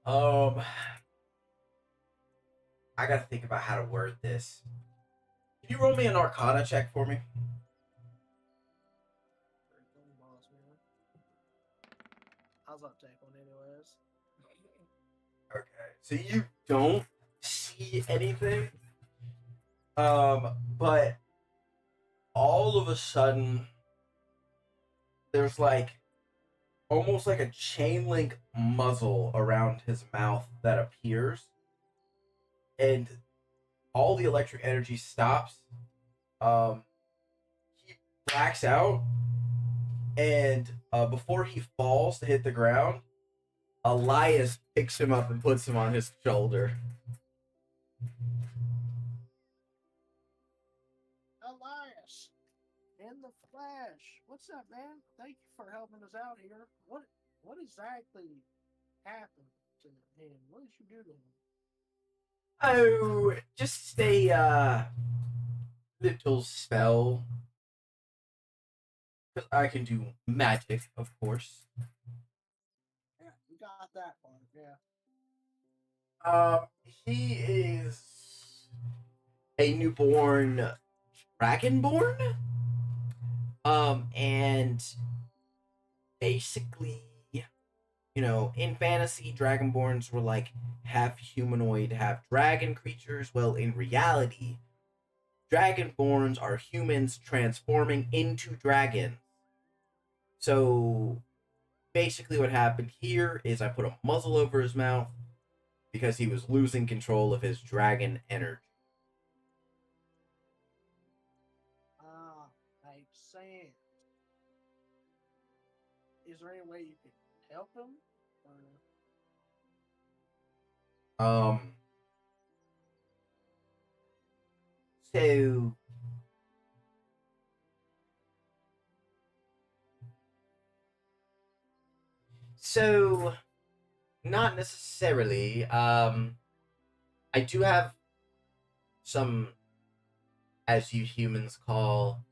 Um, I gotta think about how to word this. Can you roll me an Arcana check for me? How's that take one, anyways? Okay. So you don't see anything. But all of a sudden, there's like almost like a chain link muzzle around his mouth that appears, and all the electric energy stops. He blacks out, and before he falls to hit the ground, Elias picks him up and puts him on his shoulder. Elias, in the flesh. What's up, man? Thank you for helping us out here. What exactly happened to him? What did you do to him? Oh, just a little spell. Because I can do magic, of course. Yeah, we got that part. Yeah. He is a newborn dragonborn. And basically, in fantasy, dragonborns were like half humanoid, half dragon creatures. Well, in reality, dragonborns are humans transforming into dragons. So basically, what happened here is I put a muzzle over his mouth because he was losing control of his dragon energy. Makes sense. Is there any way you could help him? Um. So. So, not necessarily. I do have some, as you humans call,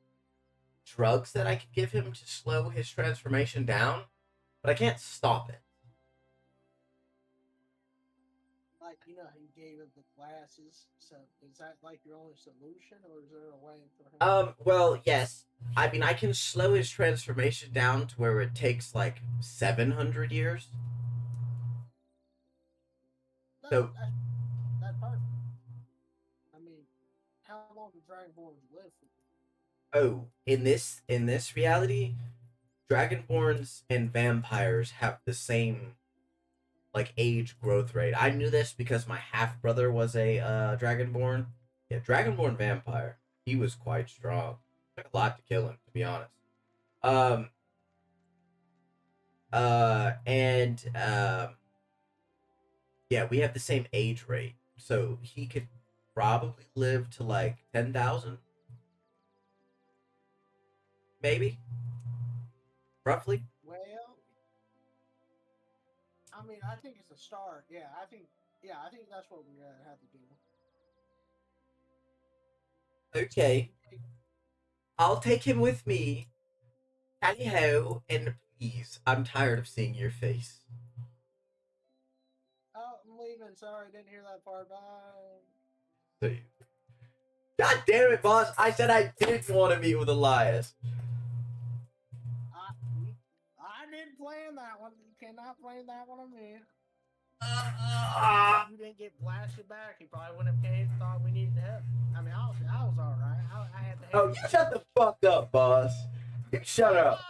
drugs that I could give him to slow his transformation down, but I can't stop it. Like, he gave him the glasses. So is that like your only solution, or is there a way for him? Well, yes. I mean, I can slow his transformation down to where it takes like 700 years. So, That's perfect. I mean, how long do Dragonborns live for? in this reality, dragonborns and vampires have the same like age growth rate. I knew this because my half brother was a dragonborn. Yeah, dragonborn vampire. He was quite strong. Took a lot to kill him, to be honest. Um. And Yeah, we have the same age rate, so he could probably live to like 10,000, maybe, roughly. Well, I mean, I think it's a start. I think that's what we're gonna have to do. Okay, I'll take him with me. Tally ho, and please, I'm tired of seeing your face. Oh, I'm leaving. Sorry, didn't hear that part. Bye. God damn it, boss! I said I didn't want to meet with Elias. I didn't plan that one. You cannot blame that one on me. You didn't get blasted back. He probably wouldn't have came. Thought we needed help. I mean, I was all right. I had to Oh, handle you my shut the business. fuck up, boss. You shut Whoa, up.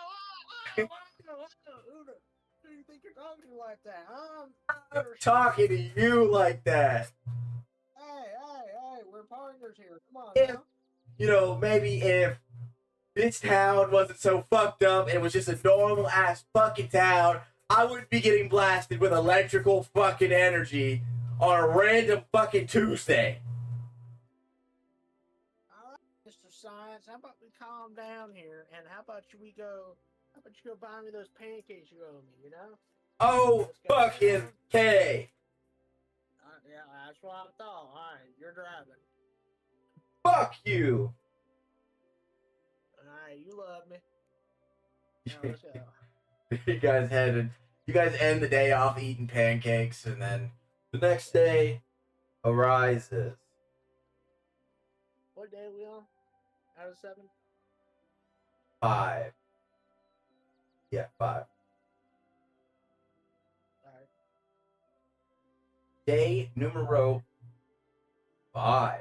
whoa, whoa, whoa, whoa, whoa, Uda. Who do you think you're talking to like that? I'm You're talking to you like that. hey, we're partners here. Come on If, now. maybe if this town wasn't so fucked up and was just a normal ass fucking town, I wouldn't be getting blasted with electrical fucking energy on a random fucking Tuesday. All right, Mr. Science. How about we calm down here, and how about we go? How about you go buy me those pancakes you owe me? You know? Oh, Let's go fucking down. K. Yeah, that's what I thought. All right, you're driving. Fuck you. All right, you love me. Now let's go. you guys headed. You guys end the day off eating pancakes, and then the next day arises. What day are we on? Out of 7? 5. Yeah, 5. All right. Day numero 5.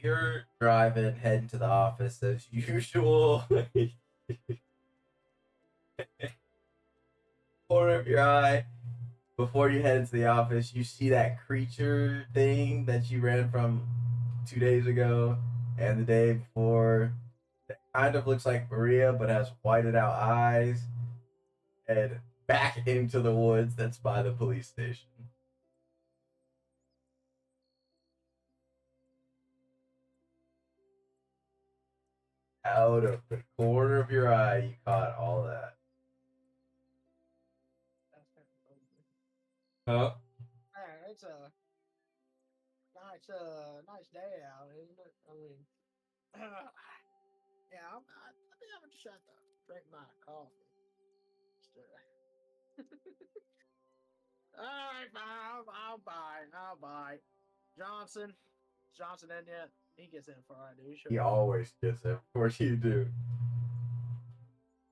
You're driving, heading to the office as usual. Corner of your eye, before you head into the office, you see that creature thing that you ran from 2 days ago and the day before. That kind of looks like Maria, but has whited out eyes. And back into the woods that's by the police station. Out of the corner of your eye, you caught all that. That's kind of over. Huh? All right, it's a nice day out, isn't it? I mean, yeah, I think I'm just have to drink my coffee. All right, fine. I'll buy. Johnson. Is Johnson in yet? He gets in before I do. He should He be. always gets it. Of course you do.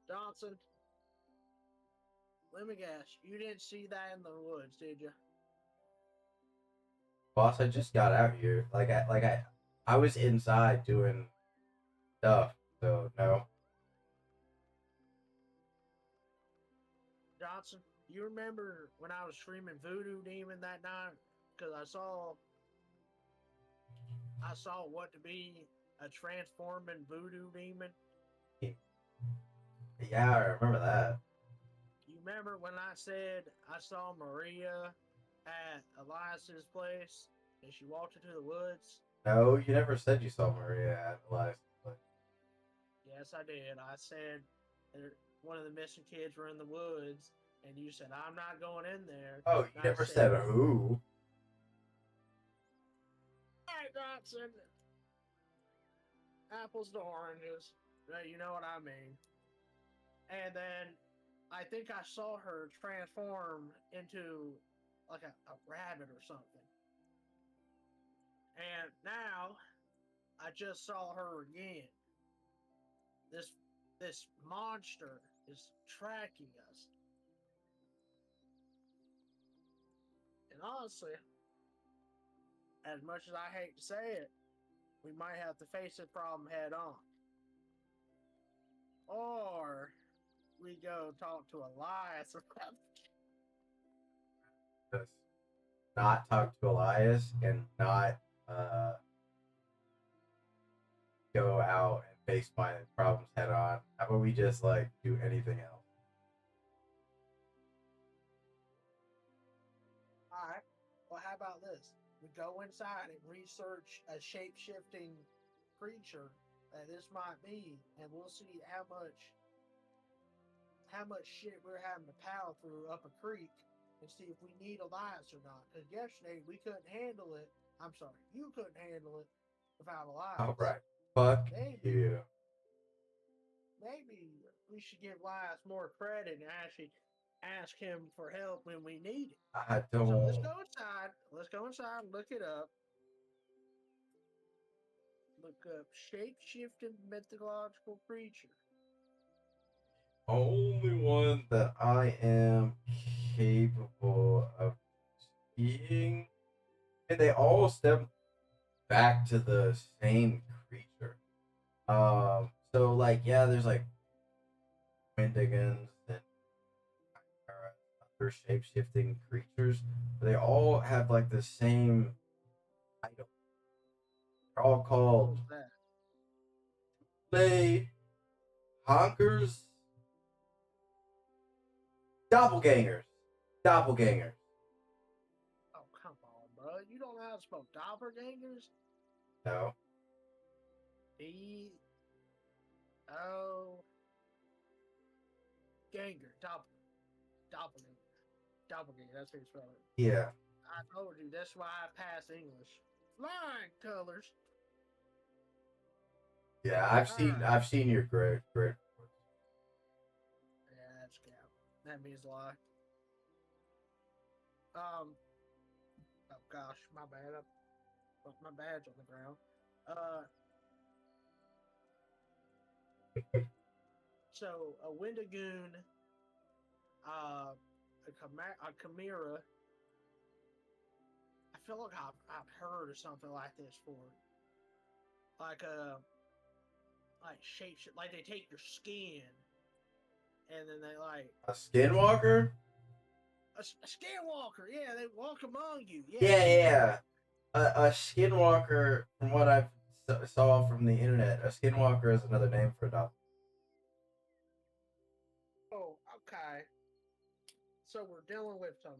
Johnson. Let me guess. You didn't see that in the woods, did you? Boss, I just got out here. I was inside doing stuff. So no. Johnson, you remember when I was screaming voodoo demon that night? Because I saw what to be a transforming voodoo demon. Yeah, I remember that. You remember when I said I saw Maria at Elias's place and she walked into the woods? No, you never said you saw Maria at the last. Yes, I did. I said one of the missing kids were in the woods, and you said I'm not going in there. Oh, you And I never said who. "All right, Johnson, apples to oranges. You know what I mean." And then I think I saw her transform into like a rabbit or something. And now I just saw her again. This monster is tracking us. And honestly, as much as I hate to say it, we might have to face this problem head on. Or we go talk to Elias about Just not talk to Elias and not uh, go out and face my problems head on. How about we just do anything else? all right, well, how about this? We go inside and research a shape shifting creature that this might be, and we'll see how much shit we're having to power through up a creek and see if we need Elias or not. Because yesterday we couldn't handle it. I'm sorry, you couldn't handle it without Elias. All right. Fuck Maybe, you. maybe we should give Elias more credit and actually ask him for help when we need it. I So let's don't. go inside. Let's go inside and look it up. Look up shape shifting mythological creature. only one that I am capable of seeing, and they all stem back to the same creature. So like yeah, there's like Wendigons and other shape shifting creatures, but they all have like the same item. They're all What called was that? play honkers, doppelgangers, doppelgangers. Oh, come on, bro. You don't know how to spell doppelgangers? No, D O ganger. Doppelganger. Doppelganger. That's how you spell it. yeah, I told you. That's why I passed English. Flying colors. yeah. All right. I've seen your grid. Yeah, that's cap. That means a lot. Um. Oh gosh, my bad. I put my badge on the ground. Uh. So a Wendigoon, a Chimera. I feel like I've heard of something like this before. Like like shape like they take your skin and then they like A skinwalker. a skinwalker. Yeah, they walk among you. Yeah, Yeah, skinwalker. yeah. A skinwalker, from what I saw from the internet, a skinwalker is another name for a doppelganger. Oh, okay. So we're dealing with some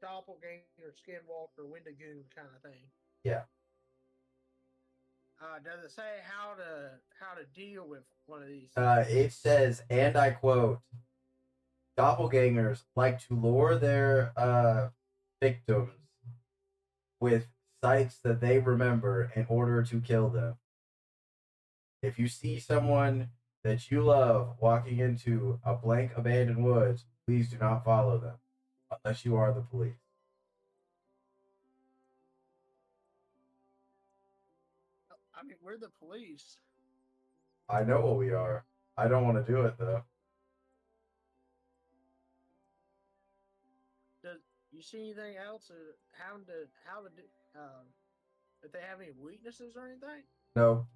doppelganger, skinwalker, Wendigoon kind of thing. Yeah. Does it say how to deal with one of these It says, and I quote, doppelgangers like to lure their victims with sights that they remember in order to kill them. If you see someone that you love walking into a blank abandoned woods, please do not follow them unless you are the police. I mean, we're the police. I know what we are. I don't want to do it though. Does you see anything else? How to if they have any weaknesses or anything? No.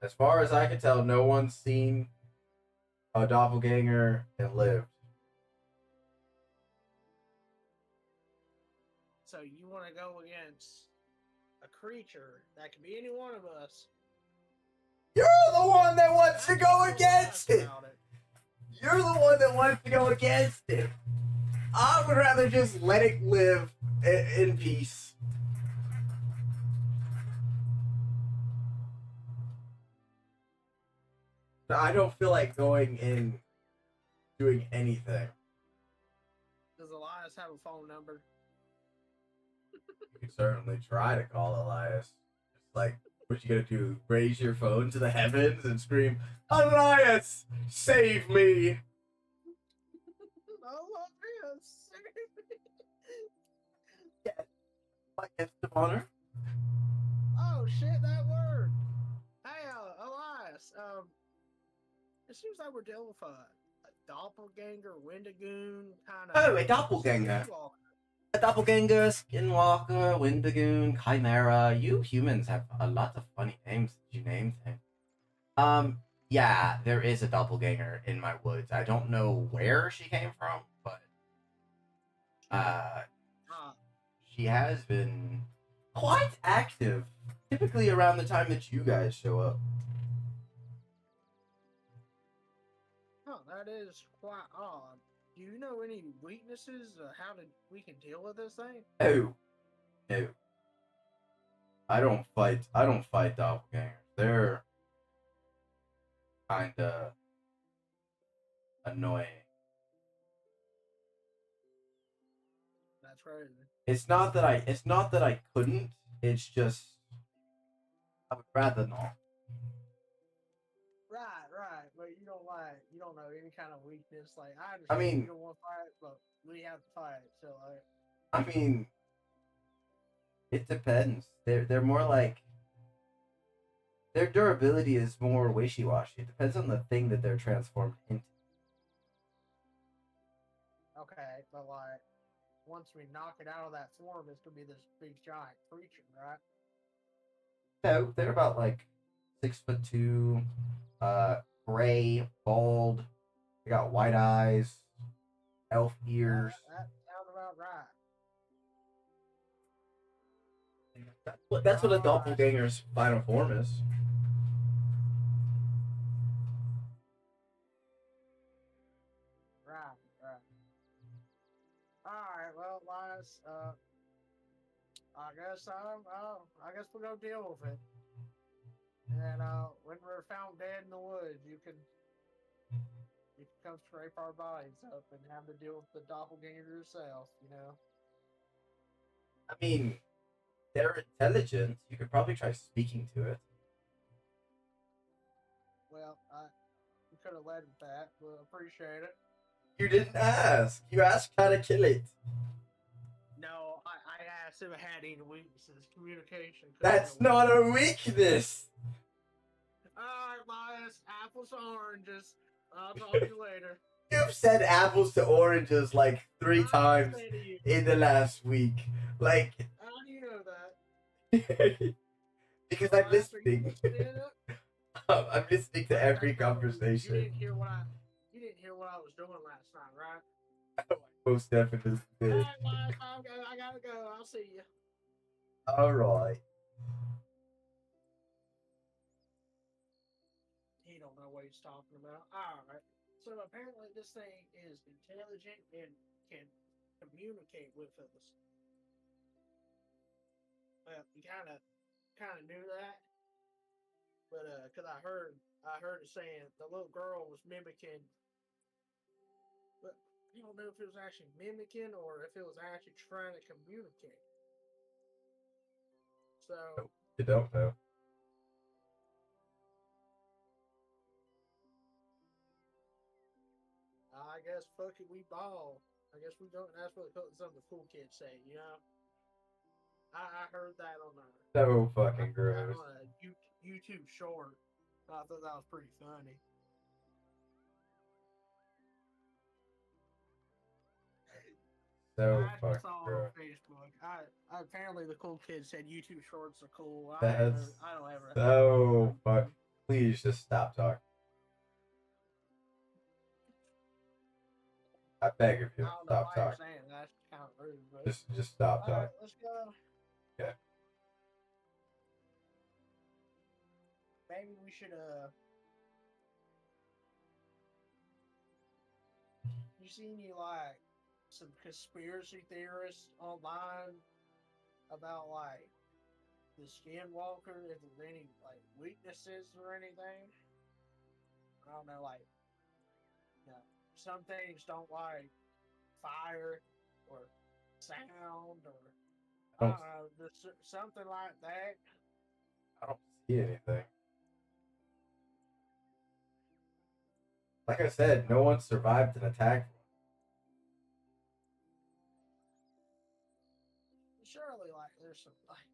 As far as I can tell, no one's seen a doppelganger and lived. So you want to go against a creature that could be any one of us? You're the one that wants to go against it. You're the one that wants to go against it. I would rather just let it live in peace. I don't feel like going in doing anything. Does Elias have a phone number? You can certainly try to call Elias. Just like, what you gonna do? Raise your phone to the heavens and scream, Elias, save me! Elias, Yeah, my guest of honor. oh shit, that word. Hey, Elias. It seems like we're dealing with a doppelganger, Wendigoon kind of. Oh, a doppelganger. A doppelganger, skinwalker, Wendigoon, chimera. You humans have a lot of funny names that you name things. Yeah, there is a doppelganger in my woods. I don't know where she came from, but uh, she has been quite active. Typically around the time that you guys show up. Oh, that is quite odd. Do you know any weaknesses? How we can deal with this thing? Oh, no. I don't fight. I don't fight doppelgangers. They're kind of annoying. That's crazy. It's not that I. It's not that I couldn't. It's just I would rather not. Right, right. But you don't know any kind of weakness. Like I I understand you mean, don't want to fight, but we have to fight. So like, I mean, it depends. They're more like their durability is more wishy washy. It depends on the thing that they're transformed into. okay, but like once we knock it out of that form, it's gonna be this big giant creature, right? No, they're about like 6'2", gray, bald. They got white eyes, elf ears. That sounds about right. That's what a All right, doppelganger's final form is. right, right. All right, well, Linus, I guess we're gonna deal with it. And when we're found dead in the woods, you can come scrape our bodies up and have to deal with the doppelganger yourself. You know. I mean, they're intelligent. You could probably try speaking to it. Well, you could have led with that, but appreciate it. You didn't ask. You asked how to kill it. No, I asked if it had any weaknesses. Communication could be a That's not weakness. a weakness. All right, Linus, apples to oranges. I'll talk to you later. You've said apples to oranges like 3 I didn't times say to you. in the last week. Like, How do you know that? because Well, I'm after you listening. did it, I'm listening to every you conversation. you didn't hear what I was doing last night, right? Most definitely All did. right, Linus, I gotta go. I'll see you. All right. He don't know what he's talking about. All right. So apparently this thing is intelligent and can communicate with us. Well, you kind of knew that, but because I heard it saying the little girl was mimicking, but you don't know if it was actually mimicking or if it was actually trying to communicate. So Nope, you don't know. I guess fuck it, we ball. I guess we don't. That's what some of the cool kids say, you know. I heard that So I fucking heard that gross. on a YouTube short. I thought that was pretty funny. So I actually fucking saw it on gross. Facebook. I apparently the cool kids said YouTube shorts are cool. That's I don't ever have one of so them. fuck. Please just stop talking. I beg of I you, don't know stop why you're talking. saying that. That's kind of rude, but Just stop all right, talking. let's go. Okay. Maybe we should you see any like some conspiracy theorists online about like the skinwalker, if there's any like weaknesses or anything? I don't know, like you know, some things don't like fire or sound or I I don't don't know, just something like that. I don't see anything. Like I said, no one survived an attack. Surely, like there's some like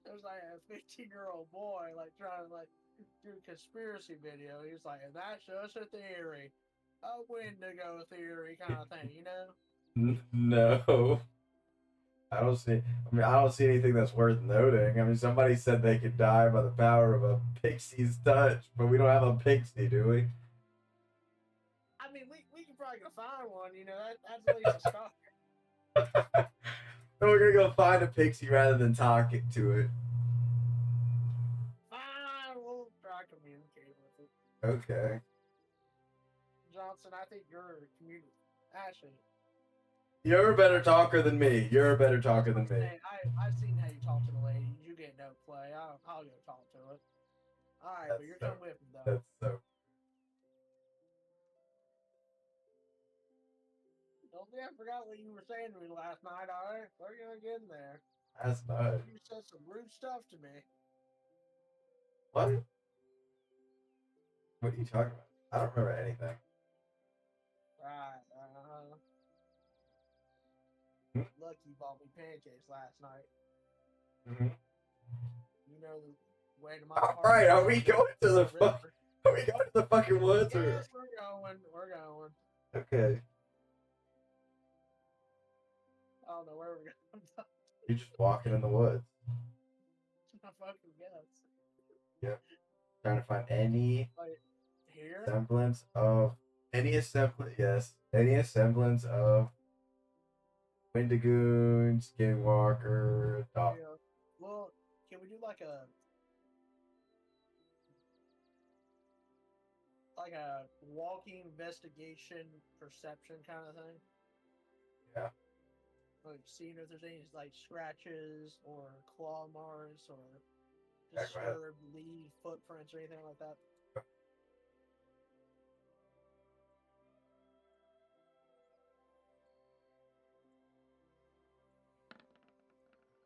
there's like a 15-year-old boy like trying to like do a conspiracy video. He's like, that's just a theory, a Wendigo theory kind of thing, you know? No. I don't see. I mean, I don't see anything that's worth noting. I mean, somebody said they could die by the power of a pixie's touch, but we don't have a pixie, do we? I mean, we can probably go find one, you know? That's at least a start. So we're gonna go find a pixie rather than talking to it. Fine, we'll try to communicate with it. Okay. Johnson, I think you're a community. Actually, You're a better talker than me. You're a better talker than me. hey, I've seen how you talk to the ladies. You get no play. I'll go talk to it. All right, That's but you're so. coming with me though. That's so. Don't think I forgot what you were saying to me last night. All right, we're gonna get in there. That's not. You said some rude stuff to me. What? What are you talking about? I don't remember anything. Right. Hmm? Lucky bought me pancakes last night. Mm-hmm. You know the way to my All apartment. right, are we going to the fuck? river. Are we going to the fucking woods or? Yes, we're going. We're going. Okay, I don't know where we're going. you're just walking in the woods. I fucking guess. Yep. Trying to find any Like here. semblance of any semblance of Wendigoon, Skinwalker, Dog. Yeah. Well, can we do like a walking investigation perception kind of thing? Yeah. Like seeing if there's any like scratches or claw marks or Yeah, go ahead. disturbed leaf footprints or anything like that.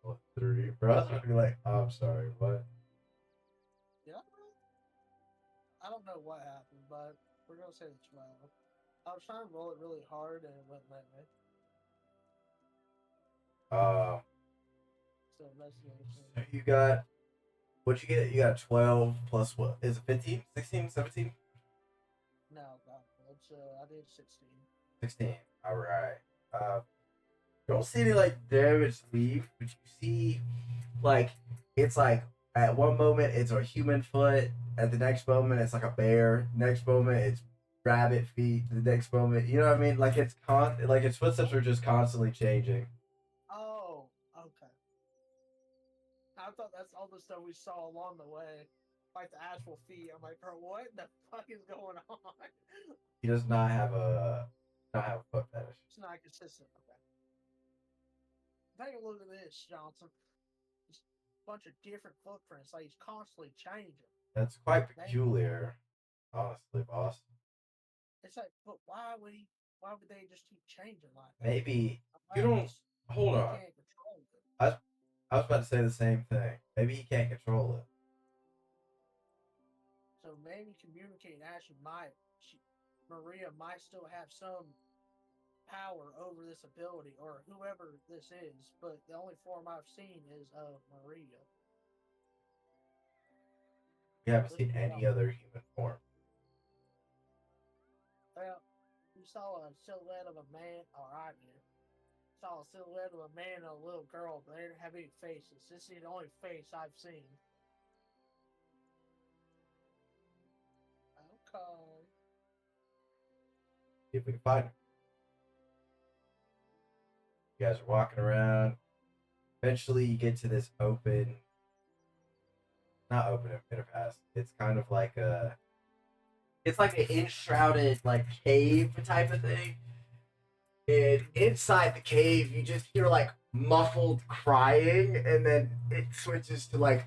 Oh, 30. Bro, I was gonna be like, oh, I'm sorry, what? Yeah. I don't know what happened, but we're gonna say the 12. I was trying to roll it really hard and it wouldn't let me. Uh, So investigation. so you got, what'd you get? You got 12 plus what? Is it 15, 16, 17? No, it's I did 16. 16. All right. You don't see any like damaged leaf, but you see like it's like at one moment it's a human foot, at the next moment it's like a bear, next moment it's rabbit feet, the next moment, you know what I mean? Like like its footsteps are just constantly changing. Oh, okay. I thought that's all the stuff we saw along the way, like the actual feet. I'm like, bro, what the fuck is going on? He does not have a foot fetish. It's not consistent. Okay. Take a look at this, Johnson. Just a bunch of different footprints. Like he's constantly changing. That's quite They, peculiar, honestly, boss. it's like, but why would he? Why would they just keep changing like that? Maybe you don't Unless hold he on. can't control it. I was, I was about to say the same thing. Maybe he can't control it. So maybe communicating actually might. Maria might still have some power over this ability or whoever this is, but the only form I've seen is of Maria. We haven't Let's seen be any honest. other human form. Well, you saw a silhouette of a man, or I did. Saw a silhouette of a man and a little girl, but they didn't have any faces. This is the only face I've seen. Okay. See if we can find him. You guys are walking around. Eventually, you get to this open, not open pass. It's kind of like it's like an enshrouded like cave type of thing. And inside the cave, you just hear like muffled crying, and then it switches to like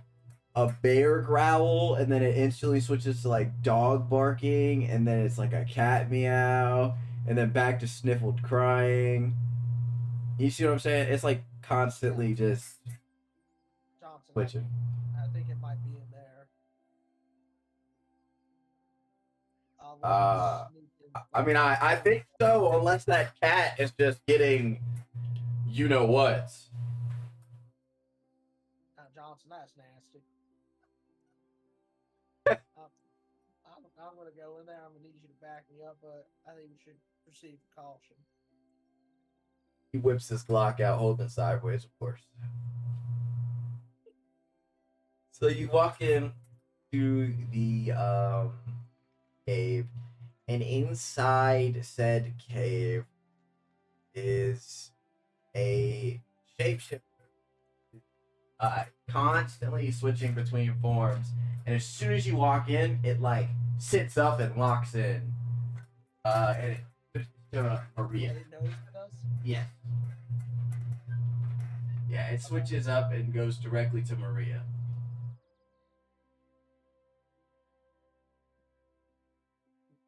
a bear growl, and then it instantly switches to like dog barking, and then it's like a cat meow, and then back to sniffled crying. You see what I'm saying? It's like constantly just Johnson, switching. I think it might be in there. I'll let me Uh, sneak in. I Let me mean, sneak I in. think so, unless that cat is just getting, you know what. Johnson, that's nasty. Um, I'm going to go in there. I'm going to need you to back me up, but I think we should proceed with caution. He whips his Glock out, holding it sideways, of course. So you walk in to the cave, and inside said cave is a shapeshifter, constantly switching between forms. And as soon as you walk in, it like sits up and locks in. And it switches to Maria. It knows it does? Yes. Yeah, it switches up and goes directly to Maria.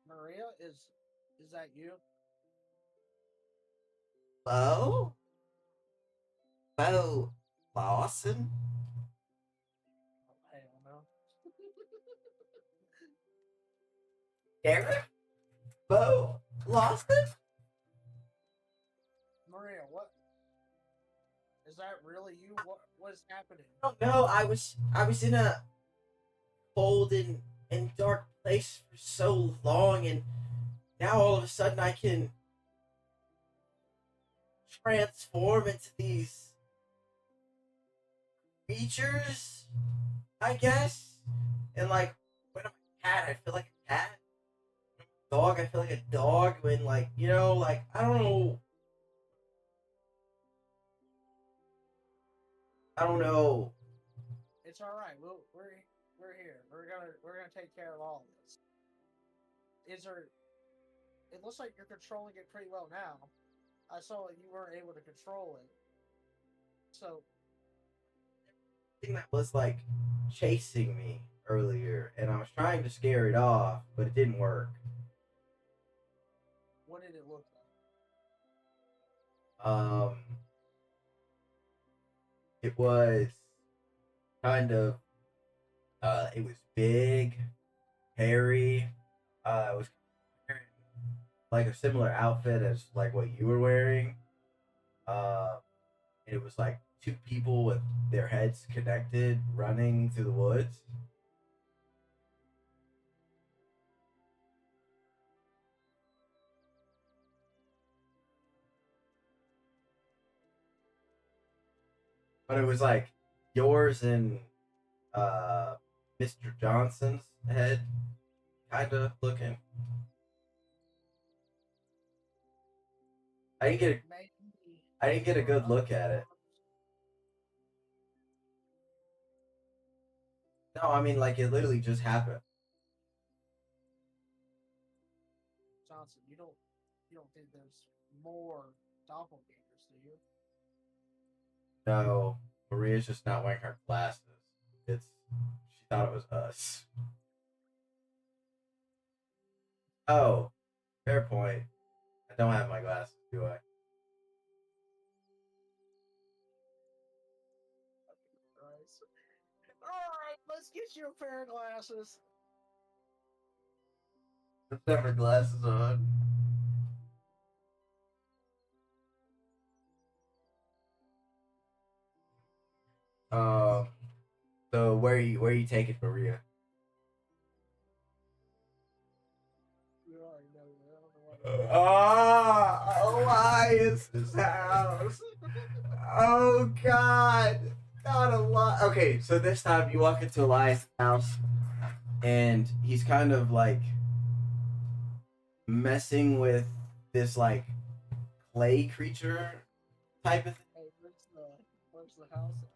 Maria, is that you? Hello? Hello, Lawson? Oh, hell no. Sheriff Bo Lawson? Maria, what is that really you? What is happening? I don't know. I was in a cold and dark place for so long, and now all of a sudden I can transform into these creatures, I guess. And like when I'm a cat, I feel like a cat. Dog, I feel like a dog. When like like I don't know. I don't know. It's all right. We're here. We're gonna take care of all of this. Is there? It looks like you're controlling it pretty well now. I saw that you weren't able to control it. So Thing that was like chasing me earlier, and I was trying to scare it off, but it didn't work. what did it look Um, it was kind of it was big, hairy. It was wearing like a similar outfit as like what you were wearing. Uh, it was like two people with their heads connected running through the woods. But it was like yours and uh Mr. Johnson's head kind of looking. I didn't get a, like? Maybe I didn't get a your good other look at it. arms, No, I mean like it literally just happened. Johnson. You don't think there's more doppelgangers, do you? No, Maria's just not wearing her glasses. It's she thought it was us. Oh, fair point. I don't have my glasses, do I? Christ. All right, let's get you a pair of glasses. Let's have her glasses on. Um, so where you taking Maria? You already know that. I don't know why you're asking. Elias's house. Oh God, not a lot. Okay, so this time you walk into Elias's house, and he's kind of like messing with this like clay creature type of thing. Hey, where's the house at?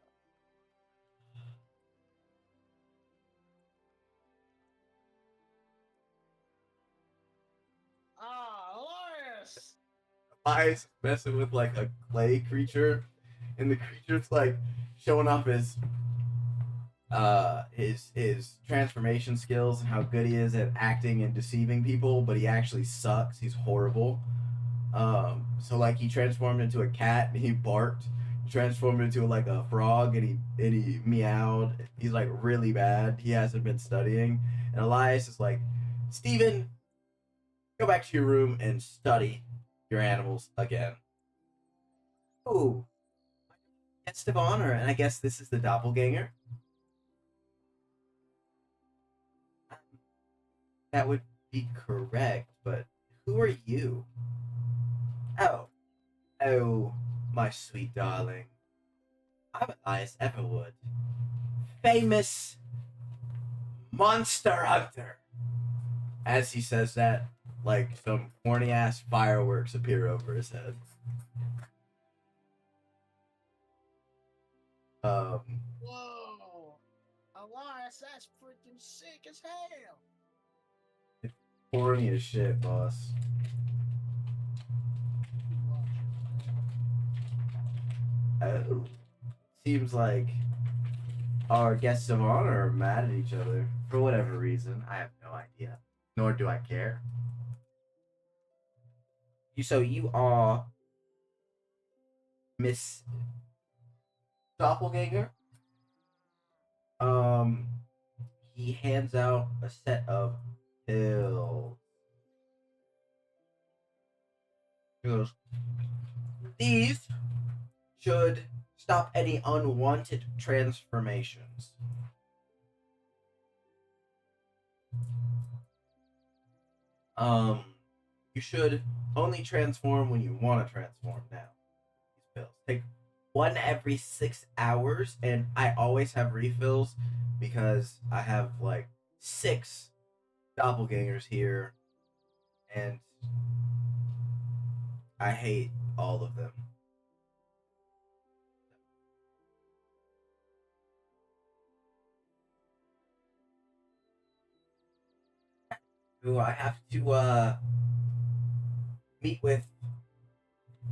Ah, Elias! Elias is messing with like a clay creature, and the creature's like showing off his transformation skills and how good he is at acting and deceiving people, but he actually sucks. He's horrible. So like he transformed into a cat and he barked. He transformed into like a frog and he meowed. He's like really bad. He hasn't been studying. And Elias is like, Steven, go back to your room and study your animals again. Oh, guest of honor, and I guess this is the doppelganger. That would be correct, but who are you? Oh, oh, my sweet darling. I'm Elias Everwood, famous monster hunter. As he says that, like some corny ass fireworks appear over his head. Um, Whoa! Elias, that's freaking sick as hell! corny as shit, boss. You watch it, man. Oh, seems like our guests of honor are mad at each other for whatever reason. I have no idea, nor do I care. So you are Miss Doppelganger. Um, he hands out a set of pills. He goes, these should stop any unwanted transformations. You should only transform when you want to transform now. These pills take one every 6 hours, and I always have refills because I have like 6 doppelgangers here, and I hate all of them. Who I have to meet with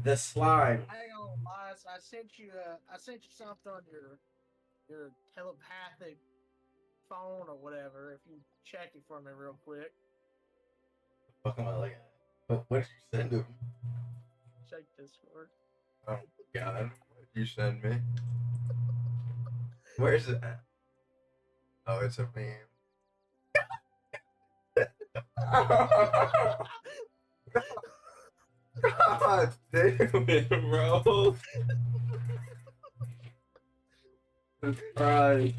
the slime. Hang on, Elias. I sent you something on your telepathic phone or whatever. If you check it for me real quick. What am I looking at? What did you send him? Check Discord. Oh God, what did you send me? Where's it at? Oh, it's a meme. God damn it, bro. Right.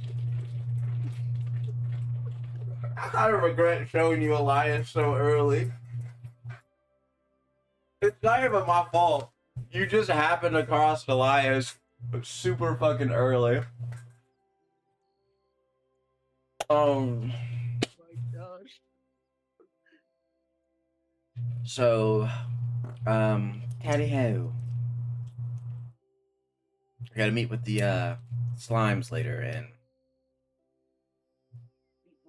I regret showing you Elias so early. It's not even my fault. You just happened to cross Elias super fucking early. Oh my gosh. So, howdy ho. I gotta meet with the slimes later, and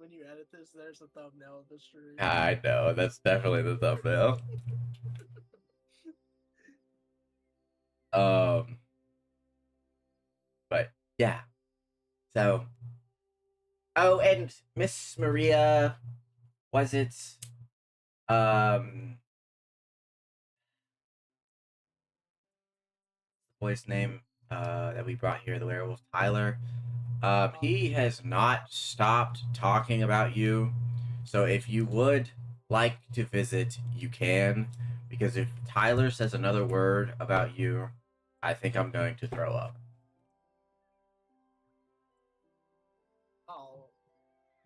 When you edit this, there's a thumbnail of the stream. I know that's definitely the thumbnail. But yeah. So, oh, and Miss Maria, was it? Boy's name that we brought here, the werewolf Tyler. He has not stopped talking about you. So if you would like to visit, you can. Because if Tyler says another word about you, I think I'm going to throw up. Oh,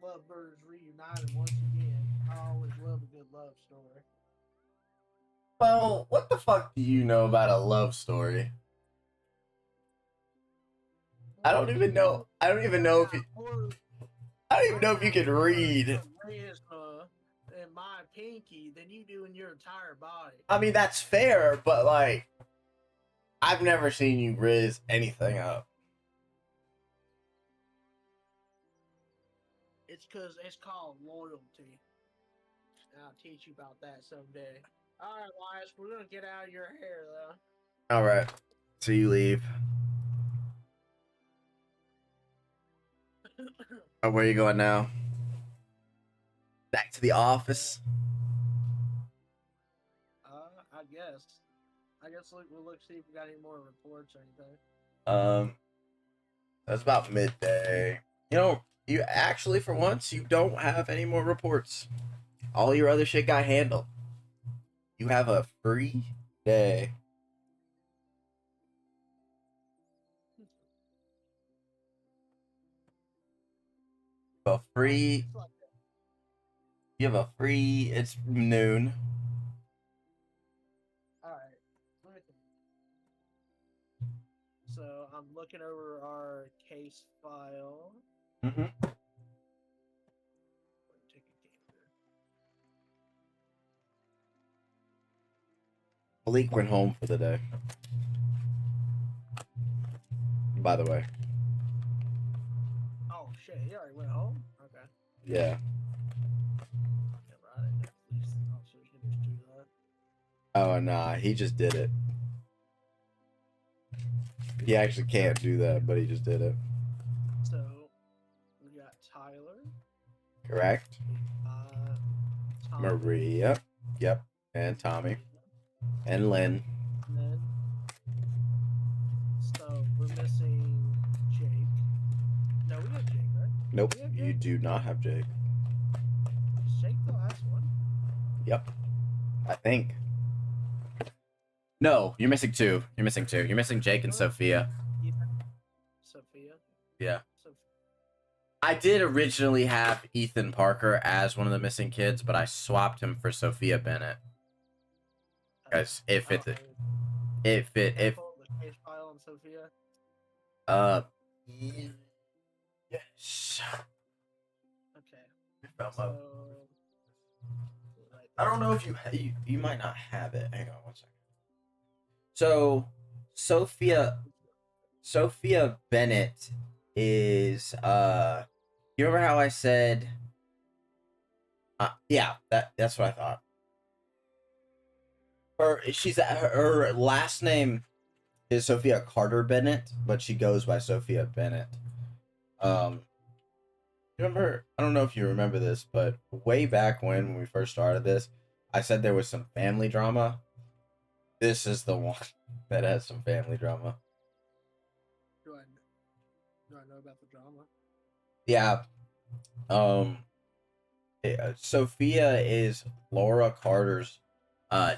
lovebirds reunited once again. I always love a good love story. Well, what the fuck do you know about a love story? I don't even know. I don't even know if you. I don't even know if you can read. In my pinky than you do in your entire body. I mean, that's fair, but like, I've never seen you riz anything up. It's because it's called loyalty. I'll teach you about that someday. All right, Elias, we're gonna get out of your hair though. All right, so you leave. Oh, where are you going now? Back to the office. I guess. We'll look see if we got any more reports or anything. That's about midday. You know, you actually, for once, you don't have any more reports. All your other shit got handled. You have a free day. A free. You have a free. It's noon. All right. So I'm looking over our case file. Mm-hmm. Malik went home for the day. By the way. Oh shit! He already went home. Okay. Yeah. Oh nah, he just did it. He actually can't do that, but he just did it. So we got Tyler. Correct. Tommy. Maria. Yep. And Tommy. And Lynn. Lynn. So we're missing Jake. No, we got Jake, right? Nope. You do not have Jake. Is Jake the last one? Yep. I think. No, you're missing two. You're missing two. You're missing Jake and Oh. Sophia. Sophia. Yeah. Sophia. I did originally have Ethan Parker as one of the missing kids, but I swapped him for Sophia Bennett. Because if Oh, if pull up the case file on Sophia. uh yes. Okay. So, I don't know if you might not have it. Hang on one second. So Sophia Bennett is you remember how I said yeah, that's what I thought. Her last name is Sophia Carter Bennett, but she goes by Sophia Bennett. Remember, I don't know if you remember this, but way back when we first started this, I said there was some family drama. This is the one that has some family drama. do I know about the drama? Yeah. Sophia is Laura Carter's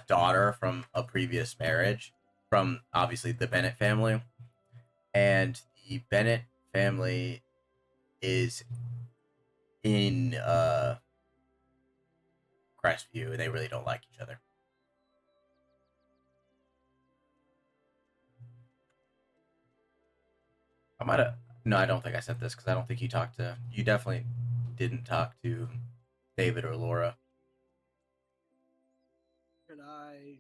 daughter from a previous marriage, from obviously the Bennett family. And the Bennett family is in Crestview, and they really don't like each other. I might have. No, I don't think I said this because I don't think you talked to. You definitely didn't talk to David or Laura. Could I?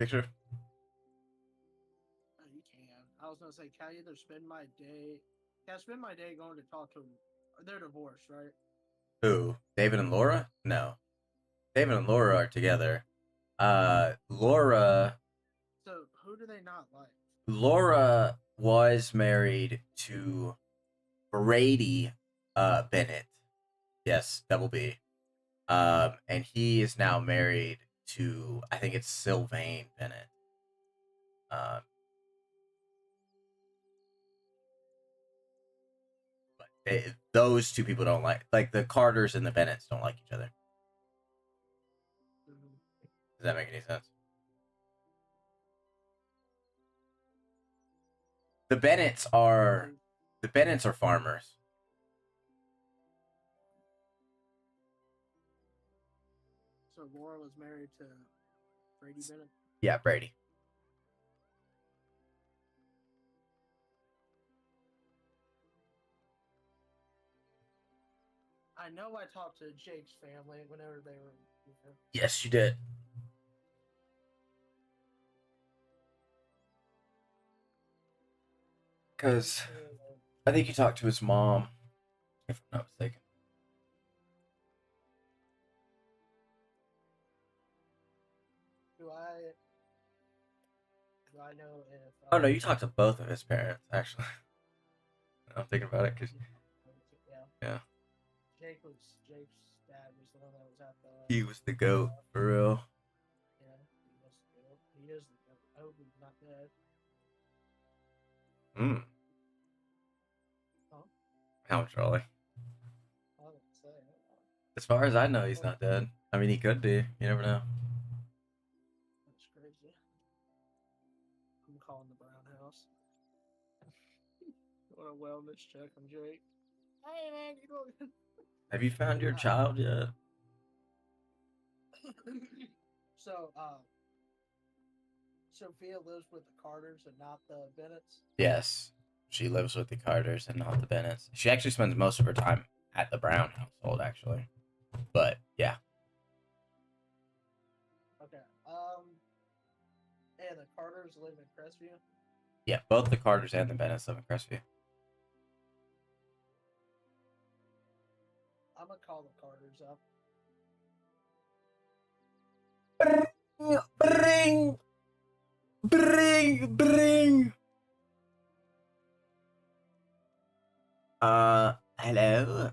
Picture? Oh, you can. I was gonna say, can I either spend my day? Can I spend my day going to talk to them? They're divorced, right? Who? David and Laura? No. David and Laura are together. Laura. So who do they not like? Laura was married to Brady Bennett. Yes, double B. And he is now married to, I think it's Sylvain Bennett. Those two people don't like the Carters and the Bennetts don't like each other. Mm-hmm. Does that make any sense? The Bennetts are farmers. So Laura was married to Brady Bennett. Yeah, Brady. I know I talked to Jake's family whenever they were. Yes, you did. Because I think you talked to his mom, if I'm not mistaken. Do I know if? Oh no, you talked to both of his parents actually. I'm thinking about it because yeah, Jake's dad was the one that was at the. he was the goat for real. Yeah, he was the goat. He is the goat. I hope he's not dead. Hmm. Huh? How Charlie? I didn't say it. As far as I know, he's not dead. I mean, he could be. You never know. That's crazy. I'm calling the Brown House. Want a wellness check on Jake? Hey man, you doing? Have you found your child yet? So, Sophia lives with the Carters and not the Bennetts. Yes, she lives with the Carters and not the Bennetts. She actually spends most of her time at the Brown household, actually. But yeah. Okay. And the Carters live in Crestview. Yeah, both the Carters and the Bennetts live in Crestview. I'm gonna call the Carters up. Bring. Hello.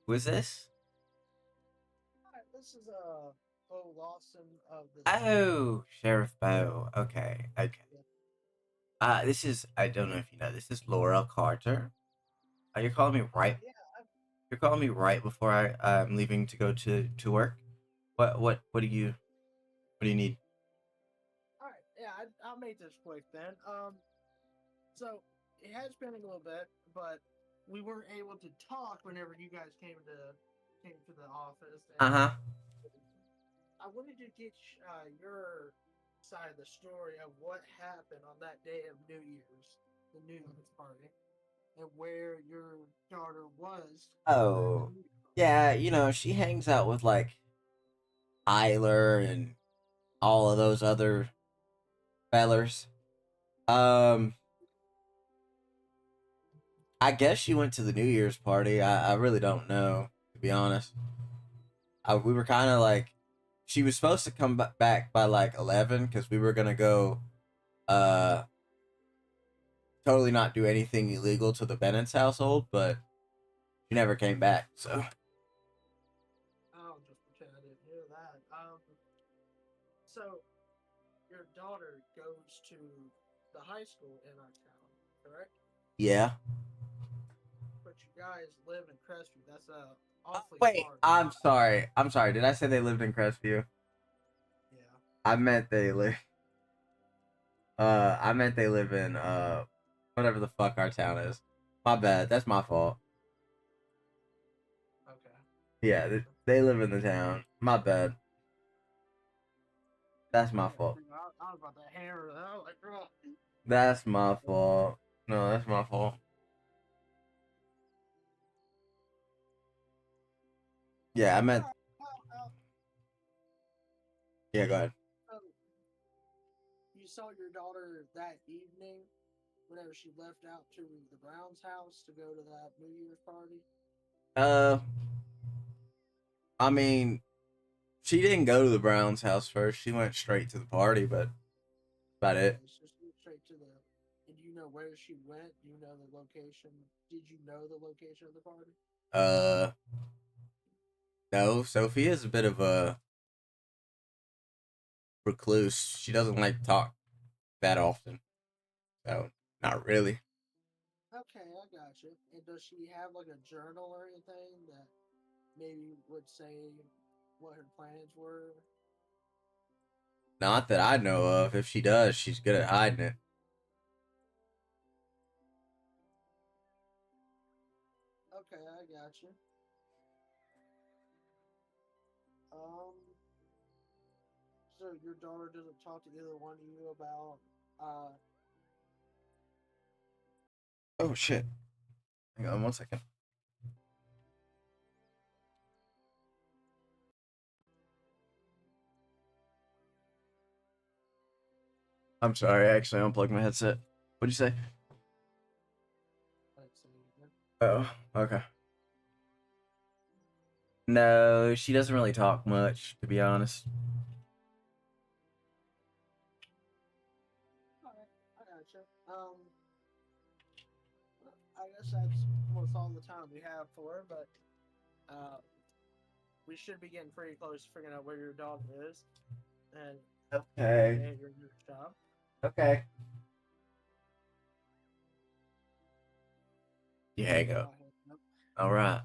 Who is this? Hi, this is Bo Lawson of the. Oh, Sheriff Bo. Okay. This is, I don't know if you know, this is Laura Carter. You're calling me right. Yeah. You're calling me right before I'm leaving to go to work. What do you need? All right. Yeah, I'll make this quick then. So it has been a little bit, but we weren't able to talk whenever you guys came to the office, Uh and huh. I wanted to get your side of the story of what happened on that day of New Year's, the New Year's party, and where your daughter was during the Oh, New Year's party. yeah. You know, she hangs out with like Tyler and all of those other fellers. Um, I guess she went to the New Year's party. I really don't know, to be honest. We were kind of like, she was supposed to come back by like 11 because we were gonna go, uh, totally not do anything illegal to the Bennett's household, but she never came back. So, I'll just pretend I didn't hear that. So your daughter goes to the high school in our town, correct? yeah. But you guys live in Crestview. That's awfully Wait, far to I'm drive. sorry. I'm sorry. Did I say they lived in Crestview? Yeah. I meant they live. I meant they live in whatever the fuck our town is. My bad. That's my fault. Okay. Yeah, they live in the town. My bad. That's my Yeah. fault. I was about to hammer that. I was like, bro. That's my fault. No, that's my fault. Yeah, I meant. Yeah, go ahead. So you saw your daughter that evening whenever she left out to the Browns house to go to that New Year's party. Uh, I mean, she didn't go to the Browns' house first. She went straight to the party, but about it. Okay, so she went straight to the. And do you know where she went? Do you know the location? Did you know the location of the party? Uh, no, Sophia's a bit of a recluse. She doesn't like to talk that often, so not really. Okay, I got you. And does she have like a journal or anything that maybe would say what her plans were? Not that I know of. If she does, she's good at hiding it. Okay, I got you. Um, so your daughter doesn't talk to either one of you about Oh shit! Hang on 1 second. I'm sorry. I actually unplugged my headset. What'd you say? let's see. Oh, okay. No, she doesn't really talk much, to be honest. Alright, I got you. I guess that's almost all the time we have for her, but uh, we should be getting pretty close to figuring out where your dog is, and Okay. yeah, your job. Okay. You hang Go up. ahead. Nope. All right.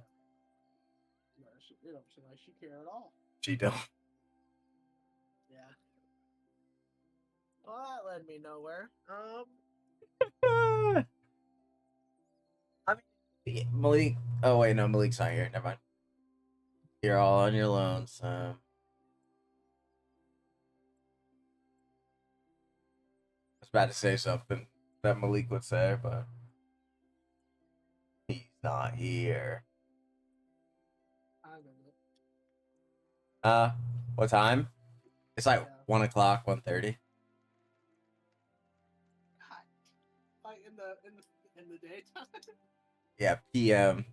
No, it don't seem like she care at all. She don't. Yeah. Well, that led me nowhere. I mean, Malik. Oh wait, no, Malik's not here. Never mind. You're all on your lonesome. I was about to say something that Malik would say, but he's not here. I don't know. Uh, what time? It's like Yeah. 1 o'clock, 1:30. God. Like in the daytime. Yeah, PM.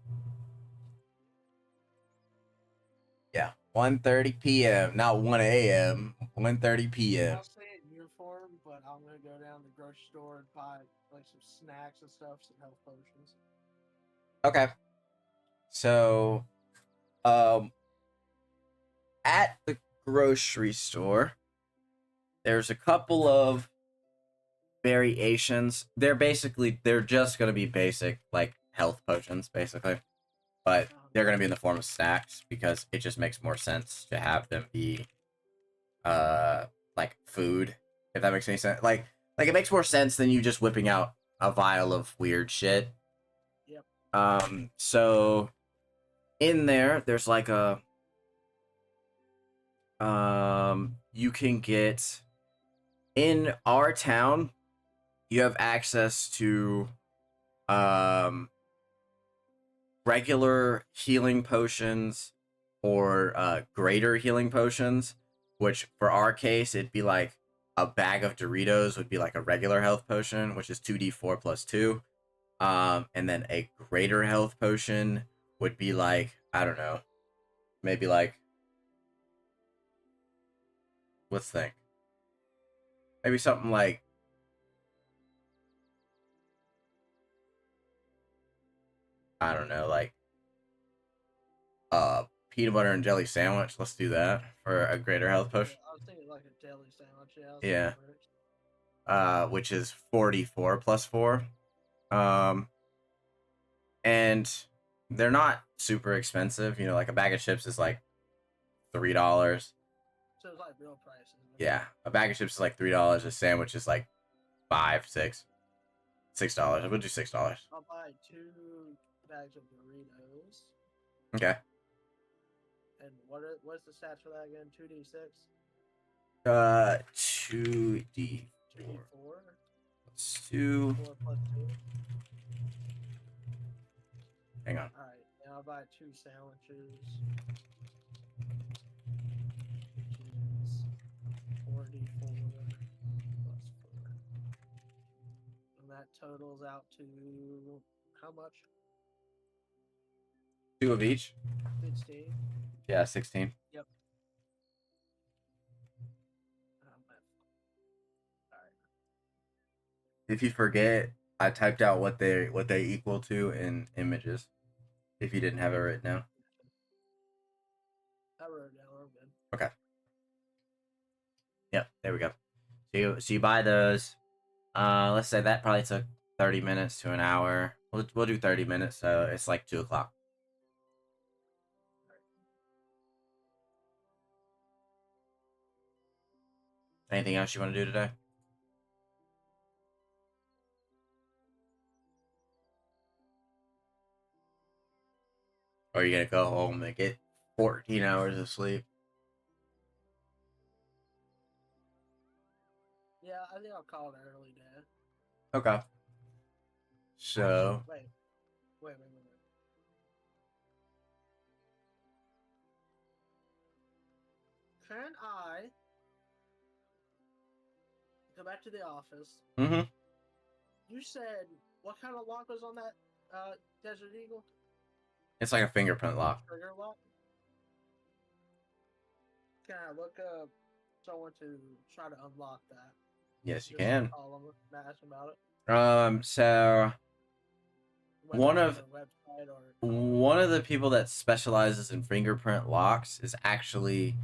Yeah, 1:30 p.m. Not 1 a.m. 1:30 p.m. I'll stay in uniform, but I'm gonna go down to the grocery store and buy like some snacks and stuff, some health potions. Okay. So, um, at the grocery store, there's a couple of variations. They're just gonna be basic like health potions, basically, but they're gonna be in the form of snacks because it just makes more sense to have them be like food If that makes any sense. Like it makes more sense than you just whipping out a vial of weird shit. Yep. So in there's like a you can get in our town, you have access to regular healing potions or greater healing potions, which for our case it'd be like a bag of Doritos would be like a regular health potion, which is 2d4 plus 2. And then a greater health potion would be like, I don't know, maybe like, let's think, maybe something like, I don't know, like peanut butter and jelly sandwich. Let's do that for a greater health potion. I was thinking like a jelly sandwich. Yeah. Works. Which is 44 plus 4. And they're not super expensive. You know, like a bag of chips is like $3. So it's like real prices. Yeah, a bag of chips is like $3. A sandwich is like $6. I would do $6. I'll buy 2 bags of Doritos. Okay. And what's the stats for that again? 2d6. 2d4 2d4. plus 2. 4 plus 2. Hang on. All right, and I'll buy 2 sandwiches. Which is 44 plus 4. And that totals out to how much? 2 of each. 16. Yeah, 16. Yep. Alright. If you forget, I typed out what they equal to in images. If you didn't have it written down. I wrote it down. I'm good. Okay. Yep, there we go. So you buy those. Let's say that probably took 30 minutes to an hour. We'll do 30 minutes, so it's like 2 o'clock. Anything else you want to do today? Or are you gonna go home and get 14 hours of sleep? Yeah, I think I'll call it early day. Okay. So Actually, wait. Can I go back to the office? mm-hmm. You said what kind of lock was on that Desert Eagle? It's like a fingerprint lock. Trigger lock? Can I look up someone to try to unlock that? Yes, you Just can. call them and ask them about it. So one Whether of it's their website or one of the people that specializes in fingerprint locks is actually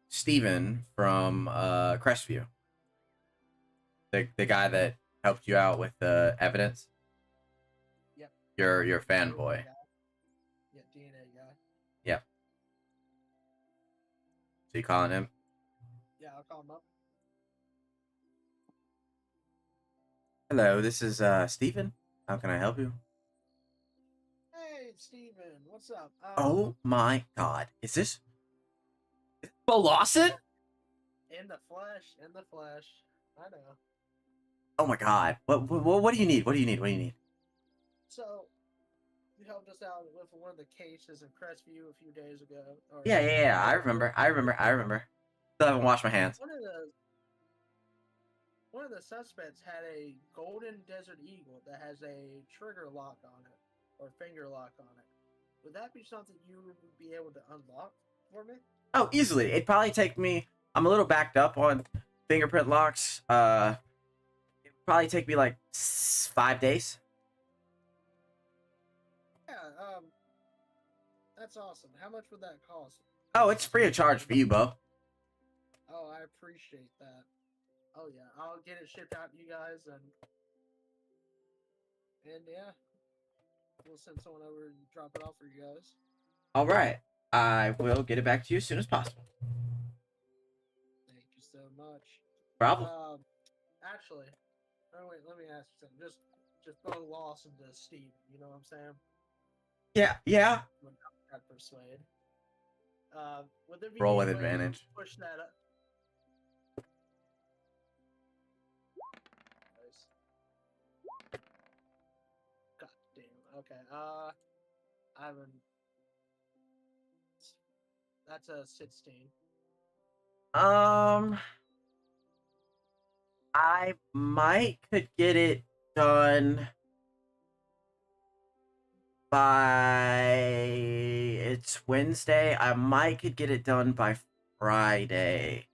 Steven from Crestview. The guy that helped you out with the evidence. Yep. Your fanboy. Yeah, DNA guy. Yep. So you calling him? Yeah, I'll call him up. Hello, this is Steven. How can I help you? Hey, Steven, what's up? Oh my god. Is this Bo Lawson? In the flesh. I know. Oh my god. What do you need? What do you need? So, you helped us out with one of the cases in Crestview a few days ago. Yeah. I remember. Still haven't washed my hands. One of the suspects had a golden Desert Eagle that has a trigger lock on it, or finger lock on it. Would that be something you would be able to unlock for me? Oh, easily. It'd probably take me. I'm a little backed up on fingerprint locks. It'd probably take me like 5 days. Yeah. That's awesome. How much would that cost? Oh, it's free of charge for you, Bo. Oh, I appreciate that. Oh yeah, I'll get it shipped out to you guys, and yeah, we'll send someone over and drop it off for you guys. All right. I will get it back to you as soon as possible. Thank you so much. Problem. actually, oh wait, let me ask you something. Just Bo Lawson to Steve. You know what I'm saying? Yeah, yeah. When I got persuade. Would there be Roll any with way you advantage. could push that up? Nice. God damn. Okay. Ivan. That's a 16. Um, I might could get it done by it's Wednesday. I might could get it done by Friday.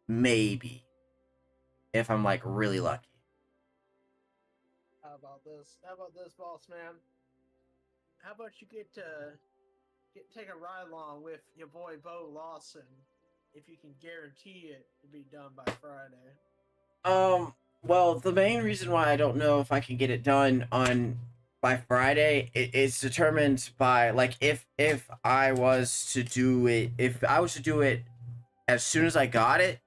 Maybe. If I'm like really lucky. How about this? How about this, boss man? How about you take a ride along with your boy Bo Lawson if you can guarantee it to be done by Friday? Well, the main reason why I don't know if I can get it done on by Friday it's determined by like if I was to do it if I was to do it as soon as I got it,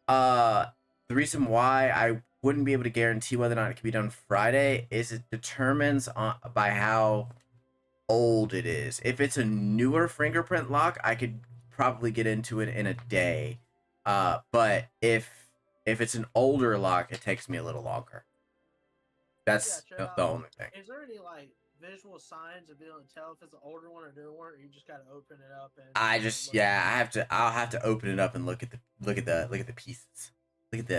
uh the reason why I wouldn't be able to guarantee whether or not it can be done Friday is it determines on by how old it is. If it's a newer fingerprint lock, I could probably get into it in a day. But if it's an older lock, it takes me a little longer. That's Gotcha. the only thing. Is there any like visual signs of being able to tell if it's an older one or newer one, or you just gotta open it up and I just look? I'll have to open it up and look at the pieces. Look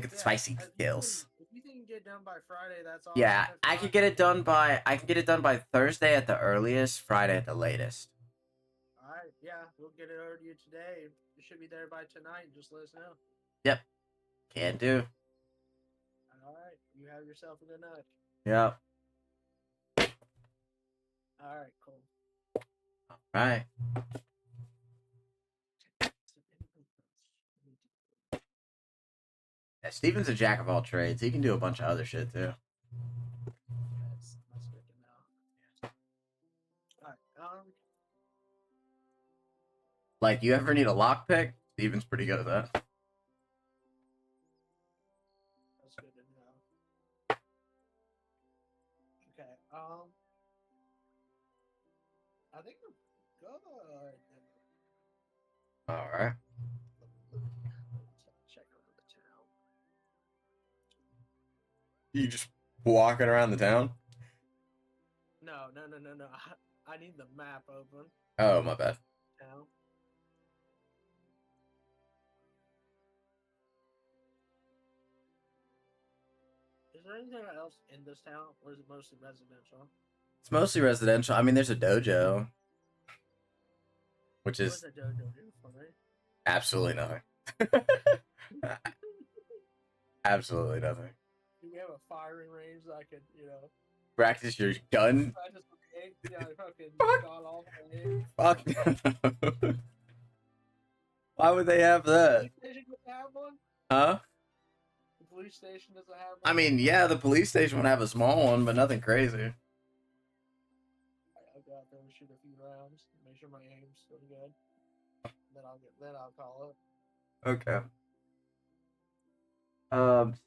at the spicy details. If you can get done by Friday, that's awesome. Yeah, If I not, can get it done by Thursday at the earliest, Friday at the latest. all right, yeah, we'll get it over to you today. It should be there by tonight. Just let us know. Yep. Can do. All right, you have yourself a good night. Yep. All right, cool. All right. Yeah, Steven's a jack of all trades. He can do a bunch of other shit too. That's good to know. All right, Like, you ever need a lockpick? Steven's pretty good at that. that's good to know. Okay, I think we're good. All right. Check around the town. You just walking around the town? No. I need the map open. Oh, my bad. Town. Is there anything else in this town, or is it mostly residential? It's mostly residential. I mean, there's a dojo, which What is does that dojo do for me? absolutely nothing. Absolutely nothing. Do we have a firing range that I could, Practice your gun? practice with egg? Yeah, fucking Fuck. god awful egg. Fuck. Why would they have that? Police station doesn't have one? Huh? The police station doesn't have one? I mean, yeah, the police station would have a small one, but nothing crazy. I'll go out there and shoot a few rounds, make sure my aim's still good. Then I'll call it. Okay.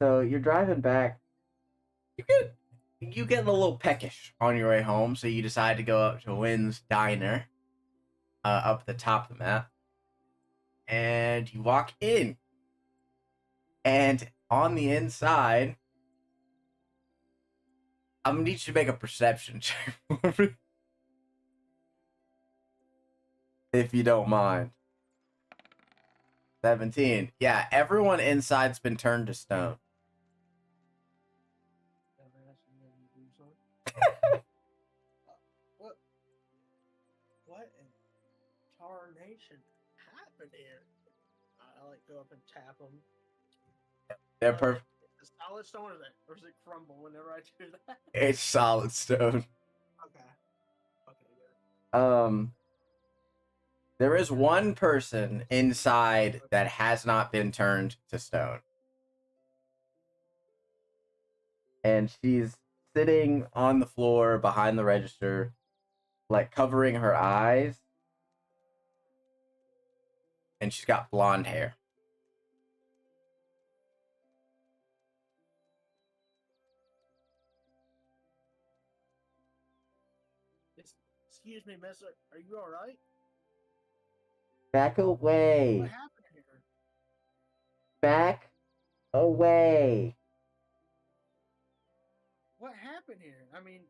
So you're driving back. You get a little peckish on your way home, so you decide to go up to Wynn's Diner, up at the top of the map, and you walk in. And on the inside, I'm gonna need you to make a perception check for me, if you don't mind. 17. Yeah, everyone inside's been turned to stone. What in tarnation happened here? I like go up and tap them. They're perfect. Is it solid stone or is it crumble whenever I do that? It's solid stone. Okay. Good. There is one person inside that has not been turned to stone. And she's sitting on the floor behind the register, like covering her eyes. And she's got blonde hair. Excuse me, mister. Are you alright? Back What away. happened here? Back away. What happened here? I mean,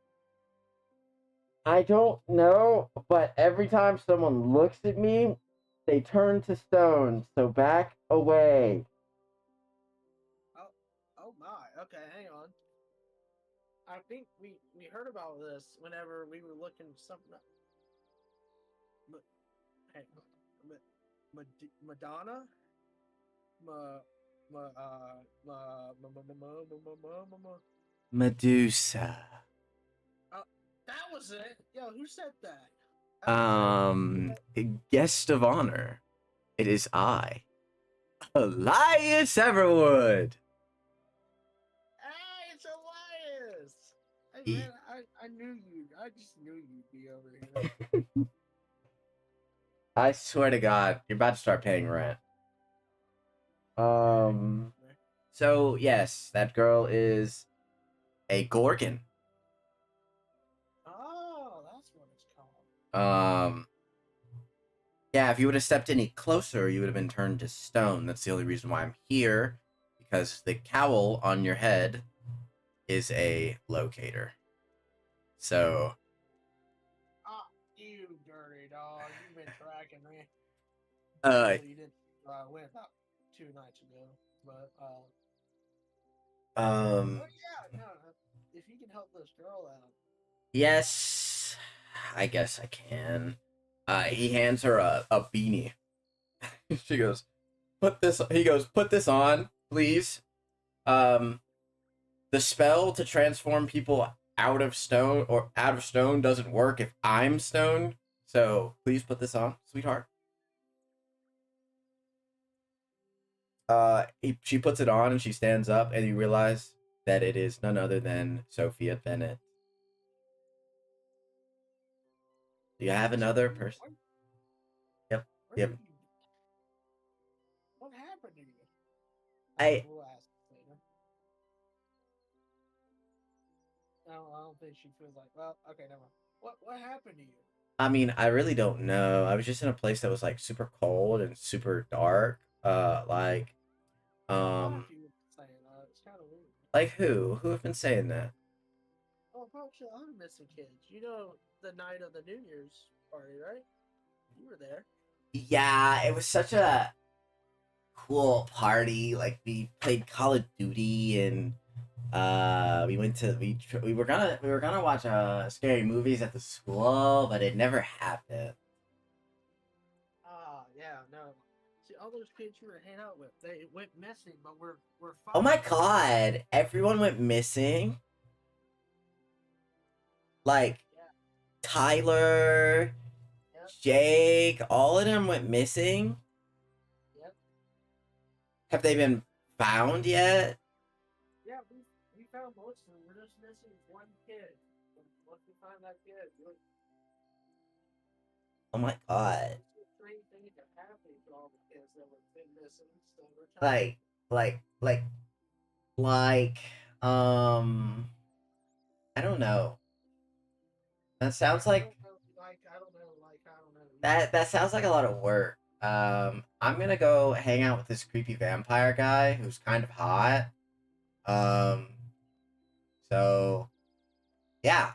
I don't know, but every time someone looks at me, they turn to stone. So back away. oh my. Okay, hang on. I think we heard about this whenever we were looking something up. But hey, Madonna, ma, ma, Medusa. that was it. Yo, who said that? That was Guest of honor. It is I, Elias Everwood. Hey, it's Elias. Hey E- man, I knew you. I just knew you'd be over here. I swear to God, you're about to start paying rent. So yes, that girl is a Gorgon. Oh, that's what it's called. Yeah, if you would have stepped any closer, you would have been turned to stone. That's the only reason why I'm here, because the cowl on your head is a locator. So, Ah, you dirty dog. You've been tracking me. uh, You didn't. Went about 2 nights ago, but um, oh yeah, no. If you can help this girl out, yes, I guess I can. He hands her a beanie. She goes, he goes, put this on, please. The spell to transform people out of stone doesn't work if I'm stoned. So please put this on, sweetheart. She puts it on and she stands up, and you realize that it is none other than Sophia Bennett. Do you have another person? Yep. Yep. What happened to you? We'll ask later. I don't think she feels like. Well, okay, never mind. What happened to you? I mean, I really don't know. I was just in a place that was like super cold and super dark. Um, It's kind of weird. like who? Who have been saying that? Oh, a bunch of other missing kids. You know, the night of the New Year's party, right? You were there. Yeah, it was such a cool party. Like we played Call of Duty and we went to we were gonna watch scary movies at the school, but it never happened. Ah, yeah, no. See, all those kids you were hanging out with, they went missing, but we're Oh my finding them. god, everyone went missing. Like Yeah, Tyler, yep, Jake, all of them went missing. yep. Have they been found yet? Yeah, we found most of them. We're just missing one kid. Once we find that kid, Oh my god. it's a strange thing that happened to all the kids that were been missing. So we're trying to. Like like like like um I don't know. That sounds I like don't know. I don't know. I don't know. that sounds like a lot of work. I'm gonna go hang out with this creepy vampire guy who's kind of hot. Um, so yeah.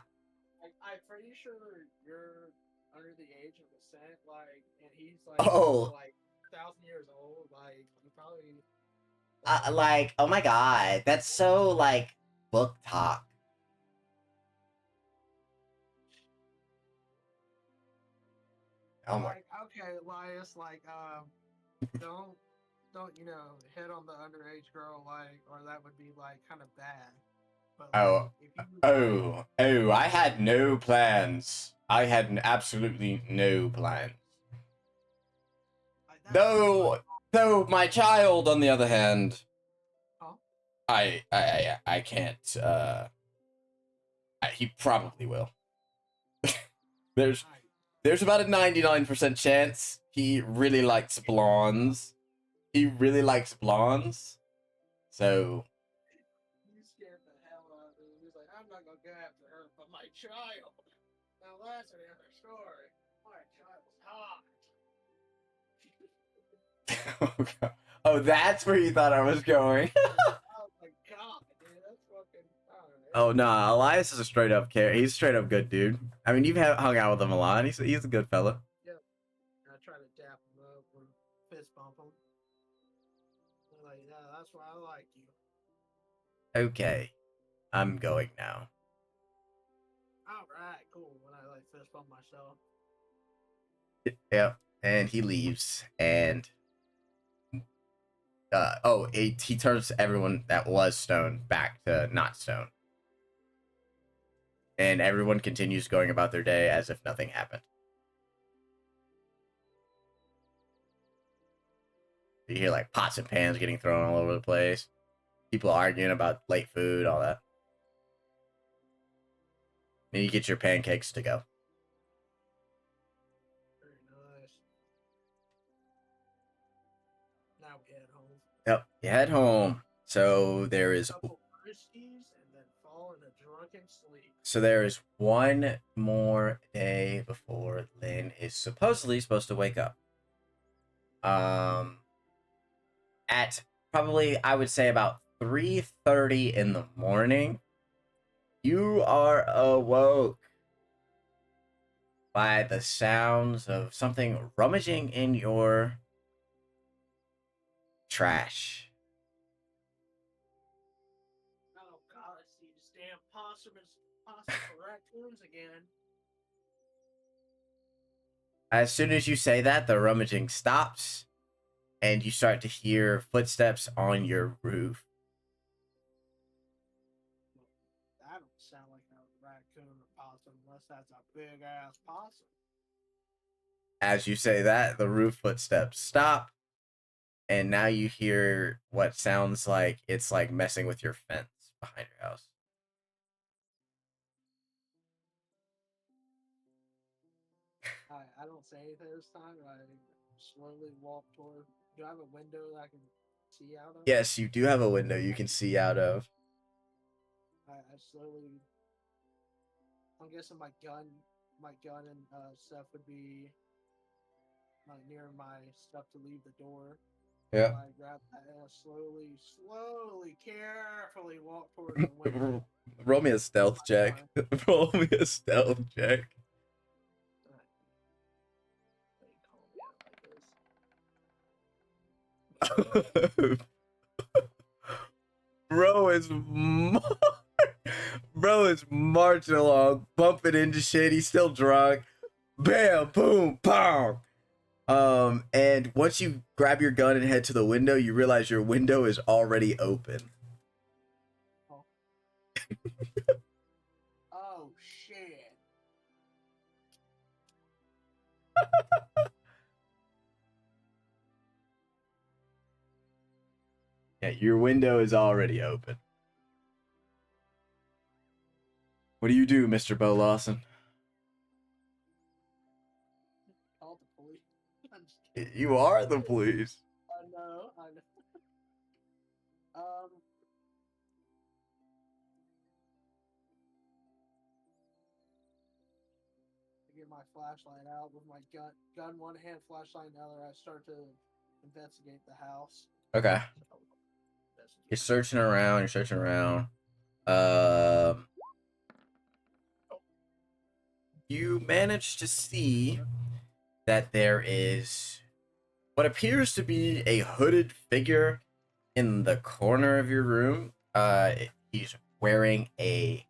I'm pretty sure you're under the age of consent, like, and he's Oh, like 1,000 years old. Like, you probably. like oh my god, that's so like book talk. Oh my. Like, okay, Elias, like, don't, hit on the underage girl, like, or that would be like kind of bad. But like, Oh, if you I had no plans. I had absolutely no plans. like, that would be like, Though my child, on the other hand, huh? I can't. He probably will. There's Right. there's about a 99% chance he really likes blondes. He really likes blondes. So You scared the hell out of him. He's like, I'm not gonna go after her, but my child. Now that's an story. My child's hot. Oh, God. Oh, that's where you thought I was going. Oh my god, dude, that's fucking. Oh no, Elias is a straight up care. He's a straight up good dude. I mean, you've hung out with him a lot. He's a good fella. I try to dap him up or fist bump him. I'm like, yeah, that's why I like you. Okay, I'm going now. All right, cool. When I like fist bump myself. Yep, and he leaves, and he turns everyone that was stone back to not stone, and everyone continues going about their day as if nothing happened. You hear like pots and pans getting thrown all over the place, people arguing about late food, all that. And you get your pancakes to go. Very nice. Now we head home. Yep, you head home. So there is Couple brewskis and then fall in a drunken sleep. So there is one more day before Lynn is supposed to wake up. At probably I would say about 3:30 in the morning, you are awoke by the sounds of something rummaging in your trash. Oh god, I see this damn possum raccoons again. As soon as you say that, the rummaging stops, and you start to hear footsteps on your roof. That don't sound like a raccoon or possum unless that's a big ass possum. As you say that, the roof footsteps stop, and now you hear what sounds like it's like messing with your fence behind your house. I don't say anything this time. I slowly walk toward. Do I have a window that I can see out of? Yes, you do have a window you can see out of. I slowly. I'm guessing my gun and stuff would be like near my stuff to leave the door. Yeah. So I grab that and I slowly, carefully walk toward the window. Roll me a stealth check. Roll me a stealth check. Bro is bro is marching along, bumping into shit. He's still drunk. Bam, boom, pow. And once you grab your gun and head to the window, you realize your window is already open. Oh, oh shit. Yeah, your window is already open. What do you do, Mr. Bo Lawson? Call the police. I'm just kidding. You are the police. I know. I get my flashlight out with my gun one hand, flashlight in the other. I start to investigate the house. Okay. So, You're searching around. You manage to see that there is what appears to be a hooded figure in the corner of your room. He's wearing a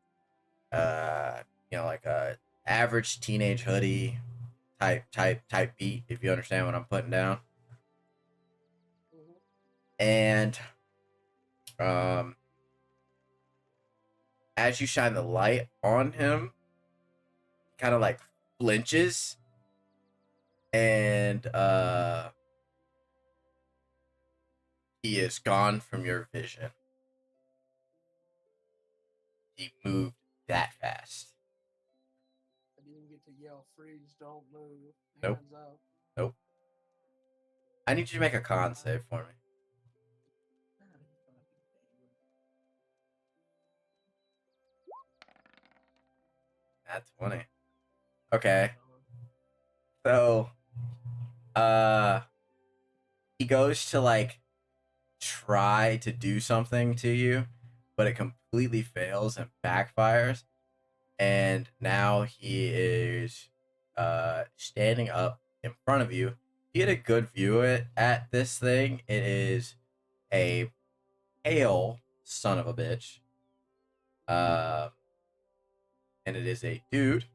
like a average teenage hoodie type beat, if you understand what I'm putting down. And as you shine the light on him, kind of like flinches, and he is gone from your vision. He moved that fast. I didn't get to yell, freeze, don't move, Nope. hands up. Nope. I need you to make a con save for me. That's 20. Okay. So, he goes to like try to do something to you, but it completely fails and backfires. And now he is standing up in front of you. You get a good view at this thing. It is a pale son of a bitch. And it is a dude.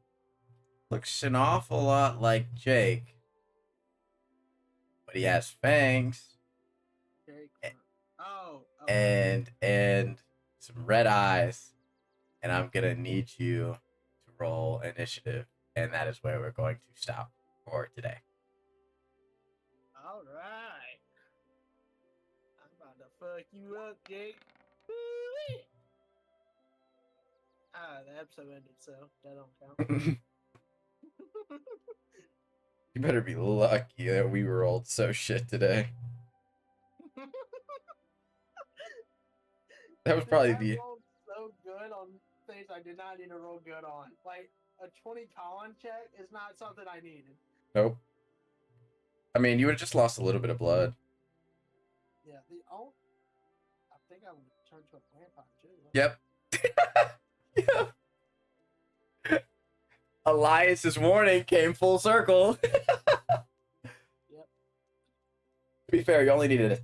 Looks an awful lot like Jake, but he has fangs Oh. and some red eyes. And I'm gonna need you to roll initiative, and that is where we're going to stop for today. All right. I'm about to fuck you up, Jake. Woo-wee. The episode ended, so that don't count. You better be lucky that we rolled so shit today. That was probably I the rolled so good on things I did not need to roll good on. Like a 20 con check is not something I needed. nope. I mean, you would have just lost a little bit of blood. Yeah, I think I would turn to a vampire too. Yep. Yep. Elias's warning came full circle. Yep. To be fair, you only needed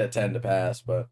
a 10 to pass, but